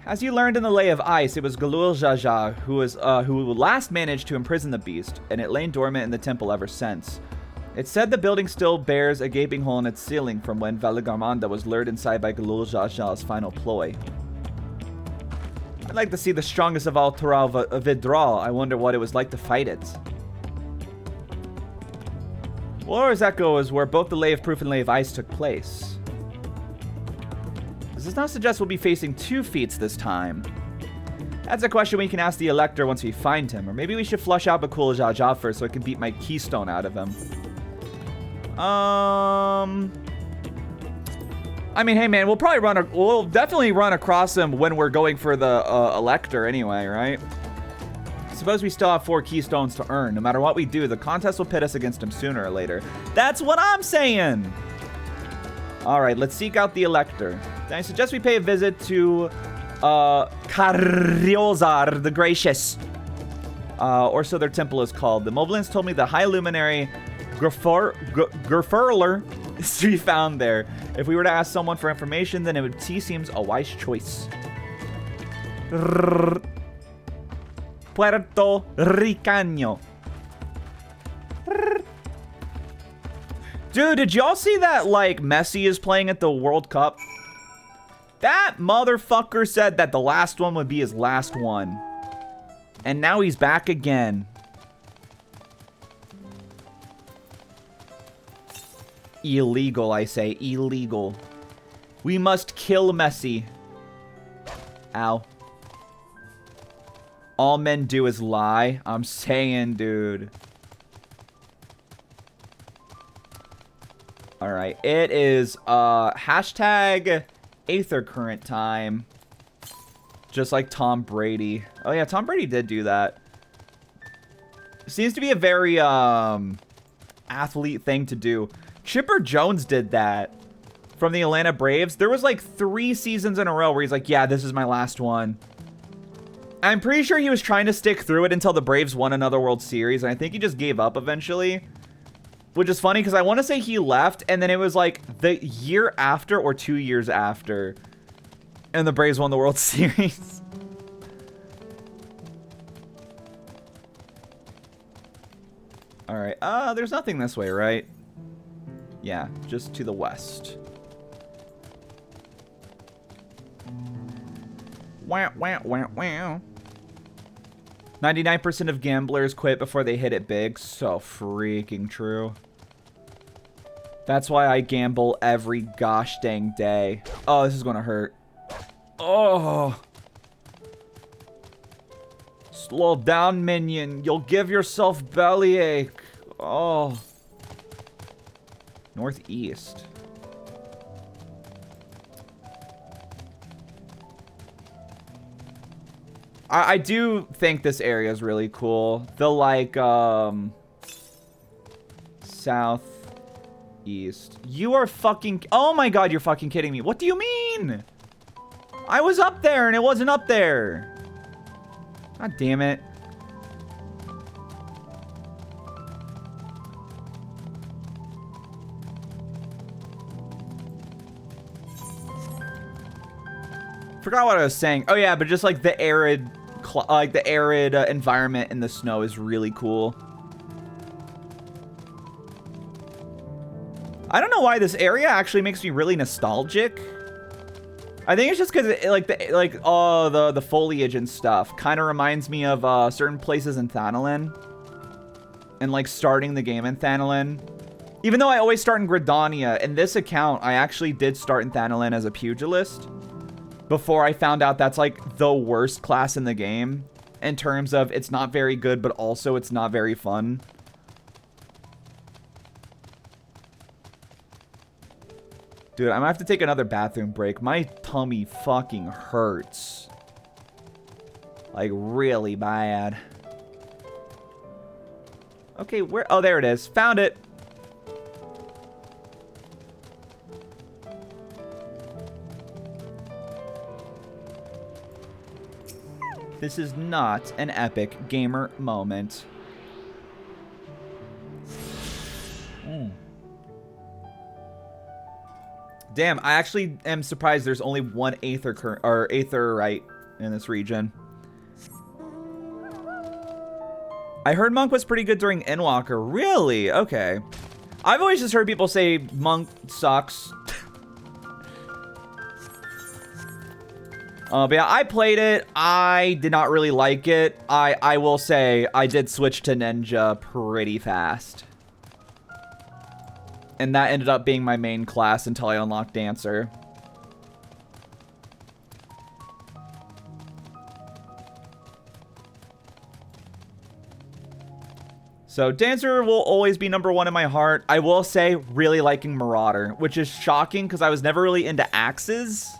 As you learned in the Lay of Ice, it was Galul Jaja who last managed to imprison the beast, and it lay dormant in the temple ever since. It's said the building still bears a gaping hole in its ceiling from when Valigarmanda was lured inside by Galul Jaja's final ploy. I'd like to see the strongest of all Tural Vidral. I wonder what it was like to fight it. War's Echo is where both the Lay of Proof and Lay of Ice took place. This does not suggest we'll be facing 2 feats this time. That's a question we can ask the Elector once we find him. Or maybe we should flush out Bakul Jaja first so I can beat my keystone out of him. I mean, hey man, we'll definitely run across him when we're going for the Elector anyway, right? Suppose we still have 4 keystones to earn. No matter what we do, the contest will pit us against him sooner or later. That's what I'm saying! Alright, let's seek out the Elector. Then I suggest we pay a visit to Karyozar the Gracious. Or so their temple is called. The Moblins told me the High Luminary Gerfurler is to be found there. If we were to ask someone for information, then he seems a wise choice. Puerto Ricaño. Dude, did y'all see that, like, Messi is playing at the World Cup? That motherfucker said that the last one would be his last one. And now he's back again. Illegal, I say. Illegal. We must kill Messi. Ow. All men do is lie. I'm saying, dude. Alright, it is hashtag Aether Current time. Just like Tom Brady. Oh yeah, Tom Brady did do that. Seems to be a very athlete thing to do. Chipper Jones did that from the Atlanta Braves. There was like 3 seasons in a row where he's like, yeah, this is my last one. I'm pretty sure he was trying to stick through it until the Braves won another World Series, and I think he just gave up eventually. Which is funny because I want to say he left and then it was like the year after or 2 years after. And the Braves won the World Series. Alright, there's nothing this way, right? Yeah, just to the west. Wow, wow, wow, wow. 99% of gamblers quit before they hit it big. So freaking true. That's why I gamble every gosh dang day. Oh, this is gonna hurt. Oh. Slow down, minion. You'll give yourself bellyache. Oh. Northeast. I do think this area is really cool. The like southeast. You are fucking, oh my god, you're fucking kidding me. What do you mean? I was up there and it wasn't up there. God damn it. Forgot what I was saying. Oh yeah, but just like the arid environment in the snow is really cool. I don't know why this area actually makes me really nostalgic. I think it's just because the foliage and stuff kind of reminds me of certain places in Thanalan, and like starting the game in Thanalan, Even though I always start in Gridania, in this account, I actually did start in Thanalan as a pugilist before I found out that's like the worst class in the game in terms of it's not very good, but also it's not very fun. Dude, I'm gonna have to take another bathroom break. My tummy fucking hurts. Like, really bad. Okay, where? Oh, there it is. Found it. This is not an epic gamer moment. Damn, I actually am surprised there's only one Aetherite in this region. I heard Monk was pretty good during Endwalker. Really? Okay. I've always just heard people say Monk sucks. But yeah, I played it. I did not really like it. I will say I did switch to Ninja pretty fast. And that ended up being my main class until I unlocked Dancer. So Dancer will always be #1 in my heart. I will say really liking Marauder, which is shocking because I was never really into axes.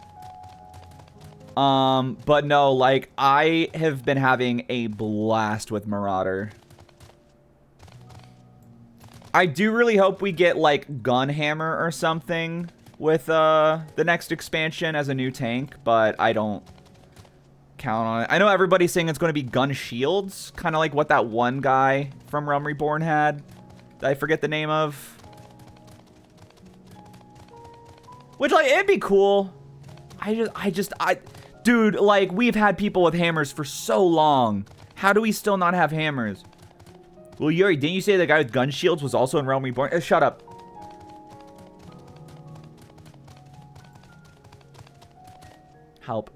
But no, like I have been having a blast with Marauder. I do really hope we get like Gunhammer or something with the next expansion as a new tank, but I don't count on it. I know everybody's saying it's going to be gun shields, kind of like what that one guy from Realm Reborn had that I forget the name of. Which like it'd be cool. Dude, like we've had people with hammers for so long. How do we still not have hammers? Well, Yooree, didn't you say the guy with gun shields was also in Realm Reborn? Shut up. Help.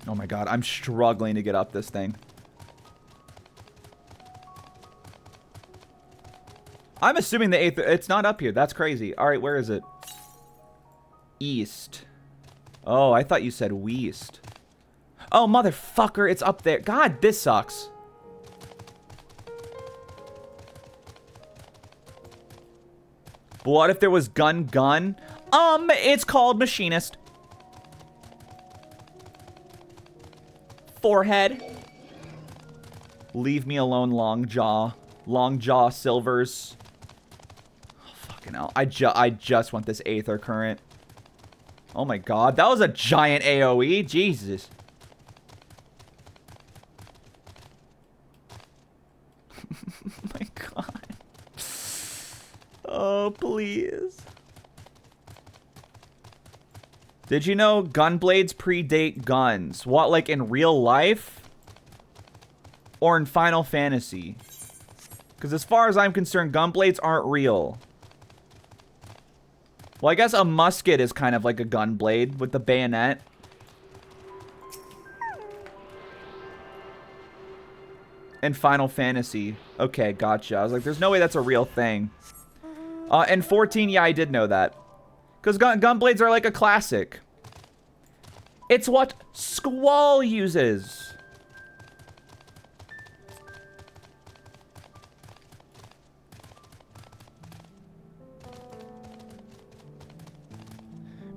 Oh my god, I'm struggling to get up this thing. I'm assuming the 8th... It's not up here. That's crazy. Alright, where is it? East. Oh, I thought you said west. Oh, motherfucker, it's up there. God, this sucks. But what if there was gun? It's called Machinist. Forehead. Leave me alone, Longjaw. Longjaw Silvers. Oh, fucking hell. I just want this Aether Current. Oh my god. That was a giant AoE. Jesus. My god. Oh, please. Did you know gunblades predate guns? What, like in real life? Or in Final Fantasy? Because as far as I'm concerned, gunblades aren't real. Well, I guess a musket is kind of like a gunblade with the bayonet. In Final Fantasy. Okay, gotcha. I was like, there's no way that's a real thing. And 14, yeah, I did know that. Because gunblades are like a classic. It's what Squall uses.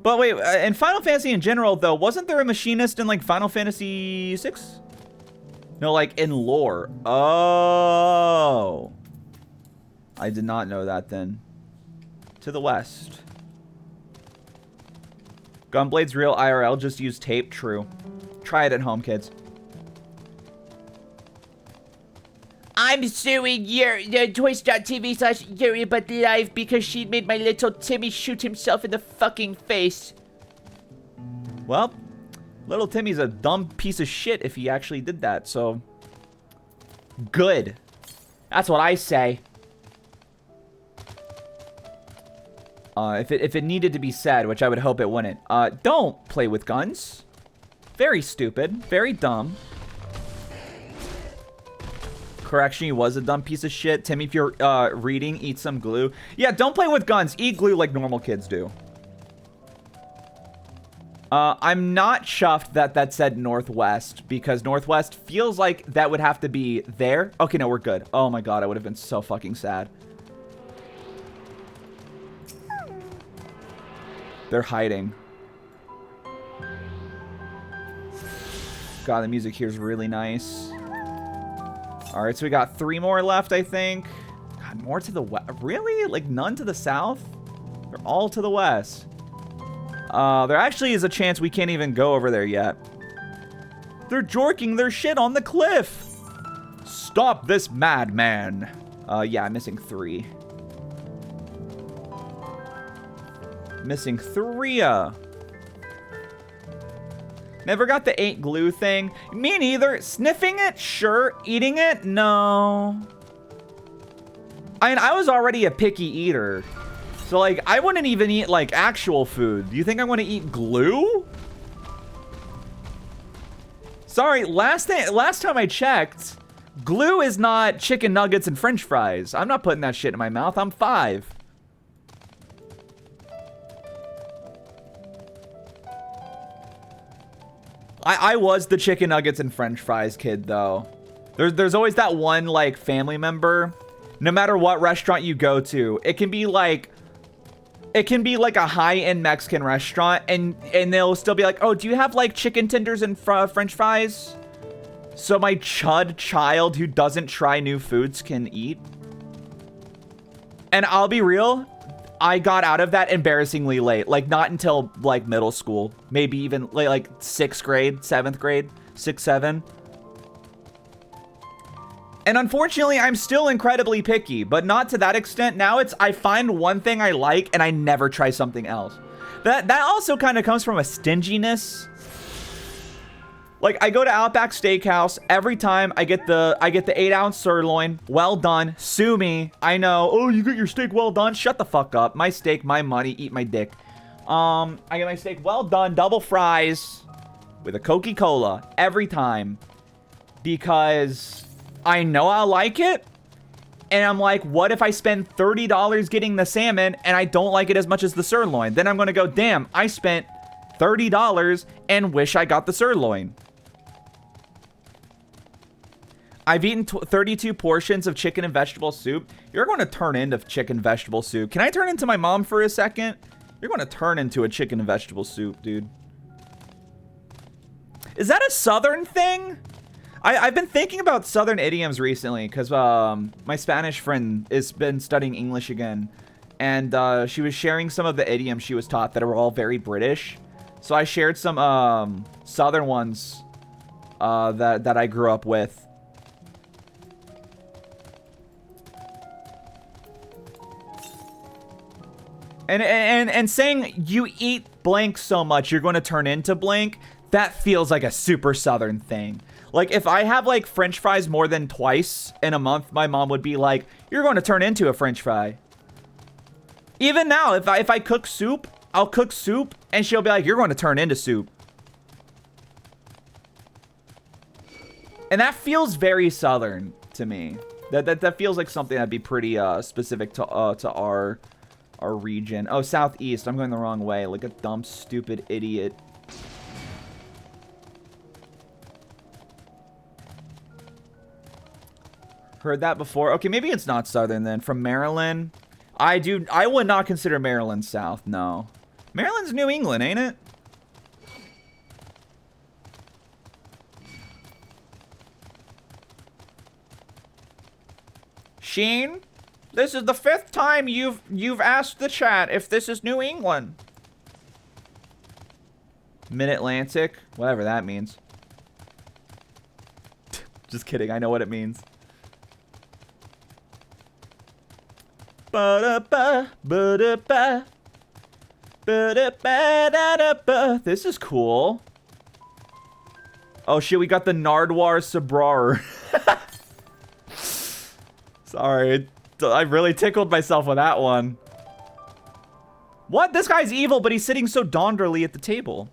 But wait, in Final Fantasy in general, though, wasn't there a machinist in like Final Fantasy 6? No, like in lore. Oh. I did not know that then. To the west. Gunblade's real IRL, just use tape. True. Try it at home, kids. I'm suing Toys.tv/Yooree but live because she made my little Timmy shoot himself in the fucking face. Well, little Timmy's a dumb piece of shit if he actually did that, so... Good. That's what I say. If it needed to be said, which I would hope it wouldn't. Don't play with guns. Very stupid. Very dumb. Correction, he was a dumb piece of shit. Timmy, if you're reading, eat some glue. Yeah, don't play with guns. Eat glue like normal kids do. I'm not chuffed that that said northwest, because northwest feels like that would have to be there. Okay, no, we're good. Oh my god, I would have been so fucking sad. They're hiding. God, the music here is really nice. All right, so we got 3 more left, I think. God, more to the west. Really? Like none to the south? They're all to the west. There actually is a chance we can't even go over there yet. They're jorking their shit on the cliff. Stop this madman. Yeah, I'm missing 3. Missing 3. Never got the 8 glue thing. Me neither. Sniffing it? Sure. Eating it? No. I mean, I was already a picky eater. So, like, I wouldn't even eat, like, actual food. Do you think I want to eat glue? Sorry, last time I checked, glue is not chicken nuggets and french fries. I'm not putting that shit in my mouth. I'm 5. I was the chicken nuggets and french fries kid, though. There's always that one, like, family member. No matter what restaurant you go to, it can be like a high-end Mexican restaurant, and they'll still be like, oh, do you have, like, chicken tenders and french fries? So my chud child who doesn't try new foods can eat. And I'll be real, I got out of that embarrassingly late. Like, not until, like, middle school. Maybe even, like 6th grade, 7th grade, 6, 7. And unfortunately, I'm still incredibly picky, but not to that extent. Now it's, I find one thing I like, and I never try something else. That also kind of comes from a stinginess. Like, I go to Outback Steakhouse every time. I get the 8-ounce sirloin, well done. Sue me. I know. Oh, you get your steak well done. Shut the fuck up. My steak, my money. Eat my dick. I get my steak well done, double fries, with a Coca-Cola every time, because I know I'll like it. And I'm like, what if I spend $30 getting the salmon and I don't like it as much as the sirloin? Then I'm gonna go, damn, I spent $30 and wish I got the sirloin. I've eaten 32 portions of chicken and vegetable soup. You're going to turn into chicken vegetable soup. Can I turn into my mom for a second? You're going to turn into a chicken and vegetable soup, dude. Is that a Southern thing? I've been thinking about Southern idioms recently because my Spanish friend has been studying English again. And she was sharing some of the idioms she was taught that are all very British. So I shared some Southern ones that I grew up with. And saying you eat blank so much you're going to turn into blank, that feels like a super Southern thing. Like, if I have, like, French fries more than twice in a month, my mom would be like, you're going to turn into a French fry. Even now, if I cook soup, I'll cook soup, and she'll be like, you're going to turn into soup. And that feels very Southern to me. That feels like something that'd be pretty specific to our region. Oh, southeast. I'm going the wrong way. Like a dumb, stupid idiot. Heard that before. Okay, maybe it's not Southern then. From Maryland. I would not consider Maryland South. No. Maryland's New England, ain't it? Sheen? This is the 5th time you've asked the chat if this is New England. Mid-Atlantic, whatever that means. Just kidding, I know what it means. Ba-da-ba, ba-da-ba, ba-da-ba-da-da-ba. This is cool. Oh shit, we got the Nardwar Sabrar. Sorry. I really tickled myself with that one. What? This guy's evil, but he's sitting so donderly at the table.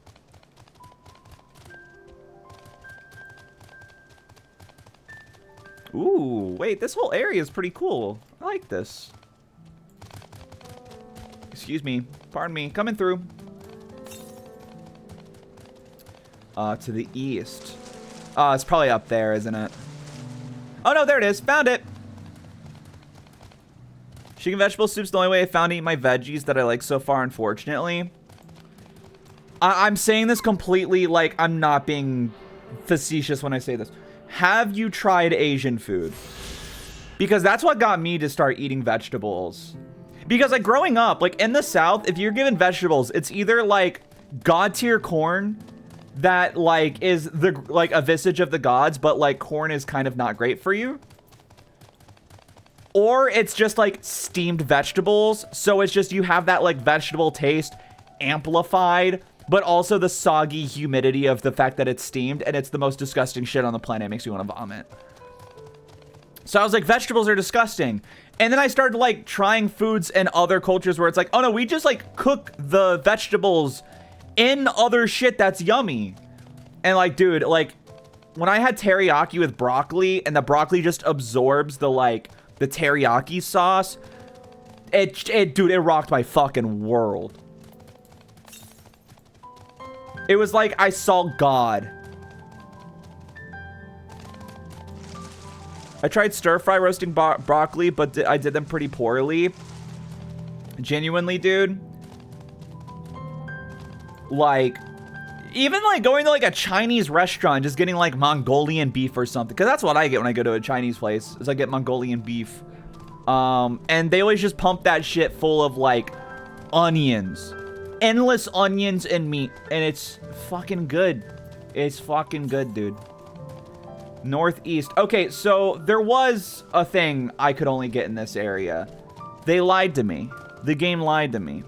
Ooh, wait, this whole area is pretty cool. I like this. Excuse me. Pardon me. Coming through. To the east. Oh, it's probably up there, isn't it? Oh, no, there it is. Found it. Chicken vegetable soup's the only way I found to eat my veggies that I like so far, unfortunately. I'm saying this completely like I'm not being facetious when I say this. Have you tried Asian food? Because that's what got me to start eating vegetables. Because like growing up, like in the South, if you're given vegetables, it's either like god tier corn that like is the like a visage of the gods, but like corn is kind of not great for you. Or it's just like steamed vegetables. So it's just you have that like vegetable taste amplified, but also the soggy humidity of the fact that it's steamed, and it's the most disgusting shit on the planet. It makes me want to vomit. So I was like, vegetables are disgusting. And then I started like trying foods in other cultures where it's like, oh no, we just like cook the vegetables in other shit that's yummy. And like, dude, like when I had teriyaki with broccoli and the broccoli just absorbs the like the teriyaki sauce, dude, it rocked my fucking world. It was like I saw God. I tried stir-fry roasting broccoli, but I did them pretty poorly. Genuinely, dude. Like, even like going to like a Chinese restaurant, just getting like Mongolian beef or something. Because that's what I get when I go to a Chinese place, is I get Mongolian beef. And they always just pump that shit full of like onions. Endless onions and meat. And it's fucking good. It's fucking good, dude. Northeast. Okay, so there was a thing I could only get in this area. They lied to me. The game lied to me.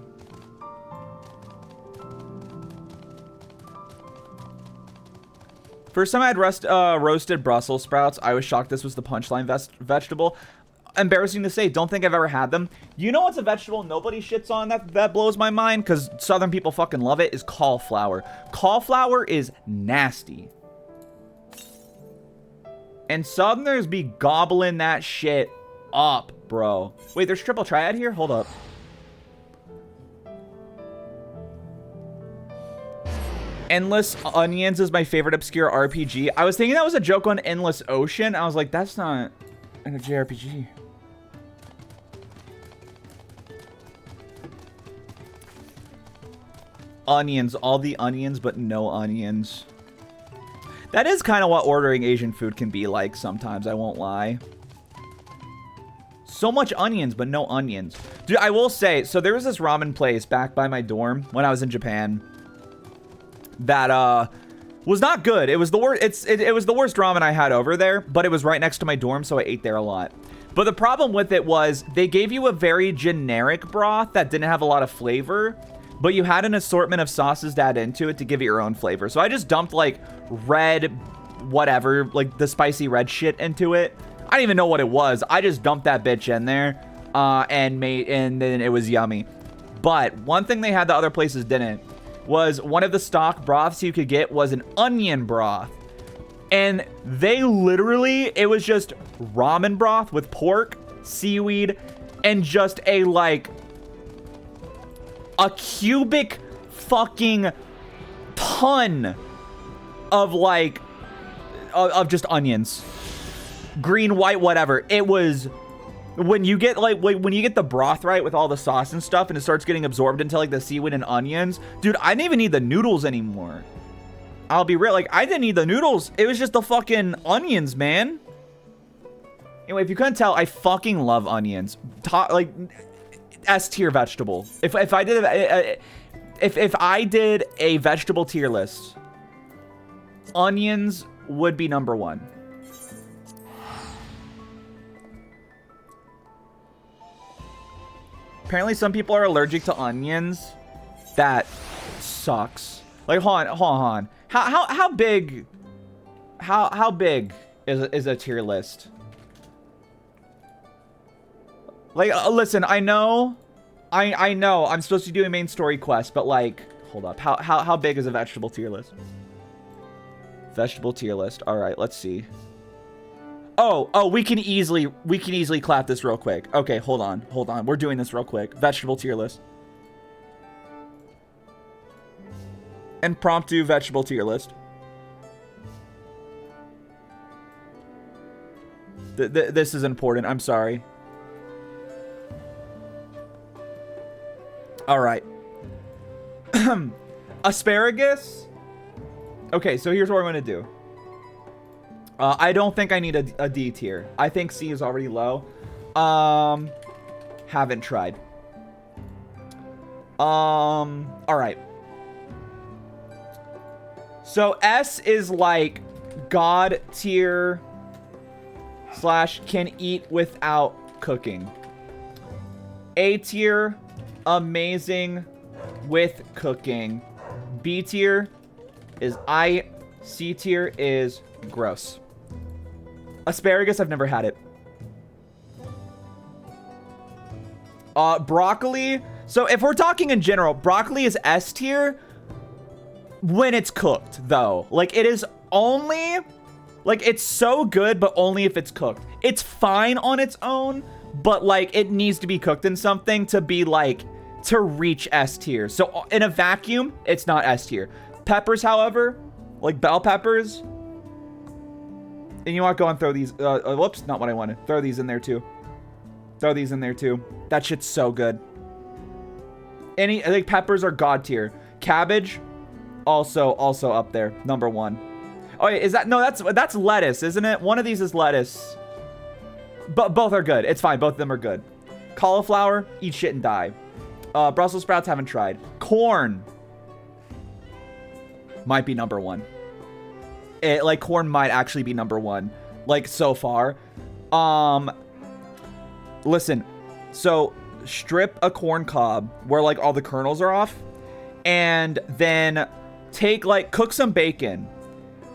First time I had roasted Brussels sprouts, I was shocked this was the punchline vegetable. Embarrassing to say, don't think I've ever had them. You know what's a vegetable nobody shits on that blows my mind? Because Southern people fucking love it, is cauliflower. Cauliflower is nasty. And Southerners be gobbling that shit up, bro. Wait, there's triple triad here? Hold up. Endless Onions is my favorite obscure RPG. I was thinking that was a joke on Endless Ocean. I was like, that's not a JRPG. Onions. All the onions, but no onions. That is kind of what ordering Asian food can be like sometimes, I won't lie. So much onions, but no onions. Dude, I will say, so there was this ramen place back by my dorm when I was in Japan that was not good. It was the worst. It was the worst ramen I had over there, but it was right next to my dorm, so I ate there a lot. But the problem with it was they gave you a very generic broth that didn't have a lot of flavor, but you had an assortment of sauces to add into it to give it your own flavor. So I just dumped like red, whatever, like the spicy red shit into it. I didn't even know what it was. I just dumped that bitch in there and then it was yummy. But one thing they had that other places didn't was one of the stock broths you could get was an onion broth. And they literally, it was just ramen broth with pork, seaweed, and just a like a cubic fucking ton of like of just onions, green, white, whatever. It was when you get like when you get the broth right with all the sauce and stuff and it starts getting absorbed into like the seaweed and onions, dude, I didn't even need the noodles anymore. I'll be real, like I didn't need the noodles. It was just the fucking onions, man. Anyway, if you couldn't tell, I fucking love onions. Like S tier vegetable. If I did a vegetable tier list, onions would be number one. Apparently some people are allergic to onions. That sucks. Like, hold on. How big is a tier list? Like, listen, I know I'm supposed to do a main story quest, but like, hold up. How big is a vegetable tier list? Vegetable tier list. All right, let's see. Oh, we can easily clap this real quick. Okay, hold on. We're doing this real quick. Vegetable tier list. Impromptu vegetable tier list. This is important. I'm sorry. All right. Asparagus. Okay, so here's what we're going to do. I don't think I need a D tier. I think C is already low. Haven't tried. All right. So S is like God tier / can eat without cooking. A tier, amazing with cooking. B tier is C tier is gross. Asparagus, I've never had it. Broccoli. So if we're talking in general, broccoli is S tier when it's cooked, though. Like, it is only... Like, it's so good, but only if it's cooked. It's fine on its own, but, like, it needs to be cooked in something to be, like, to reach S tier. So in a vacuum, it's not S tier. Peppers, however, like bell peppers... And you want to go and throw these, whoops, not what I wanted. Throw these in there too. Throw these in there too. That shit's so good. I think peppers are God tier. Cabbage, also up there, number 1. Oh, is that, no, that's lettuce, isn't it? One of these is lettuce. But both are good. It's fine, both of them are good. Cauliflower, eat shit and die. Brussels sprouts, haven't tried. Corn might be number 1. Like, corn might actually be number 1, like, so far. Listen, so strip a corn cob where, like, all the kernels are off, and then take, like, cook some bacon,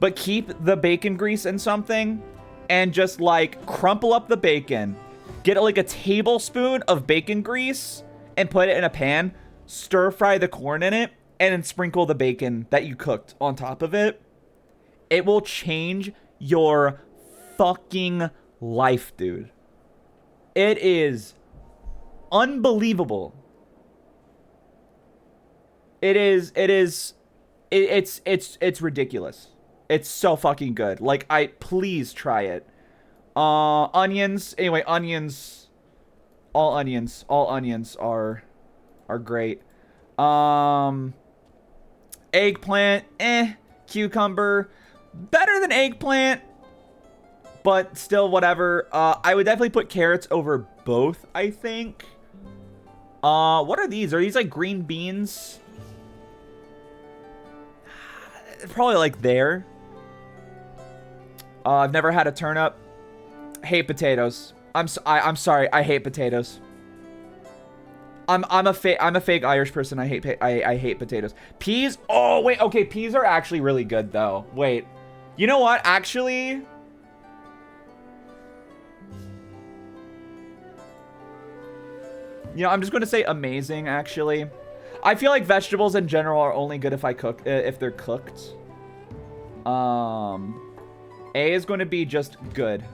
but keep the bacon grease in something, and just, like, crumple up the bacon, get, like, a tablespoon of bacon grease, and put it in a pan, stir fry the corn in it, and then sprinkle the bacon that you cooked on top of it. It will change your fucking life, dude. It is unbelievable. It's ridiculous. It's so fucking good. Like, please try it. Onions. Anyway, onions. All onions are great. Eggplant, cucumber, better than eggplant, but still whatever. I would definitely put carrots over both, I think. What are these? Are these like green beans? Probably like there. I've never had a turnip. Hate potatoes. I'm sorry. I hate potatoes. I'm a fake Irish person. I hate potatoes. Peas. Oh wait. Okay. Peas are actually really good though. Wait. You know what? Actually. You know, I'm just going to say amazing, actually. I feel like vegetables in general are only good if if they're cooked. A is going to be just good.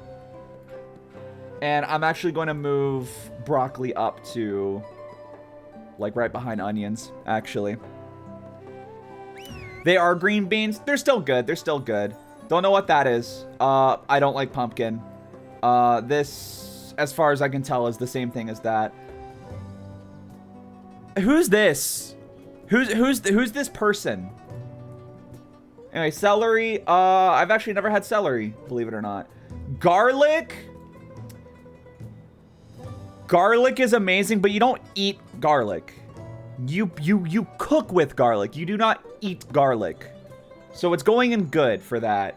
And I'm actually going to move broccoli up to, like, right behind onions, actually. They are green beans. They're still good. They're still good. Don't know what that is. I don't like pumpkin. This, as far as I can tell, is the same thing as that. Who's this? Who's this person? Anyway, celery. I've actually never had celery, believe it or not. Garlic. Garlic is amazing, but you don't eat garlic. You cook with garlic. You do not eat garlic. So it's going in good for that.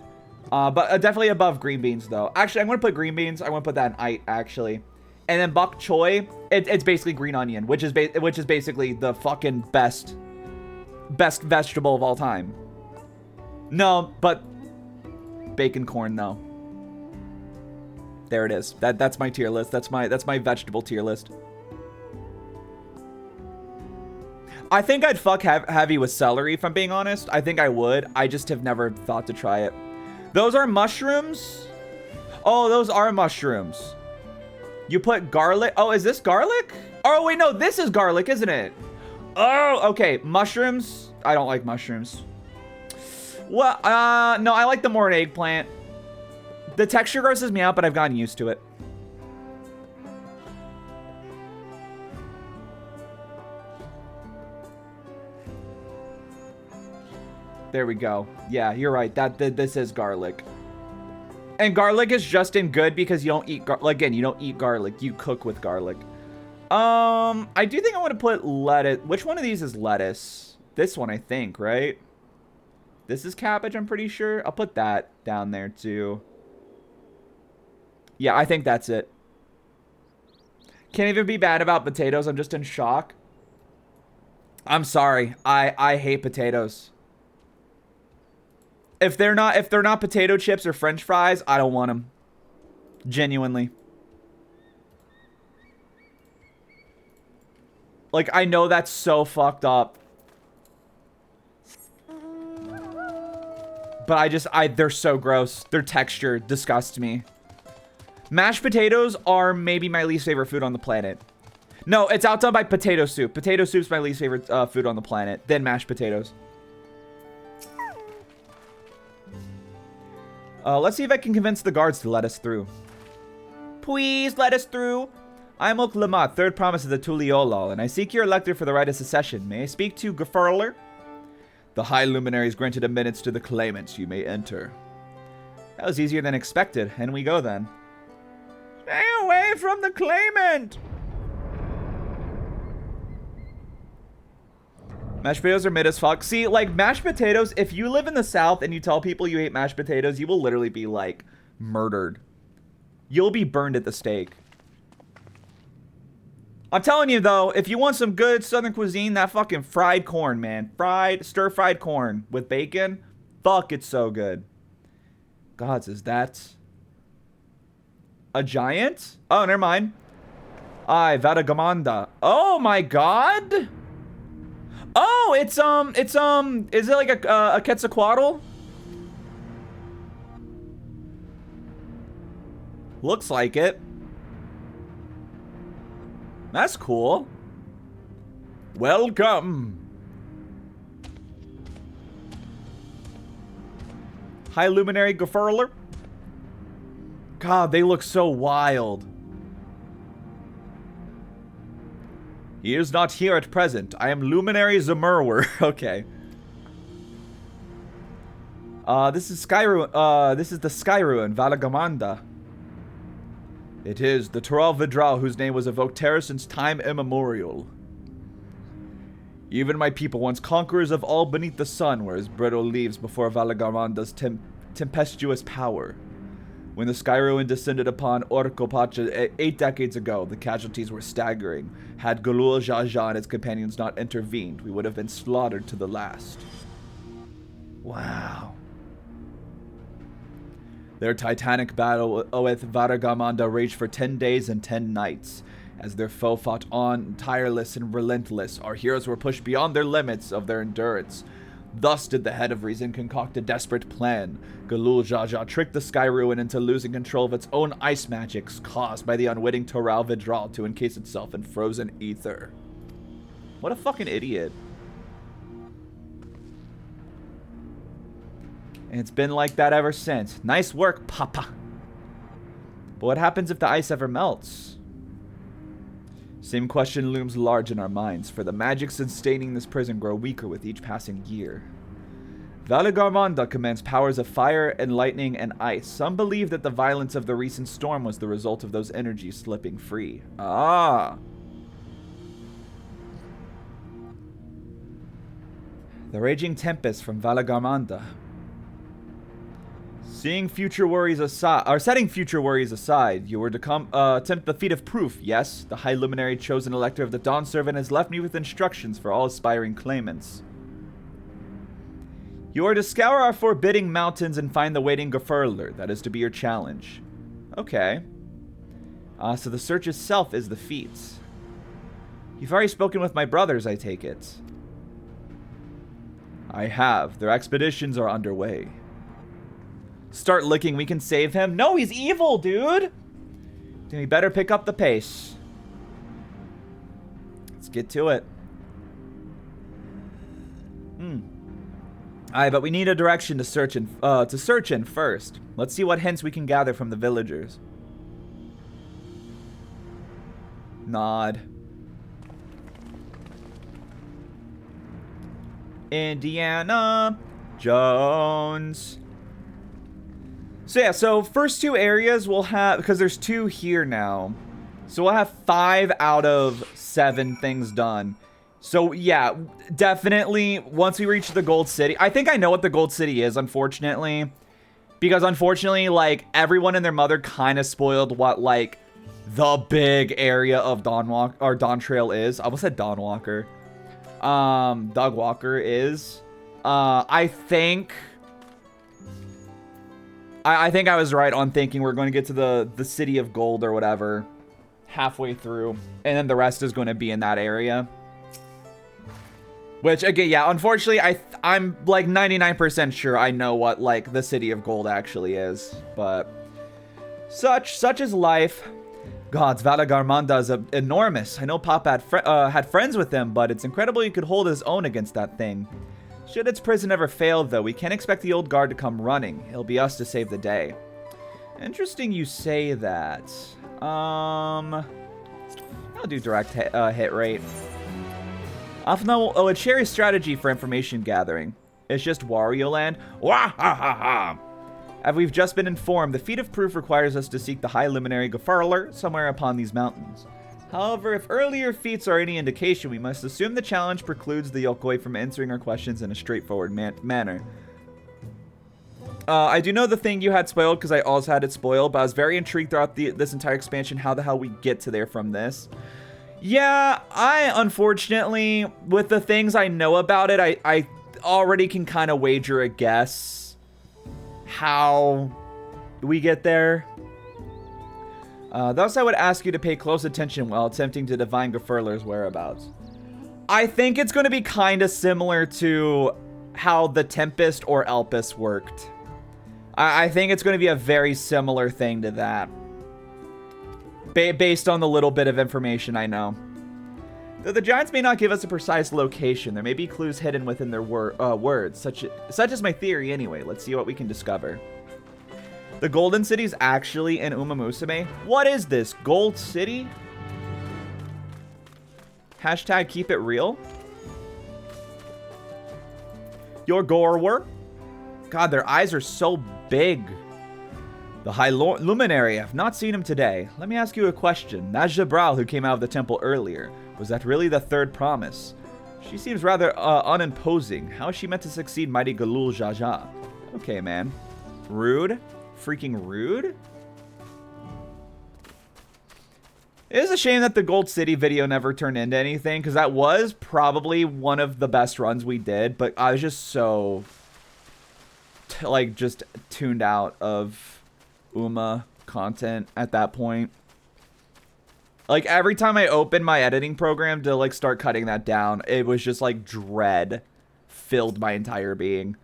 But definitely above green beans, though. Actually, I'm going to put green beans. I'm going to put that in it, actually. And then bok choy, it's basically green onion, which is basically the fucking best vegetable of all time. No, but bacon corn, though. There it is. That's my tier list. That's my vegetable tier list. I think I'd fuck heavy with celery, if I'm being honest. I think I would. I just have never thought to try it. Those are mushrooms. Oh, those are mushrooms. You put garlic. Oh, is this garlic? Oh, wait, no, this is garlic, isn't it? Oh, okay. Mushrooms. I don't like mushrooms. Well, no, I like the more eggplant. The texture grosses me out, but I've gotten used to it. There we go. Yeah, you're right. This is garlic. And garlic is just in good because you don't eat again, you don't eat garlic. You cook with garlic. I do think I want to put lettuce. Which one of these is lettuce? This one, I think, right? This is cabbage, I'm pretty sure. I'll put that down there too. Yeah, I think that's it. Can't even be bad about potatoes. I'm just in shock. I'm sorry. I hate potatoes. If they're not potato chips or French fries, I don't want them. Genuinely. Like, I know that's so fucked up. But they're so gross. Their texture disgusts me. Mashed potatoes are maybe my least favorite food on the planet. No, it's outdone by potato soup. Potato soup's my least favorite food on the planet. Then mashed potatoes. Let's see if I can convince the guards to let us through. Please let us through. I am Oak Lamont, third promise of the Tuliolal, and I seek your elector for the right of secession. May I speak to Gefurler? The High Luminaries granted admittance to the claimants. You may enter. That was easier than expected, and we go then. Stay away from the claimant! Mashed potatoes are mid as fuck. See, like, mashed potatoes, if you live in the South and you tell people you hate mashed potatoes, you will literally be, like, murdered. You'll be burned at the stake. I'm telling you, though, if you want some good Southern cuisine, that fucking fried corn, man. Stir-fried corn with bacon. Fuck, it's so good. Gods, is that a giant? Oh, never mind. Ay, Vadagamanda. Oh, my God. Oh, is it like a Quetzalcoatl? Looks like it. That's cool. Welcome. High Luminary Gefurler. God, they look so wild. He is not here at present. I am Luminary Zemurwer. Okay. This is Skyruin. This is the Skyruin, Valagamanda. It is the Tural Vidral whose name was evoked terror since time immemorial. Even my people, once conquerors of all beneath the sun, were as brittle leaves before Valagamanda's tempestuous power. When the Skyruin descended upon Orkopacha 8 decades ago, the casualties were staggering. Had Galul Jaja and his companions not intervened, we would have been slaughtered to the last. Wow. Their titanic battle with Varagamanda raged for 10 days and 10 nights. As their foe fought on, tireless and relentless, our heroes were pushed beyond their limits of their endurance. Thus did the Head of Reason concoct a desperate plan. Galul Jaja tricked the Skyruin into losing control of its own ice magics, caused by the unwitting Toral Vidral to encase itself in frozen ether. What a fucking idiot. And it's been like that ever since. Nice work, Papa. But what happens if the ice ever melts? Same question looms large in our minds, for the magic sustaining this prison grow weaker with each passing year. Valagarmanda commands powers of fire and lightning and ice. Some believe that the violence of the recent storm was the result of those energies slipping free. Ah. The raging tempest from Valagarmanda. Setting future worries aside, you were to attempt the feat of proof, yes? The High Luminary chosen elector of the Dawn Servant has left me with instructions for all aspiring claimants. You are to scour our forbidding mountains and find the waiting Gefurler. That is to be your challenge. Okay. So the search itself is the feat. You've already spoken with my brothers, I take it. I have. Their expeditions are underway. start looking, we can save him. No, he's evil, dude. Then we better pick up the pace. Let's get to it. Alright, but we need a direction to search in first. Let's see what hints we can gather from the villagers. Nod. Indiana Jones. So yeah, so first 2 areas we'll have, because there's 2 here now. So we'll have 5 out of 7 things done. So yeah, definitely once we reach the Gold City. I think I know what the Gold City is, unfortunately. Because unfortunately, like, everyone and their mother kind of spoiled what, like, the big area of Dawntrail is. I almost said Dawnwalker. Dogwalker is. I think I was right on thinking we're going to get to the City of Gold or whatever halfway through, and then the rest is going to be in that area. Which, again, yeah, unfortunately, I'm like 99% sure I know what, like, the City of Gold actually is. But such is life. Gods, Vala Garmanda is enormous. I know Pop had friends with him, but it's incredible he could hold his own against that thing. Should its prison ever fail, though, we can't expect the old guard to come running. It'll be us to save the day. Interesting you say that. I'll do direct hit rate. Often a cherry strategy for information gathering. It's just Wario Land. Wah ha ha ha! As we've just been informed, the feat of proof requires us to seek the High Luminary Gefarler somewhere upon these mountains. However, if earlier feats are any indication, we must assume the challenge precludes the Yokoi from answering our questions in a straightforward manner. I do know the thing you had spoiled because I also had it spoiled, but I was very intrigued throughout this entire expansion how the hell we get to there from this. Yeah, I unfortunately, with the things I know about it, I already can kind of wager a guess how we get there. Thus, I would ask you to pay close attention while attempting to divine Gefarler's whereabouts. I think it's going to be kind of similar to how the Tempest or Elpis worked. I think it's going to be a very similar thing to that. Based on the little bit of information I know. Though the giants may not give us a precise location, there may be clues hidden within their words. Such is my theory anyway. Let's see what we can discover. The Golden City's actually in Umamusume. What is this? Gold City? Hashtag keep it real. Your Gorwer. God, their eyes are so big. The High Luminary. I've not seen him today. Let me ask you a question. That Jabral who came out of the temple earlier, was that really the third promise? She seems rather unimposing. How is she meant to succeed mighty Galul Jaja? Okay, man. Rude. Freaking rude. It is a shame that the Gold City video never turned into anything, because that was probably one of the best runs we did, but I was just so like just tuned out of Uma content at that point. Like every time I opened my editing program to like start cutting that down, it was just like dread filled my entire being.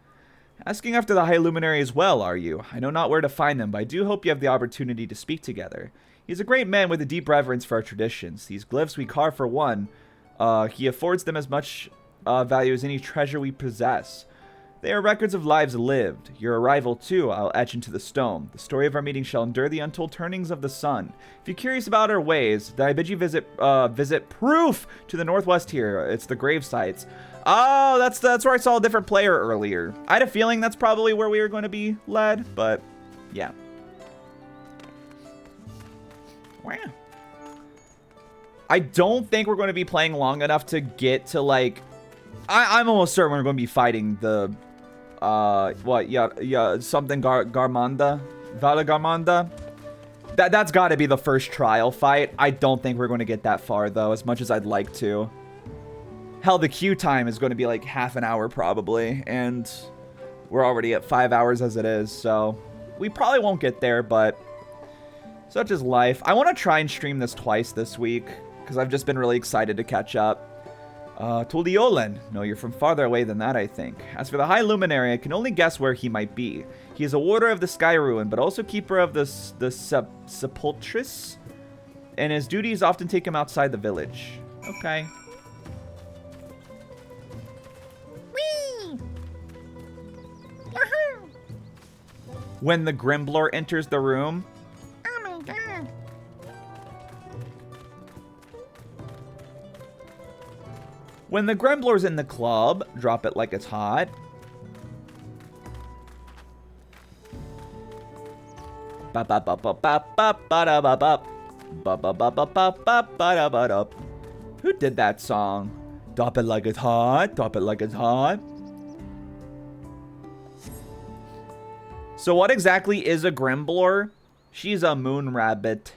Asking after the High Luminary as well, are you? I know not where to find them, but I do hope you have the opportunity to speak together. He's a great man with a deep reverence for our traditions. These glyphs we carve for one, he affords them as much value as any treasure we possess. They are records of lives lived. Your arrival, too, I'll etch into the stone. The story of our meeting shall endure the untold turnings of the sun. If you're curious about our ways, then I bid you visit Proof to the northwest here. It's the grave sites. Oh, that's where I saw a different player earlier. I had a feeling that's probably where we were going to be led, but yeah. Wow. I don't think we're going to be playing long enough to get to, like... I'm almost certain we're going to be fighting the... something Garmanda? Vala Garmanda? That's got to be the first trial fight. I don't think we're going to get that far, though, as much as I'd like to. Hell, the queue time is going to be like half an hour, probably. And we're already at 5 hours as it is, so... We probably won't get there, but... Such is life. I want to try and stream this twice this week, because I've just been really excited to catch up. Tuliolen. No, you're from farther away than that, I think. As for the High Luminary, I can only guess where he might be. He is a warder of the Sky Ruin, but also keeper of the Sepulchris, and his duties often take him outside the village. Okay. Whee! When the Grimblor enters the room. Oh my god. When the Grimblor's in the club, drop it like it's hot. Who did that song? Drop it like it's hot, drop it like it's hot. So what exactly is a Grimblor? She's a moon rabbit.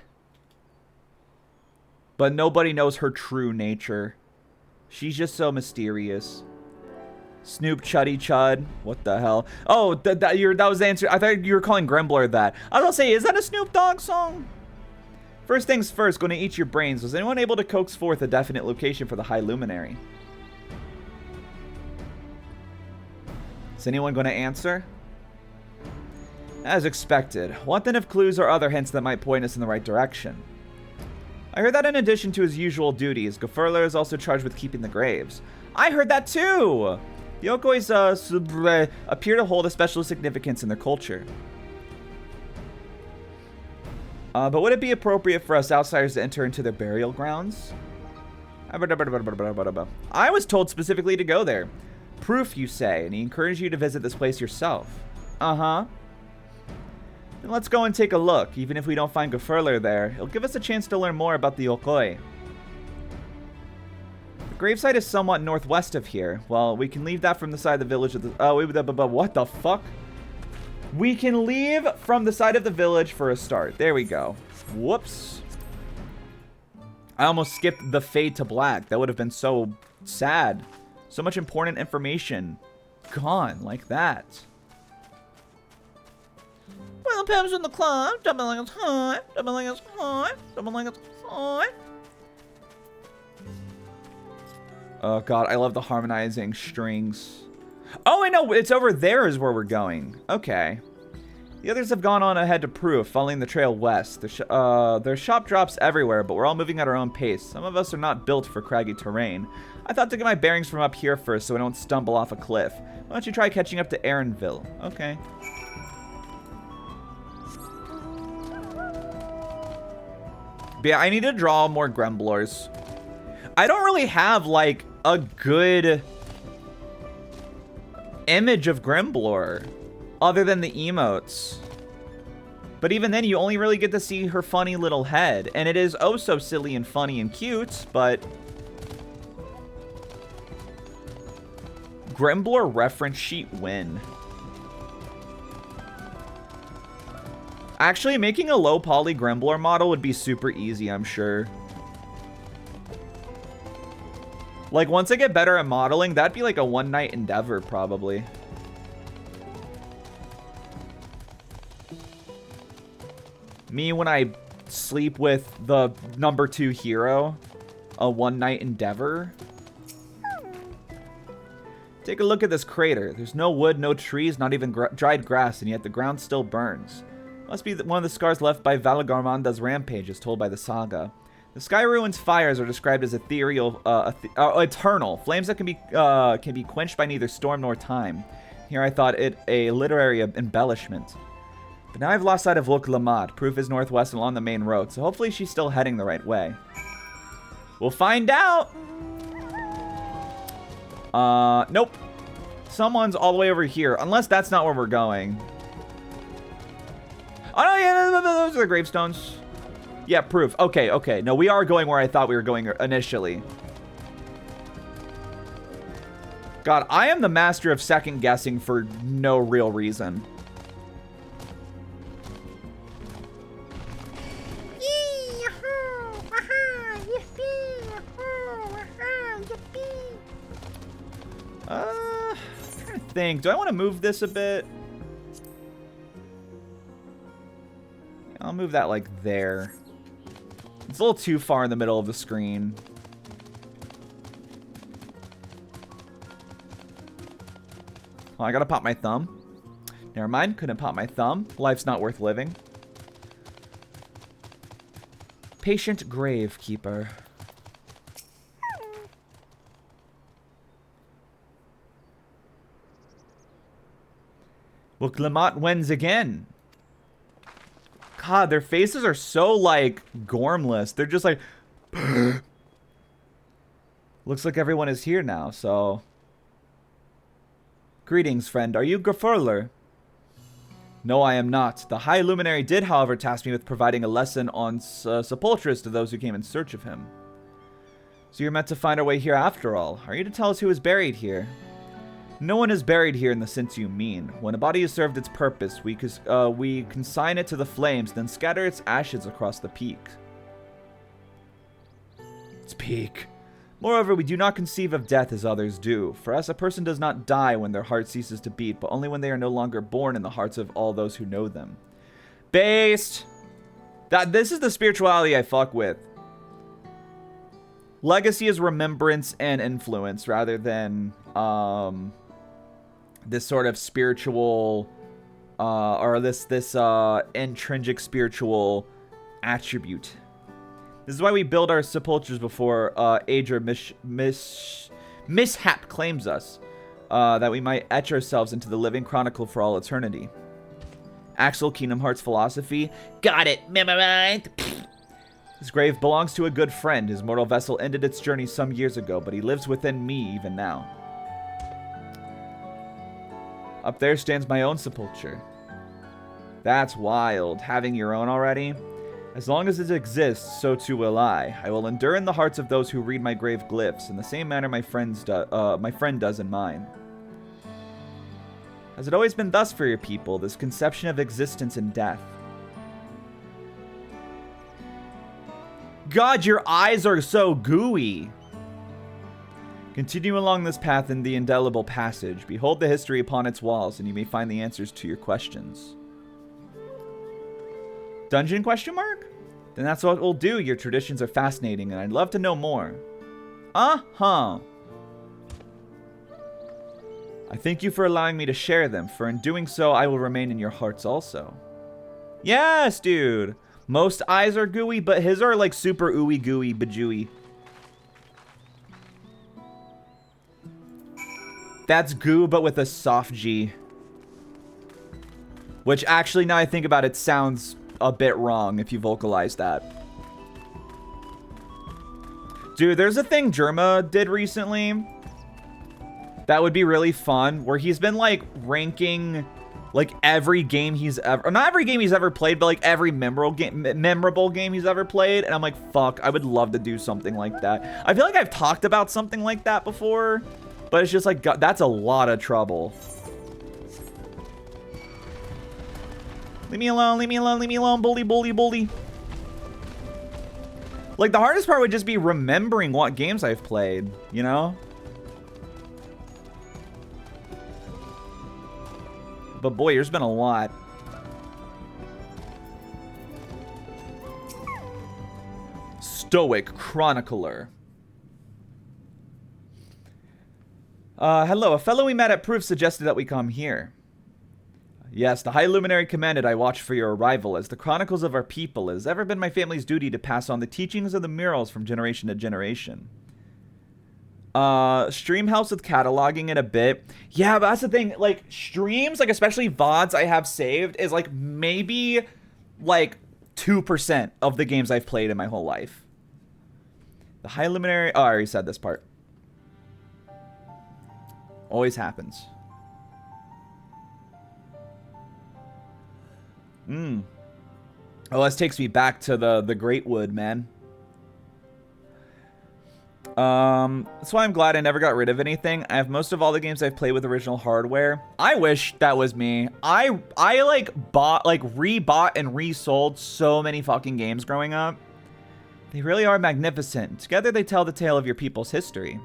But nobody knows her true nature. She's just so mysterious. Snoop Chuddy Chud. What the hell? Oh, that was the answer. I thought you were calling Grimblor that. I was gonna say, is that a Snoop Dogg song? First things first, gonna eat your brains. Was anyone able to coax forth a definite location for the High Luminary? Is anyone gonna answer? As expected. Want then of clues or other hints that might point us in the right direction. I heard that in addition to his usual duties, Gafurler is also charged with keeping the graves. I heard that too! The Okois appear to hold a special significance in their culture. But would it be appropriate for us outsiders to enter into their burial grounds? I was told specifically to go there. Proof, you say, and he encouraged you to visit this place yourself. Uh-huh. Then let's go and take a look. Even if we don't find Gafurler there, it'll give us a chance to learn more about the Okoi. The gravesite is somewhat northwest of here. Well, we can leave that from the side of the village of the... Oh, wait, what the fuck? We can leave from the side of the village for a start. There we go. Whoops. I almost skipped the fade to black. That would have been so sad. So much important information gone like that. Well, Pam's in the club. Doubling is hot. Doubling is hot. Doubling is hot. Oh, God. I love the harmonizing strings. Oh, I know. It's over there is where we're going. Okay. The others have gone on ahead to Proof, following the trail west. There's shop drops everywhere, but we're all moving at our own pace. Some of us are not built for craggy terrain. I thought to get my bearings from up here first so I don't stumble off a cliff. Why don't you try catching up to Aaronville? Okay. But yeah, I need to draw more Gremblors. I don't really have, like, a good image of Grimblor other than the emotes. But even then, you only really get to see her funny little head. And it is oh so silly and funny and cute, but... Grimblor reference sheet win. Actually, making a low poly Grimblor model would be super easy, I'm sure. Like, once I get better at modeling, that'd be like a one-night endeavor, probably. Me when I sleep with the #2 hero, a one-night endeavor. Take a look at this crater. There's no wood, no trees, not even dried grass, and yet the ground still burns. Must be one of the scars left by Valagarmanda's rampage, as told by the saga. The Sky Ruin's fires are described as ethereal, eternal. Flames that can be quenched by neither storm nor time. Here I thought it a literary embellishment. But now I've lost sight of Lok Lamad. Proof is northwest along the main road, so hopefully she's still heading the right way. We'll find out! Nope. Someone's all the way over here, unless that's not where we're going. Oh, no, yeah, those are the gravestones. Yeah, Proof. Okay, okay. No, we are going where I thought we were going initially. God, I am the master of second guessing for no real reason. I'm trying to think. Do I want to move this a bit? I'll move that like there. It's a little too far in the middle of the screen. Oh, I gotta pop my thumb. Never mind, couldn't pop my thumb. Life's not worth living. Patient Gravekeeper. Will Clement wins again? God, their faces are so, like, gormless. They're just like... Looks like everyone is here now, so... Greetings, friend. Are you Grafurler? No, I am not. The High Luminary did, however, task me with providing a lesson on Sepulchres to those who came in search of him. So you're meant to find our way here after all. Are you to tell us who is buried here? No one is buried here in the sense you mean. When a body has served its purpose, we consign it to the flames, then scatter its ashes across the peak. Its peak. Moreover, we do not conceive of death as others do. For us, a person does not die when their heart ceases to beat, but only when they are no longer born in the hearts of all those who know them. Based! This is the spirituality I fuck with. Legacy is remembrance and influence rather than this sort of spiritual or this intrinsic spiritual attribute. This is why we build our sepulchres before age or mishap claims us, that we might etch ourselves into the living chronicle for all eternity. Axel, Kingdom Hearts philosophy. Got it, memorized. His grave belongs to a good friend. His mortal vessel ended its journey some years ago, but he lives within me even now. Up there stands my own sepulcher. That's wild. Having your own already? As long as it exists, so too will I. I will endure in the hearts of those who read my grave glyphs, in the same manner my friend does in mine. Has it always been thus for your people, this conception of existence and death? God, your eyes are so gooey. Continue along this path in the indelible passage. Behold the history upon its walls, and you may find the answers to your questions. Dungeon question mark? Then that's what we'll do. Your traditions are fascinating, and I'd love to know more. Uh-huh. I thank you for allowing me to share them, for in doing so, I will remain in your hearts also. Yes, dude. Most eyes are gooey, but his are like super ooey gooey bajooey. That's goo, but with a soft G. Which actually, now I think about it, sounds a bit wrong if you vocalize that. Dude, there's a thing Germa did recently that would be really fun, where he's been like ranking like every game he's ever, or not every game he's ever played, but like every memorable game he's ever played. And I'm like, fuck, I would love to do something like that. I feel like I've talked about something like that before, but it's just like, God, that's a lot of trouble. Leave me alone, leave me alone, leave me alone, bully, bully, bully. Like, the hardest part would just be remembering what games I've played, you know? But boy, there's been a lot. Stoic Chronicler. Hello, a fellow we met at Proof suggested that we come here. Yes, the High Luminary commanded I watch for your arrival. As the chronicles of our people, it has ever been my family's duty to pass on the teachings of the murals from generation to generation. Stream helps with cataloging it a bit. Yeah, but that's the thing. Like, streams, like especially VODs I have saved, is like maybe like 2% of the games I've played in my whole life. The High Luminary. Oh, I already said this part. Always happens. Oh, this takes me back to the Great Wood, man. That's why I'm glad I never got rid of anything. I have most of all the games I've played with original hardware. I wish that was me. I like bought, like rebought and resold so many fucking games growing up. They really are magnificent. Together they tell the tale of your people's history.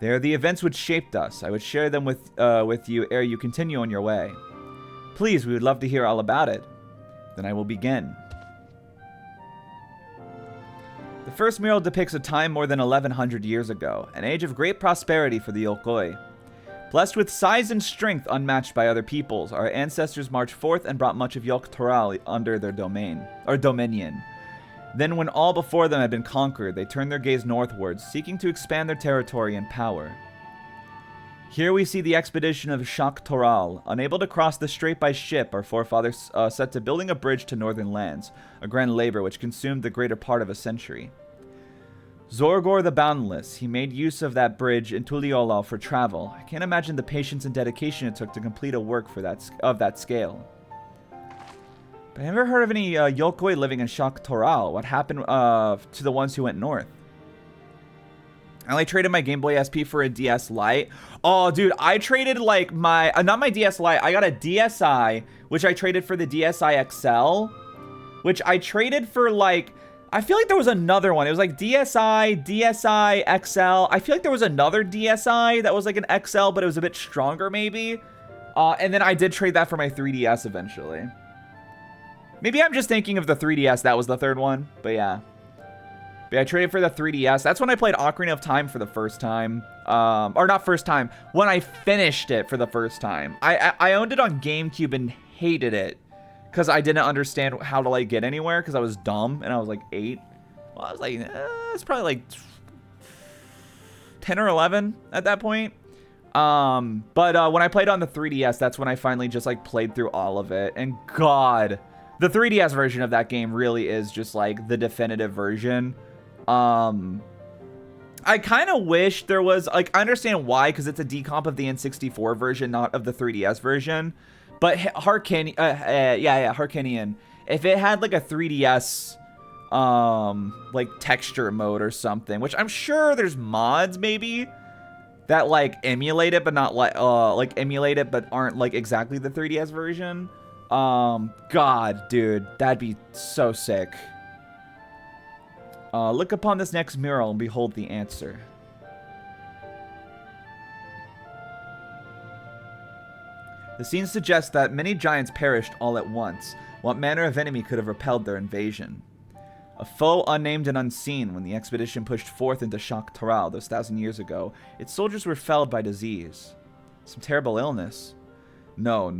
They are the events which shaped us. I would share them with you ere you continue on your way. Please, we would love to hear all about it. Then I will begin. The first mural depicts a time more than 1100 years ago, an age of great prosperity for the Yokoi. Blessed with size and strength unmatched by other peoples, our ancestors marched forth and brought much of Dawntrail under their dominion. Then when all before them had been conquered, they turned their gaze northwards, seeking to expand their territory and power. Here we see the expedition of Dawntrail. Unable to cross the strait by ship, our forefathers set to building a bridge to northern lands, a grand labor which consumed the greater part of a century. Zorgor the Boundless, he made use of that bridge in Tuliyollal for travel. I can't imagine the patience and dedication it took to complete a work of that scale. But I never heard of any Yokoi living in Dawntrail. What happened to the ones who went north? I only traded my Game Boy SP for a DS Lite. Oh, dude, I traded like my... not my DS Lite. I got a DSi, which I traded for the DSi XL, which I traded for like... I feel like there was another one. It was like DSi, DSi XL. I feel like there was another DSi that was like an XL, but it was a bit stronger maybe. And then I did trade that for my 3DS eventually. Maybe I'm just thinking of the 3DS. That was the third one, but yeah. But I traded for the 3DS. That's when I played Ocarina of Time for the first time. Or not first time. When I finished it for the first time. I owned it on GameCube and hated it. Because I didn't understand how to like get anywhere. Because I was dumb and I was like 8. Well, I was like, it's probably like 10 or 11 at that point. But when I played on the 3DS, that's when I finally just like played through all of it. And God, the 3DS version of that game really is just like the definitive version. I kind of wish there was, like, I understand why, because it's a decomp of the N64 version, not of the 3DS version. But Harkinian, if it had like a 3DS, like texture mode or something, which I'm sure there's mods maybe that like emulate it, but not like emulate it, but aren't like exactly the 3DS version. God, dude, that'd be so sick. Look upon this next mural and behold the answer. The scene suggests that many giants perished all at once. What manner of enemy could have repelled their invasion? A foe unnamed and unseen. When the expedition pushed forth into Dawntrail those 1,000 years ago, its soldiers were felled by disease. Some terrible illness. No,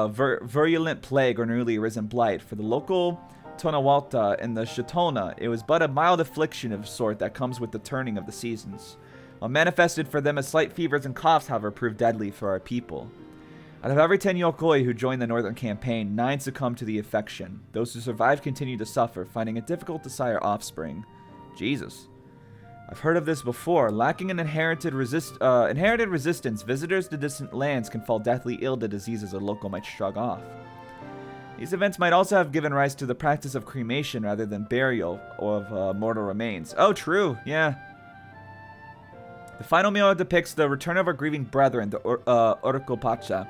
virulent plague or newly arisen blight. For the local Tonawalta and the Shatona, it was but a mild affliction of sort that comes with the turning of the seasons. While manifested for them as slight fevers and coughs, however, proved deadly for our people. Out of every 10 Yokoi who joined the northern campaign, 9 succumbed to the infection. Those who survived continued to suffer, finding it difficult to sire offspring. Jesus. I've heard of this before. Lacking an inherited resistance, visitors to distant lands can fall deathly ill to diseases a local might shrug off. These events might also have given rise to the practice of cremation rather than burial of mortal remains. Oh, true. Yeah. The final meal depicts the return of our grieving brethren, the Orkopacha.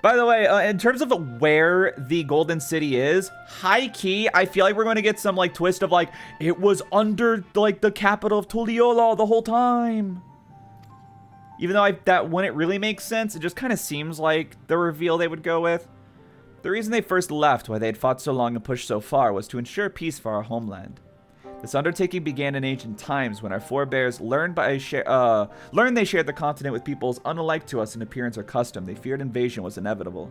By the way, in terms of where the Golden City is, high key, I feel like we're going to get some like twist of like, it was under like the capital of Tuliyollal the whole time. Even though that wouldn't really make sense, it just kind of seems like the reveal they would go with. The reason they first left, why they had fought so long and pushed so far, was to ensure peace for our homeland. This undertaking began in ancient times when our forebears learned they shared the continent with peoples unlike to us in appearance or custom. They feared invasion was inevitable.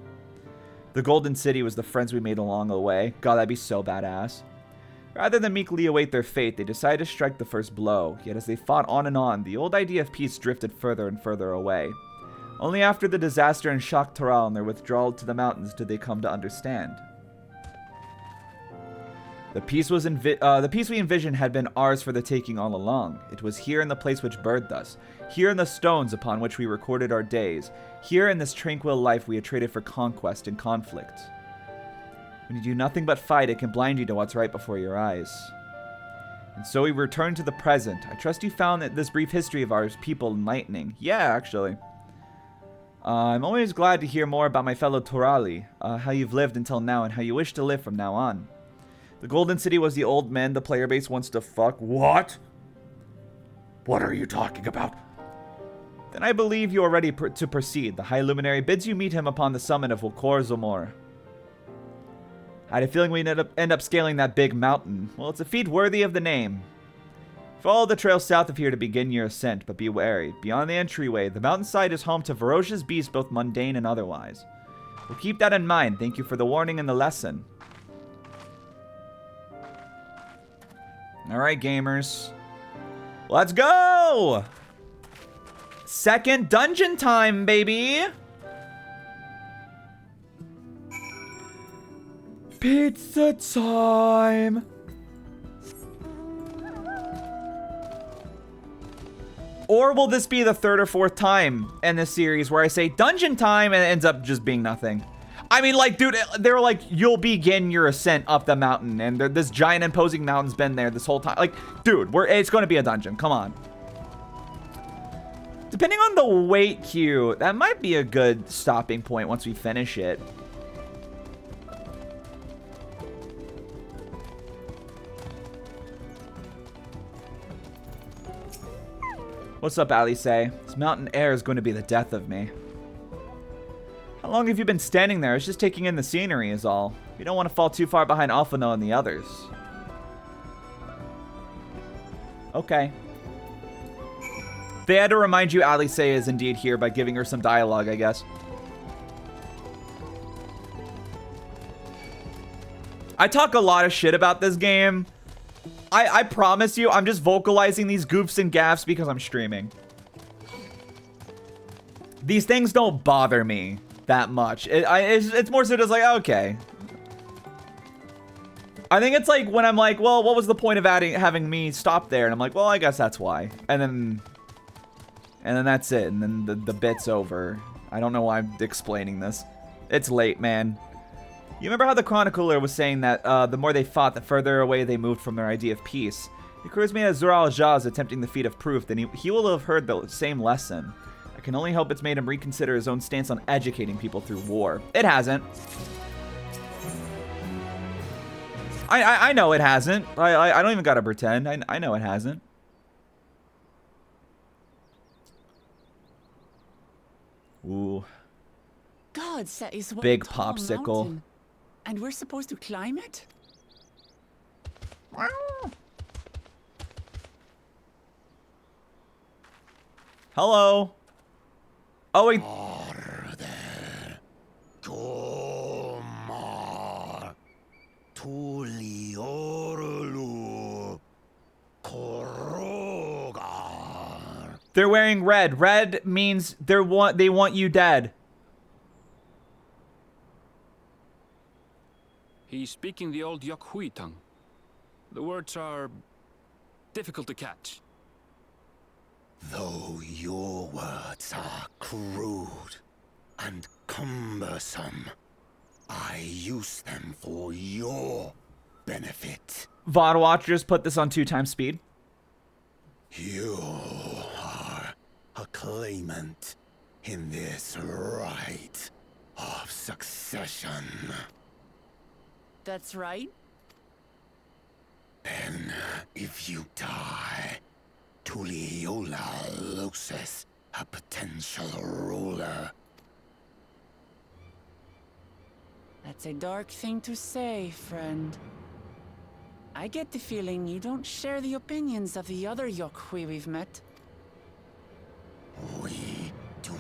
The Golden City was the friends we made along the way. God, that'd be so badass. Rather than meekly await their fate, they decided to strike the first blow. Yet as they fought on and on, the old idea of peace drifted further and further away. Only after the disaster in Dawntrail and their withdrawal to the mountains did they come to understand. The peace we envisioned had been ours for the taking all along. It was here in the place which birthed us, here in the stones upon which we recorded our days, here in this tranquil life we had traded for conquest and conflict. When you do nothing but fight, it can blind you to what's right before your eyes. And so we return to the present. I trust you found that this brief history of ours people enlightening. Yeah, actually. I'm always glad to hear more about my fellow Torali, how you've lived until now and how you wish to live from now on. The Golden City was the old men the player base wants to fuck. What? What are you talking about? Then I believe you are ready to proceed. The High Luminary bids you meet him upon the summit of Wokor Zomor. I had a feeling we'd end up scaling that big mountain. Well, it's a feat worthy of the name. Follow the trail south of here to begin your ascent, but be wary. Beyond the entryway, the mountainside is home to ferocious beasts, both mundane and otherwise. We'll keep that in mind. Thank you for the warning and the lesson. Alright, gamers. Let's go! Second dungeon time, baby! Pizza time! Or will this be the third or fourth time in this series where I say dungeon time and it ends up just being nothing? I mean, like, dude, they're like, you'll begin your ascent up the mountain, and this giant imposing mountain's been there this whole time. Like, dude, it's going to be a dungeon. Come on. Depending on the weight queue, that might be a good stopping point once we finish it. What's up, Alice? This mountain air is going to be the death of me. How long have you been standing there? It's just taking in the scenery is all. You don't want to fall too far behind Alphino and the others. Okay. They had to remind you Alice is indeed here by giving her some dialogue, I guess. I talk a lot of shit about this game. I promise you, I'm just vocalizing these goofs and gaffes because I'm streaming. These things don't bother me that much. It's more so just like, okay. I think it's like when I'm like, well, what was the point of having me stop there? And I'm like, well, I guess that's why. And then that's it. And then the bit's over. I don't know why I'm explaining this. It's late, man. You remember how the chronicler was saying that the more they fought, the further away they moved from their idea of peace? It occurs to me that Zoral Jah is attempting the feat of proof, then he will have heard the same lesson. I can only hope it's made him reconsider his own stance on educating people through war. It hasn't. I know it hasn't. I don't even gotta pretend. I know it hasn't. Ooh. God, that is one big tall popsicle. Mountain. And we're supposed to climb it? Hello. Oh, wait. They're wearing red. Red means they want you dead. He's speaking the old Yooree tongue. The words are difficult to catch. Though your words are crude and cumbersome, I use them for your benefit. VOD watchers, put this on 2x speed. You are a claimant in this right of succession. That's right. Then, if you die, Tuliyola loses a potential ruler. That's a dark thing to say, friend. I get the feeling you don't share the opinions of the other Yooree we've met. We do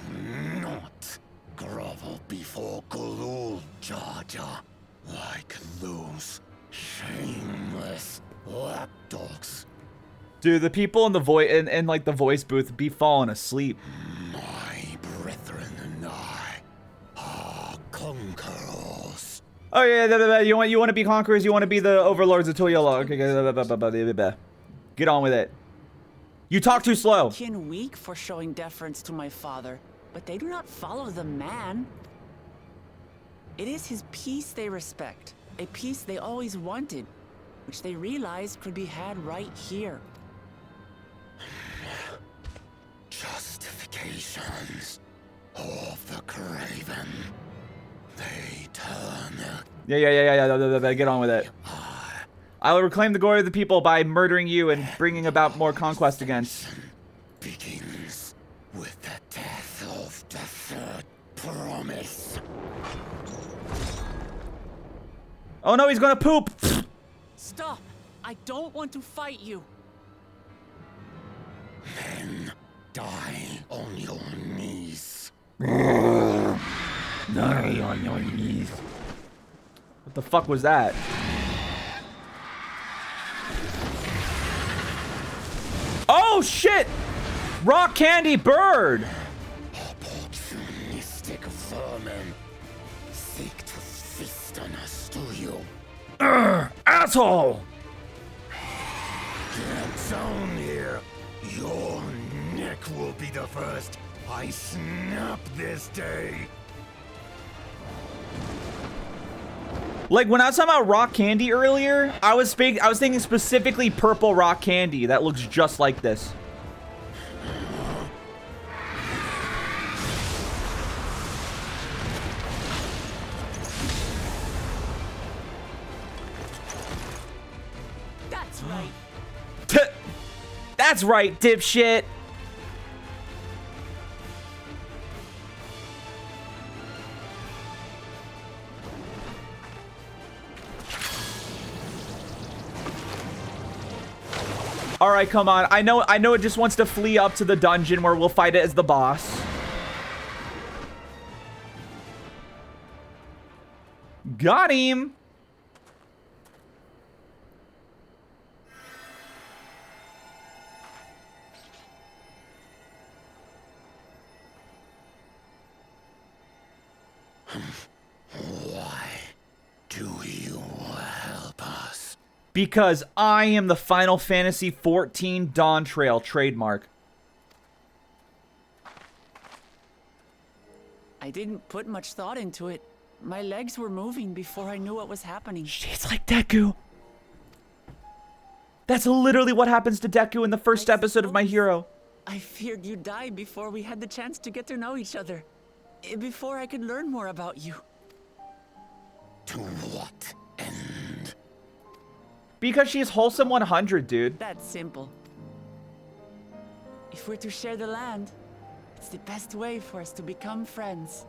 not grovel before Gulul, Jaja, like those shameless lapdogs. Dude, the people in the in like the voice booth be falling asleep. My brethren and I are conquerors. Oh yeah, you want to be conquerors. You want to be the overlords of Tuliyola. Okay, get on with it. You talk too slow. Kin weak for showing deference to my father, but they do not follow the man. It is his peace they respect, a peace they always wanted, which they realized could be had right here. Justifications of the craven. They turn. Yeah. Get on with it. I will reclaim the glory of the people by murdering you and bringing about more conquest against. Begins with the death of the third promise. Oh no, he's gonna poop. Stop! I don't want to fight you. Die on your knees. Die on your knees. What the fuck was that? Oh shit! Rock candy bird! Opportunistic vermin. Seek to feast on us, do you? Asshole! Get down here. Your neck will be the first I snap this day. Like when I was talking about rock candy earlier, I was thinking specifically purple rock candy that looks just like this. That's right. That's right, dipshit. All right, come on. I know it just wants to flee up to the dungeon where we'll fight it as the boss. Got him. Why do you help us? Because I am the Final Fantasy XIV Dawntrail trademark. I didn't put much thought into it. My legs were moving before I knew what was happening. She's like Deku. That's literally what happens to Deku in the first episode of My Hero. I feared you'd die before we had the chance to get to know each other. Before I could learn more about you. To what end? Because she's wholesome 100, dude. That's simple. If we're to share the land, it's the best way for us to become friends.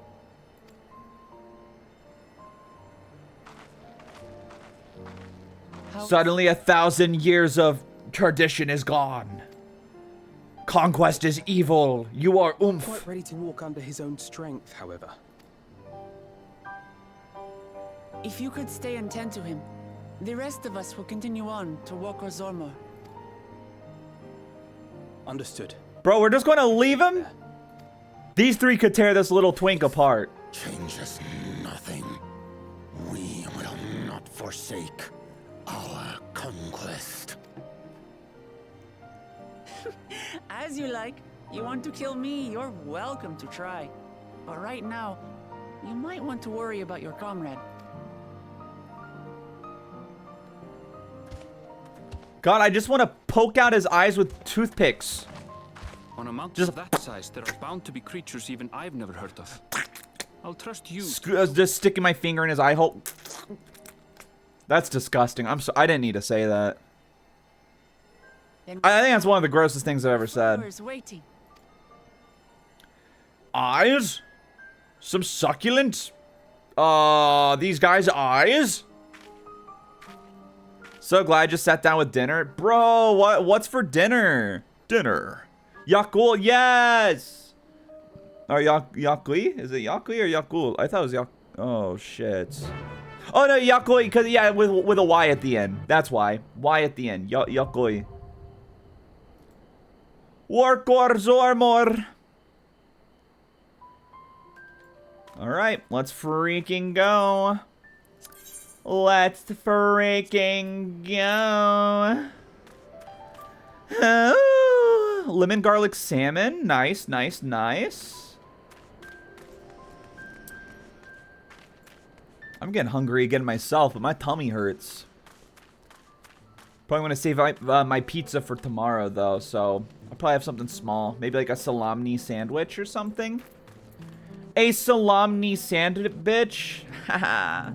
Suddenly 1,000 years of tradition is gone. Conquest is evil. You are oomph. Quite ready to walk under his own strength, however. If you could stay and tend to him, the rest of us will continue on to Wokor Zormor. Understood. Bro, we're just gonna leave him? These three could tear this little twink apart. Changes nothing. We will not forsake our conquest. As you like. You want to kill me, you're welcome to try. But right now, you might want to worry about your comrade. God, I just want to poke out his eyes with toothpicks. On a mountain of that size, there are bound to be creatures even I've never heard of. I'll trust you. Just sticking my finger in his eye hole. That's disgusting. I didn't need to say that. I think that's one of the grossest things I've ever said. Waiting. Eyes? Some succulent? These guys' eyes? So glad I just sat down with dinner. Bro, what's for dinner? Dinner. Yakul, yes! Or Yakui? Is it Yakui or Yakul? I thought it was Yak... Oh, shit. Oh, no, Yakui, because, yeah, with a Y at the end. That's why. Y at the end. Yakui. Wokor Zormor. Alright, let's freaking go. Let's freaking go. Oh, lemon garlic salmon. Nice, nice, nice. I'm getting hungry again myself, but my tummy hurts. Probably want to save my pizza for tomorrow, though, so I'll probably have something small. Maybe like a salami sandwich or something. A salami sandwich. Haha.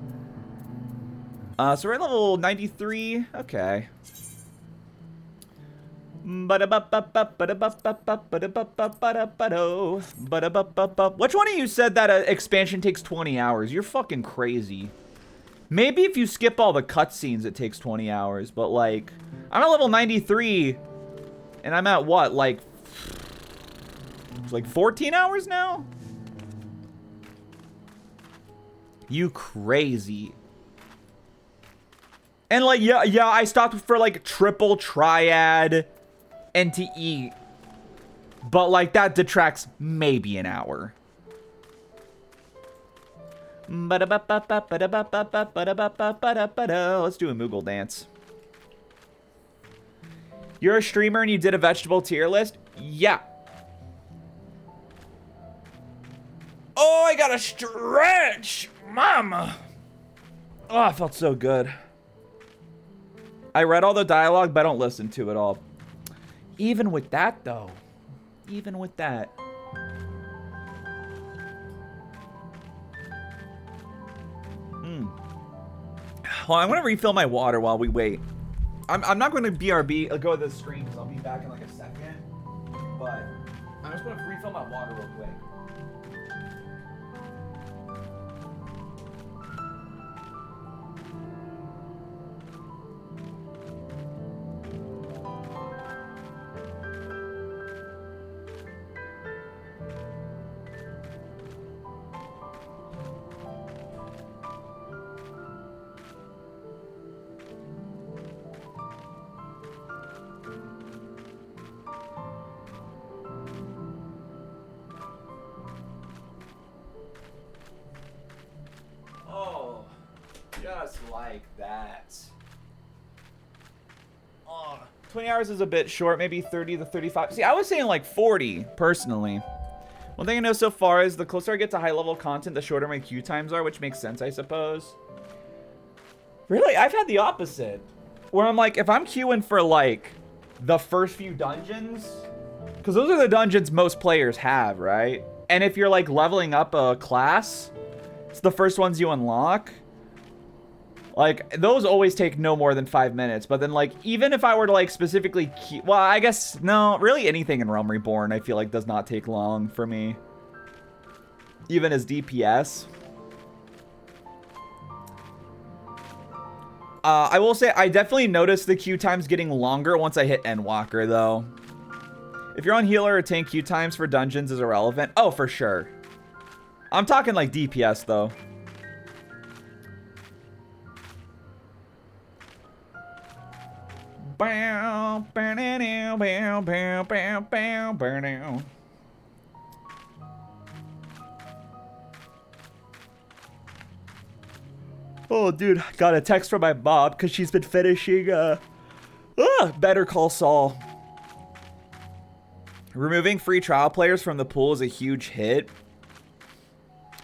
So we're at level 93. Okay. Which one of you said that expansion takes 20 hours? You're fucking crazy. Maybe if you skip all the cutscenes, it takes 20 hours. But, like, I'm at level 93. And I'm at, what, like, It's like 14 hours now? You crazy. And like, yeah, I stopped for like triple triad and to eat. But like that detracts maybe an hour. Let's do a Moogle dance. You're a streamer and you did a vegetable tier list? Yeah. Oh, I gotta stretch, mama. Oh, I felt so good. I read all the dialogue, but I don't listen to it all. Even with that, though. Even with that. Well, I'm gonna refill my water while we wait. I'm not gonna BRB. I'll go to the screen because I'll be back in like a second. But I'm just gonna refill my water real quick. Just like that. 20 hours is a bit short, maybe 30 to 35. See, I was saying like 40, personally. One thing I know so far is the closer I get to high-level content, the shorter my queue times are, which makes sense, I suppose. Really? I've had the opposite. Where I'm like, if I'm queuing for like the first few dungeons, because those are the dungeons most players have, right? And if you're like leveling up a class, it's the first ones you unlock. Like, those always take no more than 5 minutes. But then, like, even if I were to, like, specifically keep... Well, I guess, no, really anything in Realm Reborn, I feel like, does not take long for me. Even as DPS. I will say, I definitely noticed the queue times getting longer once I hit Endwalker, though. If you're on healer or tank, queue times for dungeons is irrelevant. Oh, for sure. I'm talking, like, DPS, though. Oh, dude, got a text from my mom because she's been finishing Better Call Saul. Removing free trial players from the pool is a huge hit.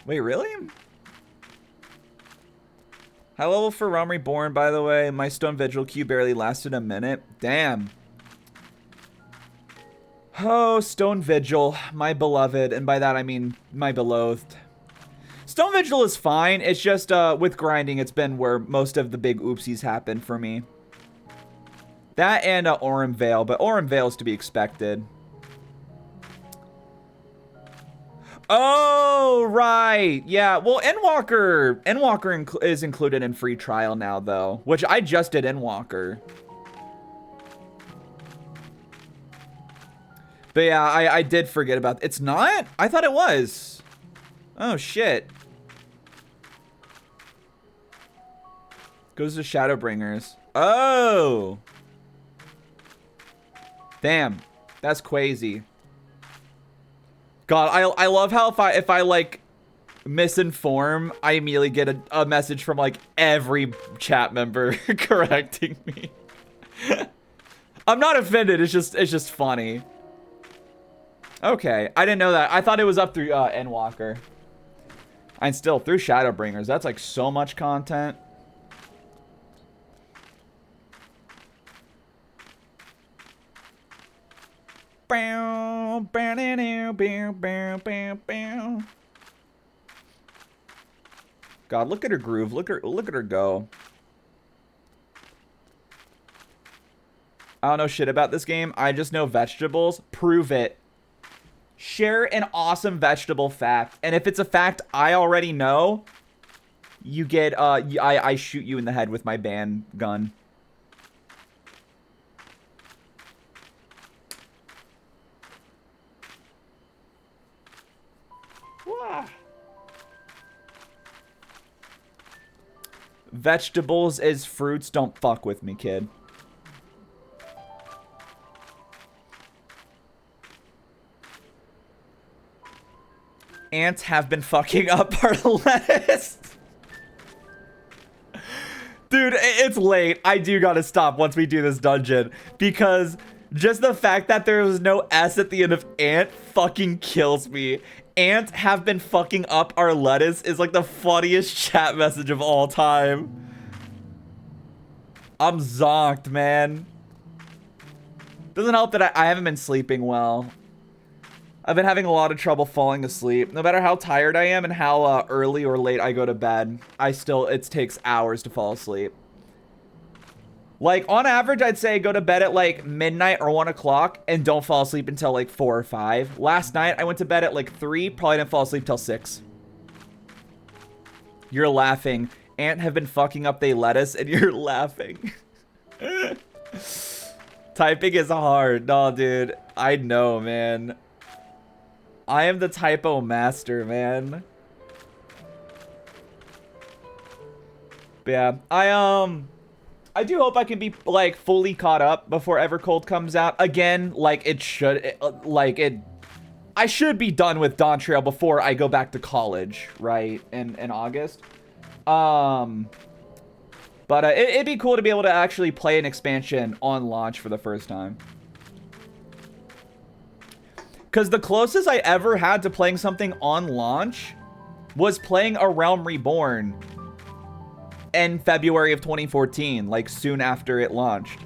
Wait, really? High level for Realm Reborn, by the way. My Stone Vigil queue barely lasted a minute. Damn. Oh, Stone Vigil, my beloved. And by that, I mean my beloved. Stone Vigil is fine. It's just with grinding, it's been where most of the big oopsies happen for me. That and Aurum Vale, but Aurum Vale is to be expected. Oh, right. Yeah, well, Endwalker is included in free trial now, though, which I just did Endwalker. But yeah, I did forget about... It's not? I thought it was. Oh, shit. Goes to Shadowbringers. Oh. Damn. That's crazy. God, I love how if I like misinform, I immediately get a message from like every chat member correcting me. I'm not offended. It's just funny. Okay, I didn't know that. I thought it was up through Endwalker. And still through Shadowbringers. That's like so much content. God, look at her groove. Look at her go. I don't know shit about this game. I just know vegetables. Prove it. Share an awesome vegetable fact. And if it's a fact I already know, you get I shoot you in the head with my band gun. Vegetables is fruits. Don't fuck with me, kid. Ants have been fucking up our lettuce. Dude, it's late. I do gotta stop once we do this dungeon. Because just the fact that there was no S at the end of ant fucking kills me. Ants have been fucking up our lettuce is like the funniest chat message of all time. I'm zonked, man. Doesn't help that I haven't been sleeping well. I've been having a lot of trouble falling asleep. No matter how tired I am and how early or late I go to bed, it takes hours to fall asleep. Like, on average, I'd say go to bed at, like, midnight or 1 o'clock and don't fall asleep until, like, 4 or 5. Last night, I went to bed at, like, 3. Probably didn't fall asleep till 6. You're laughing. Ant have been fucking up they lettuce and you're laughing. Typing is hard. No, dude. I know, man. I am the typo master, man. But yeah, I do hope I can be, like, fully caught up before Evercold comes out. Again, like, I should be done with Dawntrail before I go back to college, right, in August. But it'd be cool to be able to actually play an expansion on launch for the first time. Because the closest I ever had to playing something on launch was playing A Realm Reborn in February of 2014, like soon after it launched.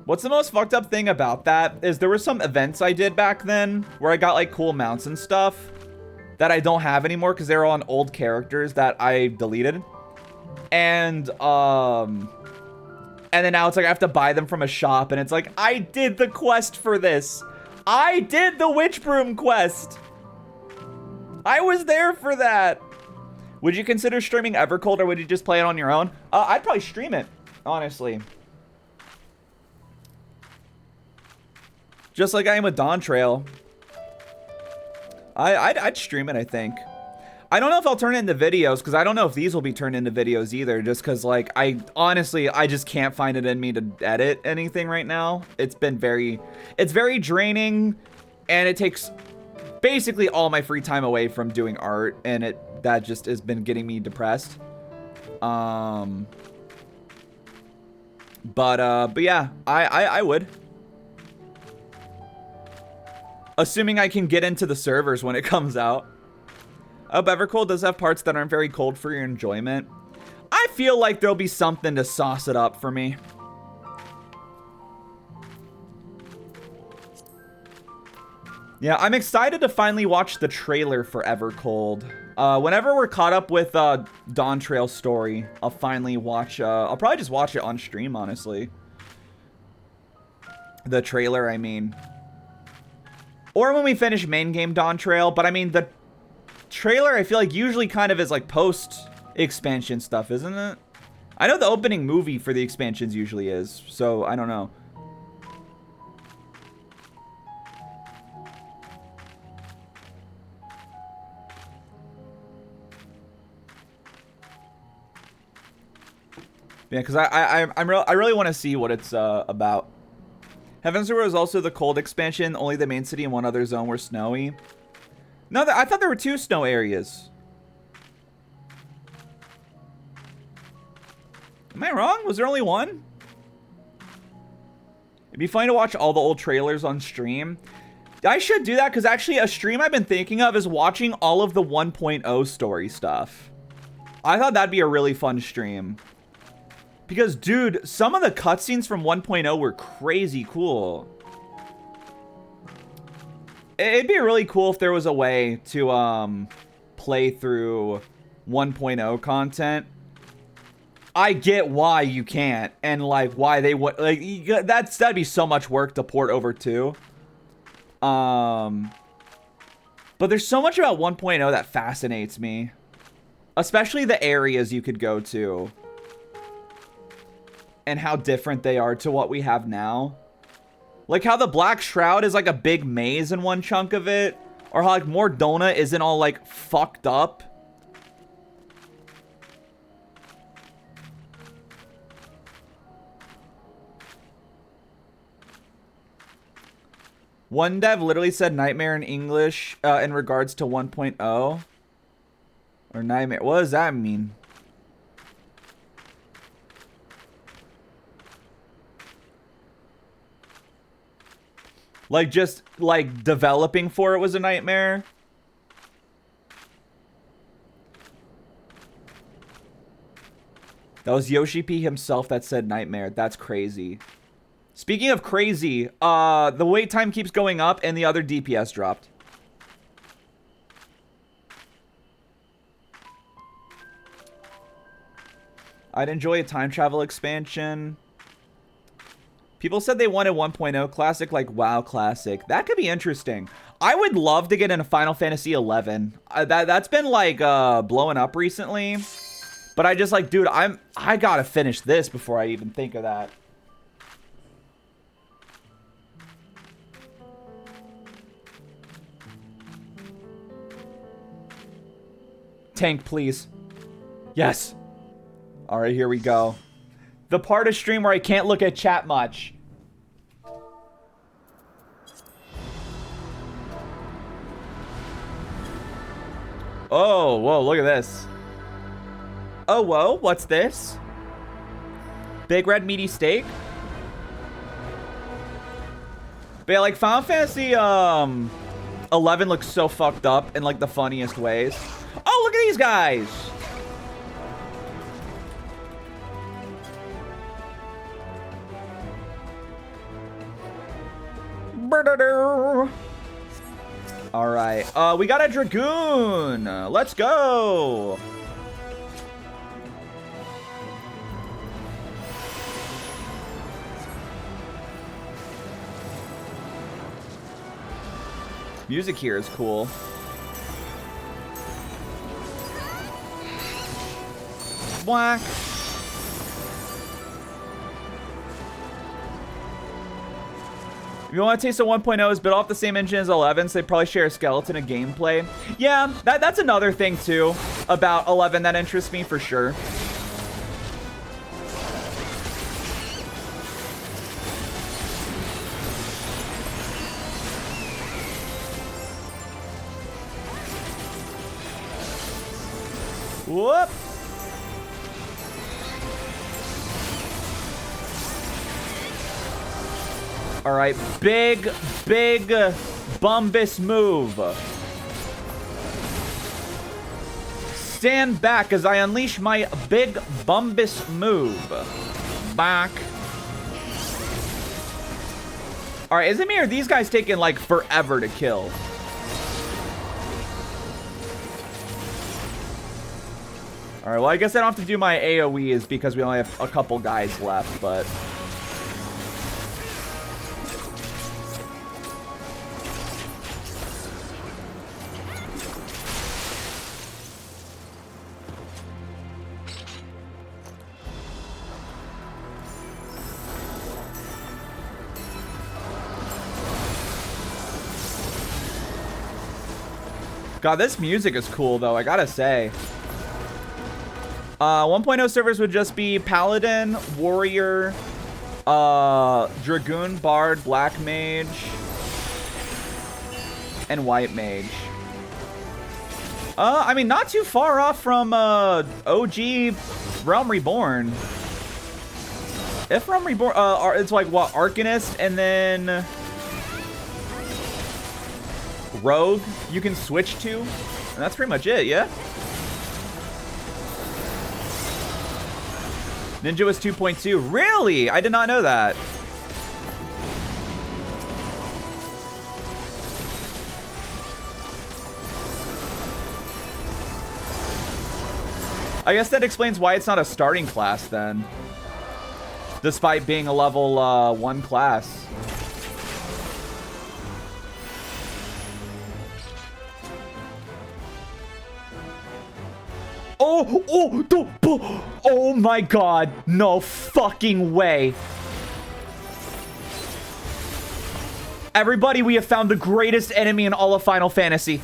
What's the most fucked up thing about that is there were some events I did back then where I got like cool mounts and stuff that I don't have anymore because they were on old characters that I deleted. And then now it's like I have to buy them from a shop and it's like, I did the quest for this. I did the Witch Broom quest. I was there for that. Would you consider streaming Evercold or would you just play it on your own? I'd probably stream it, honestly. Just like I am with Dawntrail. I'd stream it, I think. I don't know if I'll turn it into videos, because I don't know if these will be turned into videos either, just because, like, honestly, I just can't find it in me to edit anything right now. It's very draining, and it takes basically all my free time away from doing art, and that just has been getting me depressed. But yeah, I would. Assuming I can get into the servers when it comes out. Oh, Evercold does have parts that aren't very cold for your enjoyment. I feel like there'll be something to sauce it up for me. Yeah, I'm excited to finally watch the trailer for Evercold. Whenever we're caught up with Dawntrail story, I'll finally watch, I'll probably just watch it on stream, honestly. The trailer, I mean. Or when we finish main game Dawntrail, but I mean, the trailer, I feel like usually kind of is like post-expansion stuff, isn't it? I know the opening movie for the expansions usually is, so I don't know. Yeah, because I really want to see what it's about. Heaven's Door was also the cold expansion. Only the main city and one other zone were snowy. No, I thought there were 2 snow areas. Am I wrong? Was there only 1? It'd be fun to watch all the old trailers on stream. I should do that because actually a stream I've been thinking of is watching all of the 1.0 story stuff. I thought that'd be a really fun stream. Because, dude, some of the cutscenes from 1.0 were crazy cool. It'd be really cool if there was a way to play through 1.0 content. I get why you can't, and like why they would like that'd be so much work to port over to. But there's so much about 1.0 that fascinates me, especially the areas you could go to. and how different they are to what we have now. Like how the Black Shroud is like a big maze in one chunk of it, or how like Mor Dhona isn't all like fucked up. One dev literally said nightmare in English in regards to 1.0. Or nightmare. What does that mean? Like just like developing for it was a nightmare? That was Yoshi P himself that said nightmare. That's crazy. Speaking of crazy, the wait time keeps going up and the other DPS dropped. I'd enjoy a time travel expansion. People said they wanted 1.0 classic, like WoW classic. That could be interesting. I would love to get into Final Fantasy 11. That's been like blowing up recently. But I just like, dude, I gotta finish this before I even think of that. Tank, please. Yes. All right, here we go. The part of stream where I can't look at chat much. Oh, whoa, look at this. Oh, whoa, what's this? Big red meaty steak? But yeah, like Final Fantasy 11 looks so fucked up in like the funniest ways. Oh, look at these guys. All right, we got a Dragoon. Let's go. Music here is cool. Whack. If you want to taste of 1.0 is built off the same engine as 11, so they probably share a skeleton of gameplay. Yeah, that's another thing too about 11 that interests me for sure. Whoop. All right, big Bumbus move. Stand back as I unleash my big Bumbus move. Back. All right, is it me or are these guys taking like forever to kill? All right, well, I guess I don't have to do my AoEs because we only have a couple guys left, but... God, this music is cool, though, I gotta say. 1.0 servers would just be Paladin, Warrior, Dragoon, Bard, Black Mage, and White Mage. I mean, not too far off from OG Realm Reborn. If Realm Reborn, it's like, what, Arcanist, and then... Rogue you can switch to, and that's pretty much it. Yeah, Ninja was 2.2. Really? I did not know that. I guess that explains why it's not a starting class then, despite being a level 1 class. Oh, Oh my god. No fucking way. Everybody, we have found the greatest enemy in all of Final Fantasy.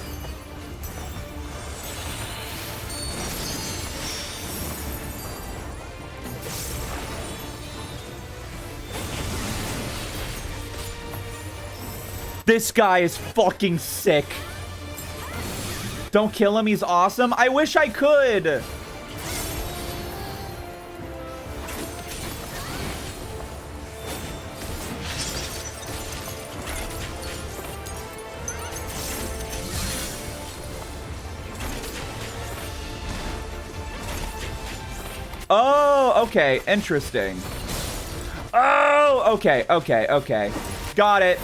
This guy is fucking sick. Don't kill him, he's awesome. I wish I could. Oh, okay. Interesting. Oh, okay, okay, okay. Got it.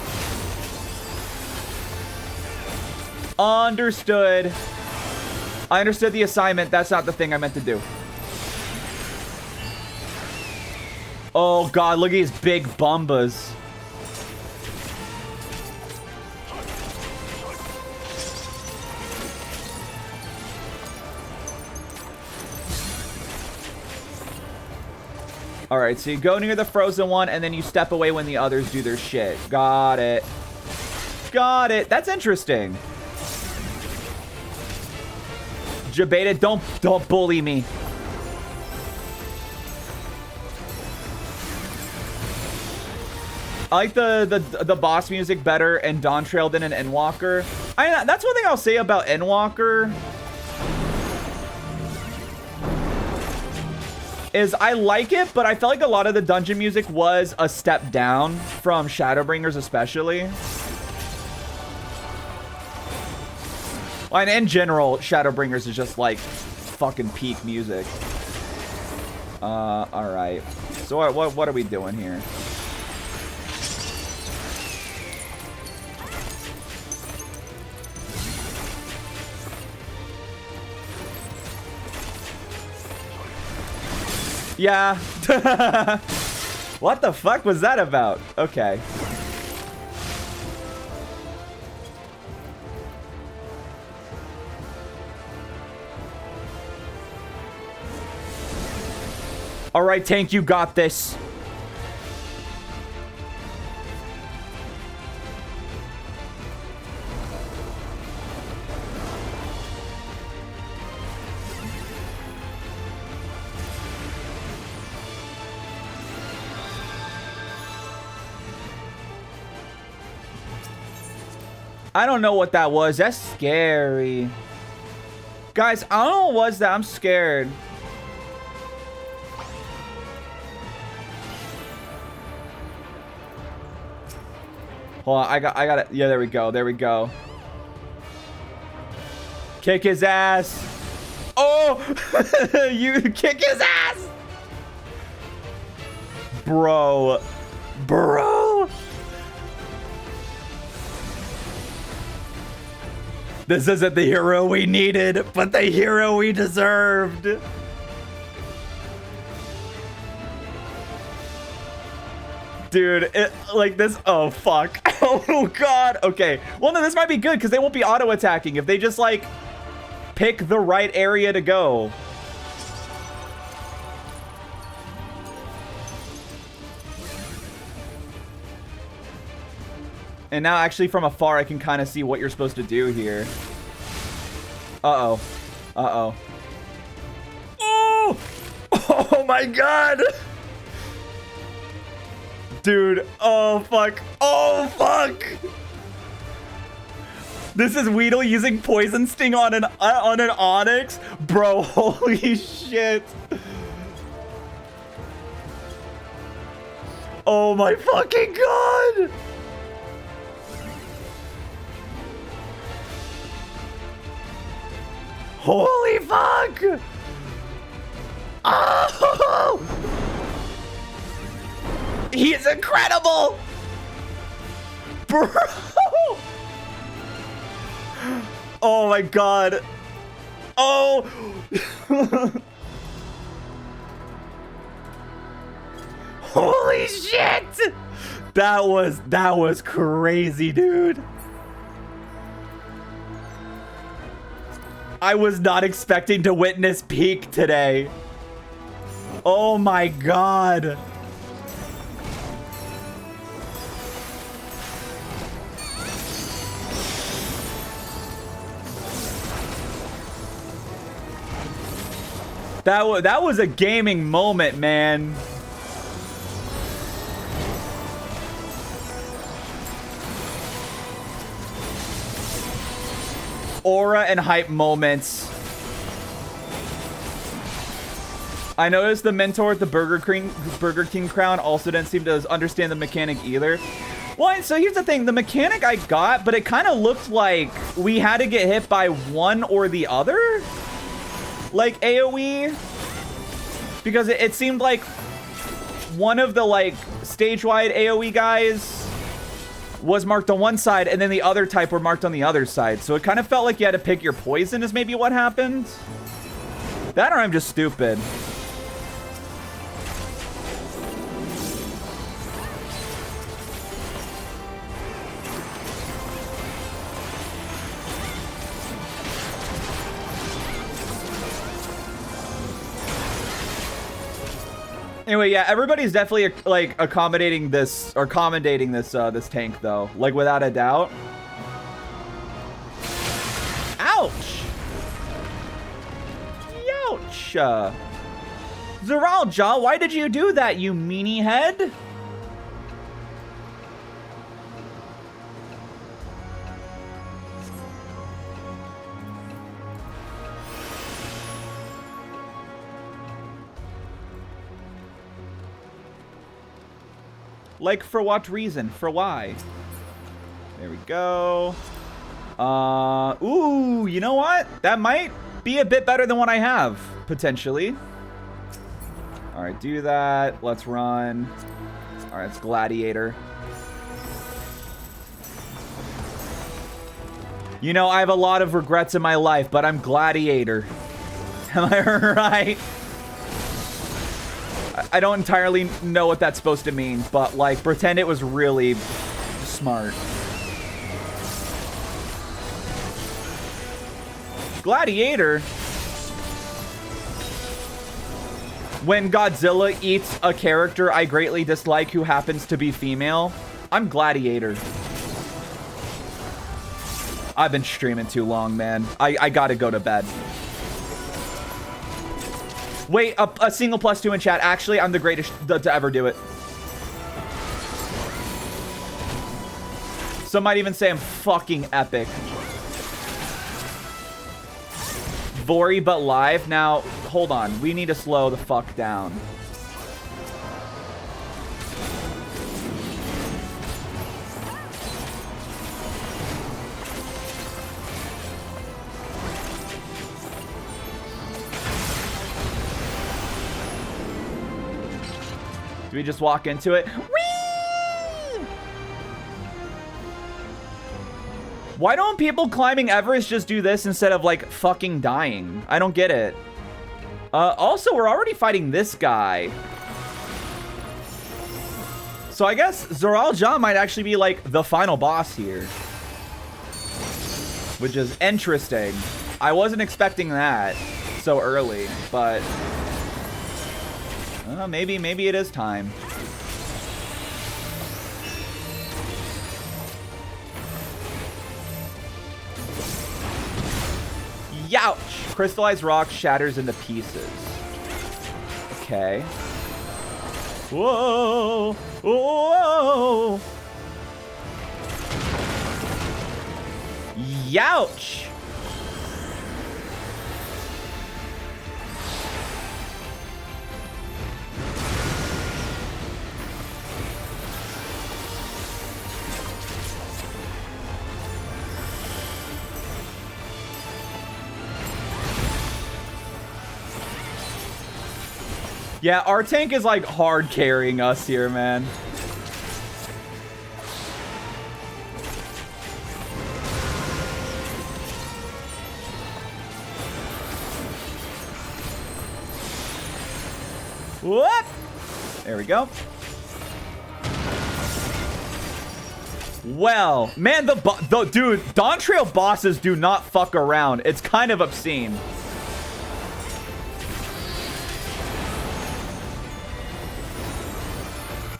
Understood. I understood the assignment. That's not the thing I meant to do. Oh, God. Look at these big bumbas. All right, so you go near the frozen one, and then you step away when the others do their shit. Got it. Got it. That's interesting. Jabeta, don't bully me. I like the boss music better in Dawntrail than in Endwalker. That's one thing I'll say about Endwalker. Is I like it, but I felt like a lot of the dungeon music was a step down from Shadowbringers especially. And in general, Shadowbringers is just like fucking peak music. Alright. So what are we doing here? Yeah. What the fuck was that about? Okay. All right, Tank, you got this. I don't know what that was. That's scary. Guys, I don't know what was that. I'm scared. Hold on, I got it. Yeah, there we go. There we go. Kick his ass. Oh! You kick his ass! Bro. Bro! This isn't the hero we needed, but the hero we deserved. Dude, like this. Oh, fuck. Oh, God. Okay. Well, no, this might be good because they won't be auto-attacking if they just, like, pick the right area to go. And now, actually, from afar, I can kind of see what you're supposed to do here. Uh-oh. Uh-oh. Oh! Oh, my God! Dude, oh, fuck. Oh, fuck! This is Weedle using Poison Sting on an Onyx? Bro, holy shit. Oh, my fucking God! Holy fuck! Oh! He's incredible! Bro! Oh my God. Oh! Holy shit! That was crazy, dude. I was not expecting to witness peak today. Oh my god. That was a gaming moment, man. Aura and hype moments. I noticed the mentor at the Burger King crown also didn't seem to understand the mechanic either. Well, so here's the thing. The mechanic I got, but it kind of looked like we had to get hit by one or the other. Like AoE. Because it seemed like one of the like stage-wide AoE guys was marked on one side, and then the other type were marked on the other side. So it kind of felt like you had to pick your poison is maybe what happened. That or I'm just stupid. Anyway, yeah, everybody's definitely like accommodating this or commendating this this tank though, like without a doubt. Ouch! Youch! Zeralja, why did you do that, you meanie head? Like, for what reason? For why? There we go. Ooh, you know what? That might be a bit better than what I have, potentially. All right, do that. Let's run. All right, it's Gladiator. You know, I have a lot of regrets in my life, but I'm Gladiator. Am I right? I don't entirely know what that's supposed to mean, but like pretend it was really smart. Gladiator. When Godzilla eats a character I greatly dislike who happens to be female, I'm Gladiator. I've been streaming too long, man. I gotta go to bed. Wait, a single +2 in chat. Actually, I'm the greatest to ever do it. Some might even say I'm fucking epic. Vori, but live. Now, hold on. We need to slow the fuck down. Do we just walk into it? Whee! Why don't people climbing Everest just do this instead of like fucking dying? I don't get it. Also, we're already fighting this guy. So I guess Zeralja might actually be like the final boss here. Which is interesting. I wasn't expecting that so early, but maybe it is time. Youch! Crystallized rock shatters into pieces. Okay. Whoa! Whoa! Youch! Yeah, our tank is like hard carrying us here, man. Whoop! There we go. Well, man, dude, Dawntrail bosses do not fuck around. It's kind of obscene.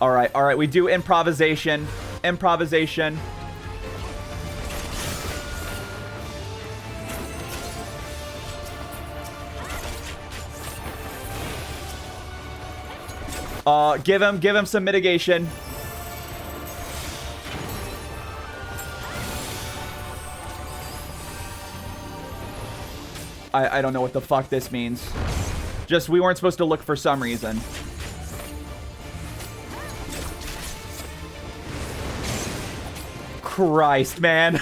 All right, we do improvisation. Improvisation. Give him some mitigation. I don't know what the fuck this means. Just, we weren't supposed to look for some reason. Christ, man.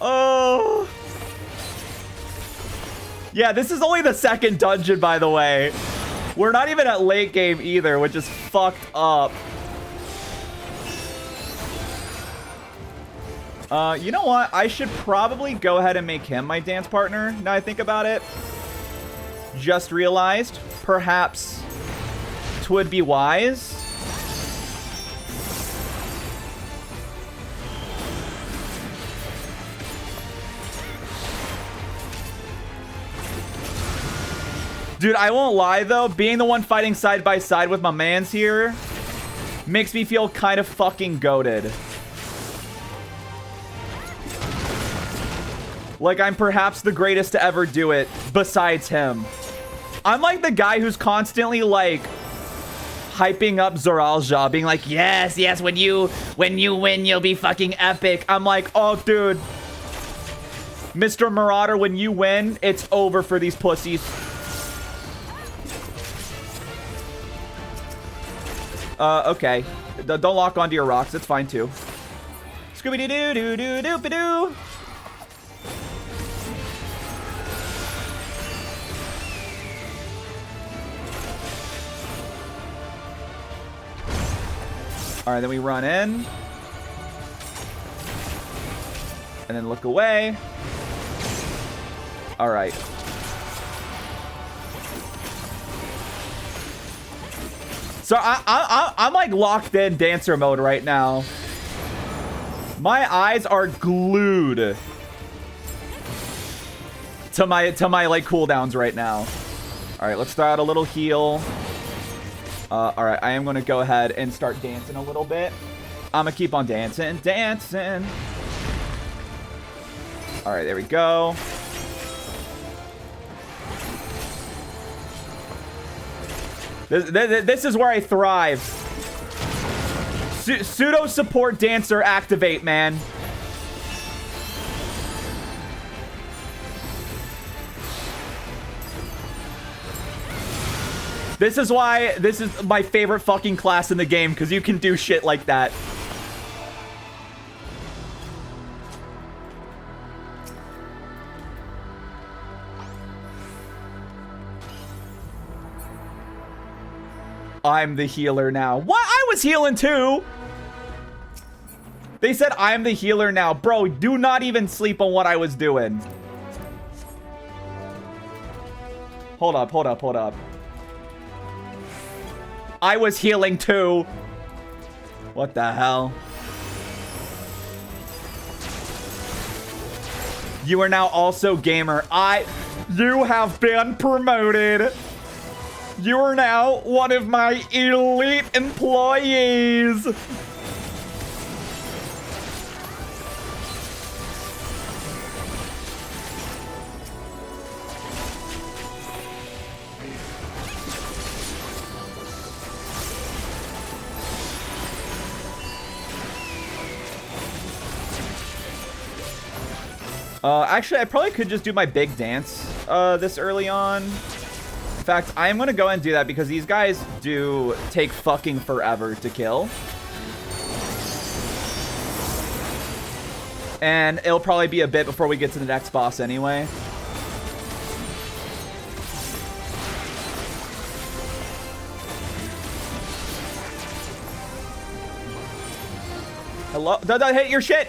Oh. Yeah, this is only the second dungeon, by the way. We're not even at late game either, which is fucked up. You know what? I should probably go ahead and make him my dance partner, now I think about it. Just realized, perhaps, 'twould be wise. Dude, I won't lie, though. Being the one fighting side by side with my mans here makes me feel kind of fucking goated. Like I'm perhaps the greatest to ever do it, besides him. I'm like the guy who's constantly, like, hyping up Zoralja, being like, yes, yes, when you win, you'll be fucking epic. I'm like, oh, dude. Mr. Marauder, when you win, it's over for these pussies. Okay. Don't lock onto your rocks. It's fine, too. Scooby-doo-doo-doo-doo-doo-doo. All right, then we run in. And then look away. All right. So I'm like locked in dancer mode right now. My eyes are glued to my like cooldowns right now. All right, let's throw out a little heal. All right, I am going to go ahead and start dancing a little bit. I'm going to keep on dancing. All right, there we go. This is where I thrive. Pseudo support dancer activate, man. This is why this is my favorite fucking class in the game, because you can do shit like that. I'm the healer now. What? I was healing too. They said I'm the healer now. Bro, do not even sleep on what I was doing. Hold up. I was healing too. What the hell? You are now also gamer. You have been promoted. You are now one of my elite employees. Actually, I probably could just do my big dance this early on. In fact, I am going to go and do that because these guys do take fucking forever to kill. And it'll probably be a bit before we get to the next boss anyway. Hello? Don't hit your shit!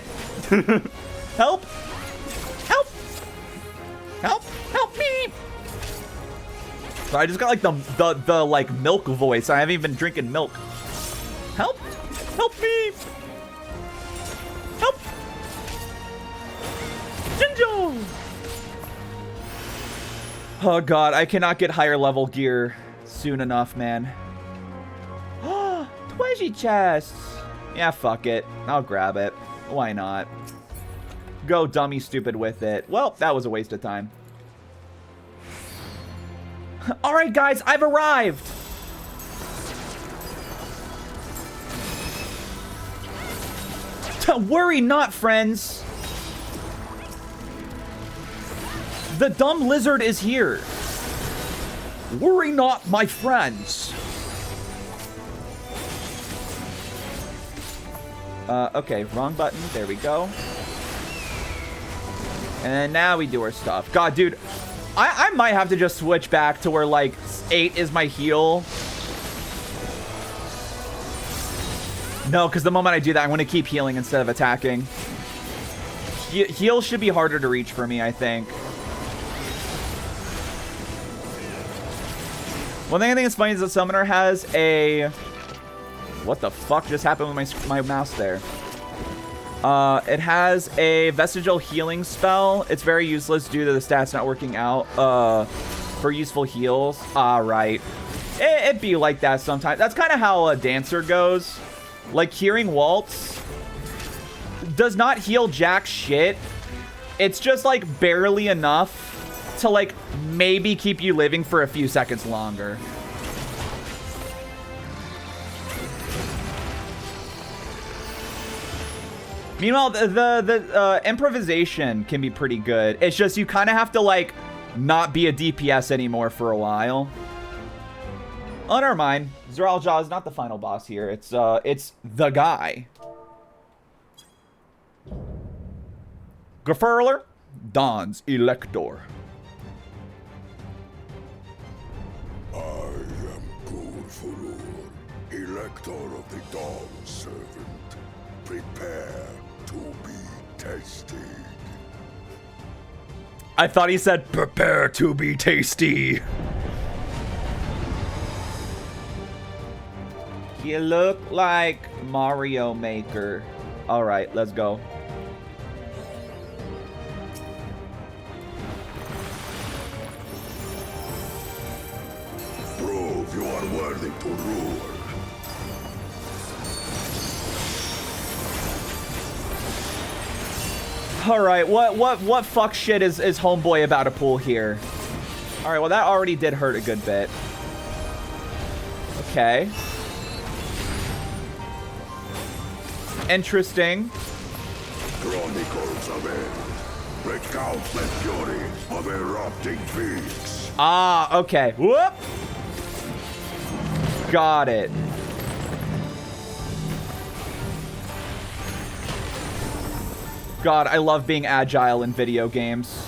Help! Help! Help! Help me! So I just got like the like milk voice. I haven't even been drinking milk. Help! Help me! Help! Jinjo! Oh god, I cannot get higher level gear soon enough, man. Treasure chests! Yeah, fuck it. I'll grab it. Why not? Go dummy stupid with it. Well, that was a waste of time. Alright, guys, I've arrived! Worry not, friends! The dumb lizard is here. Worry not, my friends. Okay, wrong button. There we go. And then now we do our stuff. God, dude, I might have to just switch back to where, like, 8 is my heal. No, because the moment I do that, I'm going to keep healing instead of attacking. Heal should be harder to reach for me, I think. One thing I think is funny is the summoner has a... What the fuck just happened with my mouse there? It has a vestigial healing spell. It's very useless due to the stats not working out for useful heals. Right. It'd be like that sometimes. That's kind of how a dancer goes. Like, Hearing Waltz does not heal jack shit. It's just, like, barely enough to, like, maybe keep you living for a few seconds longer. Meanwhile, the improvisation can be pretty good. It's just you kind of have to, like, not be a DPS anymore for a while. Oh, never mind. Zeralja is not the final boss here. It's the guy. Gefurler, Dawn's Elector. I am Gulfurur, Elector of the Dawn Servant. Prepare to be tasty. I thought he said, prepare to be tasty. You look like Mario Maker. All right, let's go. Prove you are worthy to rule. All right, what fuck shit is homeboy about to pull here? All right, well that already did hurt a good bit. Okay. Interesting. Chronicles of End. Recount the fury of erupting peaks. Okay. Whoop. Got it. God, I love being agile in video games.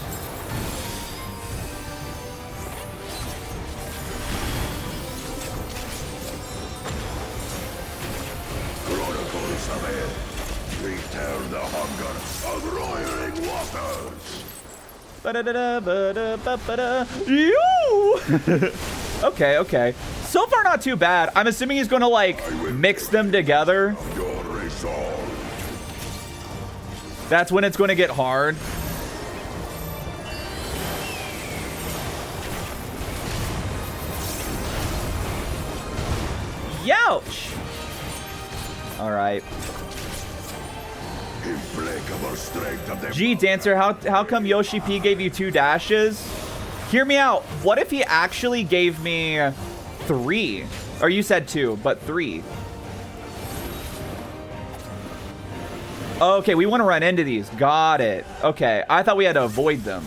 Chronicles of End. Return the hunger of roiling waters. Okay. So far, not too bad. I'm assuming he's going to, like, mix them together. That's when it's going to get hard. Youch! All right. Gee, Dancer, how come Yoshi P gave you 2 dashes? Hear me out. What if he actually gave me 3? Or you said 2, but 3. Okay, we want to run into these. Got it. Okay, I thought we had to avoid them.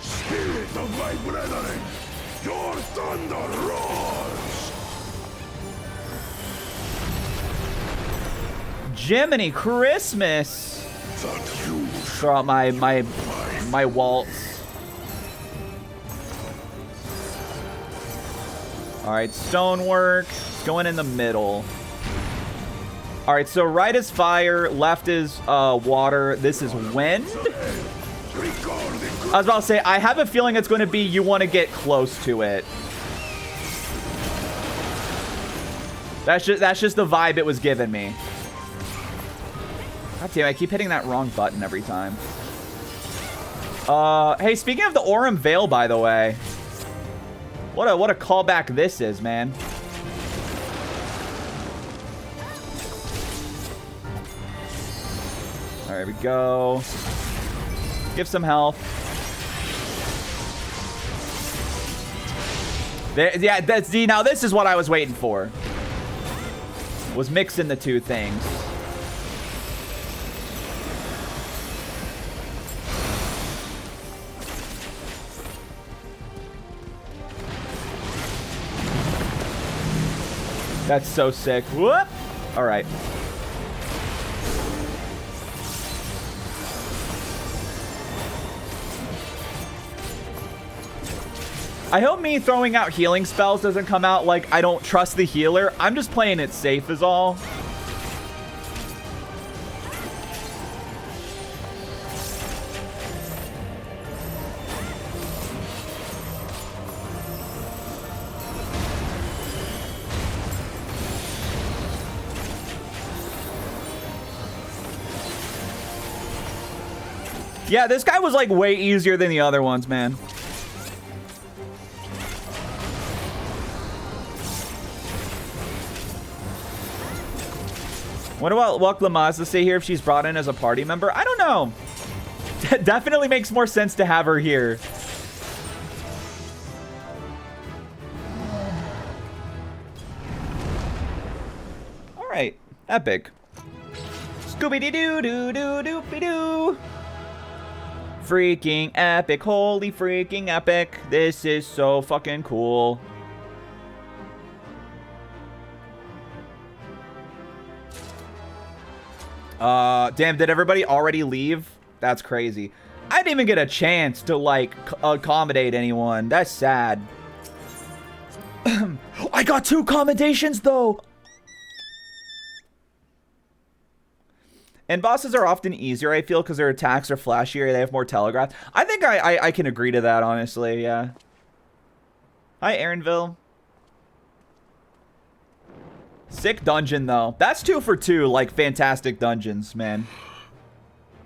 Spirit of my brethren, your thunder roars. Jiminy Christmas. Throw out my waltz. All right, stonework. It's going in the middle. All right, so right is fire, left is water. This is wind. I was about to say, I have a feeling it's going to be you want to get close to it. That's just the vibe it was giving me. God damn, I keep hitting that wrong button every time. Hey, speaking of the Aurum Vale, by the way, what a callback this is, man. All right, here we go. Give some health. There, yeah, see, now this is what I was waiting for. Was mixing the two things. That's so sick. Whoop! All right. I hope me throwing out healing spells doesn't come out like I don't trust the healer. I'm just playing it safe is all. Yeah, this guy was like way easier than the other ones, man. What about Walk Lamaz to stay here if she's brought in as a party member? I don't know. That definitely makes more sense to have her here. All right, epic. Scooby-doo-doo-doo-doo-doo-doo. Freaking epic, holy freaking epic. This is so fucking cool. Damn, did everybody already leave? That's crazy. I didn't even get a chance to, like, accommodate anyone. That's sad. I got 2 commendations, though! And bosses are often easier, I feel, because their attacks are flashier. They have more telegraph. I think I can agree to that, honestly, yeah. Hi, Aaronville. Sick dungeon, though. That's 2 for 2, like, fantastic dungeons, man.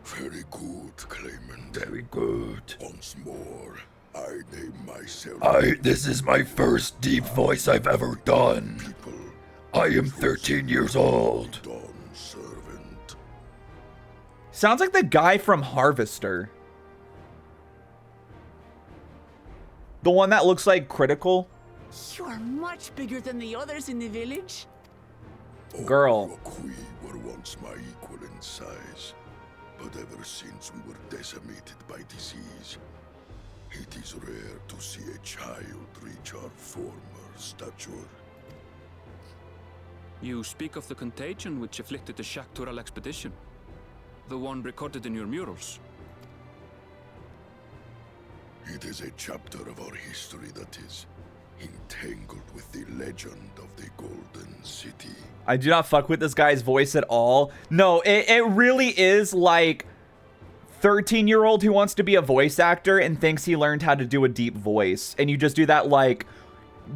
Very good, Clement. Very good. Once more, I name myself... This is my first deep voice I've ever done. I am 13 years old. Servant. Sounds like the guy from Harvester. The one that looks like Critical. You are much bigger than the others in the village. Girl. Yooree were once my equal in size, but ever since we were decimated by disease, it is rare to see a child reach our former stature. You speak of the contagion which afflicted the Shaktural expedition, the one recorded in your murals. It is a chapter of our history that is entangled with the legend of the Golden City. I do not fuck with this guy's voice at all. No, it really is like 13-year-old who wants to be a voice actor and thinks he learned how to do a deep voice. And you just do that, like,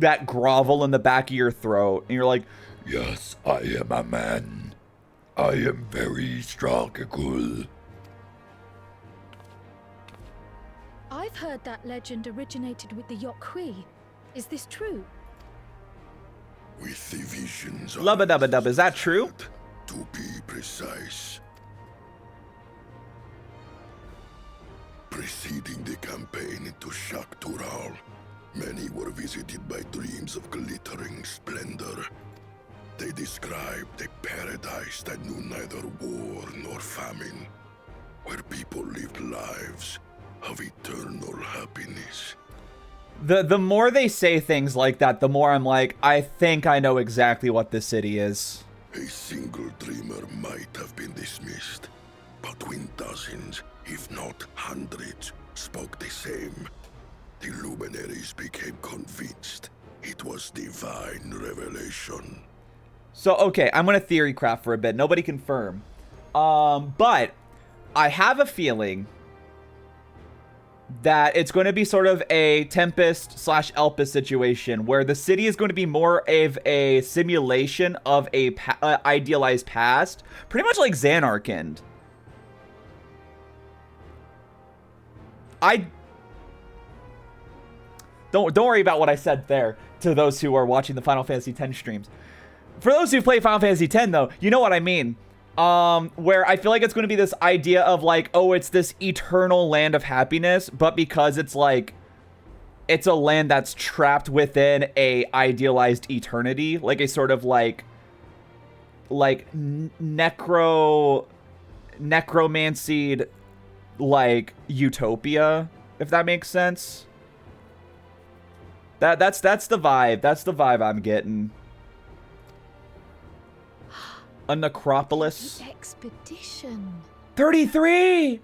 that grovel in the back of your throat. And you're like, yes, I am a man. I am very strong and cool. I've heard that legend originated with the Yooree. Is this true? With the visions of... Lubba-dubba-dub, is that true? To be precise. Preceding the campaign into Shaktural, many were visited by dreams of glittering splendor. They described a paradise that knew neither war nor famine, where people lived lives of eternal happiness. The more they say things like that, the more I'm like, I think I know exactly what this city is. A single dreamer might have been dismissed, but when dozens, if not hundreds, spoke the same, the luminaries became convinced it was divine revelation. So, okay, I'm going to theory craft for a bit. Nobody confirm. But I have a feeling that it's going to be sort of a Tempest / Elpis situation where the city is going to be more of a simulation of a idealized past, pretty much like Xanarkand. Don't worry about what I said there to those who are watching the Final Fantasy X streams. For those who play Final Fantasy X, though, you know what I mean. Where I feel like it's going to be this idea of like, oh, it's this eternal land of happiness, but because it's like, it's a land that's trapped within a idealized eternity, like a sort of like necromancied like utopia, if that makes sense. That's the vibe. That's the vibe I'm getting. A necropolis. Expedition. 33!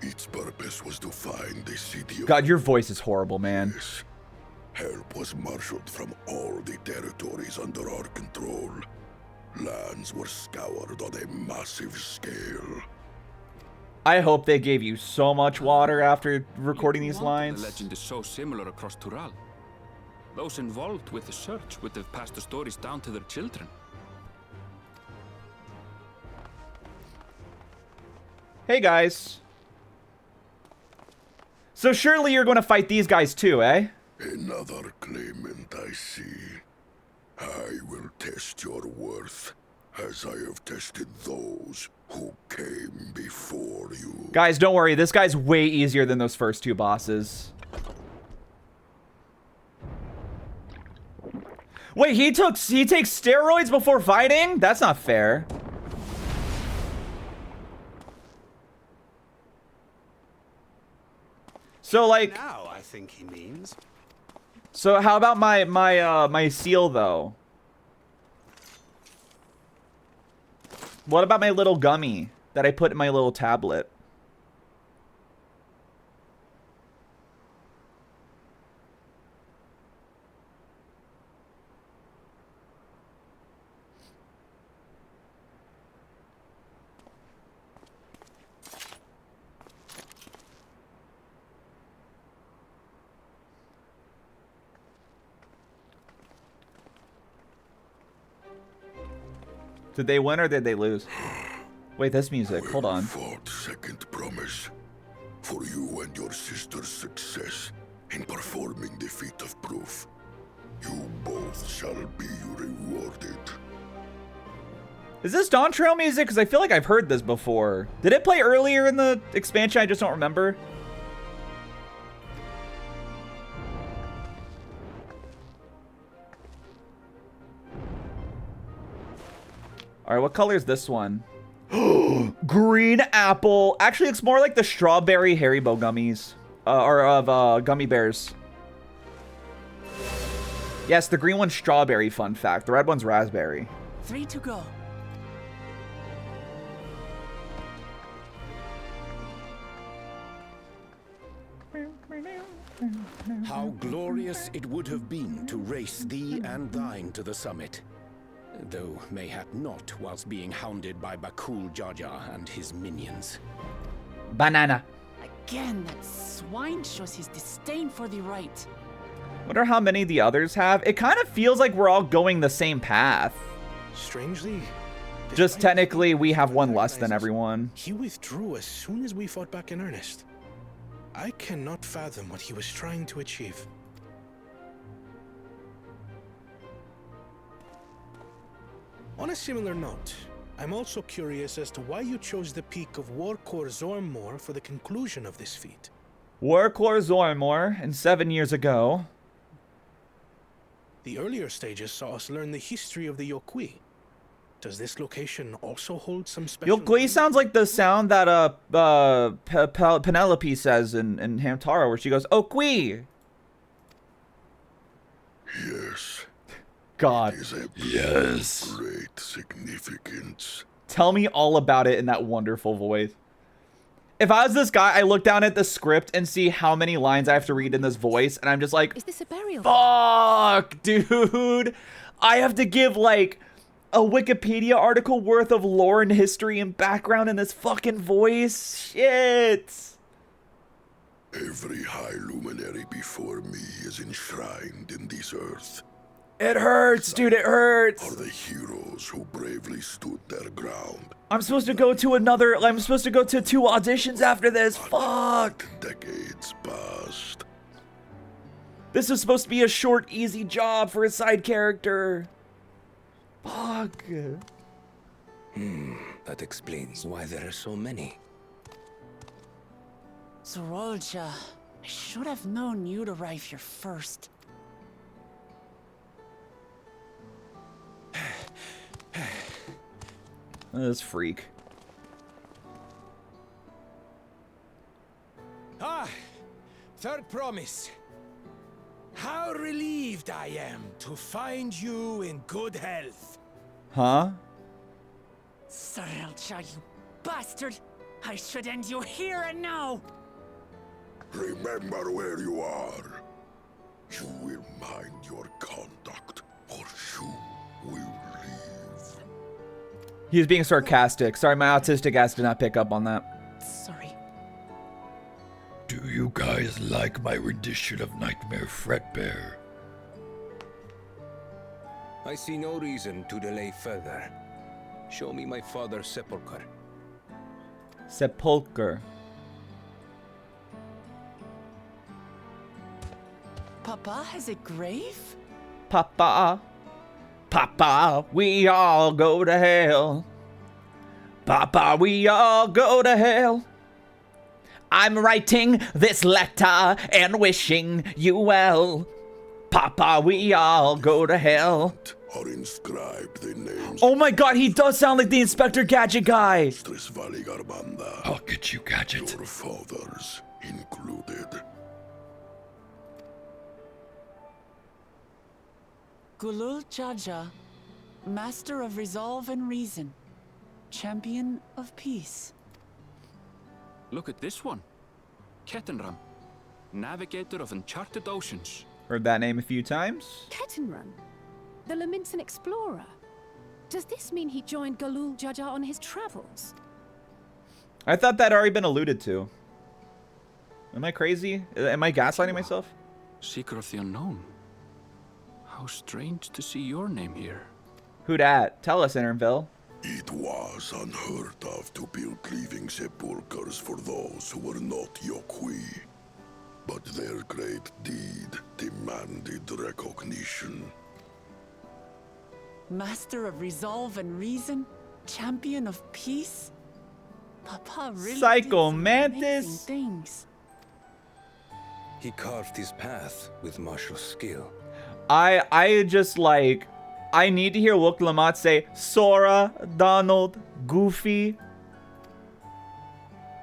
Its purpose was to find the city of... God, your voice is horrible, man. Help was marshaled from all the territories under our control. Lands were scoured on a massive scale. I hope they gave you so much water after recording these lines. The legend is so similar across Tural. Those involved with the search would have passed the stories down to their children. Hey, guys. So surely you're going to fight these guys too, eh? Another claimant, I see. I will test your worth, as I have tested those who came before you. Guys, don't worry. This guy's way easier than those first two bosses. Wait, he takes steroids before fighting? That's not fair. So like, now I think he means. So how about my seal though? What about my little gummy that I put in my little tablet? Did they win or did they lose? Wait, this music. Hold on. Fought second promise for you and your sister's success in performing the feat of proof. You both shall be rewarded. Is this Dawntrail music? Because I feel like I've heard this before. Did it play earlier in the expansion? I just don't remember. All right, what color is this one? Green apple. Actually, it's more like the strawberry Haribo gummies. Or of gummy bears. Yes, the green one's strawberry, fun fact. The red one's raspberry. 3 to go. How glorious it would have been to race thee and thine to the summit. Though mayhap not whilst being hounded by Bakul Jaja and his minions. Banana. Again, that swine shows his disdain for the right. Wonder how many the others have. It kind of feels like we're all going the same path. Strangely, just technically we have one less than everyone. He withdrew as soon as we fought back in earnest. I cannot fathom what he was trying to achieve. On a similar note, I'm also curious as to why you chose the peak of Warkor Zormor for the conclusion of this feat. Warkor Zormor, and 7 years ago. The earlier stages saw us learn the history of the Yooree. Does this location also hold some special... Yooree sounds like the sound that Penelope says in Hamtaro, where she goes, Okwee! Yes. God. It is a yes. Great significance. Tell me all about it in that wonderful voice. If I was this guy, I look down at the script and see how many lines I have to read in this voice, and I'm just like, is this a burial? Fuck, dude. I have to give like a Wikipedia article worth of lore and history and background in this fucking voice. Shit. Every high luminary before me is enshrined in this earth. It hurts, dude, it hurts. Are the heroes who bravely stood their ground. I'm supposed to go to I'm supposed to go to 2 auditions after this. Fuck. Decades past. This is supposed to be a short, easy job for a side character. Fuck. That explains why there are so many. Zorolja, I should have known you'd arrive here first. This freak. Third promise. How relieved I am to find you in good health. Huh? Zorolja, you bastard! I should end you here and now! Remember where you are. You will mind your conduct, or you will leave. He was being sarcastic. Sorry, my autistic ass did not pick up on that. Sorry. Do you guys like my rendition of Nightmare Fretbear? I see no reason to delay further. Show me my father's sepulchre. Sepulchre. Papa has a grave? Papa. Papa, we all go to hell. Papa, we all go to hell. I'm writing this letter and wishing you well. Papa, we all go to hell. Are inscribed the names. Oh my god, he does sound like the Inspector Gadget guy. I'll get you, Gadget. Your fathers included. Gulul Jaja, Master of Resolve and Reason, Champion of Peace. Look at this one. Kettenram, Navigator of Uncharted Oceans. Heard that name a few times. Kettenrun, the Laminsan explorer. Does this mean he joined Gulul Jaja on his travels? I thought that had already been alluded to. Am I crazy? Am I gaslighting myself? Seeker of the Unknown. How strange to see your name here. Who dat? Tell us, Interville. It was unheard of to build living sepulchres for those who were not Yooree. But their great deed demanded recognition. Master of Resolve and Reason, Champion of Peace? Papa really Psycho did some Mantis. amazing things. He carved his path with martial skill. I just like, I need to hear Wook Lamont say, Sora, Donald, Goofy.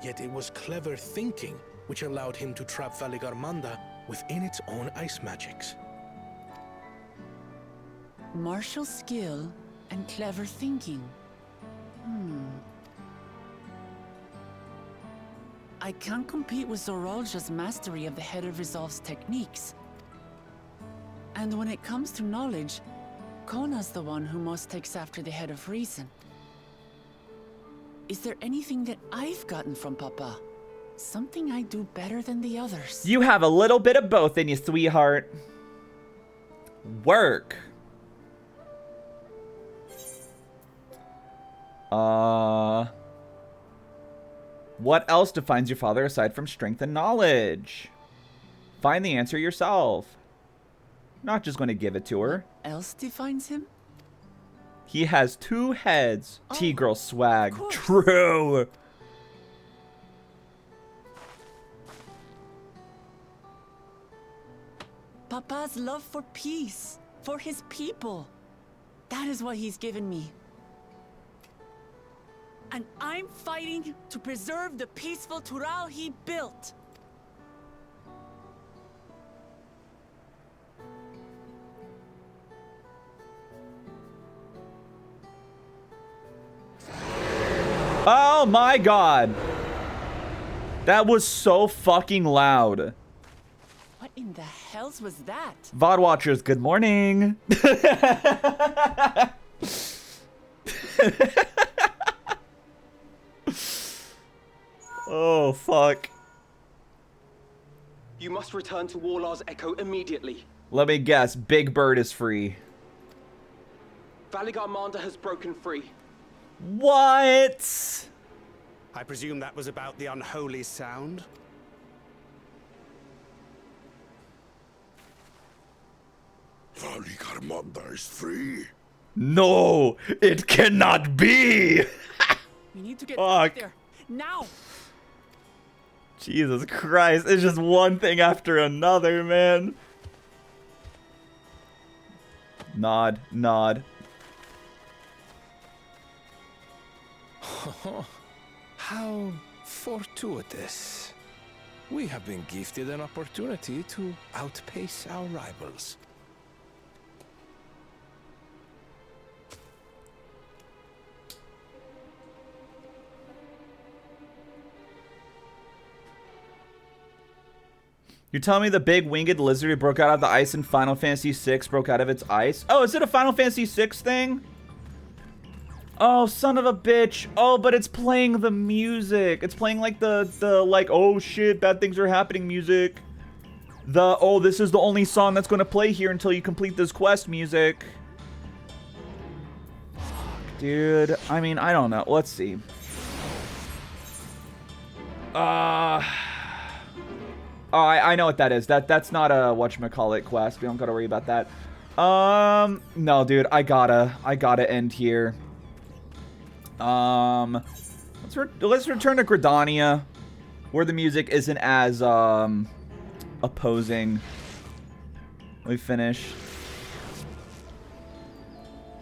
Yet it was clever thinking which allowed him to trap Valigarmanda within its own ice magics. Martial skill and clever thinking. I can't compete with Zorolja's mastery of the Head of Resolve's techniques. And when it comes to knowledge, Kona's the one who most takes after the Head of Reason. Is there anything that I've gotten from Papa? Something I do better than the others? You have a little bit of both in you, sweetheart. Work. What else defines your father aside from strength and knowledge? Find the answer yourself. Not just going to give it to her. Else defines him? He has 2 heads. T-girl swag. True. Papa's love for peace, for his people. That is what he's given me. And I'm fighting to preserve the peaceful Tural he built. Oh my god. That was so fucking loud. What in the hells was that? VOD watchers, good morning. Oh, fuck. You must return to Warlar's Echo immediately. Let me guess. Big Bird is free. Valigarmanda has broken free. What? I presume that was about the unholy sound? Valigarmanda is free. No, it cannot be. We need to get Fuck. there now. Jesus Christ, it's just one thing after another, man. Nod, nod. How fortuitous. We have been gifted an opportunity to outpace our rivals. You're telling me the big winged lizard who broke out of the ice in Final Fantasy VI broke out of its ice? Oh, is it a Final Fantasy VI thing? Oh, son of a bitch. Oh, but it's playing the music. It's playing like the like, oh shit, bad things are happening music. Oh, this is the only song that's going to play here until you complete this quest music. Fuck, dude. I mean, I don't know. Let's see. Oh, I know what that is. That's not a whatchamacallit quest. We don't gotta worry about that. No, dude. I gotta end here. Let's return to Gridania, where the music isn't as opposing. Let me finish.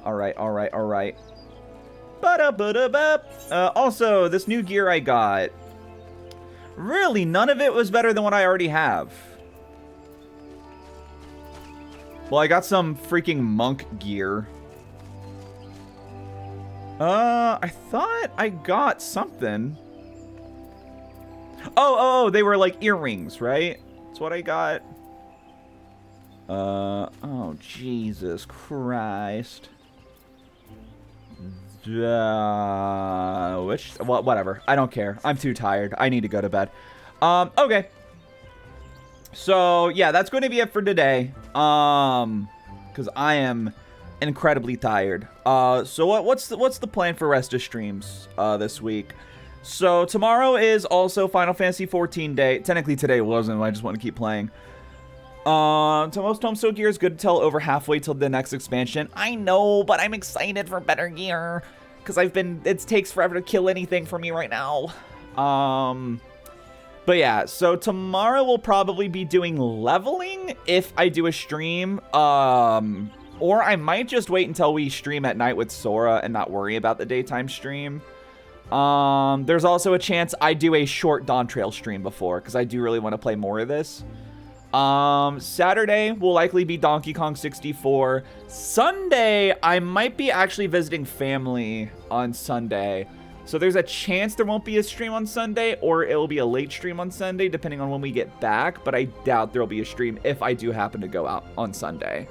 All right. Also, this new gear I got. Really, none of it was better than what I already have. Well, I got some freaking monk gear. I thought I got something. Oh, they were like earrings, right? That's what I got. Oh, Jesus Christ. Whatever. I don't care. I'm too tired. I need to go to bed. Okay. So, yeah, that's going to be it for today. Because I am incredibly tired. So what's the plan for rest of streams this week? So tomorrow is also Final Fantasy 14 day. Technically today wasn't. I just want to keep playing. Most Tomestock gear is good till over halfway till the next expansion. I know, but I'm excited for better gear. Because it takes forever to kill anything for me right now. But yeah, so tomorrow we'll probably be doing leveling if I do a stream. Or I might just wait until we stream at night with Sora and not worry about the daytime stream. There's also a chance I do a short Dawntrail stream before, because I do really want to play more of this. Saturday will likely be Donkey Kong 64. Sunday, I might be actually visiting family on Sunday. So there's a chance there won't be a stream on Sunday, or it will be a late stream on Sunday, depending on when we get back. But I doubt there will be a stream if I do happen to go out on Sunday.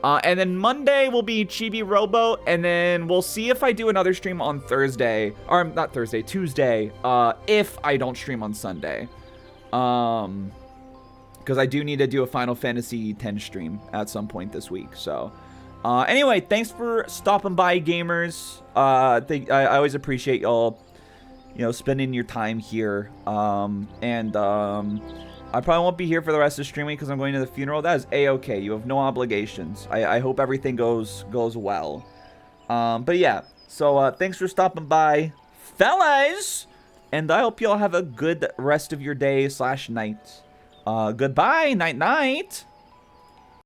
And then Monday will be Chibi Robo, and then we'll see if I do another stream on Thursday. Or not Thursday, Tuesday, if I don't stream on Sunday. Because I do need to do a Final Fantasy X stream at some point this week. So, anyway, thanks for stopping by, gamers. I always appreciate y'all, spending your time here. I probably won't be here for the rest of the streaming because I'm going to the funeral. That is A-okay. You have no obligations. I hope everything goes well. But yeah, so thanks for stopping by, fellas. And I hope y'all have a good rest of your day / night. Goodbye, night.